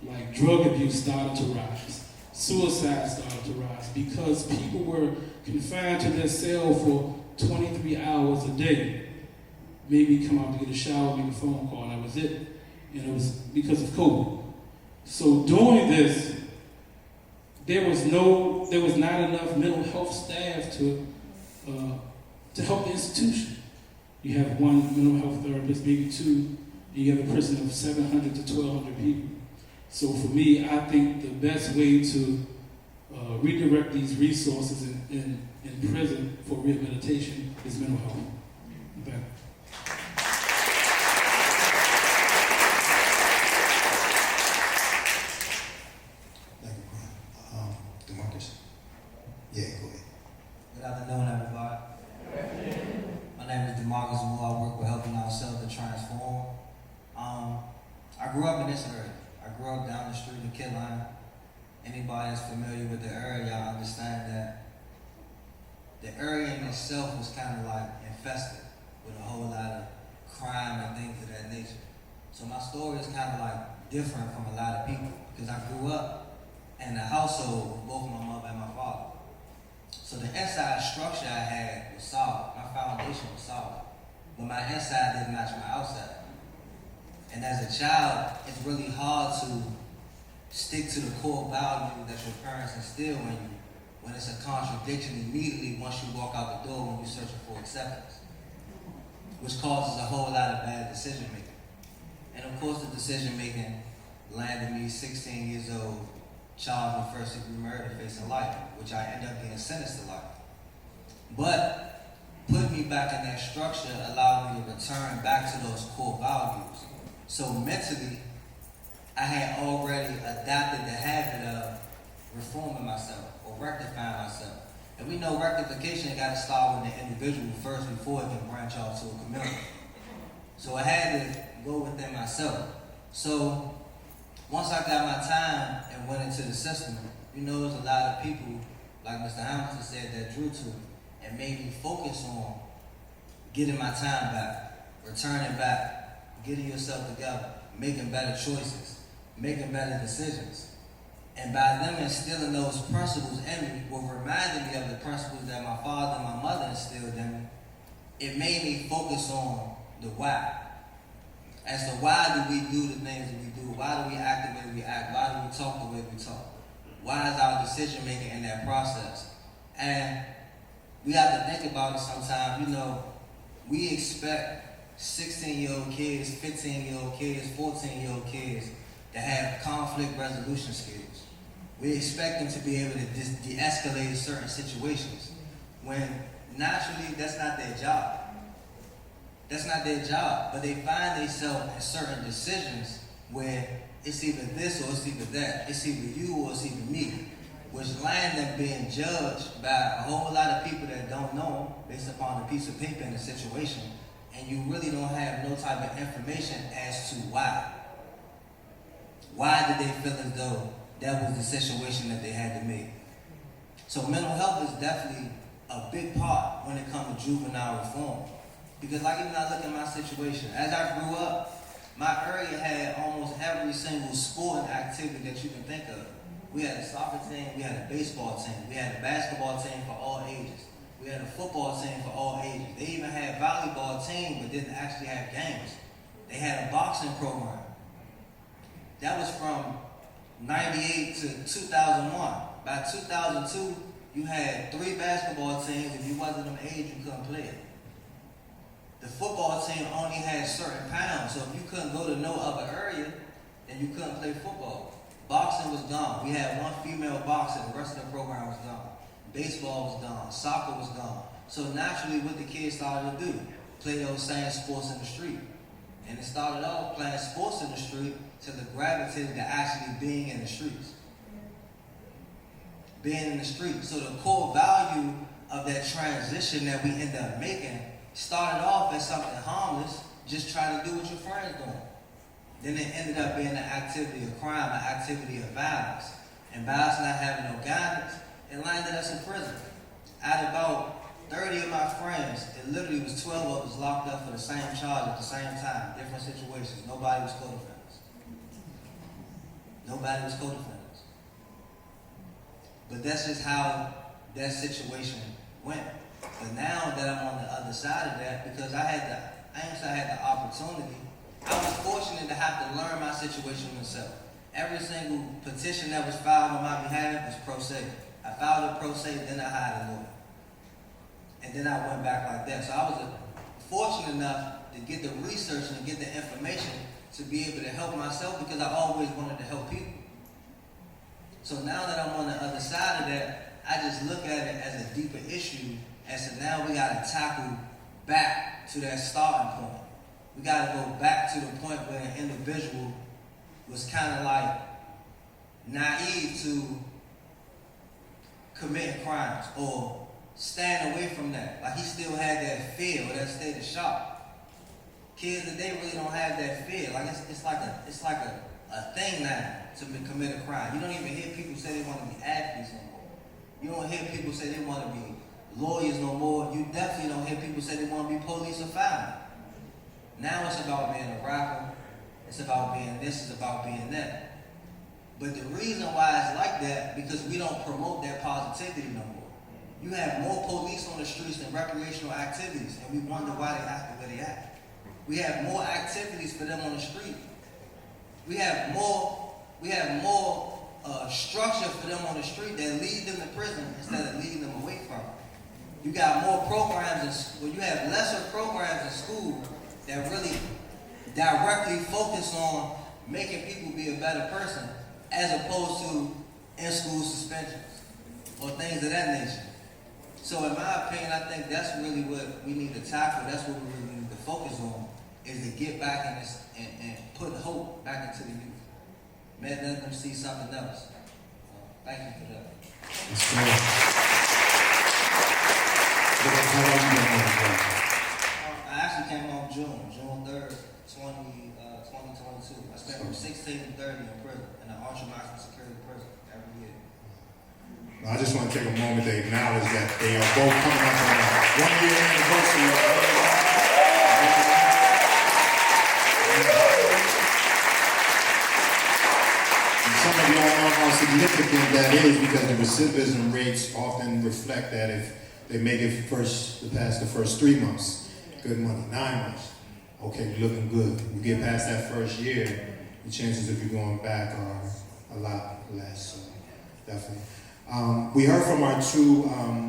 Like drug abuse started to rise, suicide started to rise, because people were confined to their cell for 23 hours a day. Maybe come out to get a shower, make a phone call, and that was it. And it was because of COVID. So during this, there was not enough mental health staff to help the institution. You have one mental health therapist, maybe two, and you have a prison of 700 to 1,200 people. So for me, I think the best way to redirect these resources in prison for rehabilitation is mental health. Okay. in itself was kind of like infested with a whole lot of crime and things of that nature. So my story is kind of like different from a lot of people because I grew up in a household with both my mother and my father. So the inside structure I had was solid. My foundation was solid. But my inside didn't match my outside. And as a child, it's really hard to stick to the core values that your parents instill in you when it's a contradiction immediately once you walk out the door when you're searching for acceptance, which causes a whole lot of bad decision making. And of course, the decision making landed me 16 years old, charged with first-degree murder, facing life, which I ended up being sentenced to life. But putting me back in that structure allowed me to return back to those core values. So mentally, I had already adopted the habit of reforming myself or rectifying myself. And we know rectification got to start with the individual first before it can branch off to a community. So I had to go within myself. So once I got my time and went into the system, you know, there's a lot of people, like Mr. Hamilton said, that drew to it and made me focus on getting my time back, returning back, getting yourself together, making better choices, making better decisions. And by them instilling those principles in me, what reminded me of the principles that my father and my mother instilled in me, it made me focus on the why. As to why do we do the things that we do? Why do we act the way we act? Why do we talk the way we talk? Why is our decision making in that process? And we have to think about it sometimes. You know, we expect 16-year-old kids, 15-year-old kids, 14-year-old kids to have conflict resolution skills. We expect them to be able to de-escalate certain situations when naturally that's not their job. That's not their job, but they find themselves in certain decisions where it's either this or it's either that. It's either you or it's either me, which land them being judged by a whole lot of people that don't know them based upon a piece of paper in a situation, and you really don't have no type of information as to why. Why did they feel as though that was the situation that they had to make? So mental health is definitely a big part when it comes to juvenile reform. Because like even I look at my situation, as I grew up, my area had almost every single sporting activity that you can think of. We had a soccer team, we had a baseball team, we had a basketball team for all ages. We had a football team for all ages. They even had a volleyball team but didn't actually have games. They had a boxing program. That was from 98 to 2001. By 2002, you had 3 basketball teams. If you wasn't of age, you couldn't play it. The football team only had certain pounds, so if you couldn't go to no other area, then you couldn't play football. Boxing was gone. We had 1 female boxer, the rest of the program was gone. Baseball was gone. Soccer was gone. So naturally, what the kids started to do, play those same sports in the street. And it started off playing sports in the street till it gravitated to actually being in the streets. Being in the street. So the core value of that transition that we end up making started off as something harmless, just trying to do what your friends doing. Then it ended up being an activity of crime, an activity of violence. And by us not having no guidance, it landed us in prison. Out of about 30 of my friends, it literally was 12 of us locked up for the same charge at the same time, different situations. Nobody was co-defendants. Nobody was co-defendants. But that's just how that situation went. But now that I'm on the other side of that, because I had the opportunity, I was fortunate to have to learn my situation myself. Every single petition that was filed on my behalf was pro se. I filed it pro se, then I hired a lawyer. And then I went back like that. So I was fortunate enough to get the research and get the information to be able to help myself because I always wanted to help people. So now that I'm on the other side of that, I just look at it as a deeper issue as to now we got to tackle back to that starting point. We got to go back to the point where an individual was kind of like naive to committing crimes or staying away from that. Like he still had that fear or that state of shock. Kids today really don't have that fear. Like it's like a thing now to commit a crime. You don't even hear people say they want to be athletes anymore. You don't hear people say they want to be lawyers no more. You definitely don't hear people say they want to be police or firemen. Now it's about being a rapper. It's about being this. It's about being that. But the reason why it's like that, because we don't promote that positivity no more. You have more police on the streets than recreational activities, and we wonder why they act the way they act. We have more activities for them on the street. We have more structure for them on the street that lead them to prison instead of leading them away from it. You got more programs, you have lesser programs in school that really directly focus on making people be a better person, as opposed to in-school suspensions or things of that nature. So in my opinion, I think that's really what we need to tackle. That's what we really need to focus on, is to get back in this and put hope back into the youth. Let them see something else. Thank you for that. I actually came home June 3rd, 2022. I spent from 16 to 30 in prison, in an ultra maximum security prison every year. I just want to take a moment to acknowledge that they are both coming up on a 1-year anniversary. And some of y'all know how significant that is, because the recidivism rates often reflect that if they make it past the first 3 months, good money, 9 months. Okay, you're looking good. You get past that first year, the chances of you going back are a lot less. So definitely. We heard from our two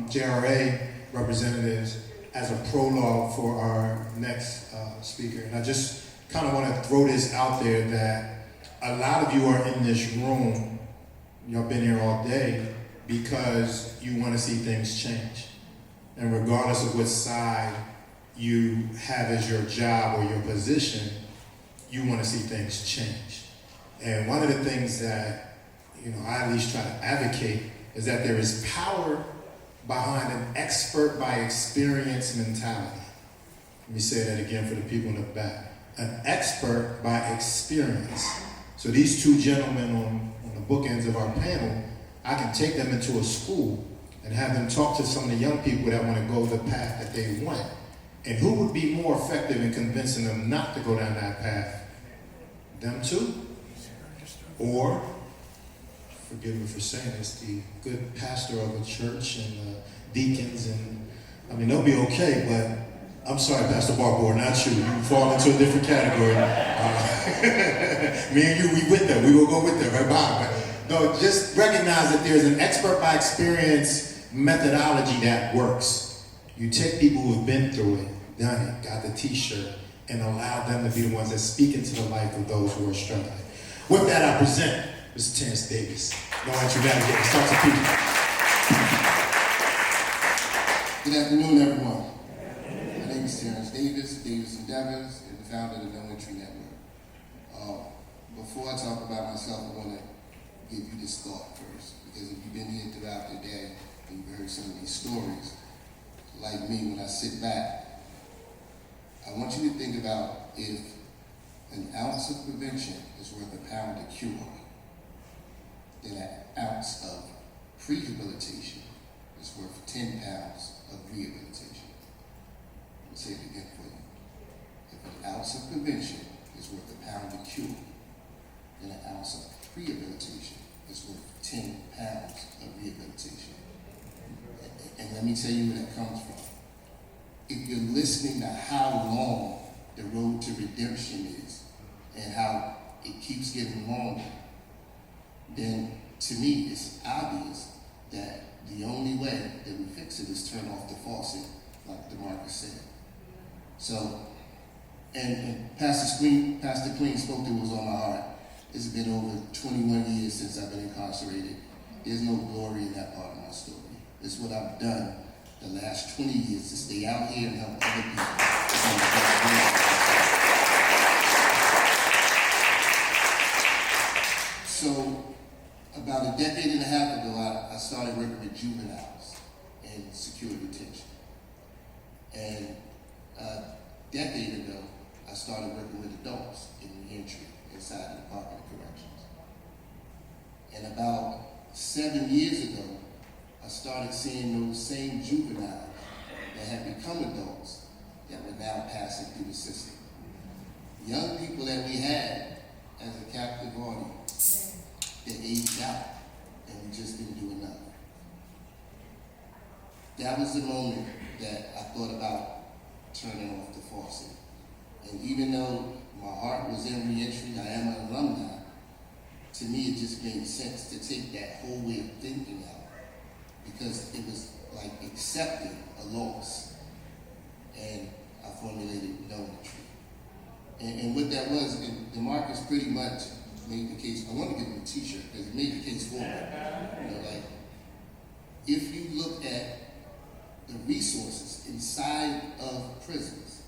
JRA representatives as a prologue for our next speaker. And I just kind of want to throw this out there that a lot of you are in this room, y'all been here all day, because you want to see things change. And regardless of what side you have as your job or your position, you want to see things change. And one of the things that, I at least try to advocate is that there is power behind an expert by experience mentality. Let me say that again for the people in the back. An expert by experience. So these two gentlemen on the bookends of our panel, I can take them into a school and have them talk to some of the young people that want to go the path that they want. And who would be more effective in convincing them not to go down that path? Them two? Or, forgive me for saying this, the good pastor of a church and deacons, and they'll be okay, but I'm sorry, Pastor Barbour, not you. You fall into a different category. Me and you, we with them. We will go with them, right, Bob? No, just recognize that there's an expert by experience methodology that works. You take people who have been through it, done it, got the t-shirt, and allow them to be the ones that speak into the life of those who are struggling. With that, I present Mr. Terrence Davis. No introduction, let's talk to people. Good afternoon, everyone. My name is Terrence Davis, Davis Endeavors, and the founder of the No Entry Network. Before I talk about myself, I want to give you this thought first, because if you've been here throughout the day and you've heard some of these stories, like me, when I sit back, I want you to think about if an ounce of prevention is worth a pound of cure, then an ounce of prehabilitation is worth 10 pounds of rehabilitation. I'll say it again for you. If an ounce of prevention is worth a pound of cure, then an ounce of prehabilitation is worth 10 pounds of rehabilitation. And let me tell you where that comes from. If you're listening to how long the road to redemption is and how it keeps getting longer, then to me it's obvious that the only way that we fix it is turn off the faucet, like DeMarcus said. So, and Pastor Queen spoke to was on my heart. It's been over 21 years since I've been incarcerated. There's no glory in that part of my story. It's what I've done the last 20 years to stay out here and help other people. So, about a decade and a half ago, I started working with juveniles in secure detention. And a decade ago, I started working with adults in reentry inside the Department of Corrections. And about 7 years ago, I started seeing those same juveniles that had become adults that were now passing through the system. Young people that we had as a captive audience, they aged out, and we just didn't do enough. That was the moment that I thought about turning off the faucet. And even though my heart was in reentry, I am an alumni, to me it just made sense to take that whole way of thinking out, because it was like accepting a loss. And I formulated no entry. And what that was, and DeMarcus pretty much made the case. I want to give him a t-shirt because he made the case for me. You know, like, if you look at the resources inside of prisons,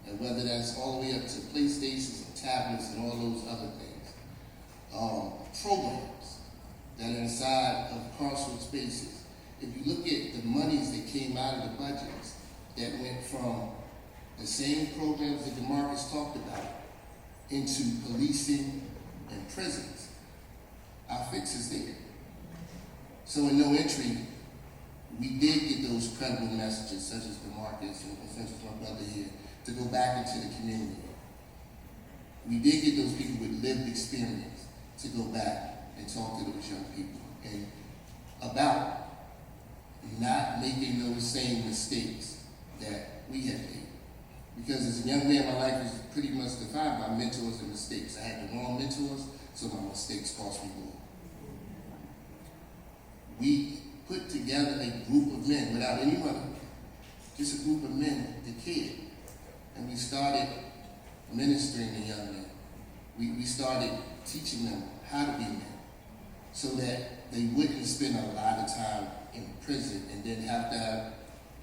and whether that's all the way up to PlayStations and tablets and all those other things, programs that are inside of carceral spaces, if you look at the monies that came out of the budgets that went from the same programs that DeMarcus talked about into policing and prisons, our fix is there. So in no entry, we did get those credible messages, such as DeMarcus and such as my brother here, to go back into the community. We did get those people with lived experience to go back and talk to those young people and about not making those same mistakes that we had made. Because as a young man, my life was pretty much defined by mentors and mistakes. I had the wrong mentors, so my mistakes cost me more. We put together a group of men without any money, just a group of men that cared. And we started ministering to young men. We started teaching them how to be men so that they wouldn't spend a lot of time in prison and then have to have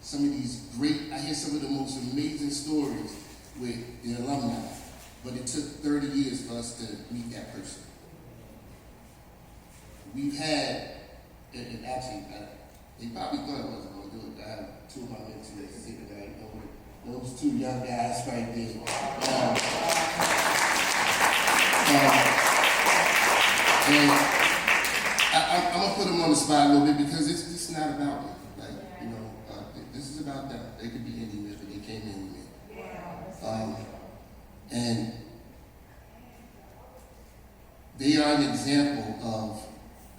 some of these great, I hear some of the most amazing stories with the alumni, but it took 30 years for us to meet that person. We've had, and actually, they probably thought I wasn't going to do it. I have two of my mentees sitting there, you know, with those two young guys right there. And I'm going to put them on the spot a little bit because it's not about me. Like, you know, this is about them. They could be anywhere, but they came in with me. And they are an example of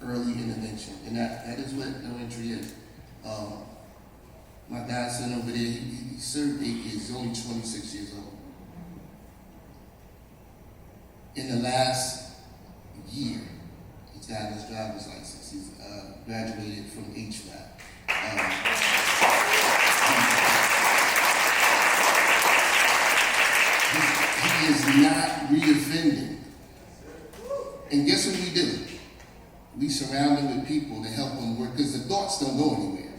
early intervention, and that is what no entry is. My godson over there, he served 8 years, he's only 26 years old. In the last year, he's gotten his driver's license. He's graduated from HVAC. He is not reoffending. And guess what we do? We surround him with people to help him work, because the thoughts don't go anywhere.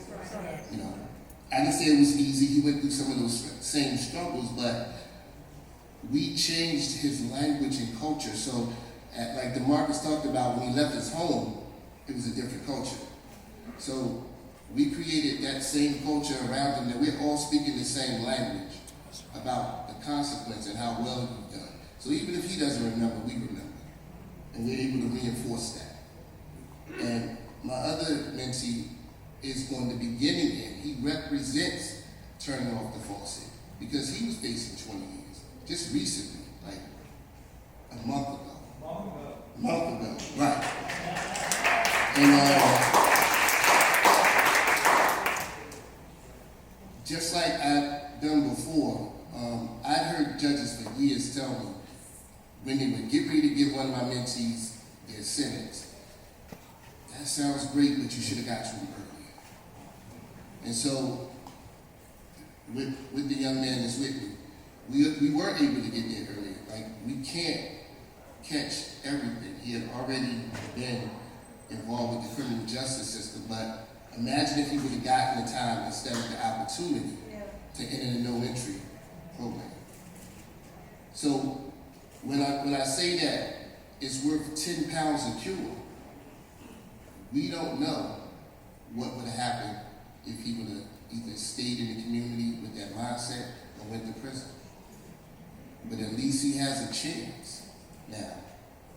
You know, I didn't say it was easy. He went through some of those same struggles, but we changed his language and culture. So, like DeMarcus talked about, when he left his home, it was a different culture. So we created that same culture around him, that we're all speaking the same language about the consequence and how well you've done. So even if he doesn't remember, we remember. And we're able to reinforce that. And my other mentee is on the beginning end. He represents turning off the faucet because he was facing 20 years. Just recently, like a month ago, right. And just like I've done before, I've heard judges for years tell me when they would get ready to give one of my mentees their sentence, that sounds great, but you should have got to him earlier. And so, with the young man that's with me, we were able to get there earlier. Like, we can't catch everything. He had already been involved with the criminal justice system, but imagine if he would have gotten the time instead of the opportunity to enter the no-entry program. So, when I say that it's worth 10 pounds a cure, we don't know what would have happened if he would have either stayed in the community with that mindset or went to prison. But at least he has a chance now,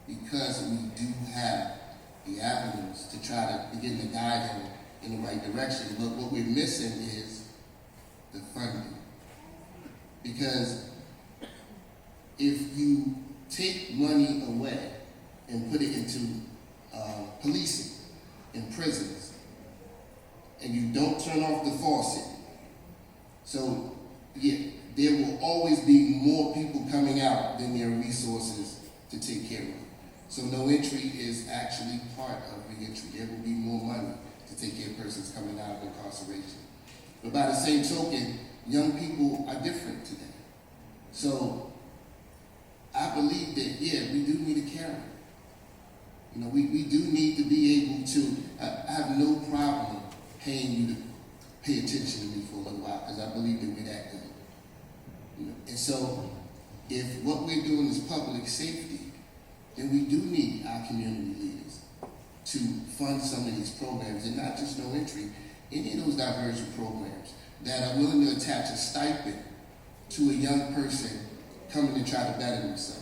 because we do have the avenues to try to begin to guide him in the right direction. But what we're missing is the funding. Because if you take money away and put it into policing in prisons, and you don't turn off the faucet, so yeah, there will always be more people coming out than there are resources to take care of. So no entry is actually part of reentry. There will be more money to take care of persons coming out of incarceration. But by the same token, young people are different today. So I believe that, yeah, we do need a carrier. You know, we do need to be able to, I have no problem paying you to pay attention to me for a little while, because I believe that we're that good. You know? And so, if what we're doing is public safety, then we do need our community leaders to fund some of these programs, and not just no entry, any of those diversion programs that are willing to attach a stipend to a young person coming to try to better themselves.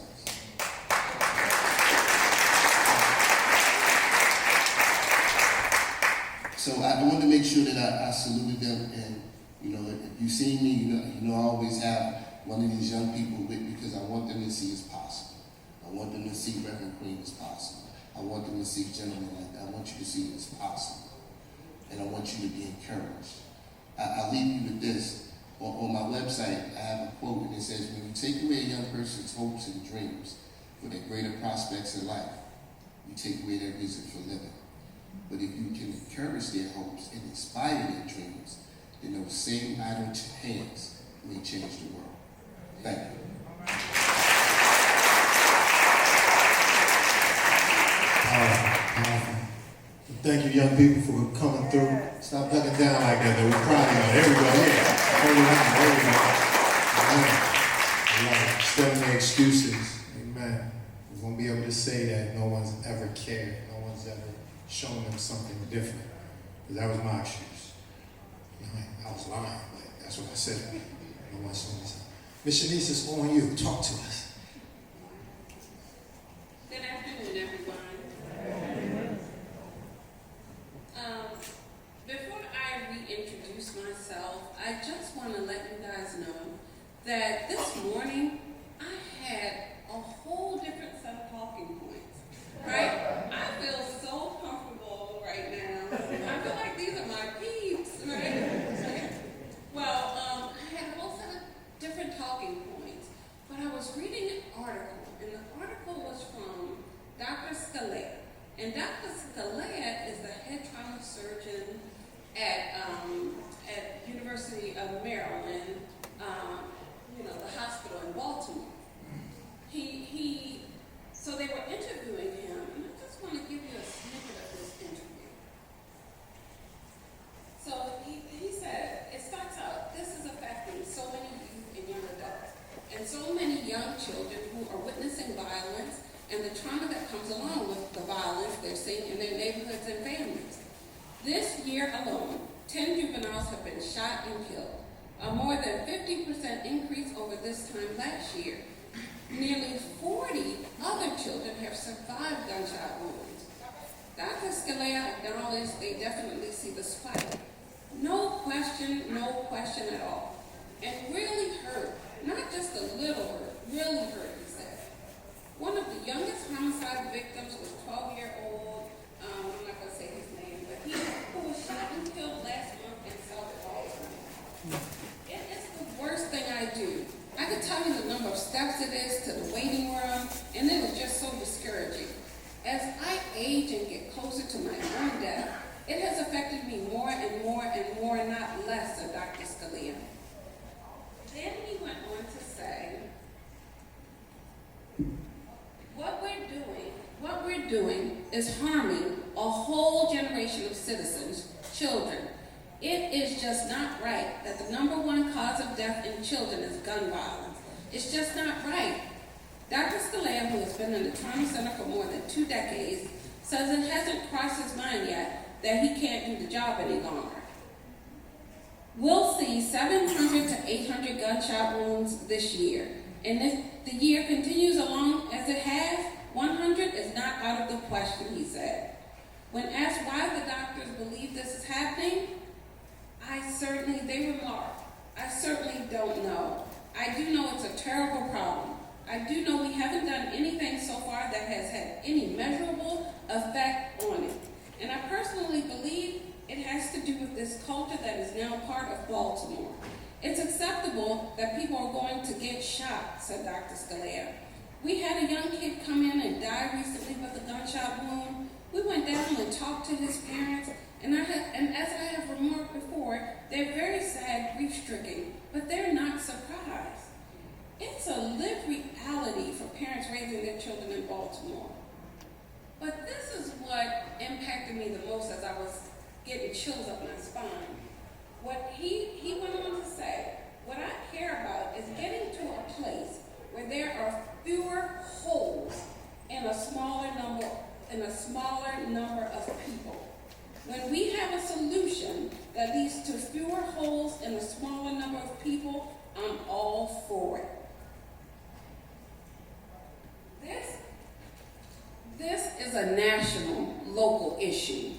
So I wanted to make sure that I saluted them, and you know, if you see me, you know I always have one of these young people with me because I want them to see as possible. I want them to see Reverend Queen as possible. I want them to see gentlemen like that. I want you to see it as possible. And I want you to be encouraged. I'll leave you with this. On my website, I have a quote, and it says, when you take away a young person's hopes and dreams for their greater prospects in life, you take away their reason for living. But if you can encourage their hopes and inspire their dreams, then those same idle hands may change the world. Thank you. Thank you, young people, for coming through. Stop ducking down like that, though. We're proud of y'all. There we go. Yeah. Hold it on. There we go. Amen. Instead of making excuses, amen. We're going to be able to say that no one's ever cared. No one's ever shown them something different. Because that was my excuse. You know, I was lying, but that's what I said. No one saw me something. Miss Shanice, it's on you. Talk to us. Good afternoon, everyone. Before I reintroduce myself, I just want to let you guys know that this morning I had a whole different set of talking points, right? I feel so comfortable right now. I feel like these are my peeps, right? Well, I had a whole set of different talking points, but I was reading an article, and the article was from Dr. Scalea. And Dr. Scalea is the head trauma surgeon at University of Maryland, the hospital in Baltimore. So they were interviewing him, and I just want to give you a snippet of this interview. So he said, it starts out, this is affecting so many youth and young adults, and so many young children who are witnessing violence and the trauma that comes along with the violence they're seeing in their neighborhoods and families. This year alone, 10 juveniles have been shot and killed, a more than 50% increase over this time last year. Nearly 40 other children have survived gunshot wounds. Dr. Scalea acknowledged they definitely see the spike. No question at all. And really hurt, not just a little hurt, really hurt, he said. One of the youngest homicide victims was 12-year-old, I'm not going to say his name, but who was shot and killed last month in South Baltimore. It is the worst thing I do. I could tell you the number of steps it is to the waiting room, and it was just so discouraging. As I age and get closer to my own death, it has affected me more and more and more, not less, said Dr. Scalea. Then he went on to say, what we're doing is harming a whole generation of citizens, children. It is just not right that the number one cause of death in children is gun violence. It's just not right. Dr. Scalea, who has been in the trauma center for more than 2 decades, says it hasn't crossed his mind yet that he can't do the job any longer. We'll see 700 to 800 gunshot wounds this year. And if the year continues along as it has, 100 is not out of the question, he said. When asked why the doctors believe this is happening, they remarked, I certainly don't know. I do know it's a terrible problem. I do know we haven't done anything so far that has had any measurable effect on it. And I personally believe it has to do with this culture that is now part of Baltimore. It's acceptable that people are going to get shot, said Dr. Scalia. We had a young kid come in and die recently with a gunshot wound. We went down and talked to his parents, and as I have remarked before, they're very sad, grief-stricken, but they're not surprised. It's a lived reality for parents raising their children in Baltimore. But this is what impacted me the most as I was getting chills up my spine. What he went on to say, what I care about is getting to a place where there are fewer holes in a smaller number of people. When we have a solution that leads to fewer holes in a smaller number of people, I'm all for it. This is a national, local issue.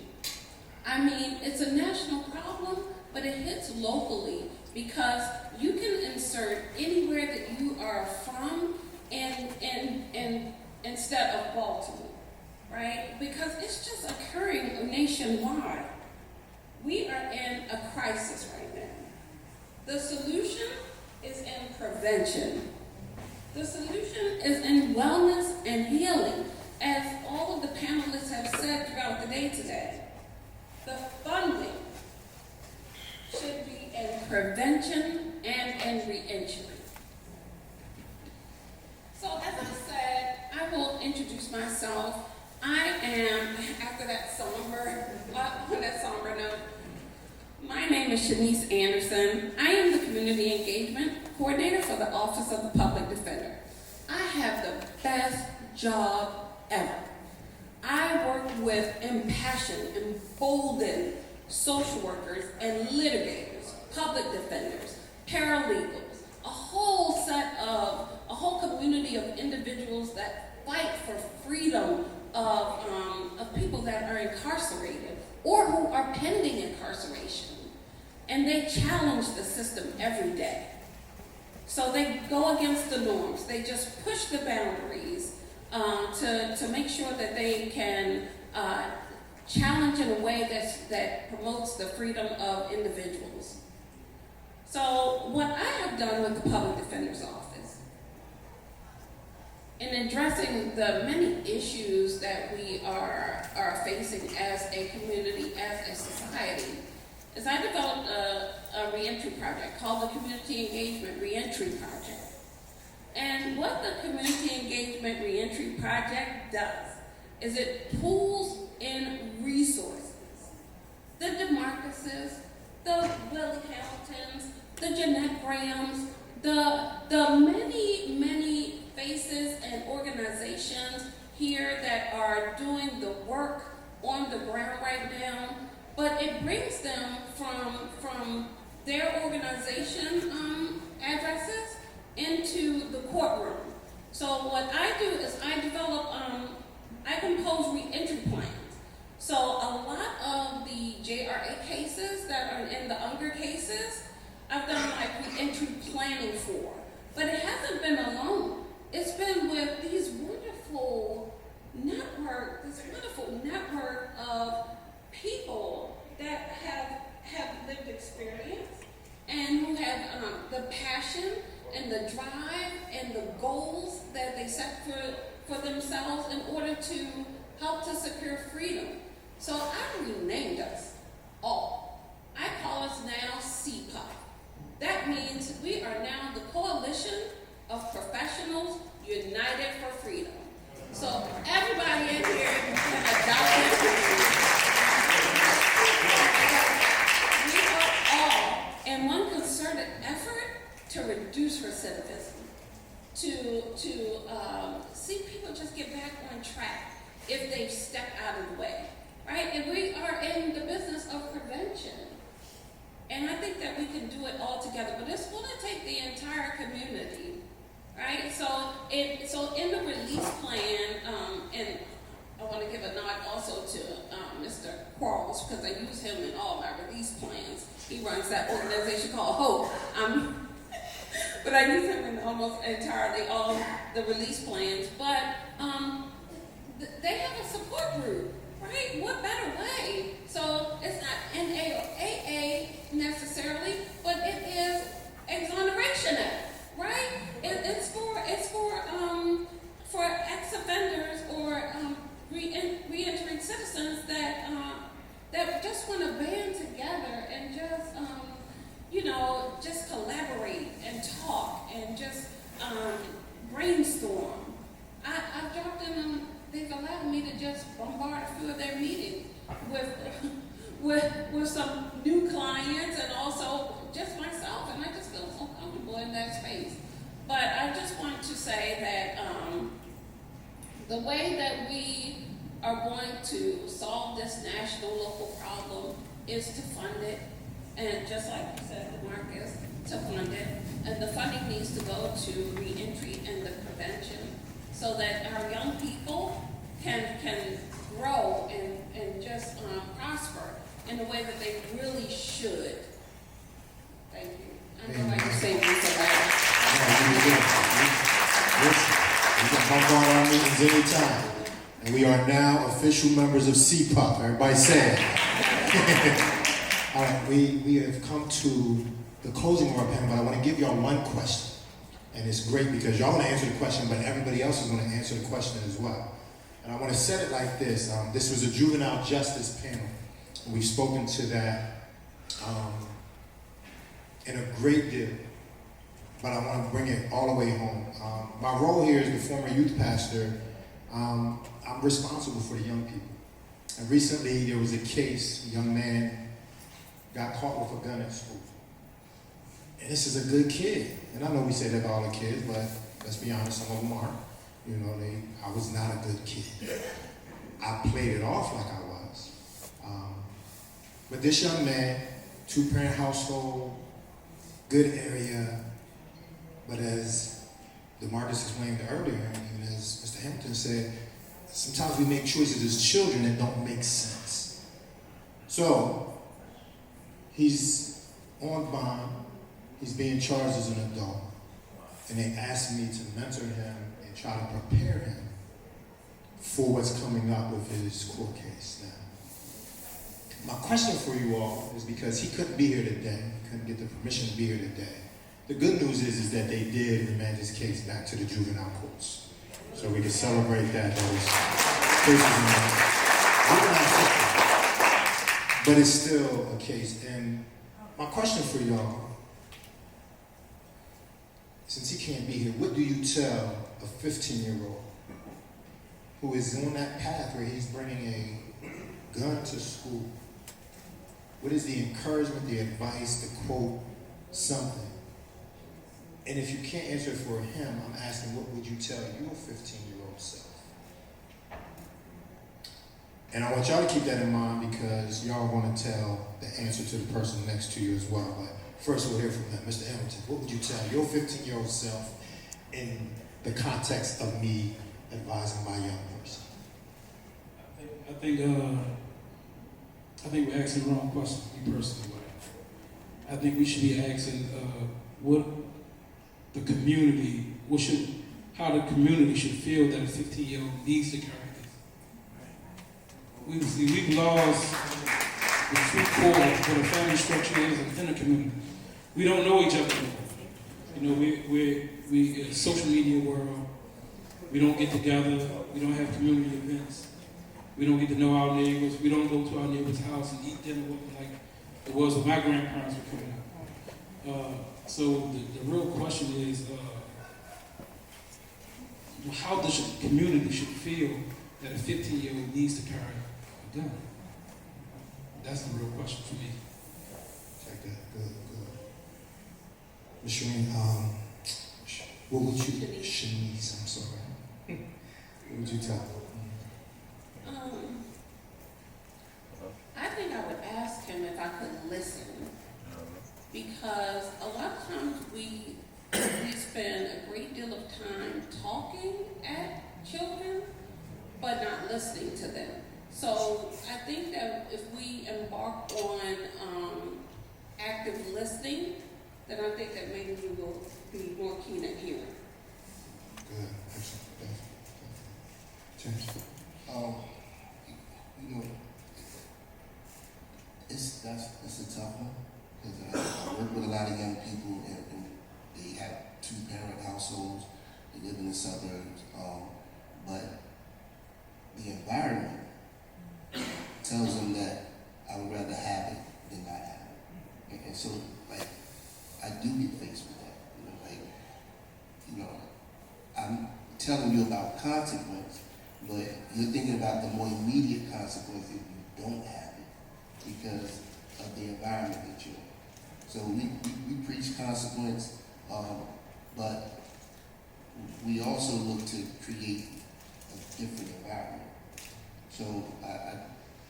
I mean, it's a national problem, but it hits locally because you can insert anywhere that you are from and instead of Baltimore, right? Because it's just occurring nationwide. We are in a crisis right now. The solution is in prevention. The solution is in wellness and healing, as all of the panelists have said throughout the day today. The funding should be in prevention and in reentry. So as I said, I will introduce myself. I am, after that somber note, my name is Shanice Anderson. I am the Community Engagement Coordinator for the Office of the Public Defender. I have the best job ever. I work with impassioned, emboldened social workers and litigators, public defenders, paralegals, a whole community of individuals that fight for freedom of people that are incarcerated or who are pending incarceration. And they challenge the system every day. So they go against the norms. They just push the boundaries to make sure that they can challenge in a way that promotes the freedom of individuals. So what I have done with the Public Defender's Office in addressing the many issues that we are facing as a community, as a society, is I developed a reentry project called the Community Engagement Reentry Project. And what the Community Engagement Reentry Project does is it pools in resources. The DeMarcuses, the Willie Hamiltons, the Jeanette Grahams, the many, many faces and organizations here that are doing the work on the ground right now, but it brings them from their organization addresses into the courtroom. So what I do is I develop, I compose reentry plans. So a lot of the JRA cases that are in the Unger cases, I've done like reentry planning for. But it hasn't been alone. It's been with this wonderful network of people that have lived experience and who have the passion and the drive and the goals that they set for themselves in order to help to secure freedom. So I renamed us all. I call us now CPUF. That means we are now the Coalition of Professionals United for Freedom. So everybody in here has adopted. We are all in one concerted effort to reduce recidivism, to see people just get back on track if they've stepped out of the way, right? And we are in the business of prevention. And I think that we can do it all together, but it's going to take the entire community, right? So in the release plan, and I want to give a nod also to Mr. Quarles, because I use him in all my release plans. He runs that organization called Hope. But I use him in almost entirely all the release plans. But they have a support group, right? What better way? So it's not NA or AA necessarily, but it is Exoneration Act, right? It's for ex-offenders or re-entering citizens that just want to band together and just just collaborate and talk and just brainstorm. I've dropped in they've allowed me to just bombard a few of their meetings with some new clients and also just myself, and I just feel so comfortable in that space. But I just want to say that the way that we are going to solve this national local problem is to fund it, and just like you said, Marcus, to fund it, and the funding needs to go to reentry and the prevention, so that our young people can grow and just prosper in the way that they really should. Thank you. I know I can say this a lot. You can bombard our meetings anytime. And we are now official members of CPOP. Everybody say it. All right, we have come to the closing of our panel, but I want to give y'all one question. And it's great because y'all want to answer the question, but everybody else is going to answer the question as well. And I want to set it like this. This was a juvenile justice panel. And we've spoken to that in a great deal. But I want to bring it all the way home. My role here as the former youth pastor, I'm responsible for the young people. And recently there was a case, a young man got caught with a gun at school. And this is a good kid. And I know we say that about all the kids, but let's be honest, some of them aren't. You know, I was not a good kid. I played it off like I was. But this young man, 2-parent household, good area, but as DeMarcus explained earlier, and as Mr. Hamilton said, sometimes we make choices as children that don't make sense. So, he's on bond, he's being charged as an adult, and they asked me to mentor him and try to prepare him for what's coming up with his court case now. My question for you all is, because he couldn't be here today, couldn't get the permission to be here today. The good news is that they did remand his case back to the juvenile courts. So we can celebrate that. But it's still a case. And my question for y'all, since he can't be here, what do you tell a 15-year-old who is on that path where he's bringing a gun to school? What is the encouragement, the advice, the quote, something? And if you can't answer for him, I'm asking, what would you tell your 15-year-old self? And I want y'all to keep that in mind, because y'all want to tell the answer to the person next to you as well. But first we'll hear from him. Mr. Hamilton, what would you tell your 15-year-old self in the context of me advising my young person? I think we're asking the wrong question, me personally. I think we should be asking what the community, how the community should feel that a 15-year-old needs to carry this. We've lost the true core of what a family structure is within the community. We don't know each other. You know, we in a social media world. We don't get together. We don't have community events. We don't get to know our neighbors. We don't go to our neighbor's house and eat dinner with them like it was when my grandparents were coming out. So the real question is, how the community should feel that a 15-year-old needs to carry a gun? That's the real question for me. Take that. Good. Ms. Shereen, what would you, Shanice, I'm sorry. What would you tell them? I think I would ask him if I could listen, because a lot of times we spend a great deal of time talking at children, but not listening to them. So I think that if we embark on active listening, then I think that maybe you will be more keen at hearing. Good. Excellent. James. You know, it's a tough one because I work with a lot of young people and they have two-parent households. They live in the suburbs, but the environment tells them that I would rather have it than not have it, and so like I do get faced with that. I'm telling you about consequence, but you're thinking about the more immediate consequence if you don't have it because of the environment that you're in. So we preach consequence, but we also look to create a different environment. So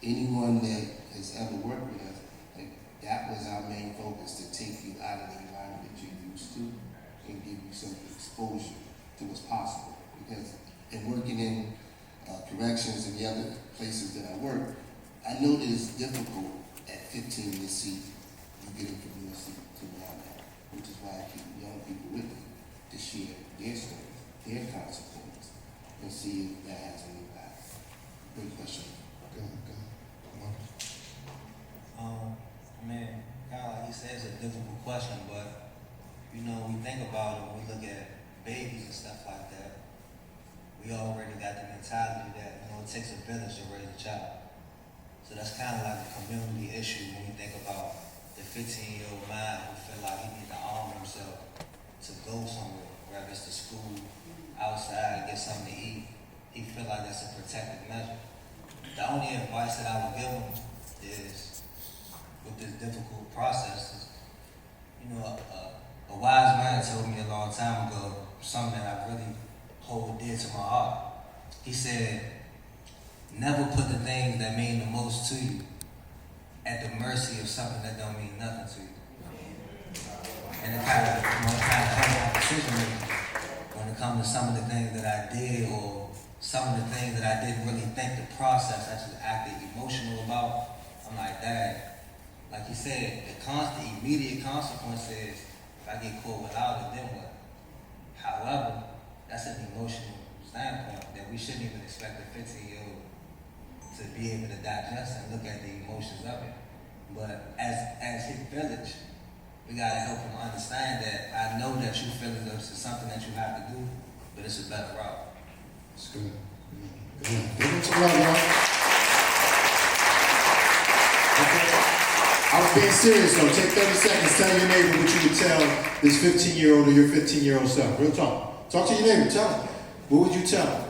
anyone that has ever worked with us, like, that was our main focus, to take you out of the environment that you're used to and give you some exposure to what's possible. Because in working in corrections and the other places that I work, I know that it's difficult at 15 to see you getting from USC to where I'm at, which is why I keep young people with me to share their stories, their consequences, and see if that has an impact. Great question. Go ahead. Man, kind of like he said, it's a difficult question, but you know, when we think about it, when we look at babies and stuff like that, we already got the mentality that, you know, it takes a village to raise a child. So that's kind of like a community issue when we think about the 15-year-old mind who feel like he needs to arm himself to go somewhere, whether it's to school, outside, get something to eat. He feel like that's a protective measure. The only advice that I would give him is, with this difficult process, is, you know, a wise man told me a long time ago something that I really hold dear to my heart. He said, never put the things that mean the most to you at the mercy of something that don't mean nothing to you. And it kind of helped my decision making when it comes to some of the things that I did, or some of the things that I didn't really think the process I just acted emotional about. I'm like, Dad, like you said, the immediate consequence is if I get caught without it, then what? However, that's an emotional standpoint that we shouldn't even expect a 15-year-old to be able to digest and look at the emotions of it. But as his village, we gotta help him understand that I know that you feeling this is something that you have to do, but it's a better route. That's good. Give him some love, y'all. Okay. I was being serious though. Take 30 seconds, tell your neighbor what you would tell this 15-year-old or your 15-year-old self. Real talk. Talk to your neighbor, tell him. What would you tell him?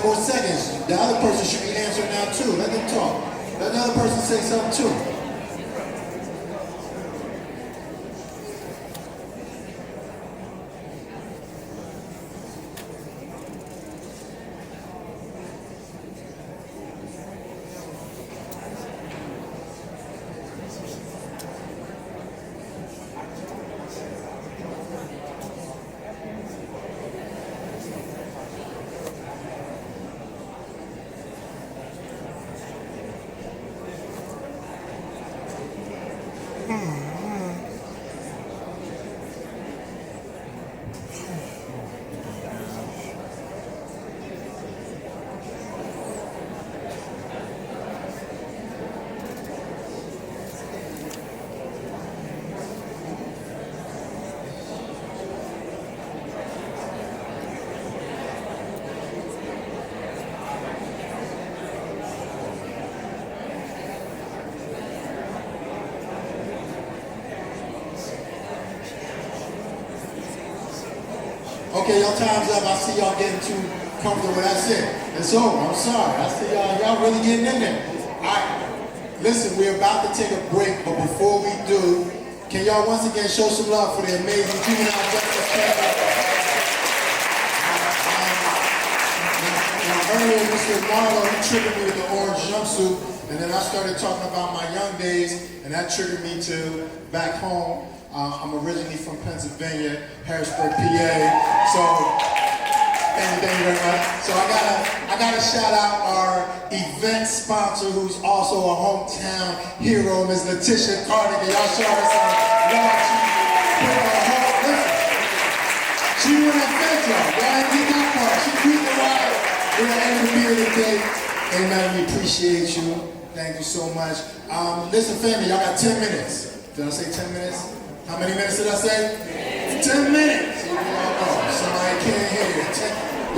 More seconds. The other person should be answering now too. Let them talk. Let the other person say something too. Okay, your time's up. I see y'all getting too comfortable. That's it. It's over. I'm sorry. I see y'all really getting in there. All right. Listen, we're about to take a break, but before we do, can y'all once again show some love for the amazing Juvenile Justice Chamber? Now, earlier, Mr. Marlowe, he triggered me with the orange jumpsuit, and then I started talking about my young days, and that triggered me to back home. I'm originally from Pennsylvania, Harrisburg, PA. So, thank you very much. So I gotta shout out our event sponsor, who's also a hometown hero, Ms. Letitia Carter. Y'all show her some love. She doing that thing, y'all. Y'all ain't get that part. She beat the ride. We're gonna end the beer today. Amen. We appreciate you. Thank you so much. Listen, family, y'all got 10 minutes. Did I say 10 minutes? How many minutes did I say? 10 minutes. Somebody can't hear you.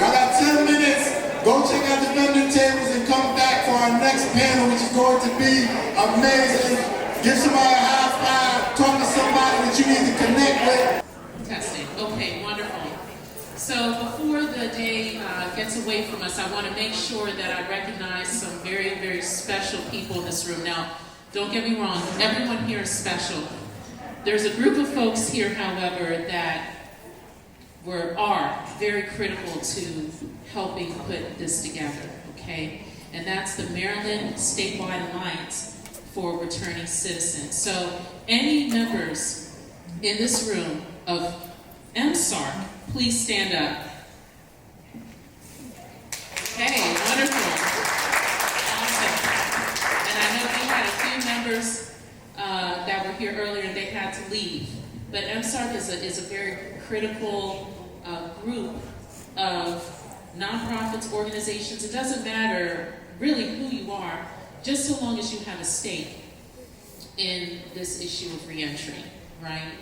Y'all got 10 minutes. Go check out the vendor tables and come back for our next panel, which is going to be amazing. Give somebody a high five. Talk to somebody that you need to connect with. Fantastic. Okay, wonderful. So before the day gets away from us, I want to make sure that I recognize some very, very special people in this room. Now, don't get me wrong. Everyone here is special. There's a group of folks here, however, that are very critical to helping put this together, okay? And that's the Maryland Statewide Alliance for Returning Citizens. So any members in this room of MSARC, please stand up. Okay, wonderful. Awesome. And I know we had a few members that were here earlier and they had to leave. But MSARC is a very critical group of nonprofits, organizations. It doesn't matter really who you are, just so long as you have a stake in this issue of reentry, right?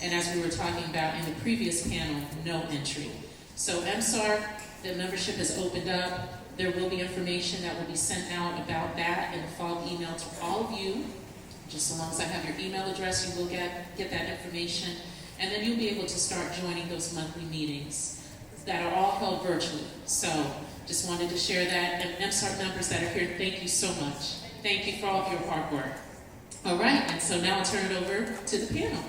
And as we were talking about in the previous panel, no entry. So MSARC, the membership has opened up. There will be information that will be sent out about that in a follow-up email to all of you. Just so long as I have your email address, you will get that information. And then you'll be able to start joining those monthly meetings that are all held virtually. So just wanted to share that. And MSARC members that are here, thank you so much. Thank you for all of your hard work. All right, and so now I'll turn it over to the panel.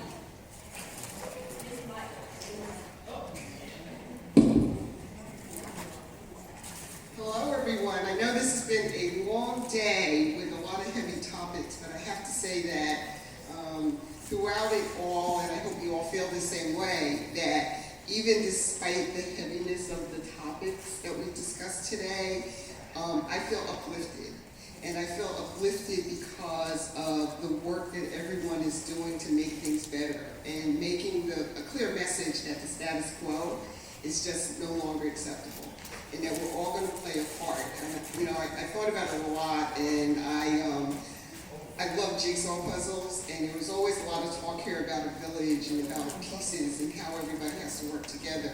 Hello, everyone. I know this has been a long day with a lot of heavy topics, but I have to say that throughout it all, and I hope you all feel the same way, that even despite the heaviness of the topics that we discussed today, I feel uplifted. And I feel uplifted because of the work that everyone is doing to make things better and making a clear message that the status quo is just no longer acceptable and that we're all going to play a part. And, I thought about it a lot, and I love jigsaw puzzles, and there was always a lot of talk here about a village and about pieces and how everybody has to work together.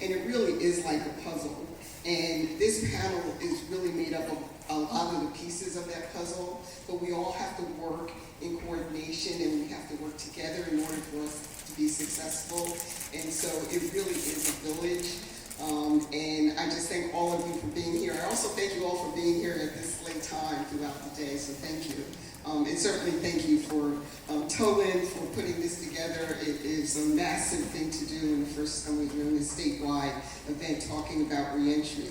And it really is like a puzzle. And this panel is really made up of a lot of the pieces of that puzzle, but we all have to work in coordination and we have to work together in order for us to be successful. And so it really is a village. And I just thank all of you for being here. I also thank you all for being here at this late time throughout the day, so thank you. And certainly thank you for Tolan for putting this together. It is a massive thing to do in the first time we're doing a statewide event talking about reentry.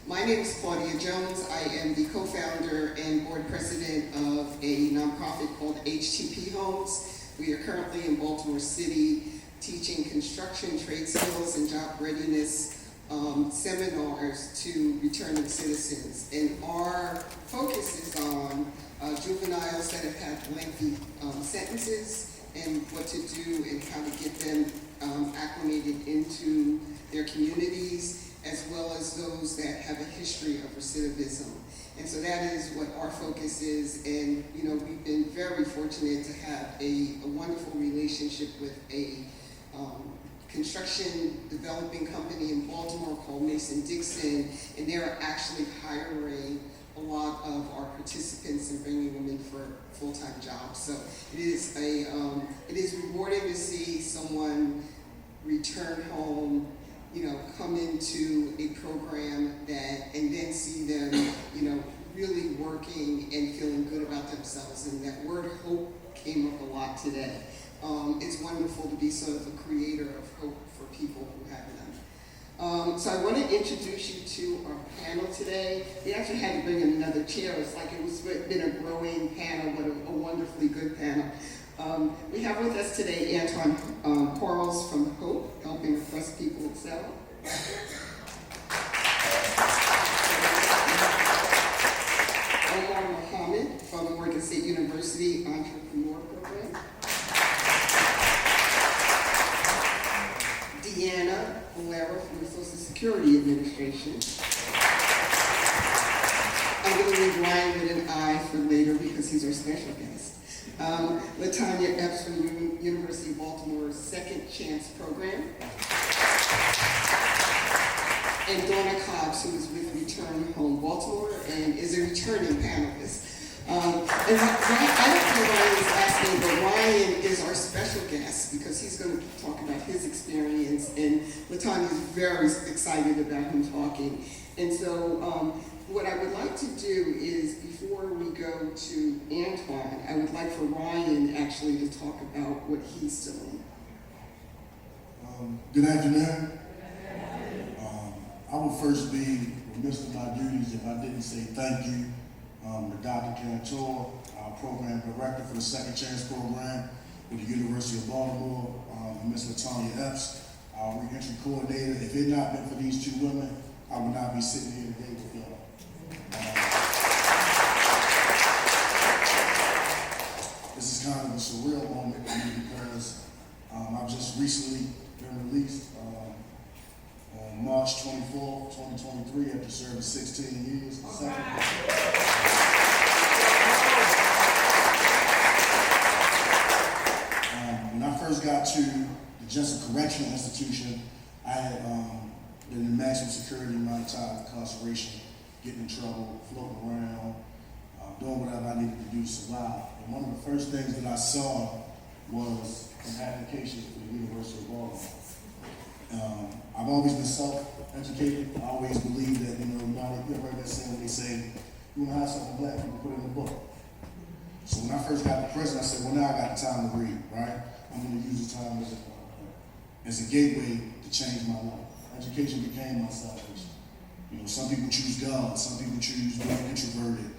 My name is Claudia Jones. I am the co-founder and board president of a nonprofit called HTP Homes. We are currently in Baltimore City teaching construction, trade skills, and job readiness seminars to returning citizens. And our focus is on juveniles that have had lengthy sentences and what to do and how to get them acclimated into their communities, as well as those that have a history of recidivism. And so that is what our focus is. And we've been very fortunate to have a wonderful relationship with a construction developing company in Baltimore called Mason-Dixon, and they're actually hiring a lot of our participants and bringing them in for full-time jobs. So it is rewarding to see someone return home come into a program and then see them, really working and feeling good about themselves. And that word hope came up a lot today. It's wonderful to be sort of a creator of hope for people who have none. So I want to introduce you to our panel today. We actually had to bring in another chair. It's like it's been a growing panel, but a wonderfully good panel. We have with us today Antoine Quarles from HOPE, Helping Oppressed People Excel. Omar Mohammed from Morgan State University Entrepreneur Program. Deanna Valera from the Social Security Administration. I'm going to leave Ryan with an eye for later because he's our special guest. Latanya Epps from University of Baltimore's Second Chance Program. And Donna Cobbs, who is with Return Home Baltimore and is a returning panelist. And I don't know Ryan's last name, but Ryan is our special guest because he's going to talk about his experience, and Latanya is very excited about him talking. And so what I would like to do is, before we go to Antoine, I would like for Ryan actually to talk about what he's doing. Good afternoon. I would first be remiss in my duties if I didn't say thank you to Dr. Cantor, our program director for the Second Chance program with the University of Baltimore, Ms. Latanya Epps, our reentry coordinator. If it had not been for these two women, I would not be sitting here today with y'all. This is kind of a surreal moment for me because I've just recently been released on March 24th, 2023 after serving 16 years. When I first got to the Jessup Correctional Institution, I had been in maximum security my entire incarceration, getting in trouble, floating around, doing whatever I needed to do to survive. And one of the first things that I saw was an application for the University of Baltimore. I've always been self-educated. I always believed that, you ever heard that saying when they say, you want to have something black, you can put it in the book. So when I first got to prison, I said, well, now I got the time to read, right? I'm going to use the time as a gateway to change my life. Education became my salvation. Some people choose God, some people choose being introverted,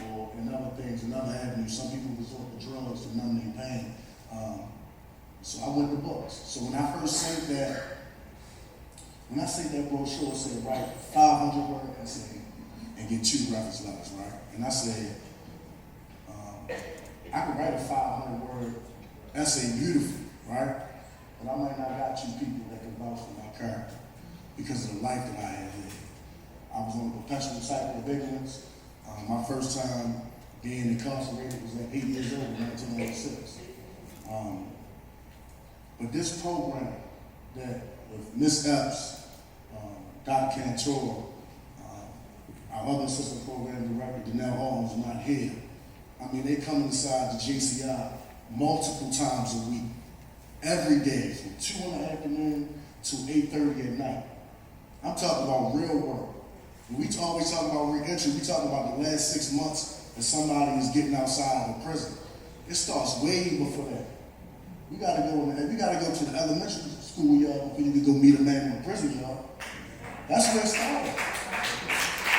or in other things, in other avenues. Some people resort to drugs to numb their pain. So I went to books. So when I first sent that brochure, it said write 500-word essay and get 2 reference letters, right? And I said, I could write a 500-word essay beautifully, right? But I might not got 2 people that can vouch for my character because of the life that I had lived. I was on a perpetual cycle of ignorance. My first time being incarcerated was at 8 years old in 1986. But this program that with Ms. Epps, Dr. Cantor, our other assistant program director, Danelle Holmes, not here. I mean, they come inside the JCI multiple times a week, every day, from 2 in the afternoon to 8:30 at night. I'm talking about real work. When we always talk about reentry, we talk about the last 6 months that somebody is getting outside of prison. It starts way before that. We gotta go to the elementary school, y'all, before you can go meet a man in prison, y'all. That's where it started.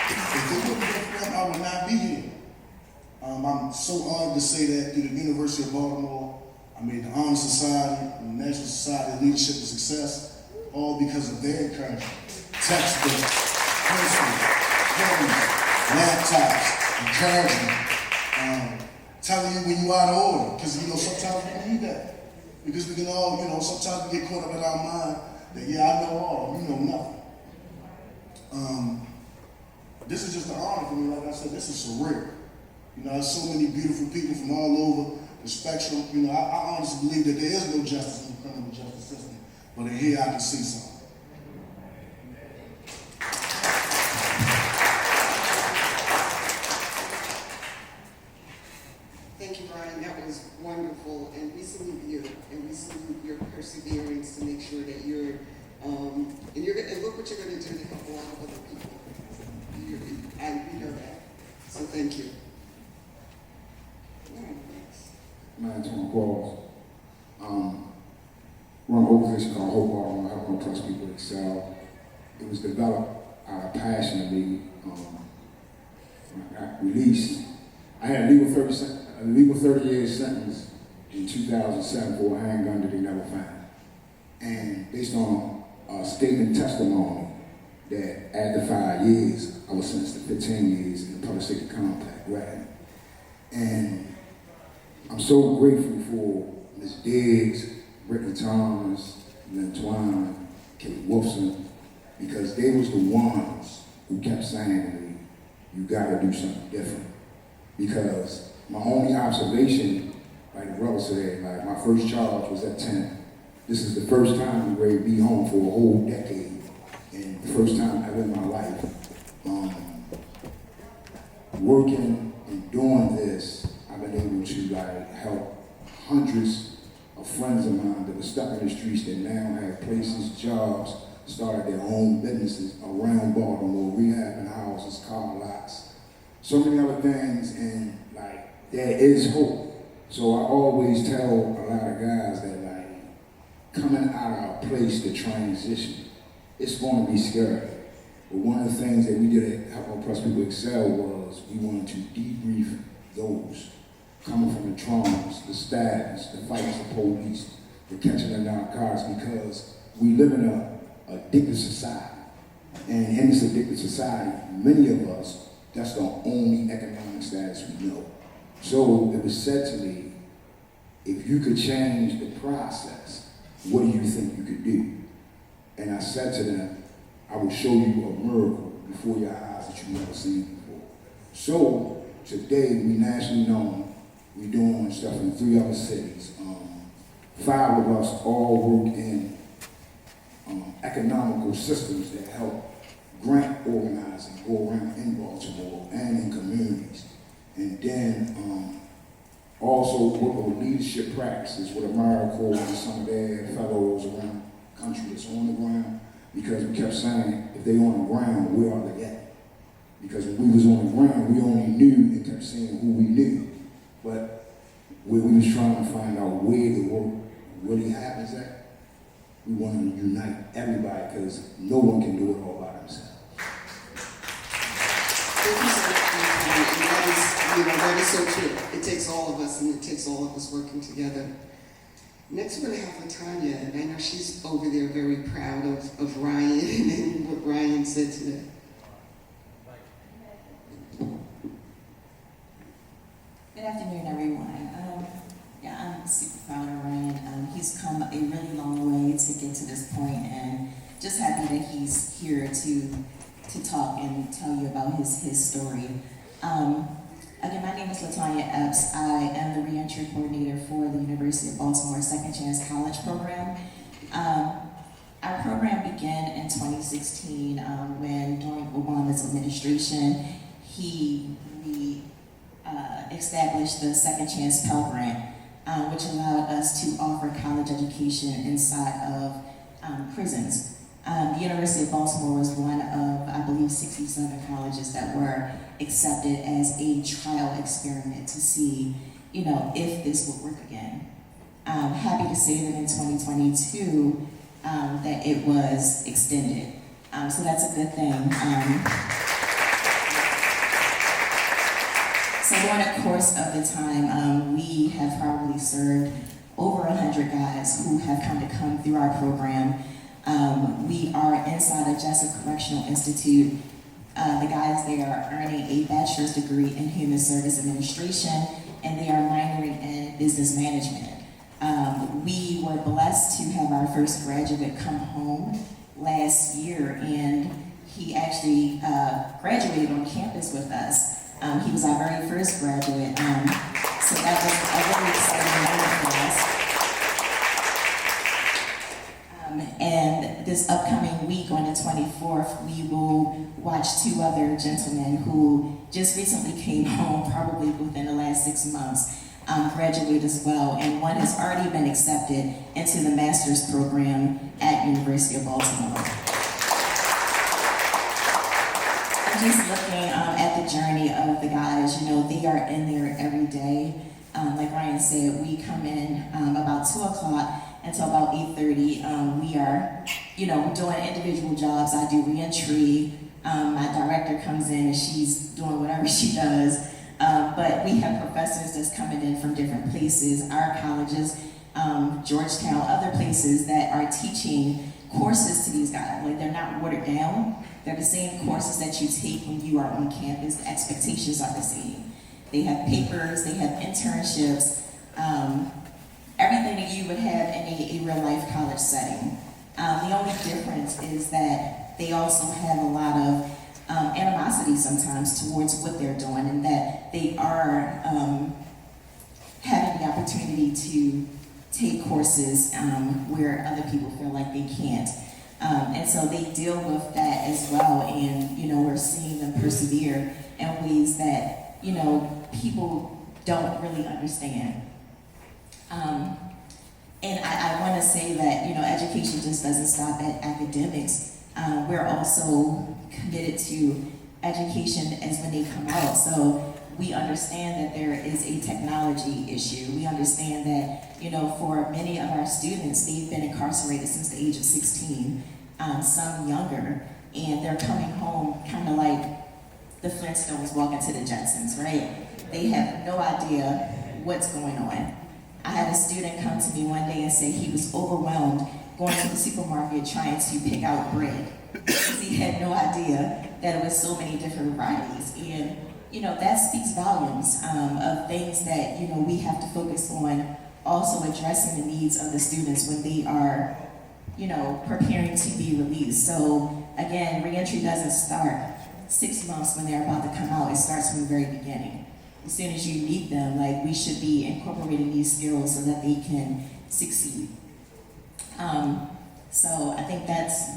If it wouldn't be for them, I would not be here. I'm so honored to say that through the University of Baltimore, I made the Honor Society and the National Society of Leadership and Success, all because of their encouragement. Textbooks, pencils, pens, laptops, encouragement, telling you when you're out of order, because sometimes we need that. Because we can all, sometimes we get caught up in our mind that, I know all, you know nothing. This is just an honor for me. Like I said, this is surreal. There's so many beautiful people from all over the spectrum. I honestly believe that there is no justice in the criminal justice system, but in here I can see something. Thank you, Brian. That was wonderful, and we salute you, and we salute your perseverance to make sure that you're And look what you're going to do to help a lot of other people. We know that. So thank you. All right, thanks. My name's Antoine Qualls. Run an organization called Hope Baltimore, helping oppressed people excel. It was developed out of passion of me. When I got released, I had a legal 30 years sentence in 2007 for a handgun that they never found. And based on a statement testimony that after 5 years, I was sentenced to 15 years in the public safety compact, right? And I'm so grateful for Ms. Diggs, Ricky Thomas, Lynn Twine, Kate Wolfson, because they was the ones who kept saying to me, you gotta do something different. Because my only observation, like the brother said, like my first charge was at 10. This is the first time we were be home for a whole decade. And the first time ever in my life. Working and doing this, I've been able to like help hundreds of friends of mine that were stuck in the streets that now have places, jobs, started their own businesses around Baltimore, rehabbing houses, car lots, so many other things, and like there is hope. So I always tell a lot of guys that like coming out of a place to transition, it's going to be scary. But one of the things that we did at Help Oppressed People Excel was we wanted to debrief those coming from the traumas, the stabbings, the fights of police, the catching of narcotics, because we live in a addicted society. And in this addicted society, many of us, that's the only economic status we know. So it was said to me, if you could change the process, what do you think you could do? And I said to them, I will show you a miracle before your eyes that you've never seen before. So today, we nationally known, we're doing stuff in 3 other cities. 5 of us all work in economical systems that help grant organizing go around in Baltimore and in communities. And then also work with leadership practices with AmeriCorps and some of their fellows around the country that's on the ground, because we kept saying, if they on the ground, where are they at? Because when we was on the ground, we only knew and kept saying who we knew. But where we was trying to find out where the work really happens at, we wanted to unite everybody, because no one can do it all by themselves. Thank you so much, and that is so true. It takes all of us, and it takes all of us working together. Next, we're going to have Latanya, and I know she's over there very proud of Ryan and what Ryan said today. Good afternoon, everyone. I'm super proud of Ryan. He's come a really long way to get to this point, and just happy that he's here to talk and tell you about his story. Again, my name is Latanya Epps. I am the reentry coordinator for the University of Baltimore Second Chance College program. Our program began in 2016 when, during Obama's administration, he established the Second Chance Pell Grant, which allowed us to offer college education inside of prisons. The University of Baltimore was one of, I believe, 67 colleges that were accepted as a trial experiment to see, if this would work again. I'm happy to say that in 2022, that it was extended. So that's a good thing. So during the course of the time, we have probably served over 100 guys who have come through our program. We are inside of Jessup Correctional Institute. The guys there are earning a bachelor's degree in Human Service Administration, and they are minoring in business management. We were blessed to have our first graduate come home last year, and he actually graduated on campus with us. He was our very first graduate, so that was a really exciting moment for us. And this upcoming week, on the 24th, we will watch 2 other gentlemen who just recently came home, probably within the last 6 months. graduate as well, and one has already been accepted into the master's program at University of Baltimore. I'm just looking at the journey of the guys. You know, they are in there every day. Like Ryan said, we come in about 2 o'clock until about 8:30. We are, you know, doing individual jobs. I do reentry. My director comes in and she's doing whatever she does. But we have professors that's coming in from different places, our colleges, Georgetown, other places that are teaching courses to these guys. Like, they're not watered down. They're the same courses that you take when you are on campus. The expectations are the same. They have papers, they have internships, everything that you would have in a real life college setting. The only difference is that they also have a lot of animosity sometimes towards what they're doing, and that they are having the opportunity to take courses where other people feel like they can't. And so they deal with that as well, and you know, we're seeing them persevere in ways that, you know, people don't really understand. And I want to say that, you know, education just doesn't stop at academics. We're also committed to education as when they come out. So we understand that there is a technology issue. We understand that, you know, for many of our students, they've been incarcerated since the age of 16, some younger, and they're coming home kind of like the Flintstones walking to the Jetsons, right? They have no idea what's going on. I had a student come to me one day and say he was overwhelmed going to the supermarket trying to pick out bread. He had no idea that it was so many different varieties. And, you know, that speaks volumes of things that, you know, we have to focus on, also addressing the needs of the students when they are, you know, preparing to be released. So again, reentry doesn't start 6 months when they're about to come out. It starts from the very beginning. As soon as you meet them, like, we should be incorporating these skills so that they can succeed. So I think that's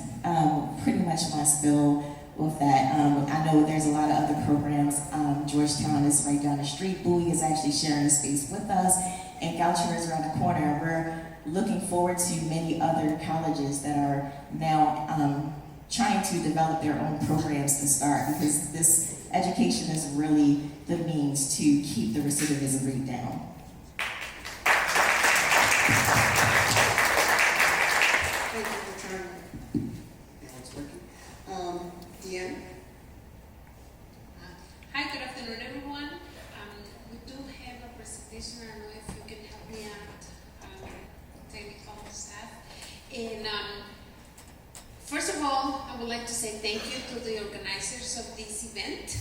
pretty much my spill with that. I know there's a lot of other programs. Georgetown is right down the street. Bowie is actually sharing a space with us, and Goucher is around the corner. We're looking forward to many other colleges that are now trying to develop their own programs to start, because this education is really the means to keep the recidivism rate down. Thank you for trying. Now it's working. Deanna? Hi, good afternoon, everyone. We do have a presentation. I don't know if you can help me out, technical staff. And first of all, I would like to say thank you to the organizers of this event.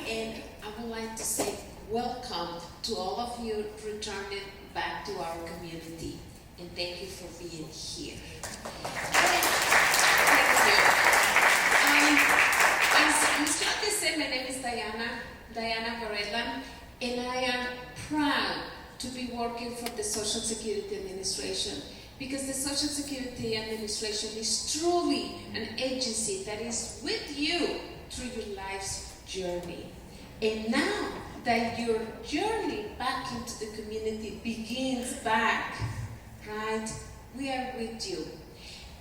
And I would like to say welcome to all of you returning back to our community. And thank you for being here. Thank you. As Ms. Claudia said, my name is Diana Varela, and I am proud to be working for the Social Security Administration, because the Social Security Administration is truly an agency that is with you through your life's journey. And now that your journey back into the community begins back, right? We are with you.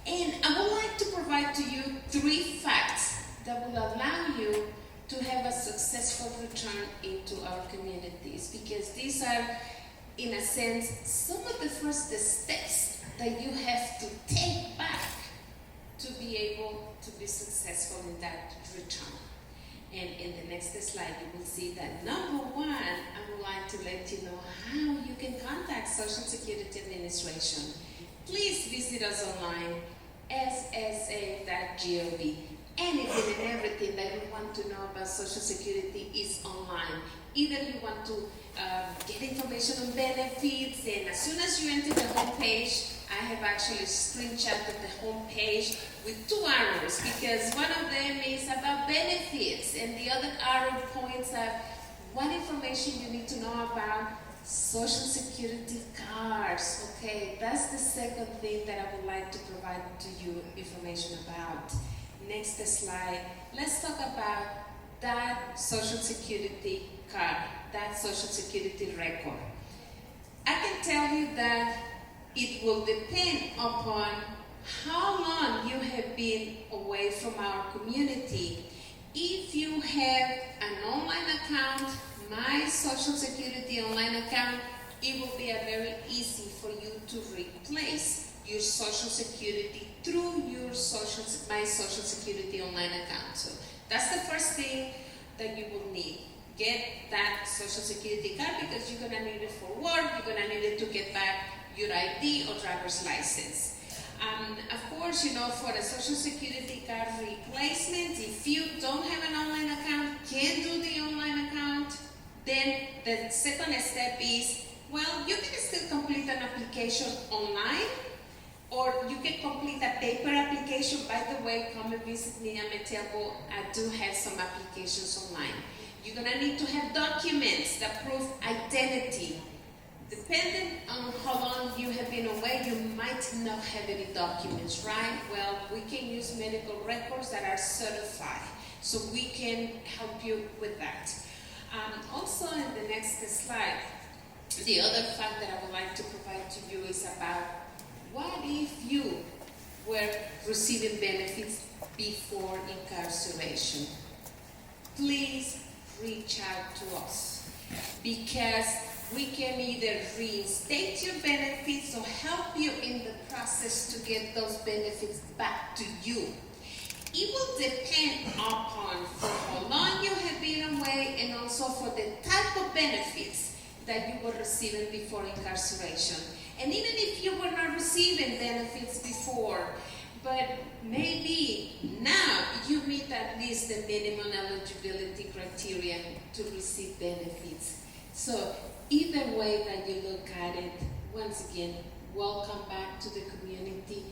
And I would like to provide to you 3 facts that will allow you to have a successful return into our communities, because these are, in a sense, some of the first steps that you have to take back to be able to be successful in that return. And in the next slide, you will see that number 1, I would like to let you know how you can contact Social Security Administration. Please visit us online, ssa.gov. Anything and everything that you want to know about Social Security is online. Either you want to get information on benefits, and as soon as you enter the home page, I have actually screenshotted the home page with 2 arrows, because one of them is about benefits and the other arrow points at what information you need to know about Social Security cards. Okay, that's the second thing that I would like to provide to you information about. Next slide. Let's talk about that Social Security card, that Social Security record. I can tell you that it will depend upon how long you have been away from our community. If you have an online account, my Social Security online account, it will be very easy for you to replace your Social Security through your my Social Security online account. So that's the first thing that you will need. Get that Social Security card because you're gonna need it for work, you're gonna need it to get back your ID or driver's license. Of course, you know, for a Social Security card replacement, if you don't have an online account, can't do the online account, then the second step is, well, you can still complete an application online, or you can complete a paper application. By the way, come and visit me at Metelbo. I do have some applications online. You're gonna need to have documents that prove identity. Depending on how long you have been away, you might not have any documents, right? Well, we can use medical records that are certified, so we can help you with that. Also, in the next slide, the other fact that I would like to provide to you is about what if you were receiving benefits before incarceration. Please reach out to us, because we can either reinstate your benefits or help you in the process to get those benefits back to you. It will depend upon for how long you have been away and also for the type of benefits that you were receiving before incarceration. And even if you were not receiving benefits before, but maybe now you meet at least the minimum eligibility criteria to receive benefits. So either way that you look at it, once again, welcome back to the community.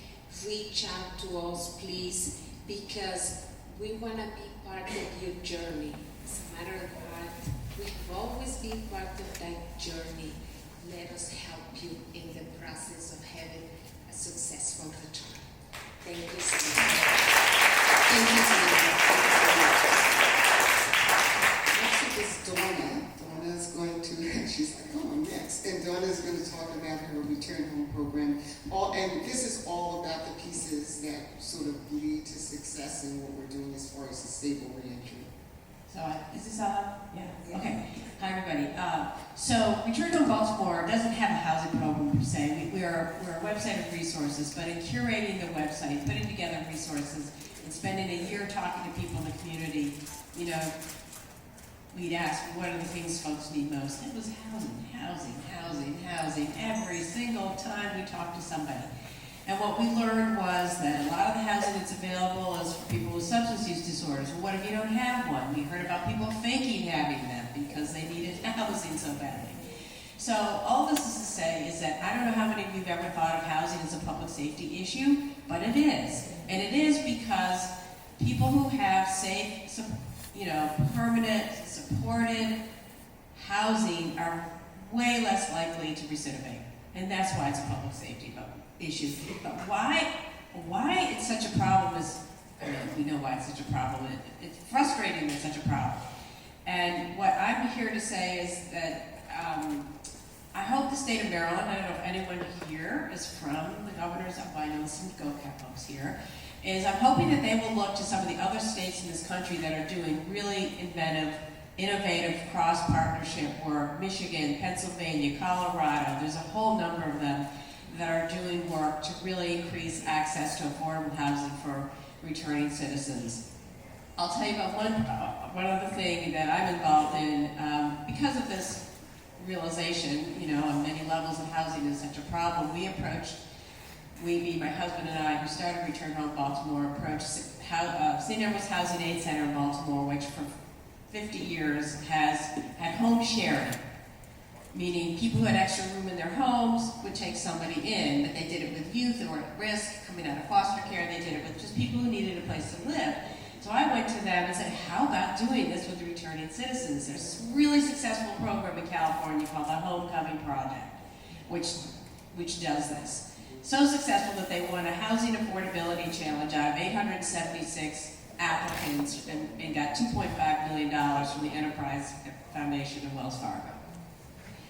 Reach out to us, please, because we want to be part of your journey. As a matter of fact, we have always been part of that journey. Let us help you in the process of having a successful return. Thank you so much. Thank you so much. Next is Donna. Donna's going to, she's like, oh, I'm next. And Donna's going to talk about her return home program. And this is all about the pieces that sort of lead to success in what we're doing as far as a stable reentry. So is this up? Yeah. Okay. Hi, everybody. So Return Home Baltimore doesn't have a housing program per se. We're a website of resources, but in curating the website, putting together resources, and spending a year talking to people in the community, you know, we'd ask, what are the things folks need most? It was housing. Every single time we talked to somebody. And what we learned was that a lot of the housing that's available is for people with substance use disorders. Well, what if you don't have one? We heard about people faking having them because they needed housing so badly. So all this is to say is that I don't know how many of you have ever thought of housing as a public safety issue, but it is. And it is because people who have safe, permanent, supported housing are way less likely to recidivate. And that's why it's a public safety issue. But why it's such a problem is, we know why it's such a problem. It's frustrating that it's such a problem. And what I'm here to say is that I hope the state of Maryland, I don't know if anyone here is from the governors, I know some GOCAP folks here, is I'm hoping that they will look to some of the other states in this country that are doing really innovative cross-partnership work. Michigan, Pennsylvania, Colorado, there's a whole number of them that are doing work to really increase access to affordable housing for returning citizens. I'll tell you about one other thing that I'm involved in. Because of this realization, on many levels of housing is such a problem, my husband and I, who started Return Home Baltimore, approached St. Edward's Housing Aid Center in Baltimore, which for 50 years has had home sharing, meaning people who had extra room in their homes would take somebody in, but they did it with youth who were at risk, coming out of foster care, they did it with just people who needed a place to live. So I went to them and said, how about doing this with returning citizens? There's a really successful program in California called the Homecoming Project, which does this. So successful that they won a housing affordability challenge out of 876 applicants and got $2.5 million from the Enterprise Foundation of Wells Fargo.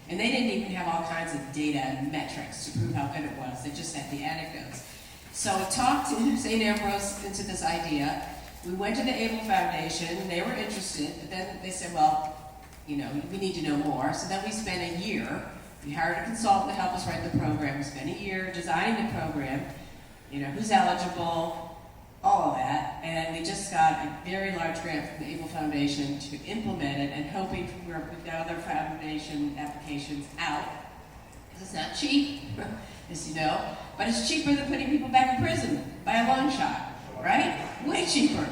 And they didn't even have all kinds of data and metrics to prove how good it was. They just had the anecdotes. So we talked to St. Ambrose into this idea. We went to the Able Foundation. They were interested, but then they said, well, you know, we need to know more. So then we spent a year. We hired a consultant to help us write the program. We spent a year designing the program, you know, who's eligible, all of that. And we just got a very large grant from the Able Foundation to implement it, and hoping we've got other foundation applications out. It's not cheap, as you know, but it's cheaper than putting people back in prison by a long shot, right? Way cheaper.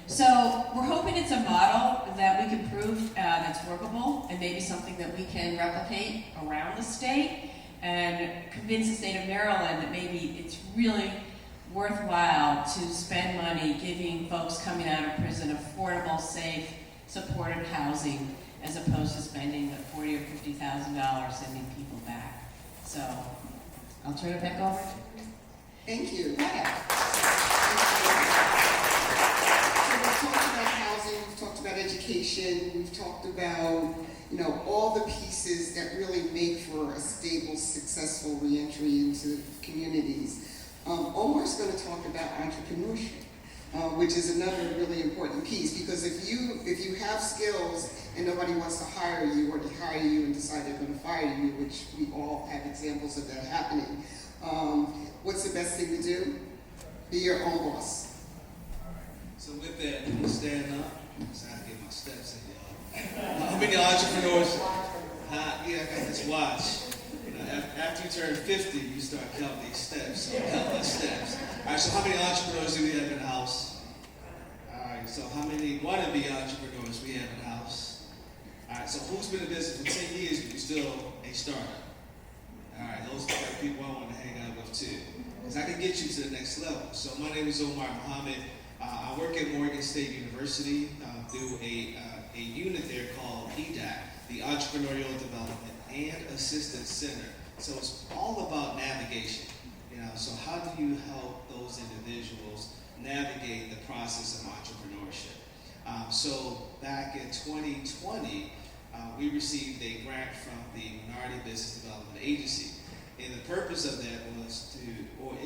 So we're hoping it's a model that we can prove that's workable, and maybe something that we can replicate around the state, and convince the state of Maryland that maybe it's really worthwhile to spend money giving folks coming out of prison affordable, safe, supported housing, as opposed to spending the $40,000 or $50,000 sending people back. So I'll turn it back over to you. Thank you. Yeah. So we've talked about housing, we've talked about education, we've talked about, you know, all the pieces that really make for a stable, successful reentry into communities. Omar's going to talk about entrepreneurship, which is another really important piece, because if you have skills and nobody wants to hire you, or to hire you and decide they're going to fire you, which we all have examples of that happening, what's the best thing to do? Be your own boss. So with that, let me stand up. So I have to get my steps in, y'all. How many entrepreneurs? Yeah, I got this watch. After you turn 50, you start counting these steps. So count my steps. All right, so how many entrepreneurs do we have in the house? All right, so how many wannabe entrepreneurs we have in the house? All right, so who's been in business for 10 years but you're still a startup? All right, those are the people I want to hang out with too. Because I can get you to the next level. So my name is Omar Muhammad. I work at Morgan State University through a unit there called EDAC, the Entrepreneurial Development and Assistance Center. So it's all about navigation. You know, so how do you help those individuals navigate the process of entrepreneurship? So back in 2020, we received a grant from the Minority Business Development Agency. And the purpose of that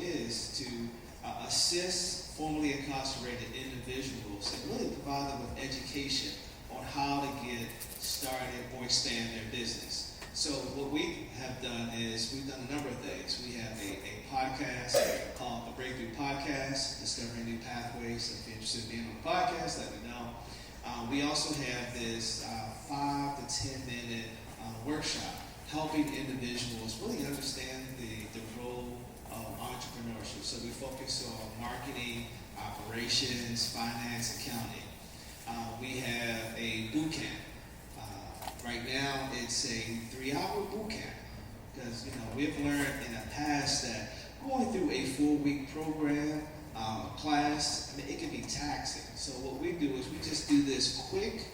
is to assist formerly incarcerated individuals and really provide them with education on how to get started or expand their business. So what we have done is we've done a number of things. We have a podcast called the Breakthrough Podcast, Discovering New Pathways. So if you're interested in being on the podcast, let me know. We also have this 5 to 10 minute workshop helping individuals really understand the role of entrepreneurship. So we focus on marketing, operations, finance, accounting. We have a boot camp. Right now, it's a 3-hour boot camp because we've learned in the past that going through a 4-week program, class, it can be taxing. So what we do is we just do this quick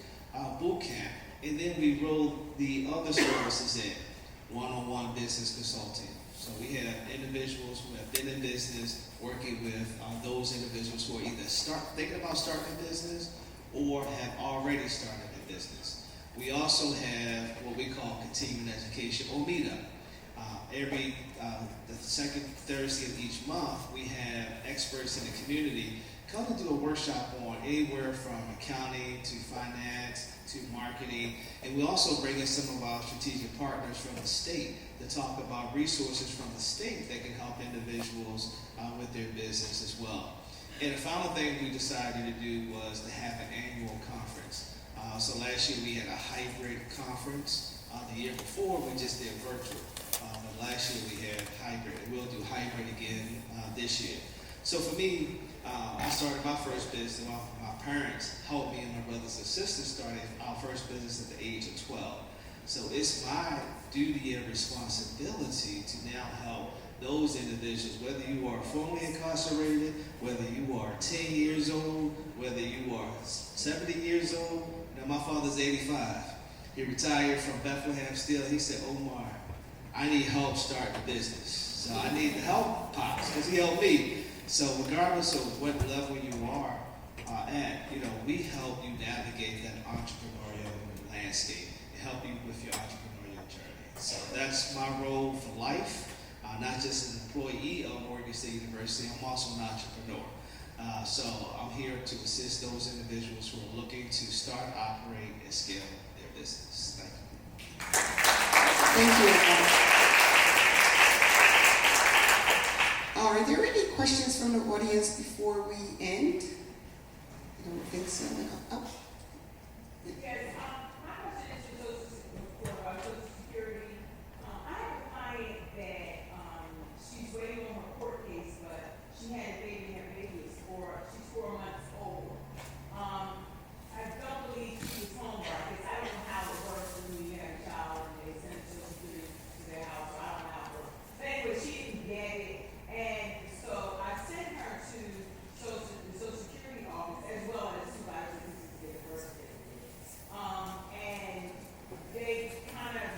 boot camp, and then we roll the other services in, one-on-one business consulting. So we have individuals who have been in business working with those individuals who are either thinking about starting a business or have already started a business. We also have what we call continuing education or meetup. Every the second Thursday of each month, we have experts in the community come to do a workshop on anywhere from accounting to finance to marketing. And we also bring in some of our strategic partners from the state to talk about resources from the state that can help individuals with their business as well. And the final thing we decided to do was to have an annual conference. So last year we had a hybrid conference. The year before we just did virtual. But last year we had hybrid, and we'll do hybrid again this year. So for me, I started my first business. My parents helped me and my brothers and sisters started our first business at the age of 12. So it's my duty and responsibility to now help those individuals, whether you are formerly incarcerated, whether you are 10 years old, whether you are 70 years old. Now my father's 85. He retired from Bethlehem still. He said, Omar, I need help starting a business. So I need the help, Pops, because he helped me. So regardless of what level you are at, we help you navigate that entrepreneurial landscape and help you with your entrepreneurial journey. So that's my role for life, not just an employee of Morgan State University. I'm also an entrepreneur. So I'm here to assist those individuals who are looking to start, operate, and scale their business. Thank you. Thank you. Are there any questions from the audience before we end? I don't think so. Oh. Yes, my question is for Social Security. I have a client that she's waiting on her court case, but she had a baby, and her baby is she's 4 months old. I don't believe she was home right, because I don't know how it works when you have a child and they send Social Security to their house, so I don't know how it works. But anyway, she didn't get it, and so I sent her to the Social Security office as well as supervisor to get a birth certificate. And they kind of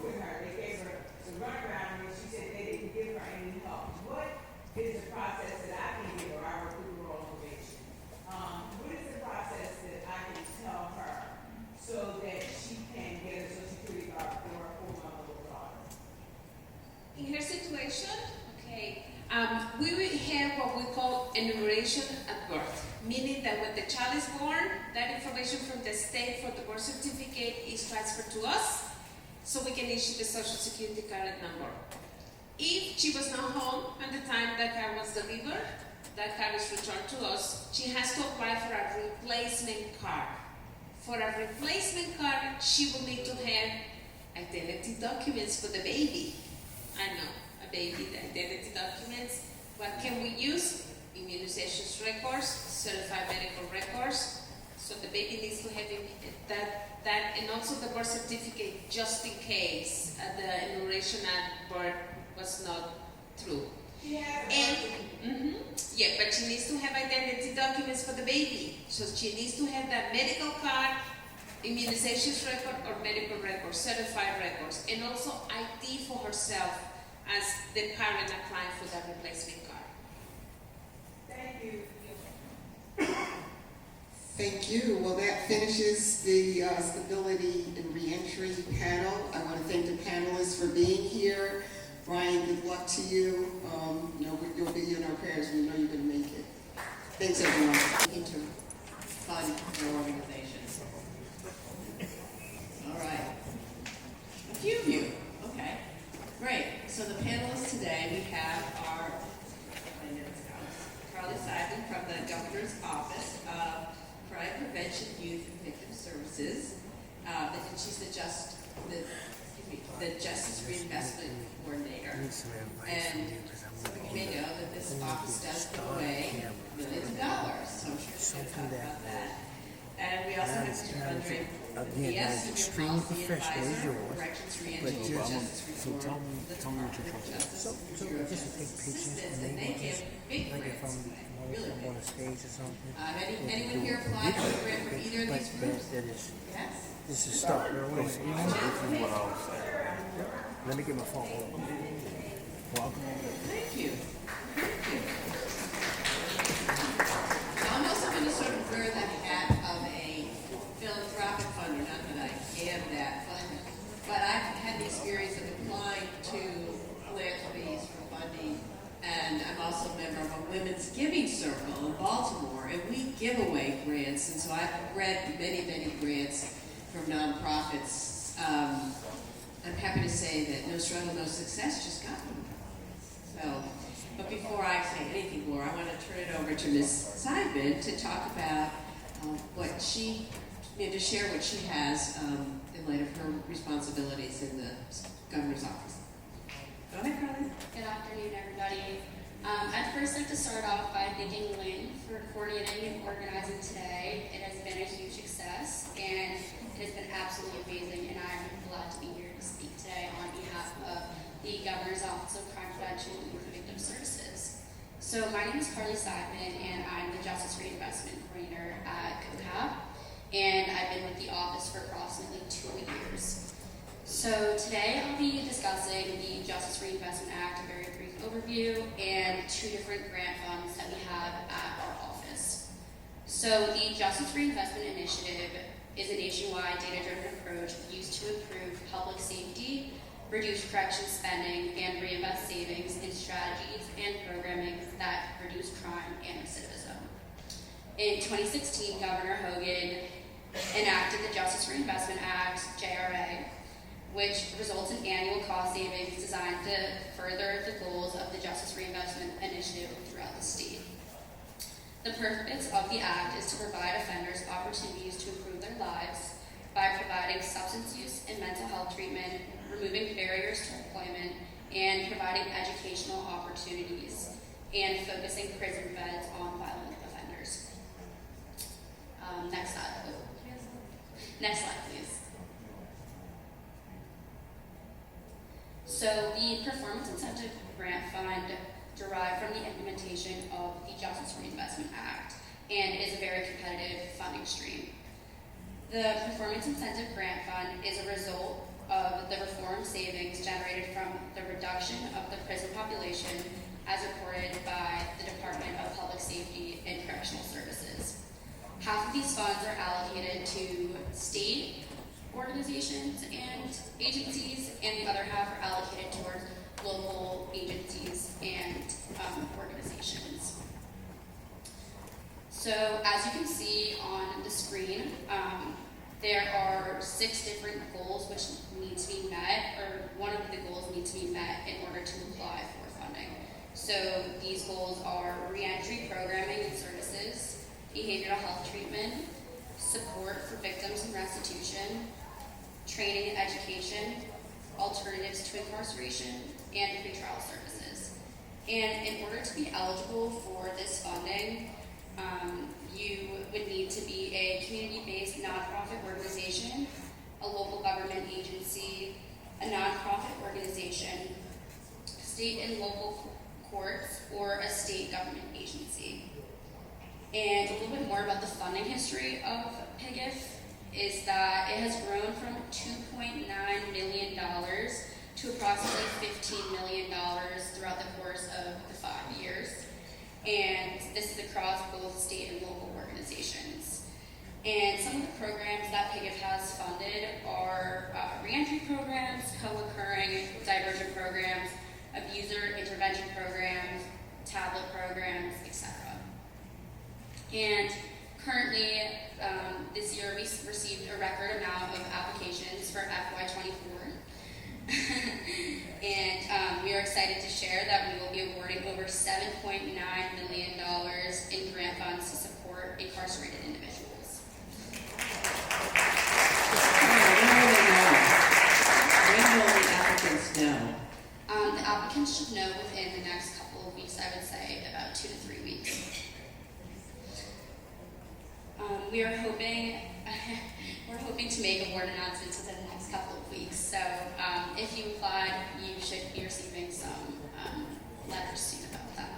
with her, they gave her the runaround, and she said they didn't give her any help. What is the process that I can give her? I work through rural innovation. What is the process that I can tell her so that she can get a Social Security card for her 4-month-old daughter? In her situation, okay, we will have what we call enumeration at birth, meaning that when the child is born, that information from the state for the birth certificate is transferred to us, so we can issue the Social Security card number. If she was not home at the time that card was delivered, that card is returned to us, she has to apply for a replacement card. For a replacement card, she will need to have identity documents for the baby. I know, a baby, the identity documents. What can we use? Immunizations records, certified medical records. So the baby needs to have that, and also the birth certificate, just in case the enumeration at birth was not true. Yeah, but she needs to have identity documents for the baby. So she needs to have that medical card, immunizations record, or medical records, certified records, and also ID for herself as the parent applying for that replacement card. Thank you. Thank you. Well, that finishes the Stability and Reentry panel. I want to thank the panelists for being here. Brian, good luck to you. You'll be in our prayers. We know you're going to make it. Thanks, everyone. Into fund your organizations. All right. A few of you. Okay. Great. So the panelists today, we have our Carly Seidman from the Governor's Office of Crime Prevention, Youth, and Victim Services. And she's the Justice Reinvestment Coordinator. And some of you may know that this office does give away millions of dollars, so I'm sure she'll talk about that. And we also have Mr. Andre P.S., Senior Policy Advisor for Corrections, Reentry, and Justice Reform, the Department of Justice, Bureau of Justice Assistance, and they give big grants. Really big. Anyone here apply for a grant for either of these groups? Yes? This is stuff. Let me get my phone. Welcome. Thank you. Thank you. I'm also going to sort of wear the hat of a philanthropic funder, not that I am that, but I've had the experience of applying to philanthropies for funding, and I'm also a member of a women's giving circle in Baltimore, and we give away grants, and so I've read many, many grants from nonprofits. I'm happy to say that no struggle, no success, just got them. So, but before I say anything more, I want to turn it over to Ms. Seidman to talk about what she, to share what she has in light of her responsibilities in the governor's office. Go ahead, Carly. Good afternoon, everybody. I'd first like to start off by thanking Lynn for coordinating and organizing today. It has been a huge success, and it has been absolutely amazing, and I'm glad to be here to speak today on behalf of the Governor's Office of Crime Prevention and Youth Victim Services. So my name is Carly Seidman, and I'm the Justice Reinvestment Coordinator at COCAP, and I've been with the office for approximately 2 years. So today I'll be discussing the Justice Reinvestment Act, a very brief overview, and 2 different grant funds that we have at our office. So the Justice Reinvestment Initiative is a nationwide data-driven approach used to improve public safety reduce correction spending, and reinvest savings in strategies and programming that reduce crime and recidivism. In 2016, Governor Hogan enacted the Justice Reinvestment Act, JRA, which results in annual cost savings designed to further the goals of the Justice Reinvestment Initiative throughout the state. The purpose of the act is to provide offenders opportunities to improve their lives by providing substance use and mental health treatment, removing barriers to employment, and providing educational opportunities, and focusing prison beds on violent offenders. Next slide. Next slide, please. So the Performance Incentive Grant Fund derived from the implementation of the Justice Reinvestment Act and is a very competitive funding stream. The Performance Incentive Grant Fund is a result of the reform savings generated from the reduction of the prison population as reported by the Department of Public Safety and Correctional Services. Half of these funds are allocated to state organizations and agencies, and the other half are allocated towards local agencies and organizations. So as you can see on the screen, there are 6 different goals which need to be met, or one of the goals needs to be met in order to apply for funding. So these goals are reentry programming and services, behavioral health treatment, support for victims and restitution, training and education, alternatives to incarceration, and pretrial services. And in order to be eligible for this funding, you would need to be a community-based nonprofit organization, a local government agency, a nonprofit organization, state and local courts, or a state government agency. And a little bit more about the funding history of PIGIF is that it has grown from $2.9 million to approximately $15 million throughout the course of the 5 years. And this is across both state and local organizations. And some of the programs that PIGIF has funded are reentry programs, co-occurring diversion programs, abuser intervention programs, tablet programs, etc. And currently, this year we received a record amount of applications for FY24. And we are excited to share that we will be awarding over $7.9 million in grant funds to support incarcerated individuals. When will the applicants know? The applicants should know within the next couple of weeks, I would say about 2 to 3 weeks. We are hoping to make award announcements within the next couple of weeks. So if you applied, you should be receiving some letters soon about that.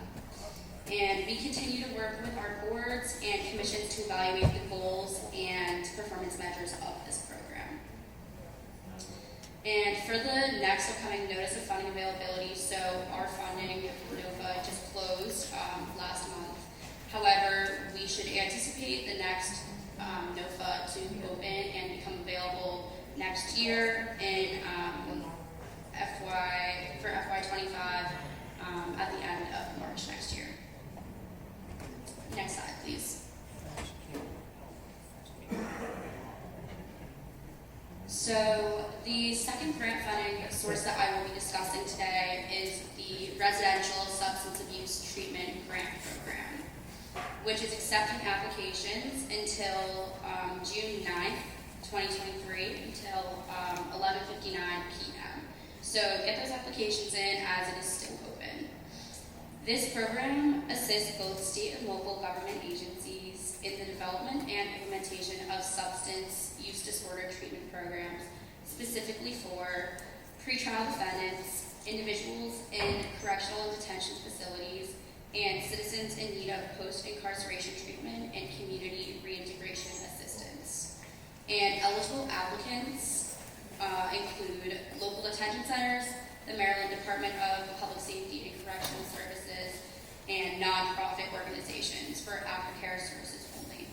And we continue to work with our boards and commissions to evaluate the goals and performance measures of this program. And for the next upcoming notice of funding availability, so our funding, NOFA, just closed last month. However, we should anticipate the next NOFA to open and become available next year in FY25 at the end of March next year. Next slide, please. So the second grant funding source that I will be discussing today is the Residential Substance Abuse Treatment Grant Program, which is accepting applications until June 9th, 2023, until 11:59 p.m. So get those applications in as it is still open. This program assists both state and local government agencies in the development and implementation of substance use disorder treatment programs, specifically for pretrial defendants, individuals in correctional and detention facilities, and citizens in need of post-incarceration treatment and community reintegration assistance. And eligible applicants include local detention centers, the Maryland Department of Public Safety and Correctional Services, and nonprofit organizations for aftercare services only.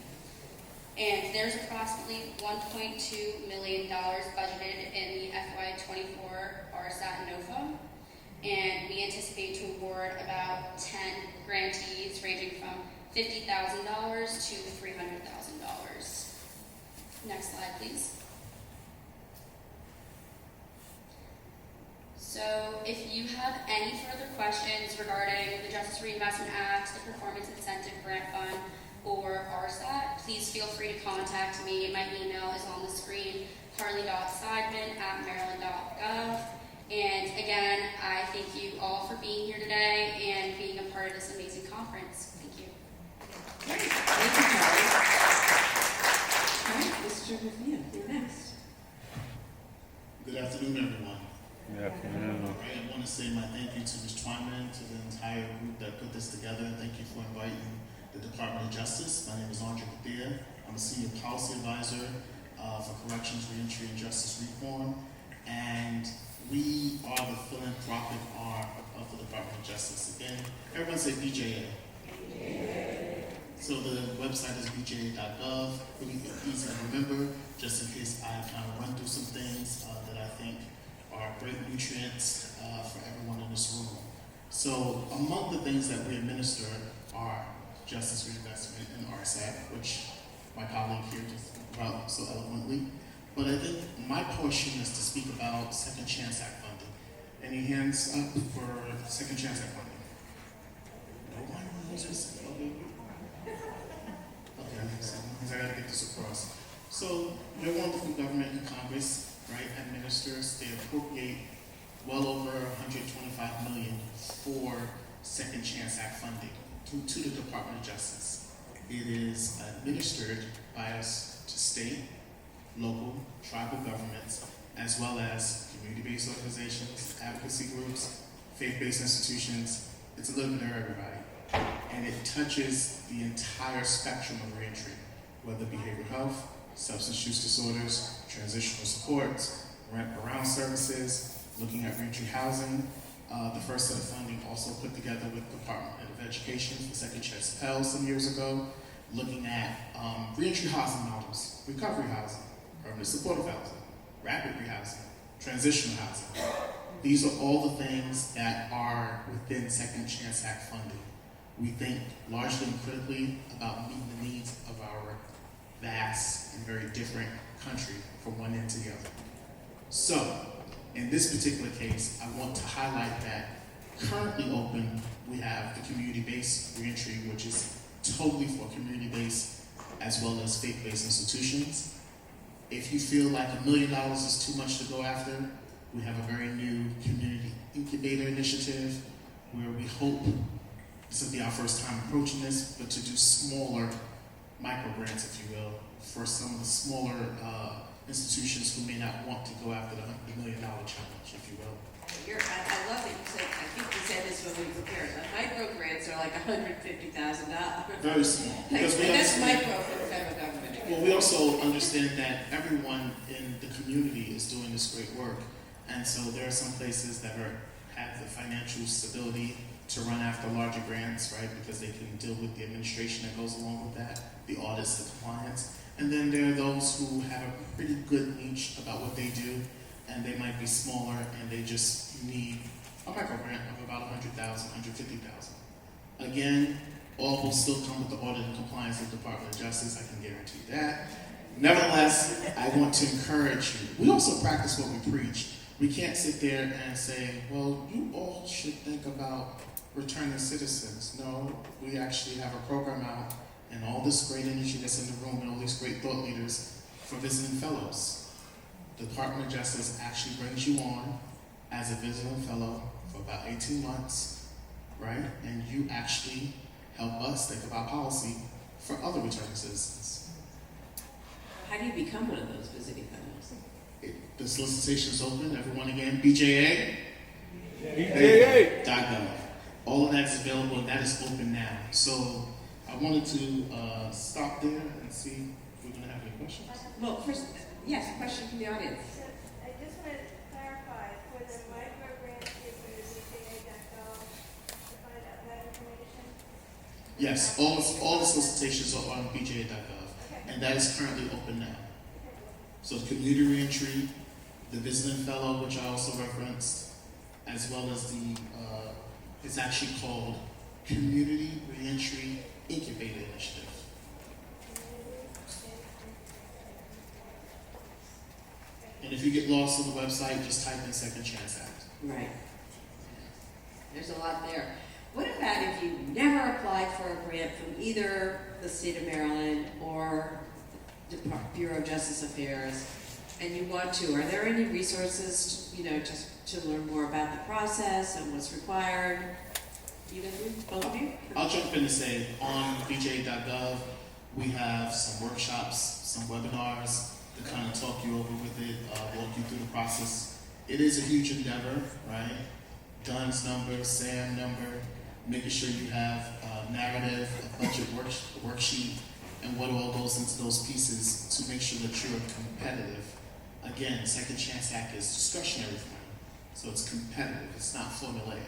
And there's approximately $1.2 million budgeted in the FY24 RSAT NOFA, and we anticipate to award about 10 grantees ranging from $50,000 to $300,000. Next slide, please. So if you have any further questions regarding the Justice Reinvestment Act, the Performance Incentive Grant Fund, or RSAT, please feel free to contact me. My email is on the screen, harley.seidman@maryland.gov. And again, I thank you all for being here today and being a part of this amazing conference. Thank you. Great. Thank you, Charlie. All right, Mr. McNeil, you're next. Good afternoon, everyone. Good afternoon. I want to say my thank you to Ms. Twyman, to the entire group that put this together. Thank you for inviting the Department of Justice. My name is Andre Kathir. I'm a Senior Policy Advisor for Corrections, Reentry, and Justice Reform. And we are the philanthropic arm of the Department of Justice. Again, everyone say BJA. So the website is bja.gov. Really easy to remember, just in case I kind of run through some things that I think are great nutrients for everyone in this room. So among the things that we administer are Justice Reinvestment and RSAT, which my colleague here just about so eloquently. But I think my portion is to speak about Second Chance Act funding. Any hands up for Second Chance Act funding? No one knows this? Okay, so I gotta get this across. So your wonderful government and Congress, right, administers, they appropriate well over $125 million for Second Chance Act funding to the Department of Justice. It is administered by us to state, local, tribal governments, as well as community-based organizations, advocacy groups, faith-based institutions. It's a little bit of everybody. And it touches the entire spectrum of reentry, whether behavioral health, substance use disorders, transitional supports, wraparound services, looking at reentry housing. The first set of funding also put together with the Department of Education for Second Chance Pell some years ago, looking at reentry housing models, recovery housing, permanent supportive housing, rapid rehousing, transitional housing. These are all the things that are within Second Chance Act funding. We think largely and critically about meeting the needs of our vast and very different country from one end to the other. So, in this particular case, I want to highlight that currently open, we have the community-based reentry, which is totally for community-based as well as faith-based institutions. If you feel like $1 million is too much to go after, we have a very new community incubator initiative where we hope, this will be our first time approaching this, but to do smaller micro grants, if you will, for some of the smaller institutions who may not want to go after the $100 million challenge, if you will. I love that you said, I think you said this when we prepared, the micro grants are like $150,000. Very small. Because And that's micro for the federal government. Well, we also understand that everyone in the community is doing this great work. And so there are some places that have the financial stability to run after larger grants, right? Because they can deal with the administration that goes along with that, the audits, the compliance. And then there are those who have a pretty good niche about what they do, and they might be smaller and they just need a micro grant of about $100,000, $150,000. Again, all will still come with the audit and compliance of the Department of Justice, I can guarantee that. Nevertheless, I want to encourage you. We also practice what we preach. We can't sit there and say, well, you all should think about returning citizens. No, we actually have a program out and all this great energy that's in the room and all these great thought leaders for visiting fellows. The Department of Justice actually brings you on as a visiting fellow for about 18 months, right? And you actually help us think about policy for other returning citizens. How do you become one of those visiting fellows? The solicitation is open. Everyone again, BJA? BJA.gov. All of that is available and that is open now. So I wanted to stop there and see if we're going to have any questions. Well, first, yes, question from the audience. I just want to clarify, for the micro grants, you go to BJA.gov to find out that information? Yes, all the solicitations are on BJA.gov. Okay. And and that is currently open now. So community reentry, the visiting fellow, which I also referenced, as well as the, it's actually called Community Reentry Incubator Initiative. And if you get lost on the website, just type in Second Chance Act. Right. There's a lot there. What about if you never applied for a grant from either the state of Maryland or the Bureau of Justice Affairs, and you want to? Are there any resources, just to learn more about the process and what's required? Either of you, both of you? I'll jump in to say, on bja.gov, we have some workshops, some webinars to kind of talk you over with it, walk you through the process. It is a huge endeavor, right? Dunn's number, SAM number, making sure you have a narrative, a budget worksheet, and what all goes into those pieces to make sure that you're competitive. Again, Second Chance Act is discretionary funding, so it's competitive, it's not formulaic.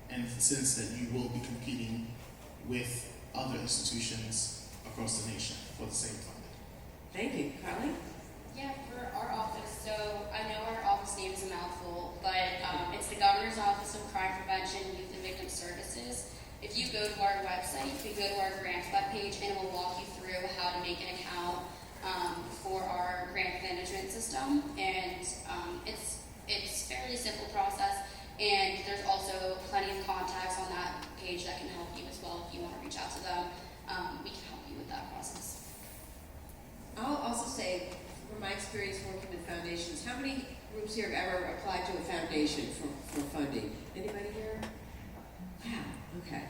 And in the sense that you will be competing with other institutions across the nation for the same funding. Thank you. Carly? Yeah, for our office, so I know our office name is a mouthful, but it's the Governor's Office of Crime Prevention, Youth and Victim Services. If you go to our website, you can go to our grants webpage, and it will walk you through how to make an account for our grant management system. And it's a fairly simple process, and there's also plenty of contacts on that page that can help you as well if you want to reach out to them. We can help you with that process. I'll also say, from my experience working with foundations, how many groups here have ever applied to a foundation for funding? Anybody here? Wow, okay,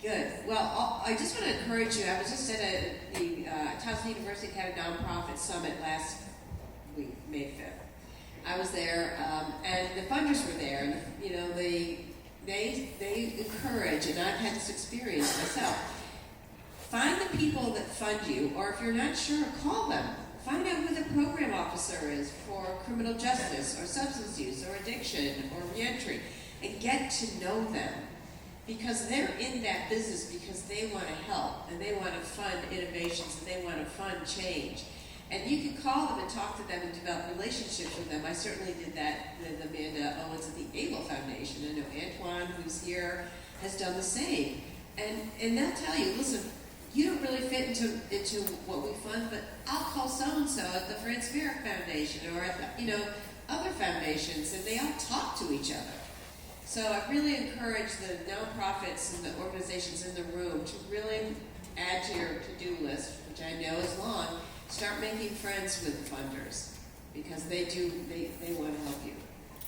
good. Well, I just want to encourage you. I was just at the Towson University had a nonprofit summit last week, May 5th. I was there, and the funders were there, and they encourage, and I've had this experience myself. Find the people that fund you, or if you're not sure, call them. Find out who the program officer is for criminal justice, or substance use, or addiction, or reentry, and get to know them. Because they're in that business because they want to help, and they want to fund innovations, and they want to fund change. And you can call them and talk to them and develop relationships with them. I certainly did that with Amanda Owens at the Able Foundation. I know Antoine, who's here, has done the same. And they'll tell you, listen, you don't really fit into what we fund, but I'll call so-and-so at the Franz Merrick Foundation or at the, other foundations, and they all talk to each other. So I really encourage the nonprofits and the organizations in the room to really add to your to-do list, which I know is long. Start making friends with the funders, because they want to help you.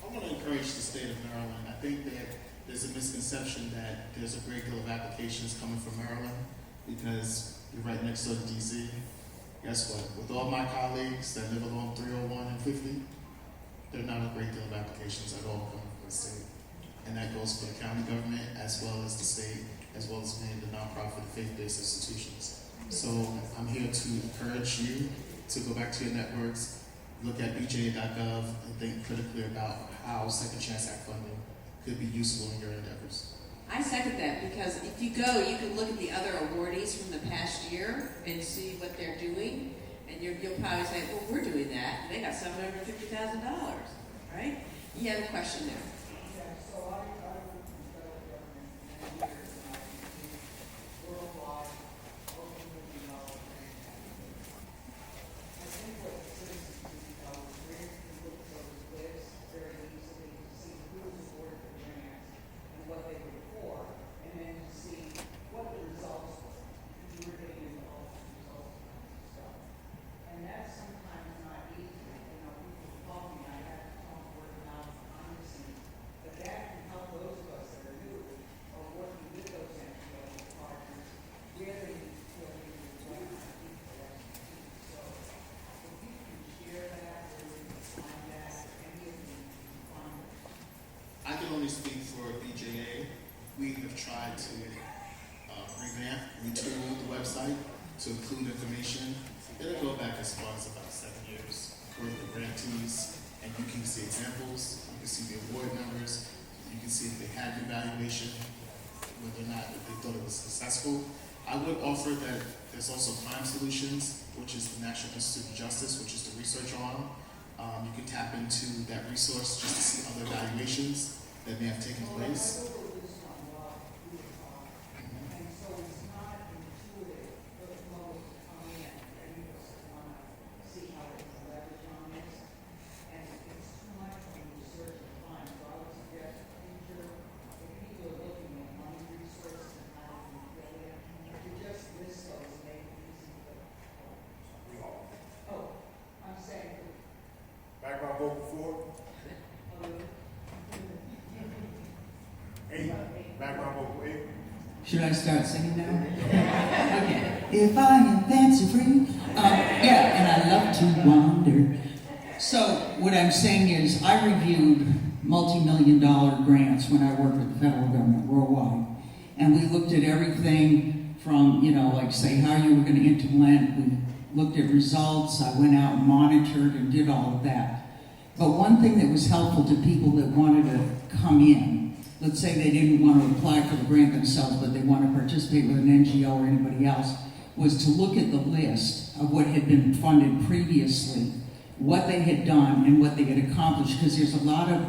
I want to encourage the state of Maryland. I think that there's a misconception that there's a great deal of applications coming from Maryland because you're right next door to DC. Guess what? With all my colleagues that live along 301 and 50, there are not a great deal of applications at all coming from the state. And that goes for the county government as well as the state, as well as many of the nonprofit faith-based institutions. So I'm here to encourage you to go back to your networks, look at bja.gov, and think critically about how Second Chance Act funding could be useful in your endeavors. I second that, because if you go, you can look at the other awardees from the past year and see what they're doing, and you'll probably say, well, we're doing that, and they got $750,000, right? You have a question there. I can only speak for BJA. We have tried to revamp, retool the website to include information. It'll go back as far as about 7 years worth of grantees, and you can see examples, you can see the award numbers, you can see if they had evaluation, whether or not if they thought it was successful. I would offer that there's also Crime Solutions, which is the National Institute of Justice, which is the research arm. You can tap into that resource just to see other evaluations that may have taken place. Background vocal for? 8. Background vocal 8. Should I start singing now? Okay. If I am fancy free, yeah, and I love to wander. So what I'm saying is, I reviewed multi-million-dollar grants when I worked with the federal government worldwide, and we looked at everything from, like say how you were going to implement. We looked at results. I went out and monitored and did all of that. But one thing that was helpful to people that wanted to come in, let's say they didn't want to apply for the grant themselves, but they want to participate with an NGO or anybody else, was to look at the list of what had been funded previously, what they had done, and what they had accomplished, because there's a lot of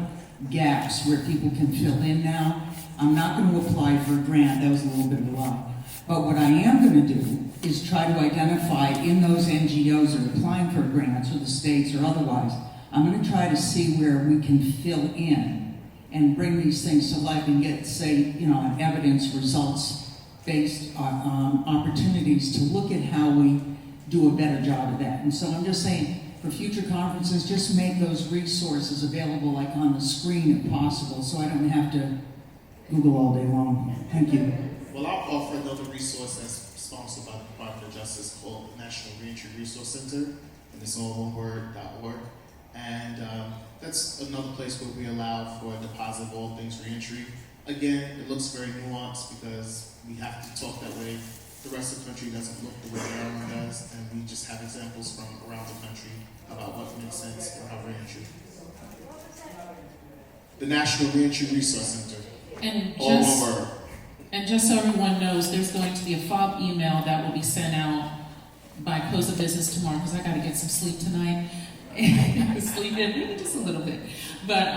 gaps where people can fill in now. I'm not going to apply for a grant. That was a little bit of a lie. But what I am going to do is try to identify in those NGOs that are applying for grants, or the states or otherwise, I'm going to try to see where we can fill in and bring these things to life and get, say, an evidence results-based opportunities to look at how we do a better job of that. And so I'm just saying, for future conferences, just make those resources available like on the screen if possible, so I don't have to Google all day long. Thank you. Well, I'll offer another resource that's sponsored by the Department of Justice called the National Reentry Resource Center, and it's all one word.org. And that's another place where we allow for a deposit of all things reentry. Again, it looks very nuanced because we have to talk that way. The rest of the country doesn't look the way Maryland does, and we just have examples from around the country about what makes sense for how reentry. The National Reentry Resource Center. And all one word. And just so everyone knows, there's going to be a FOB email that will be sent out by close of business tomorrow, because I got to get some sleep tonight. Sleep in, maybe just a little bit. But,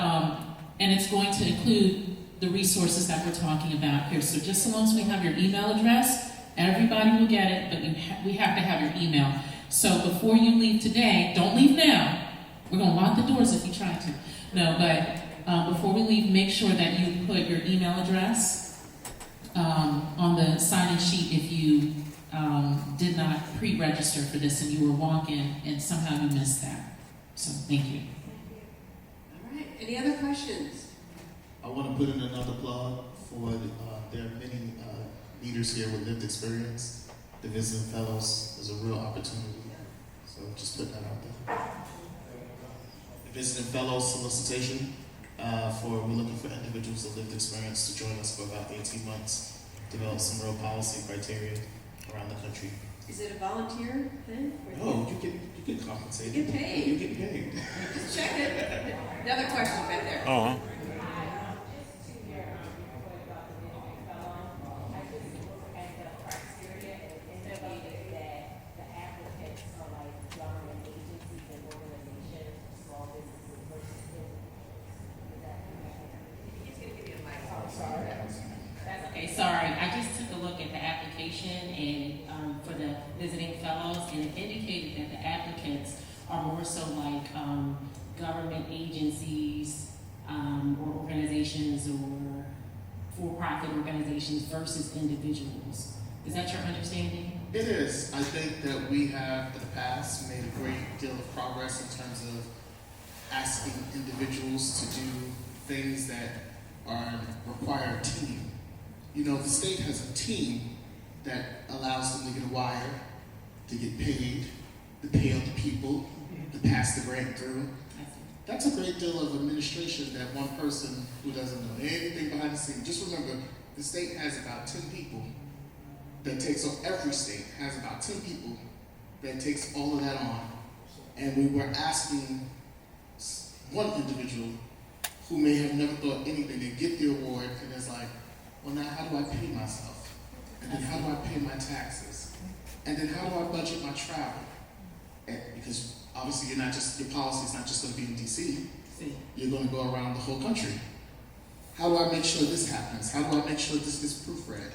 and it's going to include the resources that we're talking about here. So just as long as we have your email address, everybody will get it, but we have to have your email. So before you leave today, don't leave now. We're going to lock the doors if you try to. No, but before we leave, make sure that you put your email address on the sign-in sheet if you did not pre-register for this and you were walking and somehow you missed that. So thank you. All right, any other questions? I want to put in another plug for there are many leaders here with lived experience. The Visiting Fellows is a real opportunity. So just put that out there. The Visiting Fellows solicitation we're looking for individuals with lived experience to join us for about 18 months, develop some real policy criteria around the country. Is it a volunteer thing? No, you get compensated. You get paid. You get paid. Just check it. Another question back there. Uh-huh. Okay, sorry. I just took a look at the application and for the visiting fellows, and it indicated that the applicants are more so like government agencies or organizations or for-profit organizations versus individuals. Is that your understanding? It is. I think that we have in the past made a great deal of progress in terms of asking individuals to do things that require a team. The state has a team that allows them to get a wire, to get paid, to pay other people, to pass the grant through. That's a great deal of administration that one person who doesn't know anything behind the scenes. Just remember, the state has about 10 people that takes on, every state has about 10 people that takes all of that on. And we were asking one individual who may have never thought anything to get the award, and it's like, well, now how do I pay myself? And then how do I pay my taxes? And then how do I budget my travel? Because obviously your policy is not just going to be in DC. You're going to go around the whole country. How do I make sure this happens? How do I make sure this gets proofread?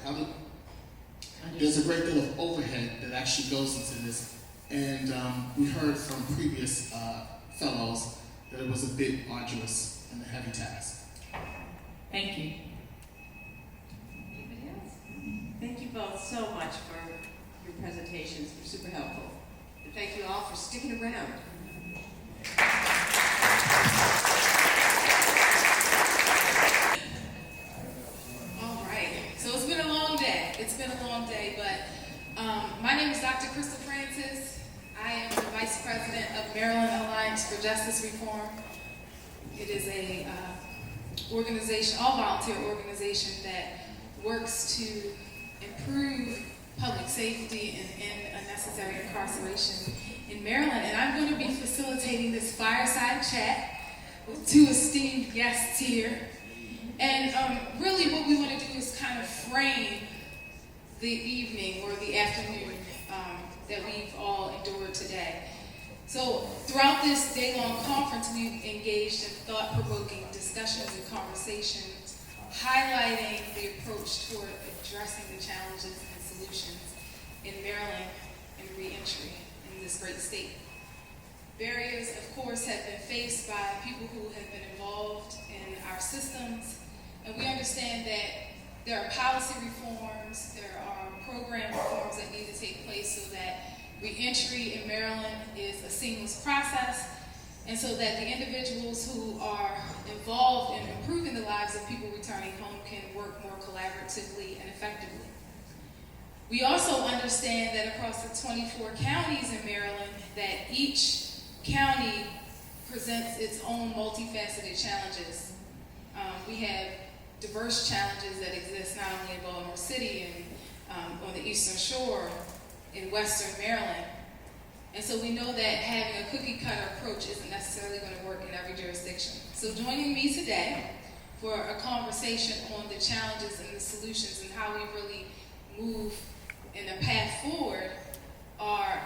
There's a great deal of overhead that actually goes into this. And we heard from previous fellows that it was a bit arduous and a heavy task. Thank you. Anybody else? Thank you both so much for your presentations. They're super helpful. And thank you all for sticking around. All right. So it's been a long day. It's been a long day, but my name is Dr. Crystal Francis. I am the Vice President of Maryland Alliance for Justice Reform. It is a organization, all-volunteer organization that works to improve public safety and end unnecessary incarceration in Maryland. And I'm going to be facilitating this fireside chat with two esteemed guests here. And really what we want to do is kind of frame the evening or the afternoon that we've all endured today. So throughout this day-long conference, we've engaged in thought-provoking discussions and conversations, highlighting the approach toward addressing the challenges and solutions in Maryland and re-entry in this great state. Barriers, of course, have been faced by people who have been involved in our systems, and we understand that there are policy reforms, there are program reforms that need to take place so that re-entry in Maryland is a seamless process, and so that the individuals who are involved in improving the lives of people returning home can work more collaboratively and effectively. We also understand that across the 24 counties in Maryland, that each county presents its own multifaceted challenges. We have diverse challenges that exist not only in Baltimore City and on the Eastern Shore, in Western Maryland. And so we know that having a cookie-cutter approach isn't necessarily going to work in every jurisdiction. So joining me today for a conversation on the challenges and the solutions and how we really move in a path forward are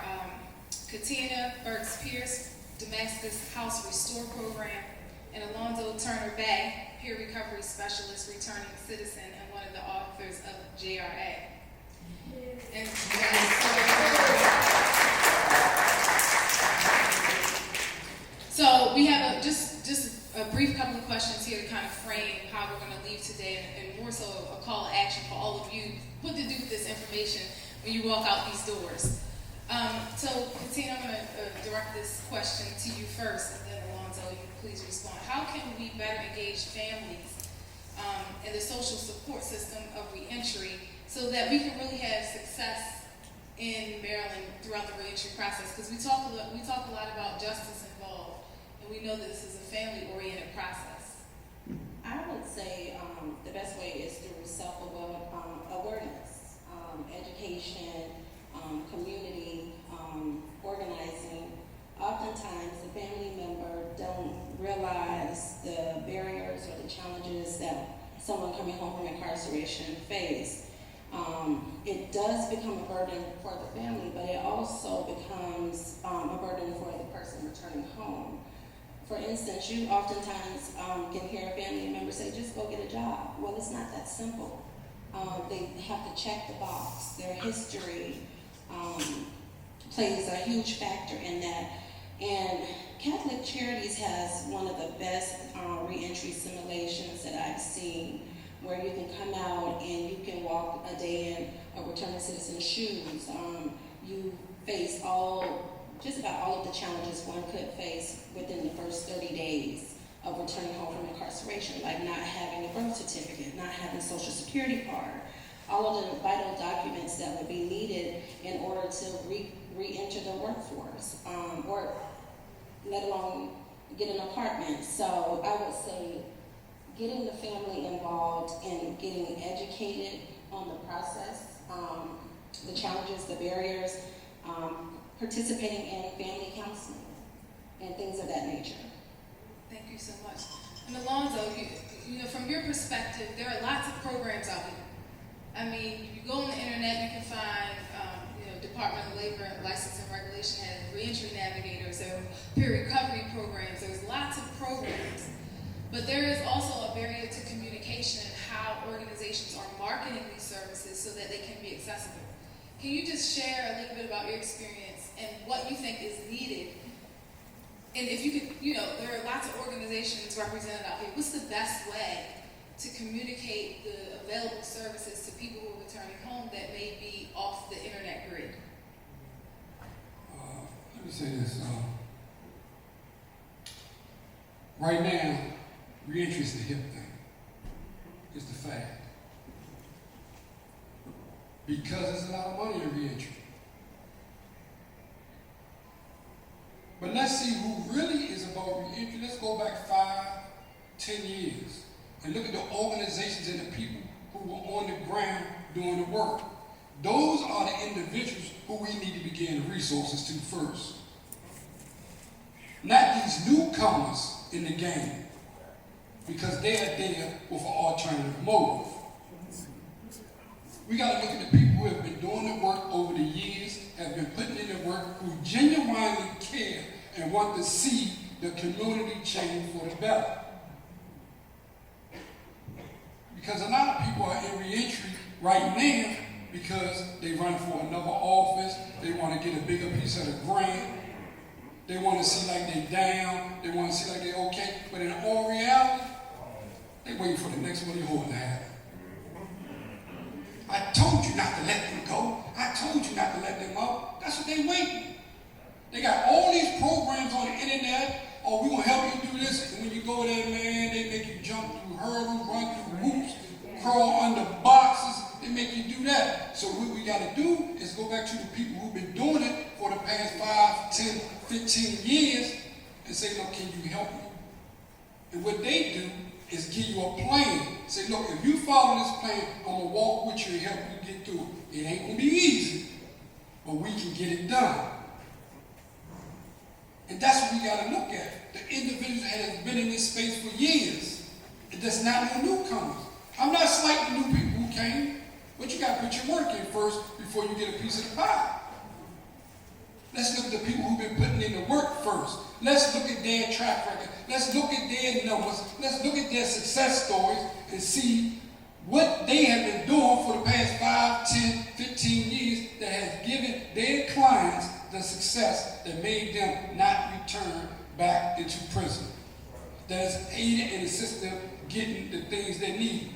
Katina Burks-Pierce, Damascus House Restore Program, and Alonzo Turner-Bay, Peer Recovery Specialist, Returning Citizen, and one of the authors of JRA. And so we have just a brief couple of questions here to kind of frame how we're going to leave today, and more so a call to action for all of you. What to do with this information when you walk out these doors. So, Katina, I'm going to direct this question to you first, and then Alonzo, you can please respond. How can we better engage families in the social support system of reentry so that we can really have success in Maryland throughout the reentry process? Because we talk a lot about justice involved, and we know that this is a family-oriented process. I would say the best way is through self-awareness, education, community, organizing. Oftentimes, the family member don't realize the barriers or the challenges that someone coming home from incarceration face. It does become a burden for the family, but it also becomes a burden for the person returning home. For instance, you oftentimes can hear a family member say, just go get a job. Well, it's not that simple. They have to check the box. Their history plays a huge factor in that. And Catholic Charities has one of the best reentry simulations that I've seen, where you can come out and you can walk a day in a returning citizen's shoes. You face just about all of the challenges one could face within the first 30 days of returning home from incarceration, like not having a birth certificate, not having a social security card, all of the vital documents that would be needed in order to re-enter the workforce, or let alone get an apartment. So I would say getting the family involved and getting educated on the process, the challenges, the barriers, participating in family counseling, and things of that nature. Thank you so much. And Alonzo, you know, from your perspective, there are lots of programs out here. I mean, you go on the internet internet, you can find, Department of Labor and License and Regulation has reentry navigators, there are peer recovery programs, there's lots of programs. But there is also a barrier to communication in how organizations are marketing these services so that they can be accessible. Can you just share a little bit about your experience and what you think is needed? And if you could, there are lots of organizations represented out here. What's the best way to communicate the available services to people who are returning home that may be off the internet grid? Let me say this. Right now, reentry is the hip thing. It's the fact. Because there's a lot of money in reentry. But let's see who really is about reentry. Let's go back 5, 10 years and look at the organizations and the people who were on the ground doing the work. Those are the individuals who we need to be giving resources to first. Not these newcomers in the game, because they are there with an alternative motive. We got to look at the people who have been doing the work over the years, have been putting in the work, who genuinely care and want to see the community change for the better. Because a lot of people are in reentry right now because they run for another office, they want to get a bigger piece of the grant, they want to see like they're down, they want to see like they're okay, but in all reality, they're waiting for the next one to happen. I told you not to let them go. I told you not to let them out. That's what they're waiting. They got all these programs on the internet. Oh, we're going to help you do this. And when you go there, man, they make you jump through hurdles, run through hoops, crawl under boxes. They make you do that. So what we got to do is go back to the people who've been doing it for the past 5, 10, 15 years and say, look, can you help me? And what they do is give you a plan. Say, look, if you follow this plan, I'm going to walk with you and help you get through it. It ain't going to be easy, but we can get it done. And that's what we got to look at. The individuals that have been in this space for years. And that's not no newcomers. I'm not slighting new people who came, but you got to put your work in first before you get a piece of the pie. Let's look at the people who've been putting in the work first. Let's look at their track record. Let's look at their numbers. Let's look at their success stories and see what they have been doing for the past 5, 10, 15 years that has given their clients the success that made them not return back into prison. That has aided and assisted them getting the things they need.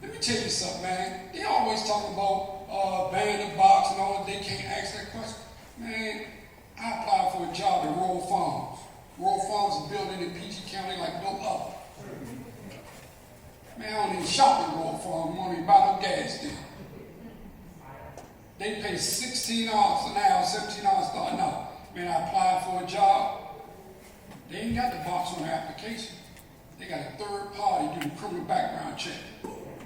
Let me tell you something, man. They always talk about banning the box and all that. They can't ask that question. Man, I applied for a job at Royal Farms. Royal Farms is building in PG County like no other. Man, I don't even shop at Royal Farms. I don't even buy no gas there. They pay $16 an hour, $17 starting out. Man, I applied for a job. They ain't got the box on their application. They got a third party doing a criminal background check.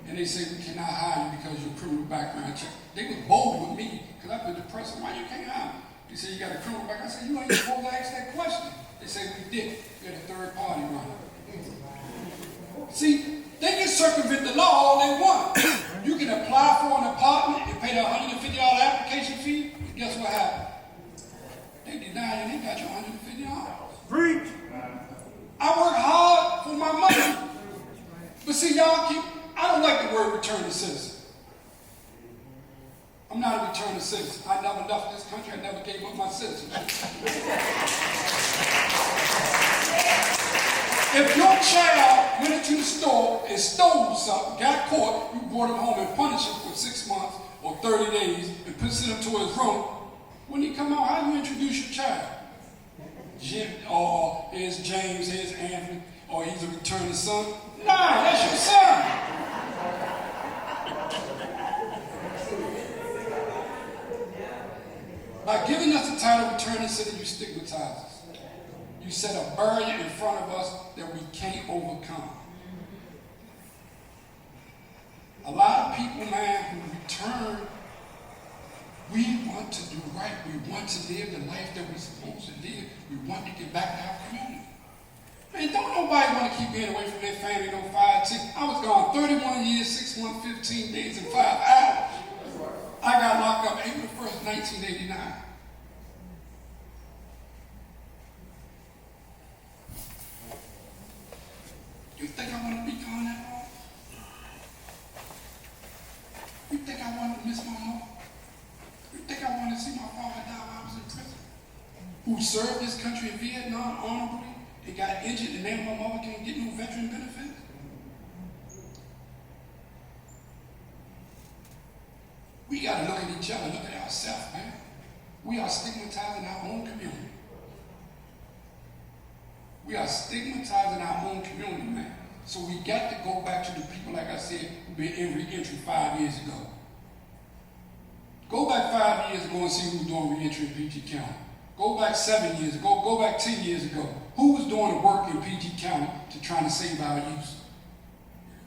And they say, we cannot hire you because you're a criminal background check. They was bold with me because I've been depressed. Why you can't hire me? They said, you got a criminal background. I said, you ain't supposed to ask that question. They said, we did. We had a third party running. See, they can circumvent the law all they want. You can apply for an apartment and pay the $150 application fee. And guess what happened? They denied you. They got you $150. Preach. I work hard for my money. But see, y'all I don't like the word return to citizen. I'm not a return to citizen. I never left this country. I never gave up my citizenship. If your child went into the store and stole something, got caught, you brought him home and punished him for 6 months or 30 days and sent him to his room, when he come out, how do you introduce your child? Jim, or here's James, here's Anthony, or he's a returning son? Nah, that's your son. By giving us the title returning citizen, you stigmatize us. You set a barrier in front of us that we can't overcome. A lot of people, man, who return, we want to do right. We want to live the life that we're supposed to live. We want to get back to our community. Man, don't nobody want to keep being away from their family no 5, 10. I was gone 31 years, 6 months, 15 days, and 5 hours. I got 1989. You think I want to be gone that long? You think I want to miss my mom? You think I want to see my father die while I was in prison? Who served this country in Vietnam honorably and got injured and now my mother can't get no veteran benefits? We got to look at each other, look at ourselves, man. We are stigmatizing our own community. We are stigmatizing our own community, man. So we got to go back to the people, like I said, who've been in re-entry 5 years ago. Go back 5 years ago and see who was doing re-entry in PG County. Go back 7 years ago, go back 10 years ago. Who was doing the work in PG County to try to save our youth?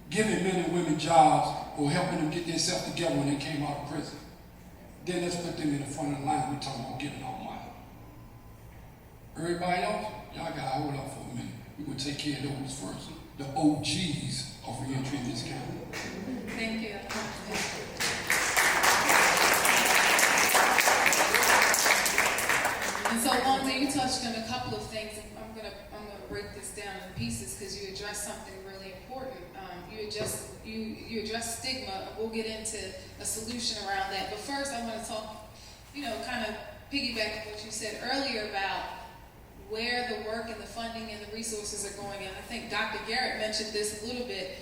Giving men and women jobs or helping them get themselves together when they came out of prison. Then let's put them in the front of the line. We're talking about giving our money. Everybody else, y'all got to hold up for a minute. We're going to take care of those first. The OGs of re-entry in this county. Thank you. And so, Wanda, you touched on a couple of things. I'm gonna break this down in pieces because you addressed something really important. You address stigma. We'll get into a solution around that. But first, I want to talk, kind of piggyback on what you said earlier about where the work and the funding and the resources are going. And I think Dr. Garrett mentioned this a little bit.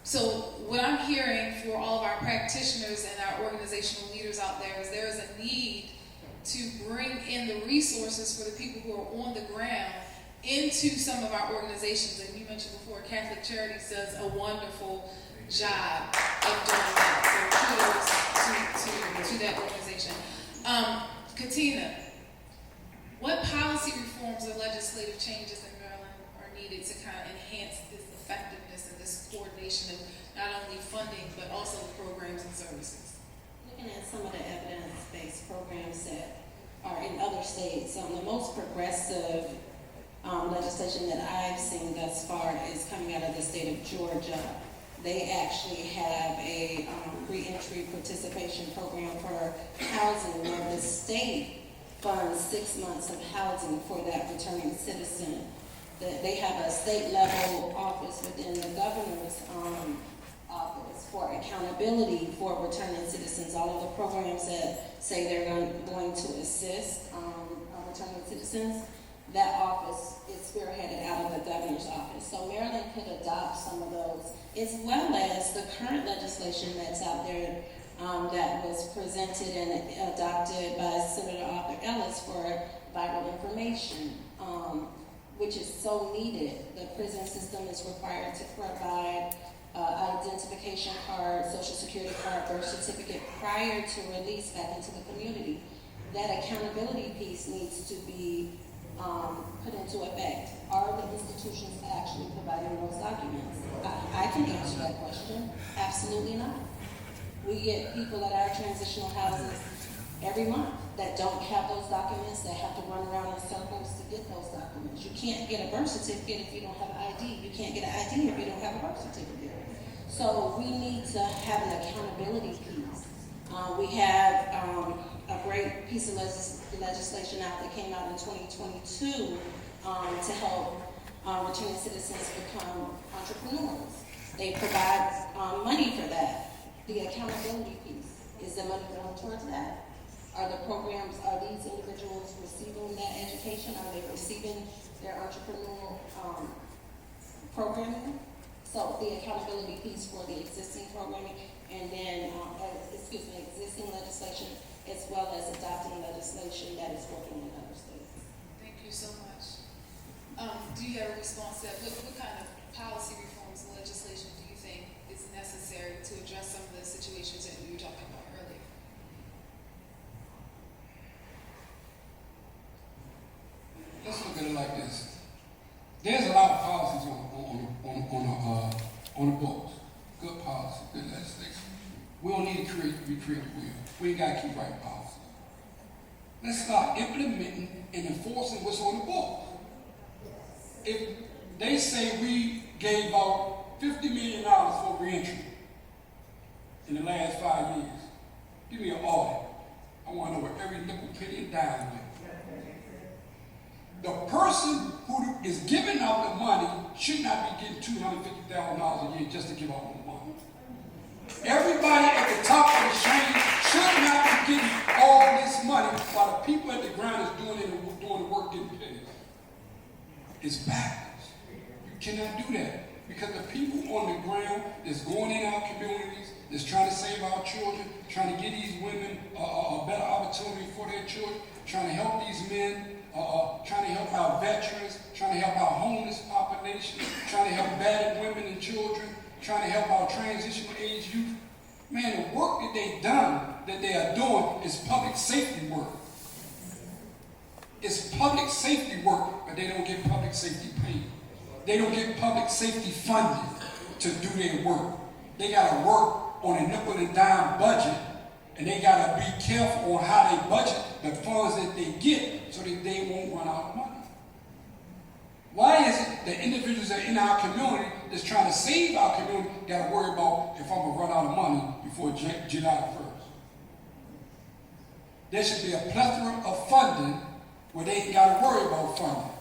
So what I'm hearing for all of our practitioners and our organizational leaders out there is a need to bring in the resources for the people who are on the ground into some of our organizations. And you mentioned before, Catholic Charities does a wonderful job of doing that. So kudos to that organization. Katina, what policy reforms or legislative changes in Maryland are needed to kind of enhance this effectiveness and this coordination of not only funding but also the programs and services? Looking at some of the evidence-based programs that are in other states, the most progressive legislation that I've seen thus far is coming out of the state of Georgia. They actually have a re-entry participation program for housing where the state funds 6 months of housing for that returning citizen. They have a state level office within the governor's office for accountability for returning citizens. All of the programs that say they're going to assist returning citizens, that office is spearheaded out of the governor's office. So Maryland could adopt some of those, as well as the current legislation that's out there that was presented and adopted by Senator Arthur Ellis for vital information, which is so needed. The prison system is required to provide identification card, social security card, birth certificate prior to release back into the community. That accountability piece needs to be put into effect. Are the institutions actually providing those documents? I can answer that question. Absolutely not. We get people at our transitional houses every month that don't have those documents, that have to run around in circles to get those documents. You can't get a birth certificate if you don't have an ID. You can't get an ID if you don't have a birth certificate. So we need to have an accountability piece. We have a great piece of legislation out that came out in 2022 to help returning citizens become entrepreneurs. They provide money for that. The accountability piece, is the money going towards that? Are these individuals receiving that education? Are they receiving their entrepreneurial programming? So the accountability piece for the existing programming, and then, existing legislation, as well as adopting legislation that is working in other states. Thank you so much. Do you have a response to that? What kind of policy reforms and legislation do you think is necessary to address some of the situations that you were talking about earlier? Let's look at it like this. There's a lot of policies on the books. Good policy, good legislation. We don't need to recreate the wheel. We ain't got to keep writing policy. Let's start implementing and enforcing what's on the book. If they say we gave out $50 million for reentry in the last 5 years, give me an audit. I want to know where every nickel, penny, and dime went. The person who is giving out the money should not be getting $250,000 a year just to give out the money. Everybody at the top of the chain should not be getting all this money while the people at the ground is doing the work getting paid. It's backwards. You cannot do that because the people on the ground that's going in our communities, that's trying to save our children, trying to get these women a better opportunity for their children, trying to help these men, trying to help our veterans, trying to help our homeless population, trying to help battered women and children, trying to help our transitional age youth. Man, the work that they are doing is public safety work. It's public safety work, but they don't get public safety paid. They don't get public safety funding to do their work. They got to work on a nickel and dime budget, and they got to be careful on how they budget the funds that they get so that they won't run out of money. Why is it that individuals that are in our community that's trying to save our community got to worry about if I'm going to run out of money before July 1st? There should be a plethora of funding where they ain't got to worry about funding.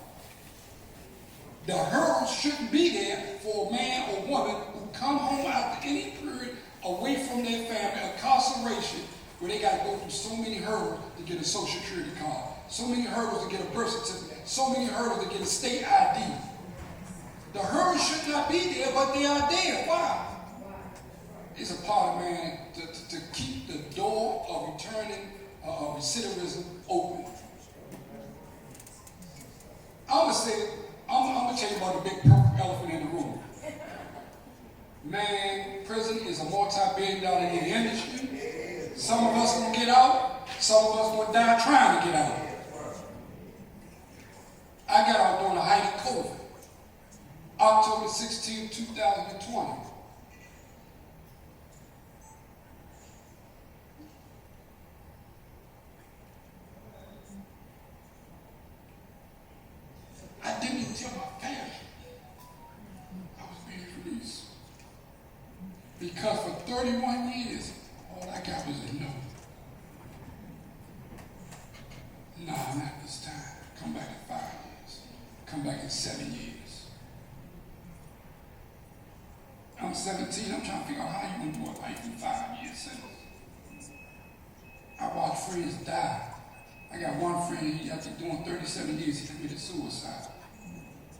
The hurdles shouldn't be there for a man or woman who come home after any period away from their family, incarceration, where they got to go through so many hurdles to get a social security card, so many hurdles to get a birth certificate, so many hurdles to get a state ID. The hurdles should not be there, but they are there. Why? It's a part of man to keep the door of returning recidivism open. I'm gonna tell you about the big purple elephant in the room. Man, prison is a multi-billion-dollar industry. Some of us gonna get out, some of us gonna die trying to get out. I got out during the height of COVID, October 16, 2020. I didn't even tell my family I was being released. Because for 31 years, all I got was a no. Nah, not this time. Come back in 5 years. Come back in 7 years. I'm 17. I'm trying to figure out how you gonna do a life in 5 years sentence. I watched friends die. I got one friend, he after doing 37 years, he committed suicide.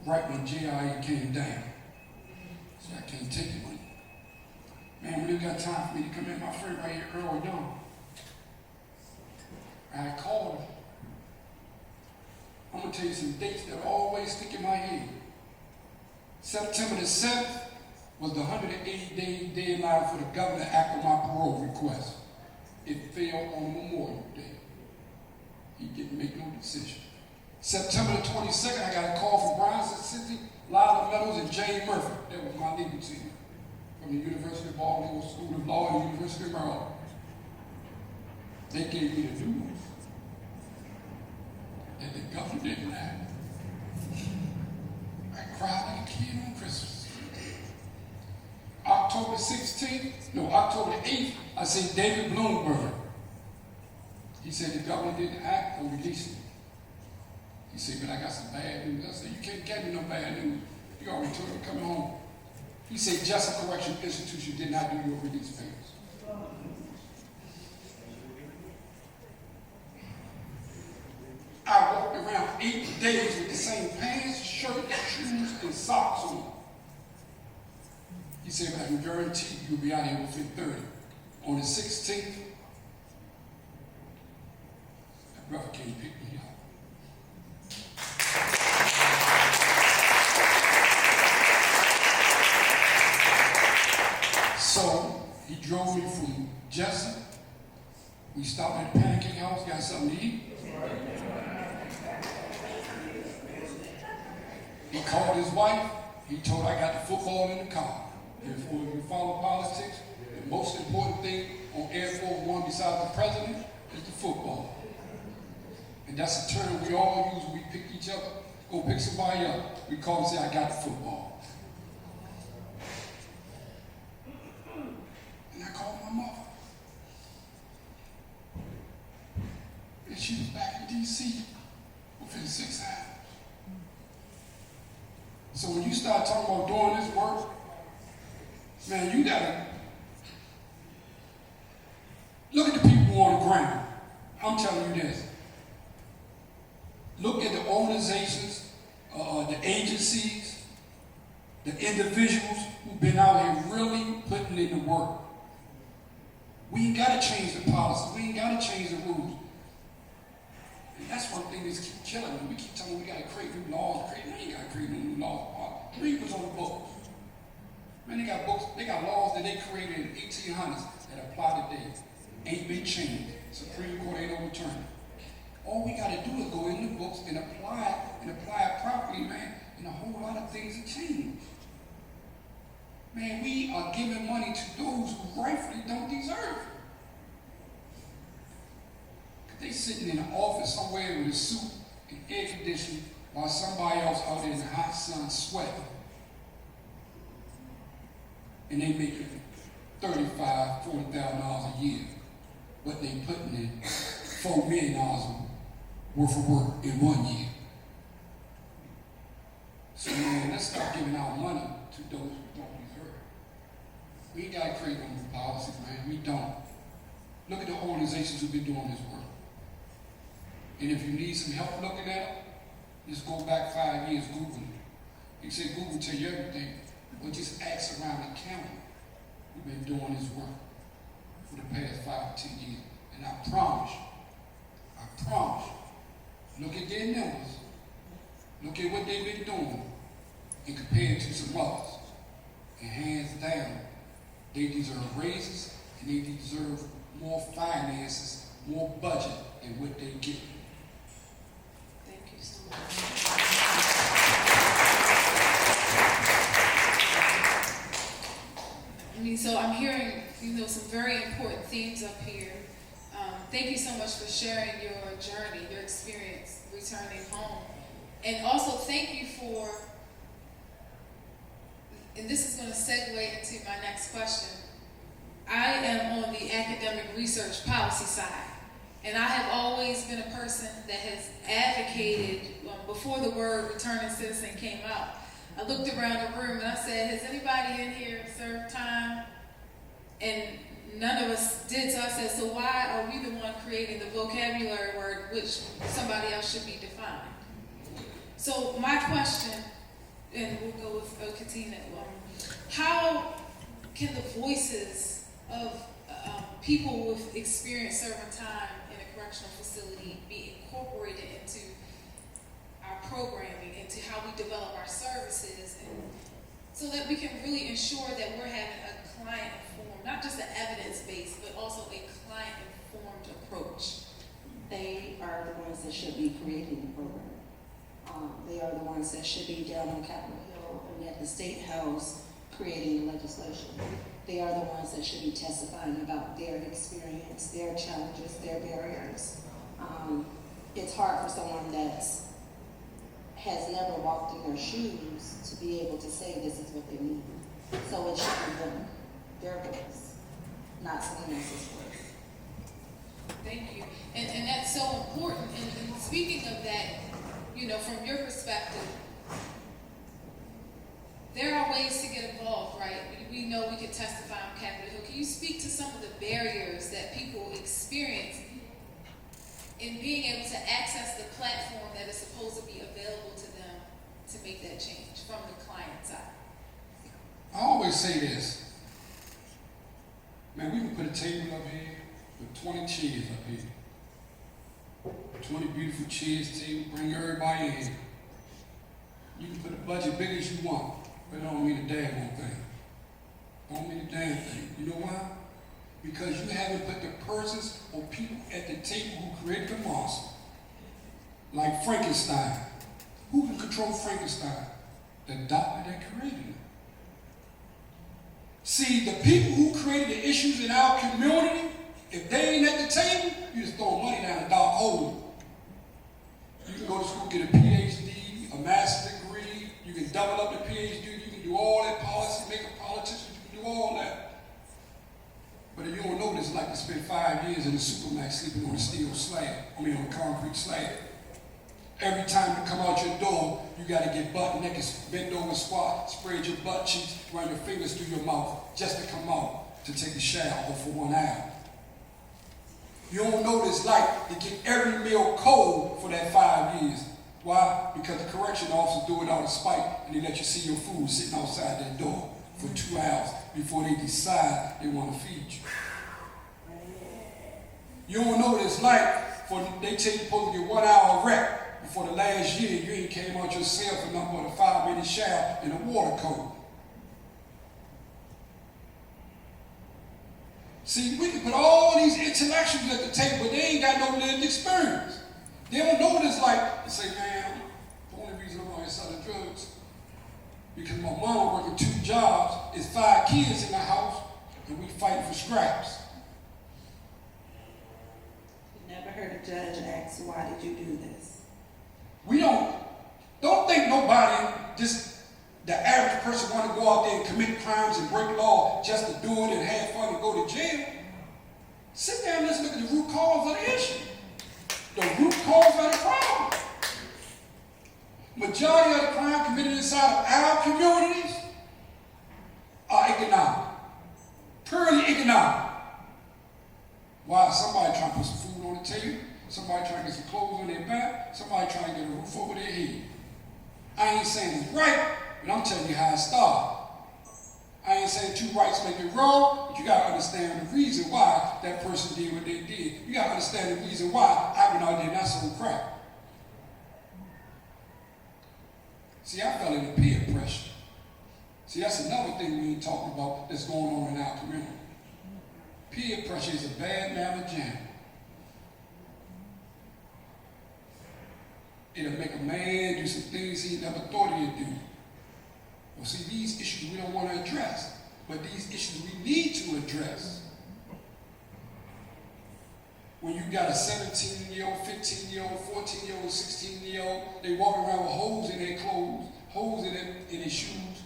Right when JIA came down. So I can't take it with me. Man, when you got time for me to come in, my friend right here, Earl Young. I called him. I'm gonna tell you some dates that always stick in my head. September the 7th was the 180-day deadline for the governor to act on my parole request. It fell on Memorial Day. He didn't make no decision. September the 22nd, I got a call from Bronson City, Lila Meadows, and Jane Murphy. That was my legal team from the University of Baltimore School of Law and the University of Maryland. They gave me the news that the governor didn't act. I cried like a kid on Christmas. October 8th, I seen David Bloomberg. He said the governor didn't act or release me. He said, but I got some bad news. I said, you can't get me no bad news. You already told me coming home. He said, Justice Correctional Institution did not do your release papers. I walked around 8 days with the same pants, shirt, shoes, and socks on. He said, but I can guarantee you'll be out here within 30. On the 16th, that brother came pick me up. So he drove me from Jessup. We stopped at the Pancake House, got something to eat. He called his wife. He told her I got the football in the car. If you follow politics, the most important thing on Air Force One besides the president is the football. And that's a term we all use when we pick each other, go pick somebody up. We call and say, I got the football. And I called my mother. she was back in D.C. within 6 hours. So when you start talking about doing this work, man, you gotta look at the people on the ground. I'm telling you this. Look at the organizations, the agencies, the individuals who've been out here really putting in the work. We ain't gotta change the policy. We ain't gotta change the rules. And that's one thing that's keep killing me. We keep telling we gotta create new laws. We ain't gotta create no new laws. Read what's on the books. Man, they got books, they got laws that they created in the 1800s that apply today. Ain't been changed. Supreme Court ain't overturned it. All we gotta do is go in the books and apply it properly, man, and a whole lot of things have changed. Man, we are giving money to those who rightfully don't deserve it. They sitting in an office somewhere with a suit and air conditioning while somebody else out there in the hot sun sweating. And they making $35,000, $40,000 a year. What they putting in $4 million worth of work in 1 year. So man, let's start giving our money to those who don't deserve it. We ain't gotta create no new policies, man. We don't. Look at the organizations who've been doing this work. And if you need some help looking at them, just go back 5 years, Google it. You say Google tell you everything, but just ask around the county who've been doing this work for the past 5 or 10 years. And I promise you, look at their numbers, look at what they've been doing, and compare it to some others. And hands down, they deserve raises, and they deserve more finances, more budget than what they get. Thank you so much. I mean, so I'm hearing, some very important themes up here. Thank you so much for sharing your journey, your experience returning home. And also thank you for, and this is going to segue into my next question. I am on the academic research policy side, and I have always been a person that has advocated, before the word returning citizen came out, I looked around the room and I said, has anybody in here served time? And none of us did, so I said, so why are we the one creating the vocabulary word which somebody else should be defined? So my question, and we'll go with Katina, how can the voices of people with experience serving time in a correctional facility be incorporated into our programming, into how we develop our services, and so that we can really ensure that we're having a client-informed, not just an evidence-based, but also a client-informed approach? They are the ones that should be creating the program. They are the ones that should be down on Capitol Hill and at the State House creating the legislation. They are the ones that should be testifying about their experience, their challenges, their barriers. It's hard for someone that has never walked in their shoes to be able to say this is what they need. So it should be them, their voice, not someone else's voice. Thank you. And that's so important. And speaking of that, from your perspective, there are ways to get involved, right? We know we can testify on Capitol Hill. Can you speak to some of the barriers that people experience in being able to access the platform that is supposed to be available to them to make that change from the client side? I always say this. Man, we can put a table up here with 20 chairs up here. 20 beautiful chairs, table, bring everybody in here. You can put a budget big as you want, but it don't mean a daggone thing. Don't mean a damn thing. You know why? Because you haven't put the persons or people at the table who created the monster. Like Frankenstein. Who can control Frankenstein? The doctor that created him. See, the people who created the issues in our community, if they ain't at the table, you just throw money down a dark hole. You can go to school, get a PhD, a master's degree, you can double up the PhD, you can do all that policy, make a politician, you can do all that. But if you don't know this, like to spend 5 years in the Supermax sleeping on a steel slab, on a concrete slab. Every time you come out your door, you got to get butt naked, bend over, squat, spread your butt cheeks, run your fingers through your mouth just to come out to take a shower for 1 hour. You don't know what it's like to get every meal cold for that 5 years. Why? Because the correction officers do it out of spite, and they let you see your food sitting outside their door for 2 hours before they decide they want to feed you. You don't know what it's like for they tell you you're supposed to get 1 hour rest. For the last year, you ain't came out yourself for nothing but a 5-minute shower in a water coat. See, we can put all these intellectuals at the table, but they ain't got no lived experience. They don't know what it's like to say, man, the only reason I'm out here selling drugs because my mom working 2 jobs, is 5 kids in the house, and we fighting for scraps. Never heard a judge ask, why did you do this? We don't think nobody, just the average person want to go out there and commit crimes and break law just to do it and have fun and go to jail. Sit down and let's look at the root cause of the issue. The root cause of the problem. Majority of the crime committed inside of our communities are economic. Purely economic. Why? Somebody trying to put some food on the table. Somebody trying to get some clothes on their back. Somebody trying to get a roof over their head. I ain't saying it's right, but I'm telling you how it started. I ain't saying 2 rights make it wrong, but you got to understand the reason why that person did what they did. You got to understand the reason why I went out there and I sold crack. See, I fell into peer pressure. See, that's another thing we ain't talking about that's going on in our community. Peer pressure is a bad mammal jam. It'll make a man do some things he never thought he'd do. Well, see, these issues we don't want to address, but these issues we need to address. When you got a 17-year-old, 15-year-old, 14-year-old, 16-year-old, they walk around with holes in their clothes, holes in their shoes.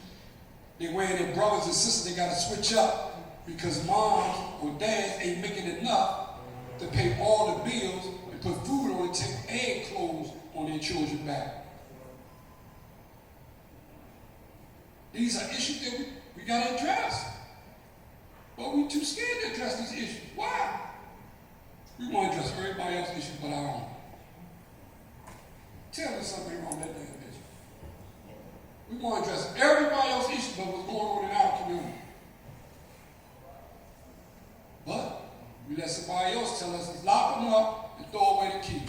They wear their brothers and sisters, they got to switch up because moms or dads ain't making enough to pay all the bills and put food on the table and clothes on their children's back. These are issues that we got to address. But we're too scared to address these issues. Why? We want to address everybody else's issues but our own. Tell me something wrong with that damn issue. We want to address everybody else's issues but what's going on in our community. But we let somebody else tell us to lock them up and throw away the key.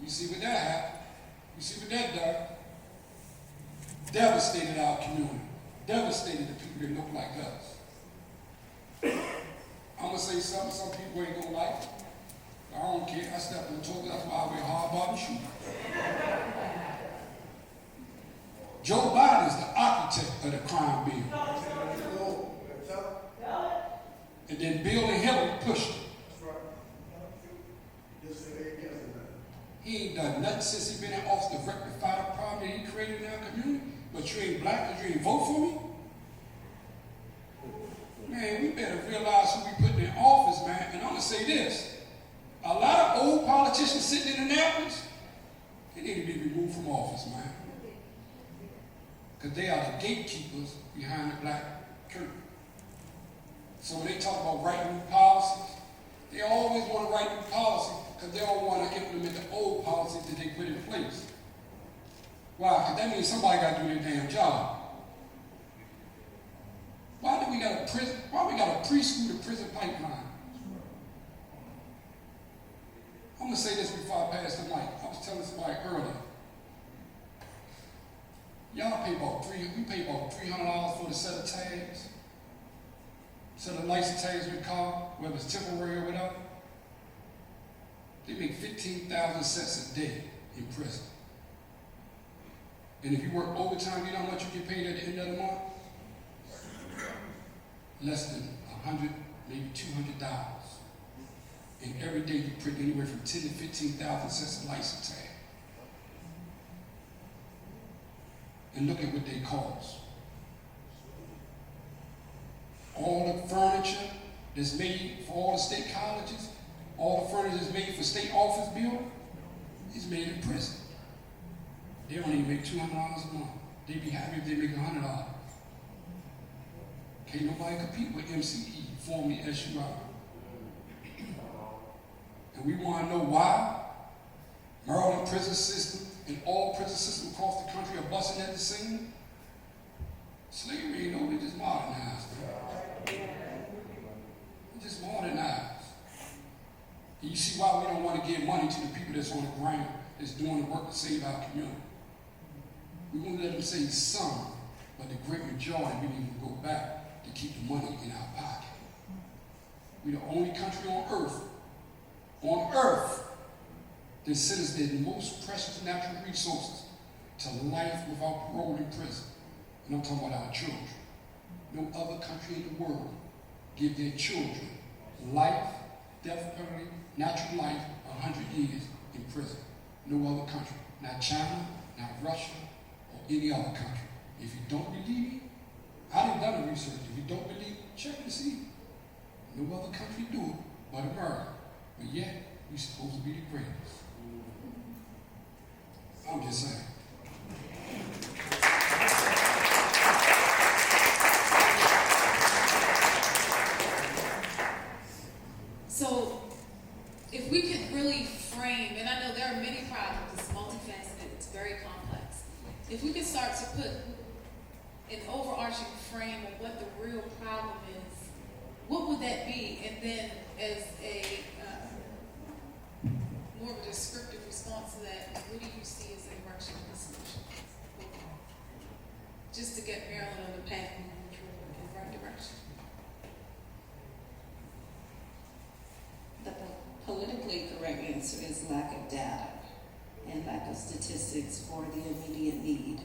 You see what that happened? You see what that done? Devastated our community. Devastated the people that look like us. I'm going to say something some people ain't going to like. I don't care. I step in the toilet. That's why I wear hard bottom shoes. Joe Biden is the architect of the crime bill. And then Bill and Hillary pushed it. He ain't done nothing since he been in office to rectify the problem that he created in our community. But you ain't black because you ain't vote for me? Man, we better realize who we putting in office, man. And I'm going to say this. A lot of old politicians sitting in Annapolis, they need to be removed from office, man. Because they are the gatekeepers behind the black curtain. So when they talk about writing new policies, they always want to write new policies because they don't want to implement the old policies that they put in place. Why? Because that means somebody got to do their damn job. Why we got a preschool to prison pipeline? I'm going to say this before I pass the mic. I was telling somebody earlier. Y'all pay we pay about $300 for the set of tags. Set of license tags with the car, whether it's temporary or whatever. They make 15,000 sets a day in prison. And if you work overtime, you know how much you get paid at the end of the month? Less than $100, maybe $200. And every day you print anywhere from 10 to 15,000 sets of license tag. And look at what they cost. All the furniture, that's made for all the state colleges, all the furniture that's made for state office building, is made in prison. They don't even make $200 a month. They'd be happy if they make $100. Can't nobody compete with MCE, formerly SUI. And we want to know why Maryland prison system and all prison systems across the country are busting at the seam. Slavery ain't over, just modernized. Just modernized. And you see why we don't want to give money to the people that's on the ground, that's doing the work to save our community. We won't let them save some, but the great majority, we need to go back to keep the money in our pocket. We're the only country on earth, that sends their most precious natural resources to life without parole in prison. And I'm talking about our children. No other country in the world give their children life, death penalty, natural life, 100 years in prison. No other country. Not China, not Russia, or any other country. If you don't believe me, I done done the research. If you don't believe, check and see. No other country do it but America. But yet, we're supposed to be the greatest. I'm just saying. So, if we could really frame, and I know there are many problems, it's multifaceted, it's very complex. If we could start to put an overarching frame of what the real problem is, what would that be? And then, as a more of a descriptive response to that, what do you see as the direction of the solution? Just to get Maryland on the path in the right direction. The politically correct answer is lack of data and lack of statistics for the immediate need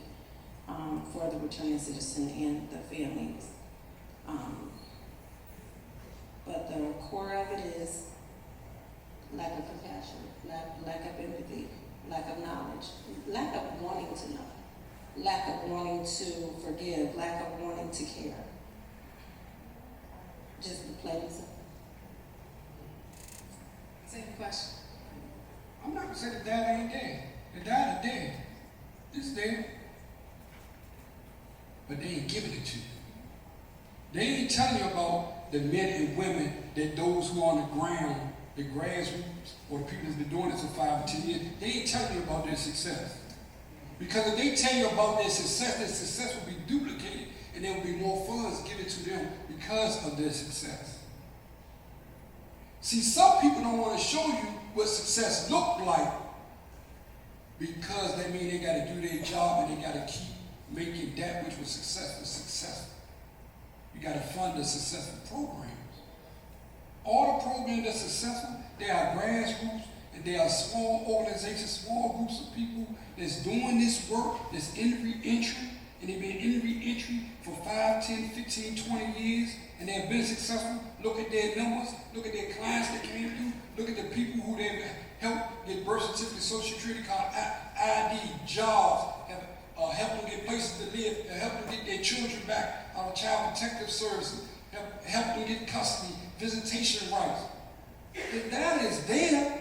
for the returning citizen and the families. But the core of it is lack of compassion, lack of empathy, lack of knowledge, lack of wanting to know, lack of wanting to forgive, lack of wanting to care. Just the plain and simple. Same question. I'm not going to say the data ain't there. The data dead. It's there. But they ain't giving it to you. They ain't telling you about the men and women, that those who are on the ground, the grassroots, or the people that's been doing this for 5 or 10 years, they ain't telling you about their success. Because if they tell you about their success will be duplicated, and there will be more funds given to them because of their success. See, some people don't want to show you what success looked like because they mean they got to do their job and they got to keep making that which was successful. You got to fund the successful programs. All the programs that's successful, they are grassroots and they are small organizations, small groups of people that's doing this work, that's in re-entry, and they've been in re-entry for 5, 10, 15, 20 years, and they've been successful. Look at their numbers, look at their clients that came through, look at the people who they've helped get birth certificates, social security card, ID, jobs, have helped them get places to live, help them get their children back out of child protective services, help them get custody, visitation rights. The data is there,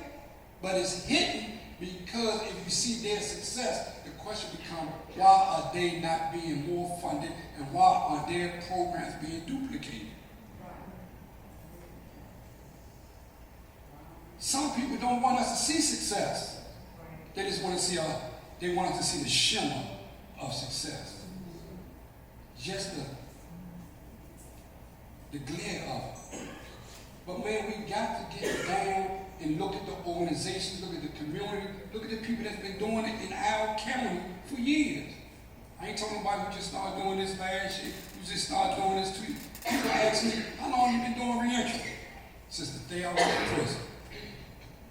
but it's hidden because if you see their success, the question becomes, why are they not being more funded and why are their programs being duplicated? Some people don't want us to see success. They just want to see they want us to see the shimmer of success. Just the glare of it. But man, we got to get down and look at the organizations, look at the community, look at the people that's been doing it in our county for years. I ain't talking about who just started doing this last year, who just started doing this 2 years. People ask me, how long you been doing re-entry? Since the day I was in prison.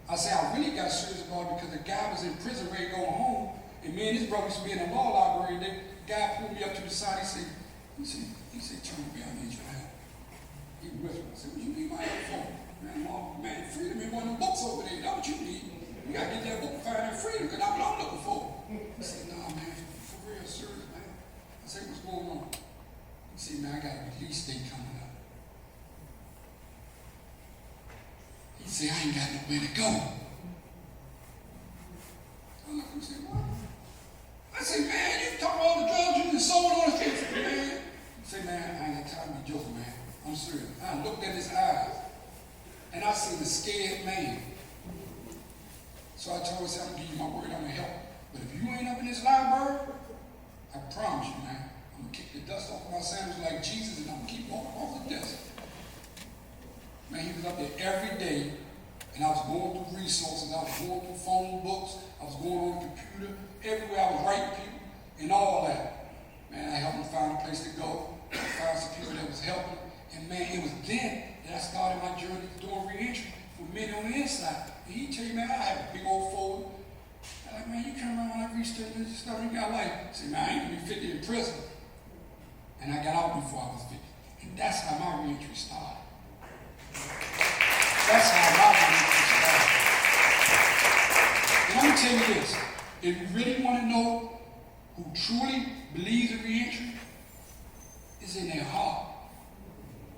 I say I really got serious about it because the guy was in prison ready to go home, and me and his brother used to be in a law library, and the guy pulled me up to the side, he said, turn me, I need your help. He was with me. I said, what you need my help for? Man, freedom ain't one of the books over there. That's what you need. You gotta get that book and find that freedom, because that's what I'm looking for. He said, nah, man, for real, serious, man. I said, what's going on? He said, man, I got a release date coming up. Say, I ain't got nowhere to go. I look and say, what? I say, man, you talk all the drugs you done sold on the streets, man. I say, man, I ain't got time to be joking, man. I'm serious. I looked at his eyes, and I seen a scared man. So I told him, I'm gonna give you my word, I'm gonna help. But if you ain't up in this library, I promise you, man, I'm gonna kick the dust off of my sandals like Jesus, and I'm gonna keep walking off the dust. Man, he was up there every day, and I was going through resources, I was going through phone books, I was going on the computer, everywhere I was writing people, and all that. Man, I helped him find a place to go, find some people that was helping, and man, it was then that I started my journey doing re-entry for men on the inside. And he tell you, man, I had a big old folder. I'm like, man, you come around when I reached and this stuff, you got life. I said, man, I ain't gonna be 50 in prison. And I got out before I was 50. And that's how my re-entry started. That's how my re-entry started. And I'm gonna tell you this, if you really want to know who truly believes in re-entry, it's in their heart.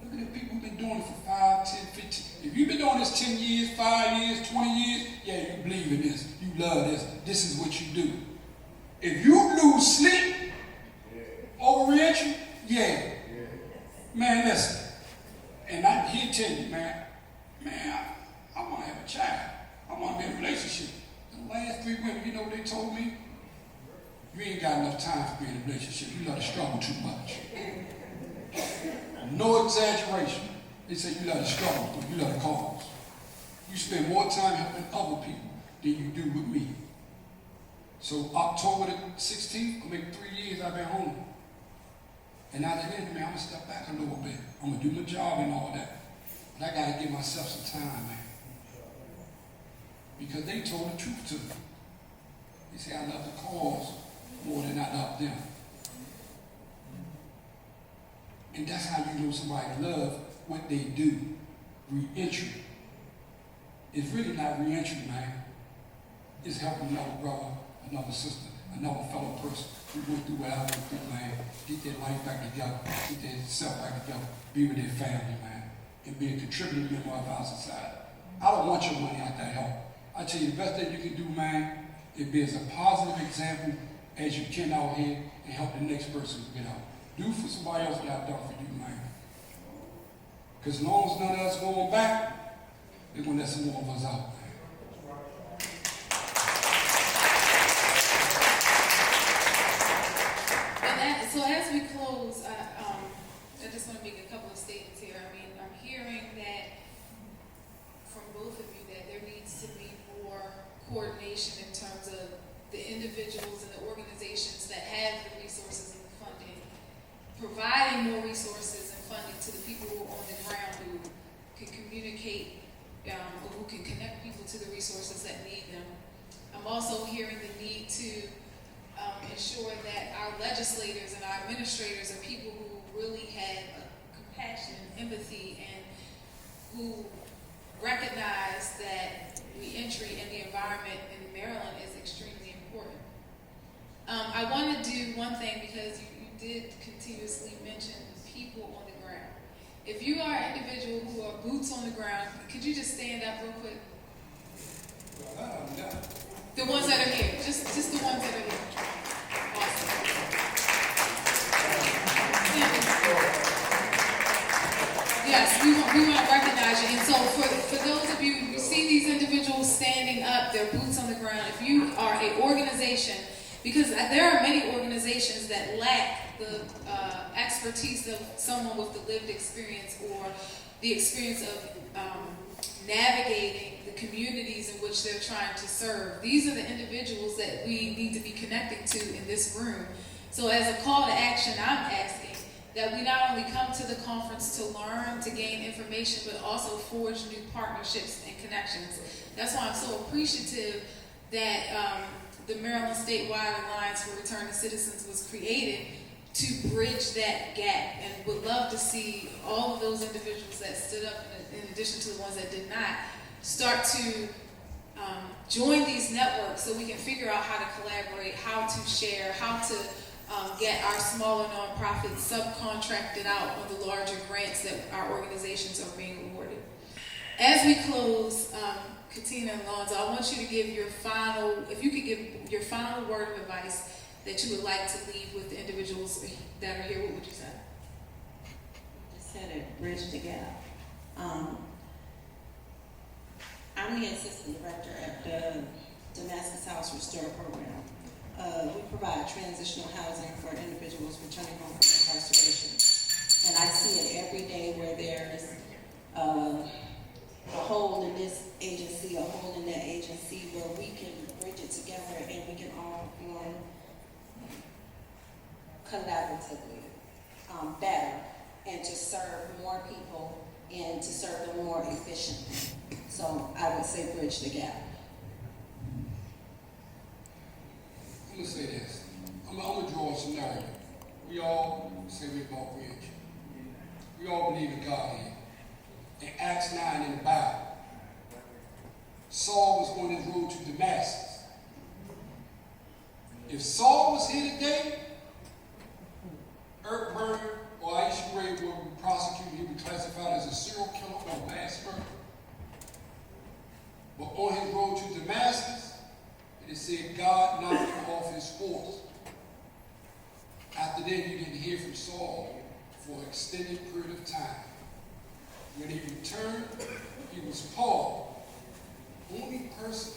Look at the people who've been doing it for 5, 10, 15. If you've been doing this 10 years, 5 years, 20 years, yeah, you believe in this. You love this. This is what you do. If you lose sleep over re-entry, yeah. Man, listen. And he'll tell you, man, I want to have a child. I want to be in a relationship. The last 3 women, you know what they told me? You ain't got enough time to be in a relationship. You love to struggle too much. No exaggeration. They say you love to struggle, but you love the cause. You spend more time helping other people than you do with me. So October the 16th, I'll make 3 years I've been home. And now that end, man, I'm gonna step back a little bit. I'm gonna do my job and all that. But I gotta give myself some time, man. Because they told the truth to me. They say I love the cause more than I love them. And that's how you know somebody love what they do. Re-entry. It's really not re-entry, man. It's helping another brother, another sister, another fellow person who went through what I went through, man. Get their life back together, get their self back together, be with their family, man, and be a contributing member of our society. I don't want your money out that help. I tell you, the best thing you can do, man, is be as a positive example as you can out here and help the next person get out. Do for somebody else what I've done for you, man. Because as long as none of us going back, they're going to let some more of us out, man. So as we close, I just want to make a couple of statements here. I mean, I'm hearing that from both of you that there needs to be more coordination in terms of the individuals and the organizations that have the resources and the funding, providing more resources and funding to the people who are on the ground who can communicate or who can connect people to the resources that need them. I'm also hearing the need to ensure that our legislators and our administrators are people who really have compassion and empathy and who recognize that re-entry in the environment in Maryland is extremely important. I want to do one thing because you did continuously mention people on the ground. If you are an individual who are boots on the ground, could you just stand up real quick? The ones that are here, just the ones that are here. Awesome. Yes, we want to recognize you. And so for those of you who see these individuals standing up, their boots on the ground, if you are an organization, because there are many organizations that lack the expertise of someone with the lived experience or the experience of navigating the communities in which they're trying to serve. These are the individuals that we need to be connecting to in this room. So as a call to action, I'm asking that we not only come to the conference to learn, to gain information, but also forge new partnerships and connections. That's why I'm so appreciative that the Maryland Statewide Alliance for Returning Citizens was created to bridge that gap, and would love to see all of those individuals that stood up, in addition to the ones that did not, start to join these networks so we can figure out how to collaborate, how to share, how to get our smaller nonprofits subcontracted out on the larger grants that our organizations are being awarded. as we close, Katina and Lonzo, I want you to give your final, if you could give your final word of advice that you would like to leave with the individuals that are here, what would you say? I said it, bridge the gap. I'm the assistant director at the Damascus House Restore program. We provide transitional housing for individuals returning home from incarceration. And I see it every day where there's a hole in this agency, a hole in that agency, where we can bridge it together and we can all form collaboratively better and to serve more people and to serve them more efficiently. So I would say bridge the gap. I'm gonna say this. I'm gonna draw a scenario. We all say we're about bridge. We all believe in God here. In Acts 9 in the Bible, Saul was on his road to Damascus. If Saul was here today, Eric Berger or Aisha Gray would be prosecuted. He'd be classified as a serial killer or mass murderer. But on his road to Damascus, it said God knocked him off his horse. After that, you didn't hear from Saul for an extended period of time. When he returned, he was Paul, only person.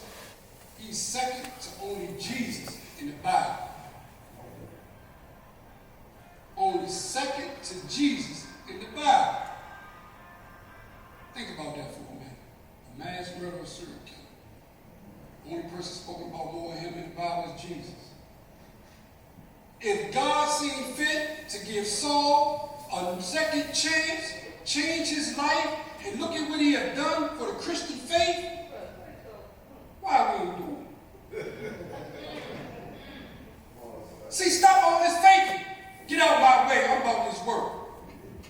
He's second to only Jesus in the Bible. Only second to Jesus in the Bible. Think about that for a minute. A mass murderer, serial killer. Only person spoken about more of him in the Bible is Jesus. If God seen fit to give Saul a second chance, change his life, and look at what he had done for the Christian faith, why we ain't doing it? See, stop all this faking. Get out of my way. I'm about this work.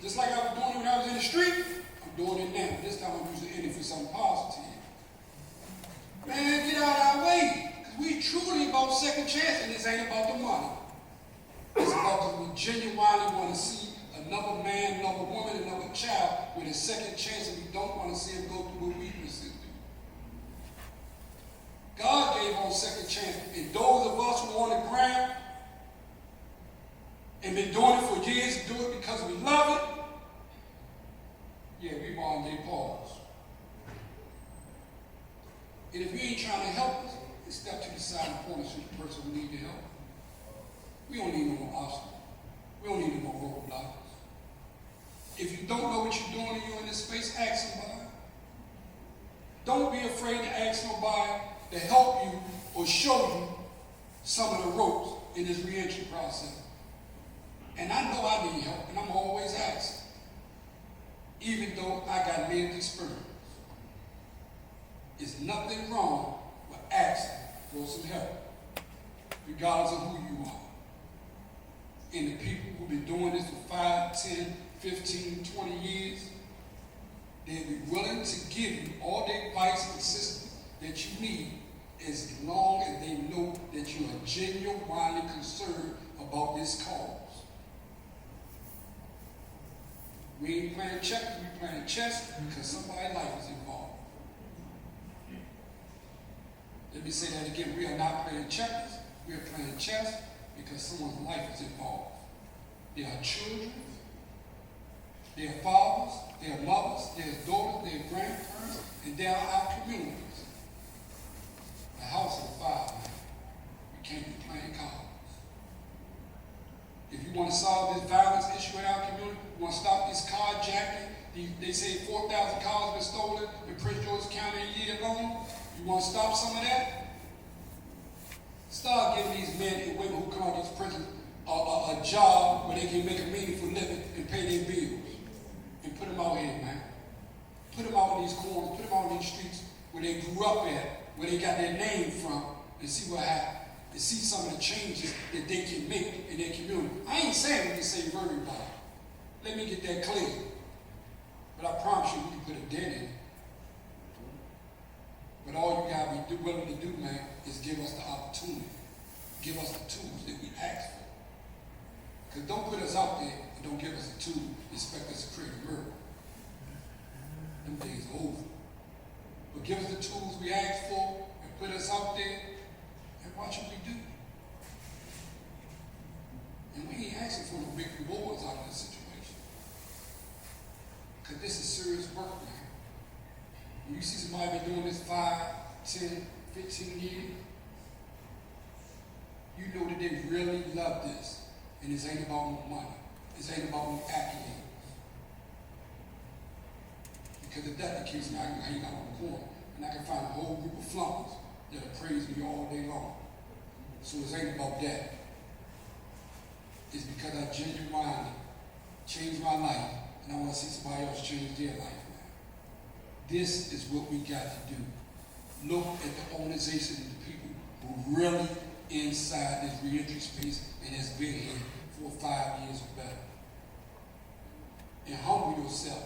Just like I was doing it when I was in the street, I'm doing it now. This time I'm using it for something positive. Man, get out of our way. Because we truly about second chance, and this ain't about the money. It's about that we genuinely want to see another man, another woman, another child with a second chance, and we don't want to see him go through what weaknesses do. God gave us a second chance, and those of us who are on the ground and been doing it for years, do it because we love it, yeah, we modern day Pauls. And if you ain't trying to help us, just step to the side and point us to the person who needs your help. We don't need no more obstacles. We don't need no more roadblocks. If you don't know what you're doing and you're in this space, ask somebody. Don't be afraid to ask somebody to help you or show you some of the ropes in this reentry process. And I know I need help, and I'm always asking, even though I got lived experience. There's nothing wrong with asking for some help, regardless of who you are. And the people who've been doing this for 5, 10, 15, 20 years, they'll be willing to give you all the advice and assistance that you need as long as they know that you are genuinely concerned about this cause. We ain't playing checkers, we playing chess because somebody's life is involved. Let me say that again. We are not playing checkers, we are playing chess because someone's life is involved. There are children, there are fathers, there are mothers, there are daughters, there are grandparents, and there are our communities. The house of fire, man. We can't be playing cards. If you want to solve this violence issue in our community, you want to stop this carjacking, they say 4,000 cars have been stolen in Prince George's County a year alone. You want to stop some of that? Start giving these men and women who come out of these prisons a job where they can make a meaningful living and pay their bills. And put them out here, man. Put them out in these corners, put them out in these streets where they grew up at, where they got their name from, and see what happened. And see some of the changes that they can make in their community. I ain't saying we can save everybody. Let me get that clear. But I promise you, we can put a dent in it. But all you gotta be willing to do, man, is give us the opportunity. Give us the tools that we ask for. Because don't put us out there and don't give us a tool, expect us to create a miracle. Them days are over. give us the tools we ask for and put us out there and watch what we do. And we ain't asking for no big rewards out of this situation. Because this is serious work now. When you see somebody been doing this 5, 10, 15 years, you know that they really love this. And this ain't about no money. This ain't about no accolades. Because if that's the case, I can hang out on the corner and I can find a whole group of flunkies that'll praise me all day long. So it ain't about that. It's because I genuinely changed my life and I want to see somebody else change their life now. This is what we got to do. Look at the organization and the people who really inside this reentry space and has been here for 5 years or better. And humble yourself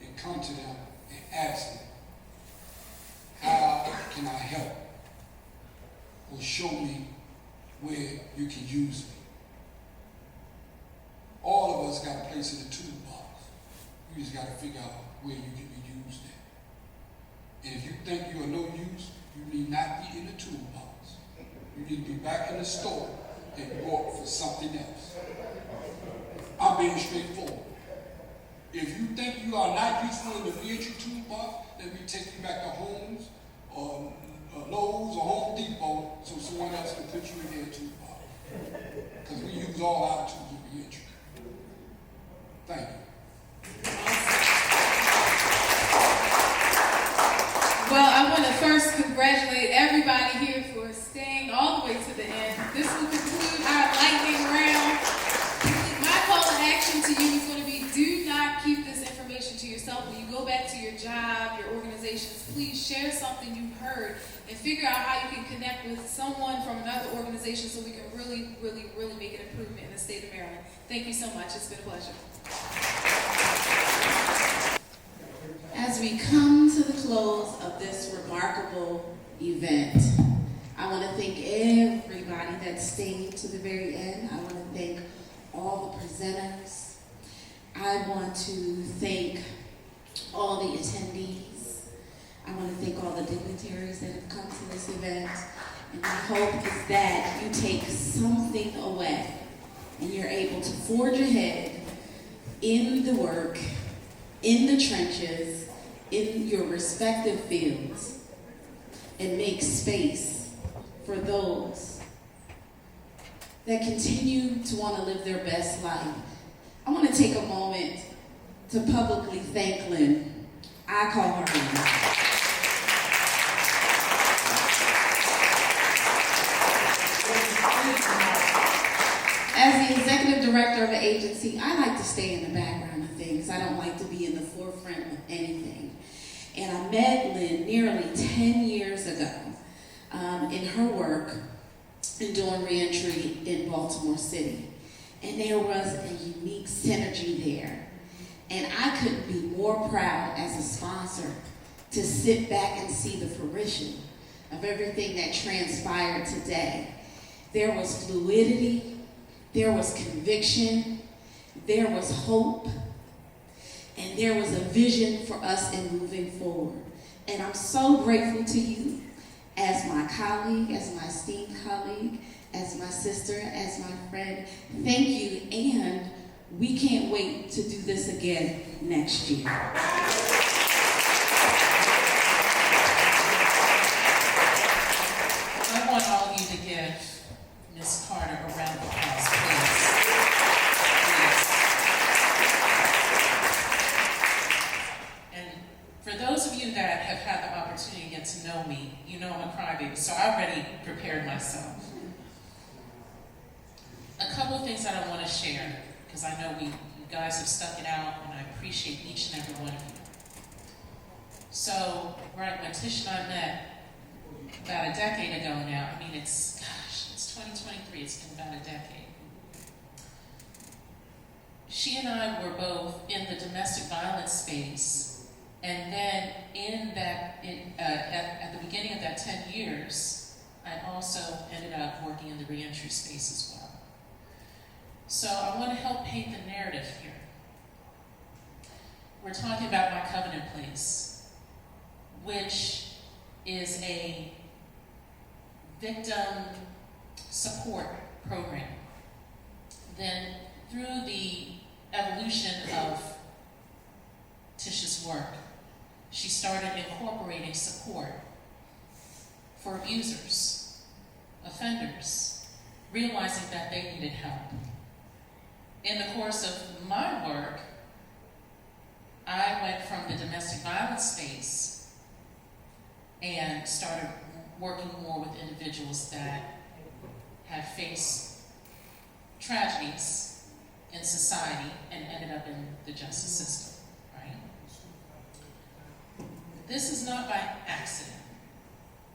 and come to them and ask them, how can I help? Or show me where you can use me. All of us got a place in the toolbox. You just got to figure out where you can be used at. And if you think you are no use, you need not be in the toolbox. You need to be back in the store and work for something else. I'm being straightforward. If you think you are not useful in the reentry toolbox, then we take you back to Homes or Lowe's or Home Depot so someone else can put you in their toolbox. Because we use all our tools in reentry. Thank you. Well, I want to first congratulate everybody here for staying all the way to the end. This will conclude our lightning round. My call to action to you is going to be, do not keep this information to yourself. When you go back to your job, your organizations, please share something you've heard and figure out how you can connect with someone from another organization so we can really, really, really make an improvement in the state of Maryland. Thank you so much. It's been a pleasure. As we come to the close of this remarkable event, I want to thank everybody that stayed to the very end. I want to thank all the presenters. I want to thank all the attendees. I want to thank all the dignitaries that have come to this event. And my hope is that you take something away and you're able to forge ahead in the work, in the trenches, in your respective fields, and make space for those that continue to want to live their best life. I want to take a moment to publicly thank Lynn. I call her Lynn. As the executive director of an agency, I like to stay in the background of things. I don't like to be in the forefront of anything. And I met Lynn nearly 10 years ago in her work in doing reentry in Baltimore City. And there was a unique synergy there. And I couldn't be more proud as a sponsor to sit back and see the fruition of everything that transpired today. There was fluidity, there was conviction, there was hope, and there was a vision for us in moving forward. And I'm so grateful to you as my colleague, as my esteemed colleague, as my sister, as my friend. Thank you, and we can't wait to do this again next year. I want all of you to give Ms. Carter a round of applause, please. And for those of you that have had the opportunity to get to know me, you know I'm a crybaby, so I already prepared myself. A couple of things that I want to share, because I know you guys have stuck it out, and I appreciate each and every one of you. So, right, when Tish and I met about a decade ago now, I mean, it's 2023, it's been about a decade. She and I were both in the domestic violence space, and then at the beginning of that 10 years, I also ended up working in the reentry space as well. So I want to help paint the narrative here. We're talking about My Covenant Place, which is a victim support program. Then through the evolution of Tisha's work, she started incorporating support for abusers, offenders, realizing that they needed help. In the course of my work, I went from the domestic violence space and started working more with individuals that had faced tragedies in society and ended up in the justice system, right? This is not by accident.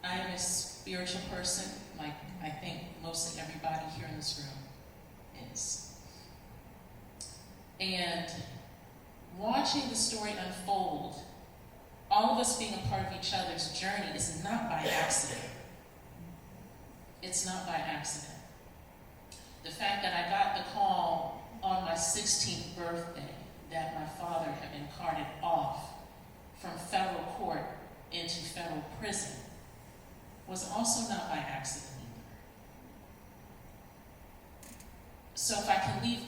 I am a spiritual person, like I think mostly everybody here in this room is. And watching the story unfold, all of us being a part of each other's journey, is not by accident. It's not by accident. The fact that I got the call on my 16th birthday that my father had been carted off from federal court into federal prison was also not by accident either. So if I can leave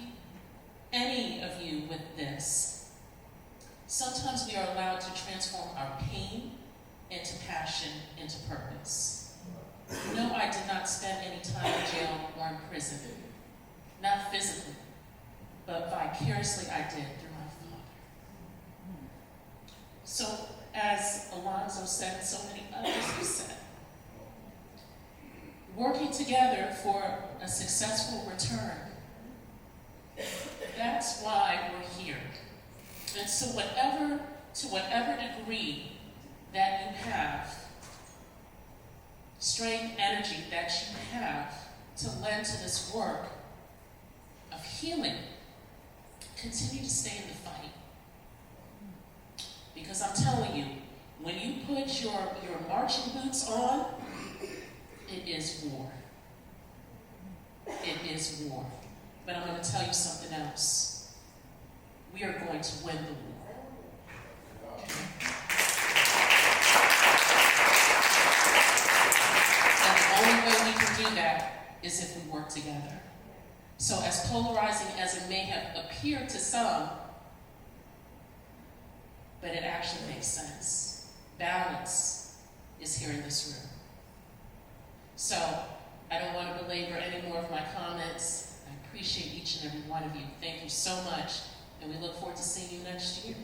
any of you with this, sometimes we are allowed to transform our pain into passion, into purpose. No, I did not spend any time in jail or in prison. Not physically, but vicariously I did through my father. So, as Alonzo said, and so many others have said, working together for a successful return, that's why we're here. And so to whatever degree that you have, strength, energy that you have to lend to this work of healing, continue to stay in the fight. Because I'm telling you, when you put your marching boots on, it is war. It is war. But I'm going to tell you something else. We are going to win the war. And the only way we can do that is if we work together. So as polarizing as it may have appeared to some, but it actually makes sense. Balance is here in this room. So I don't want to belabor any more of my comments. I appreciate each and every one of you. Thank you so much, and we look forward to seeing you next year.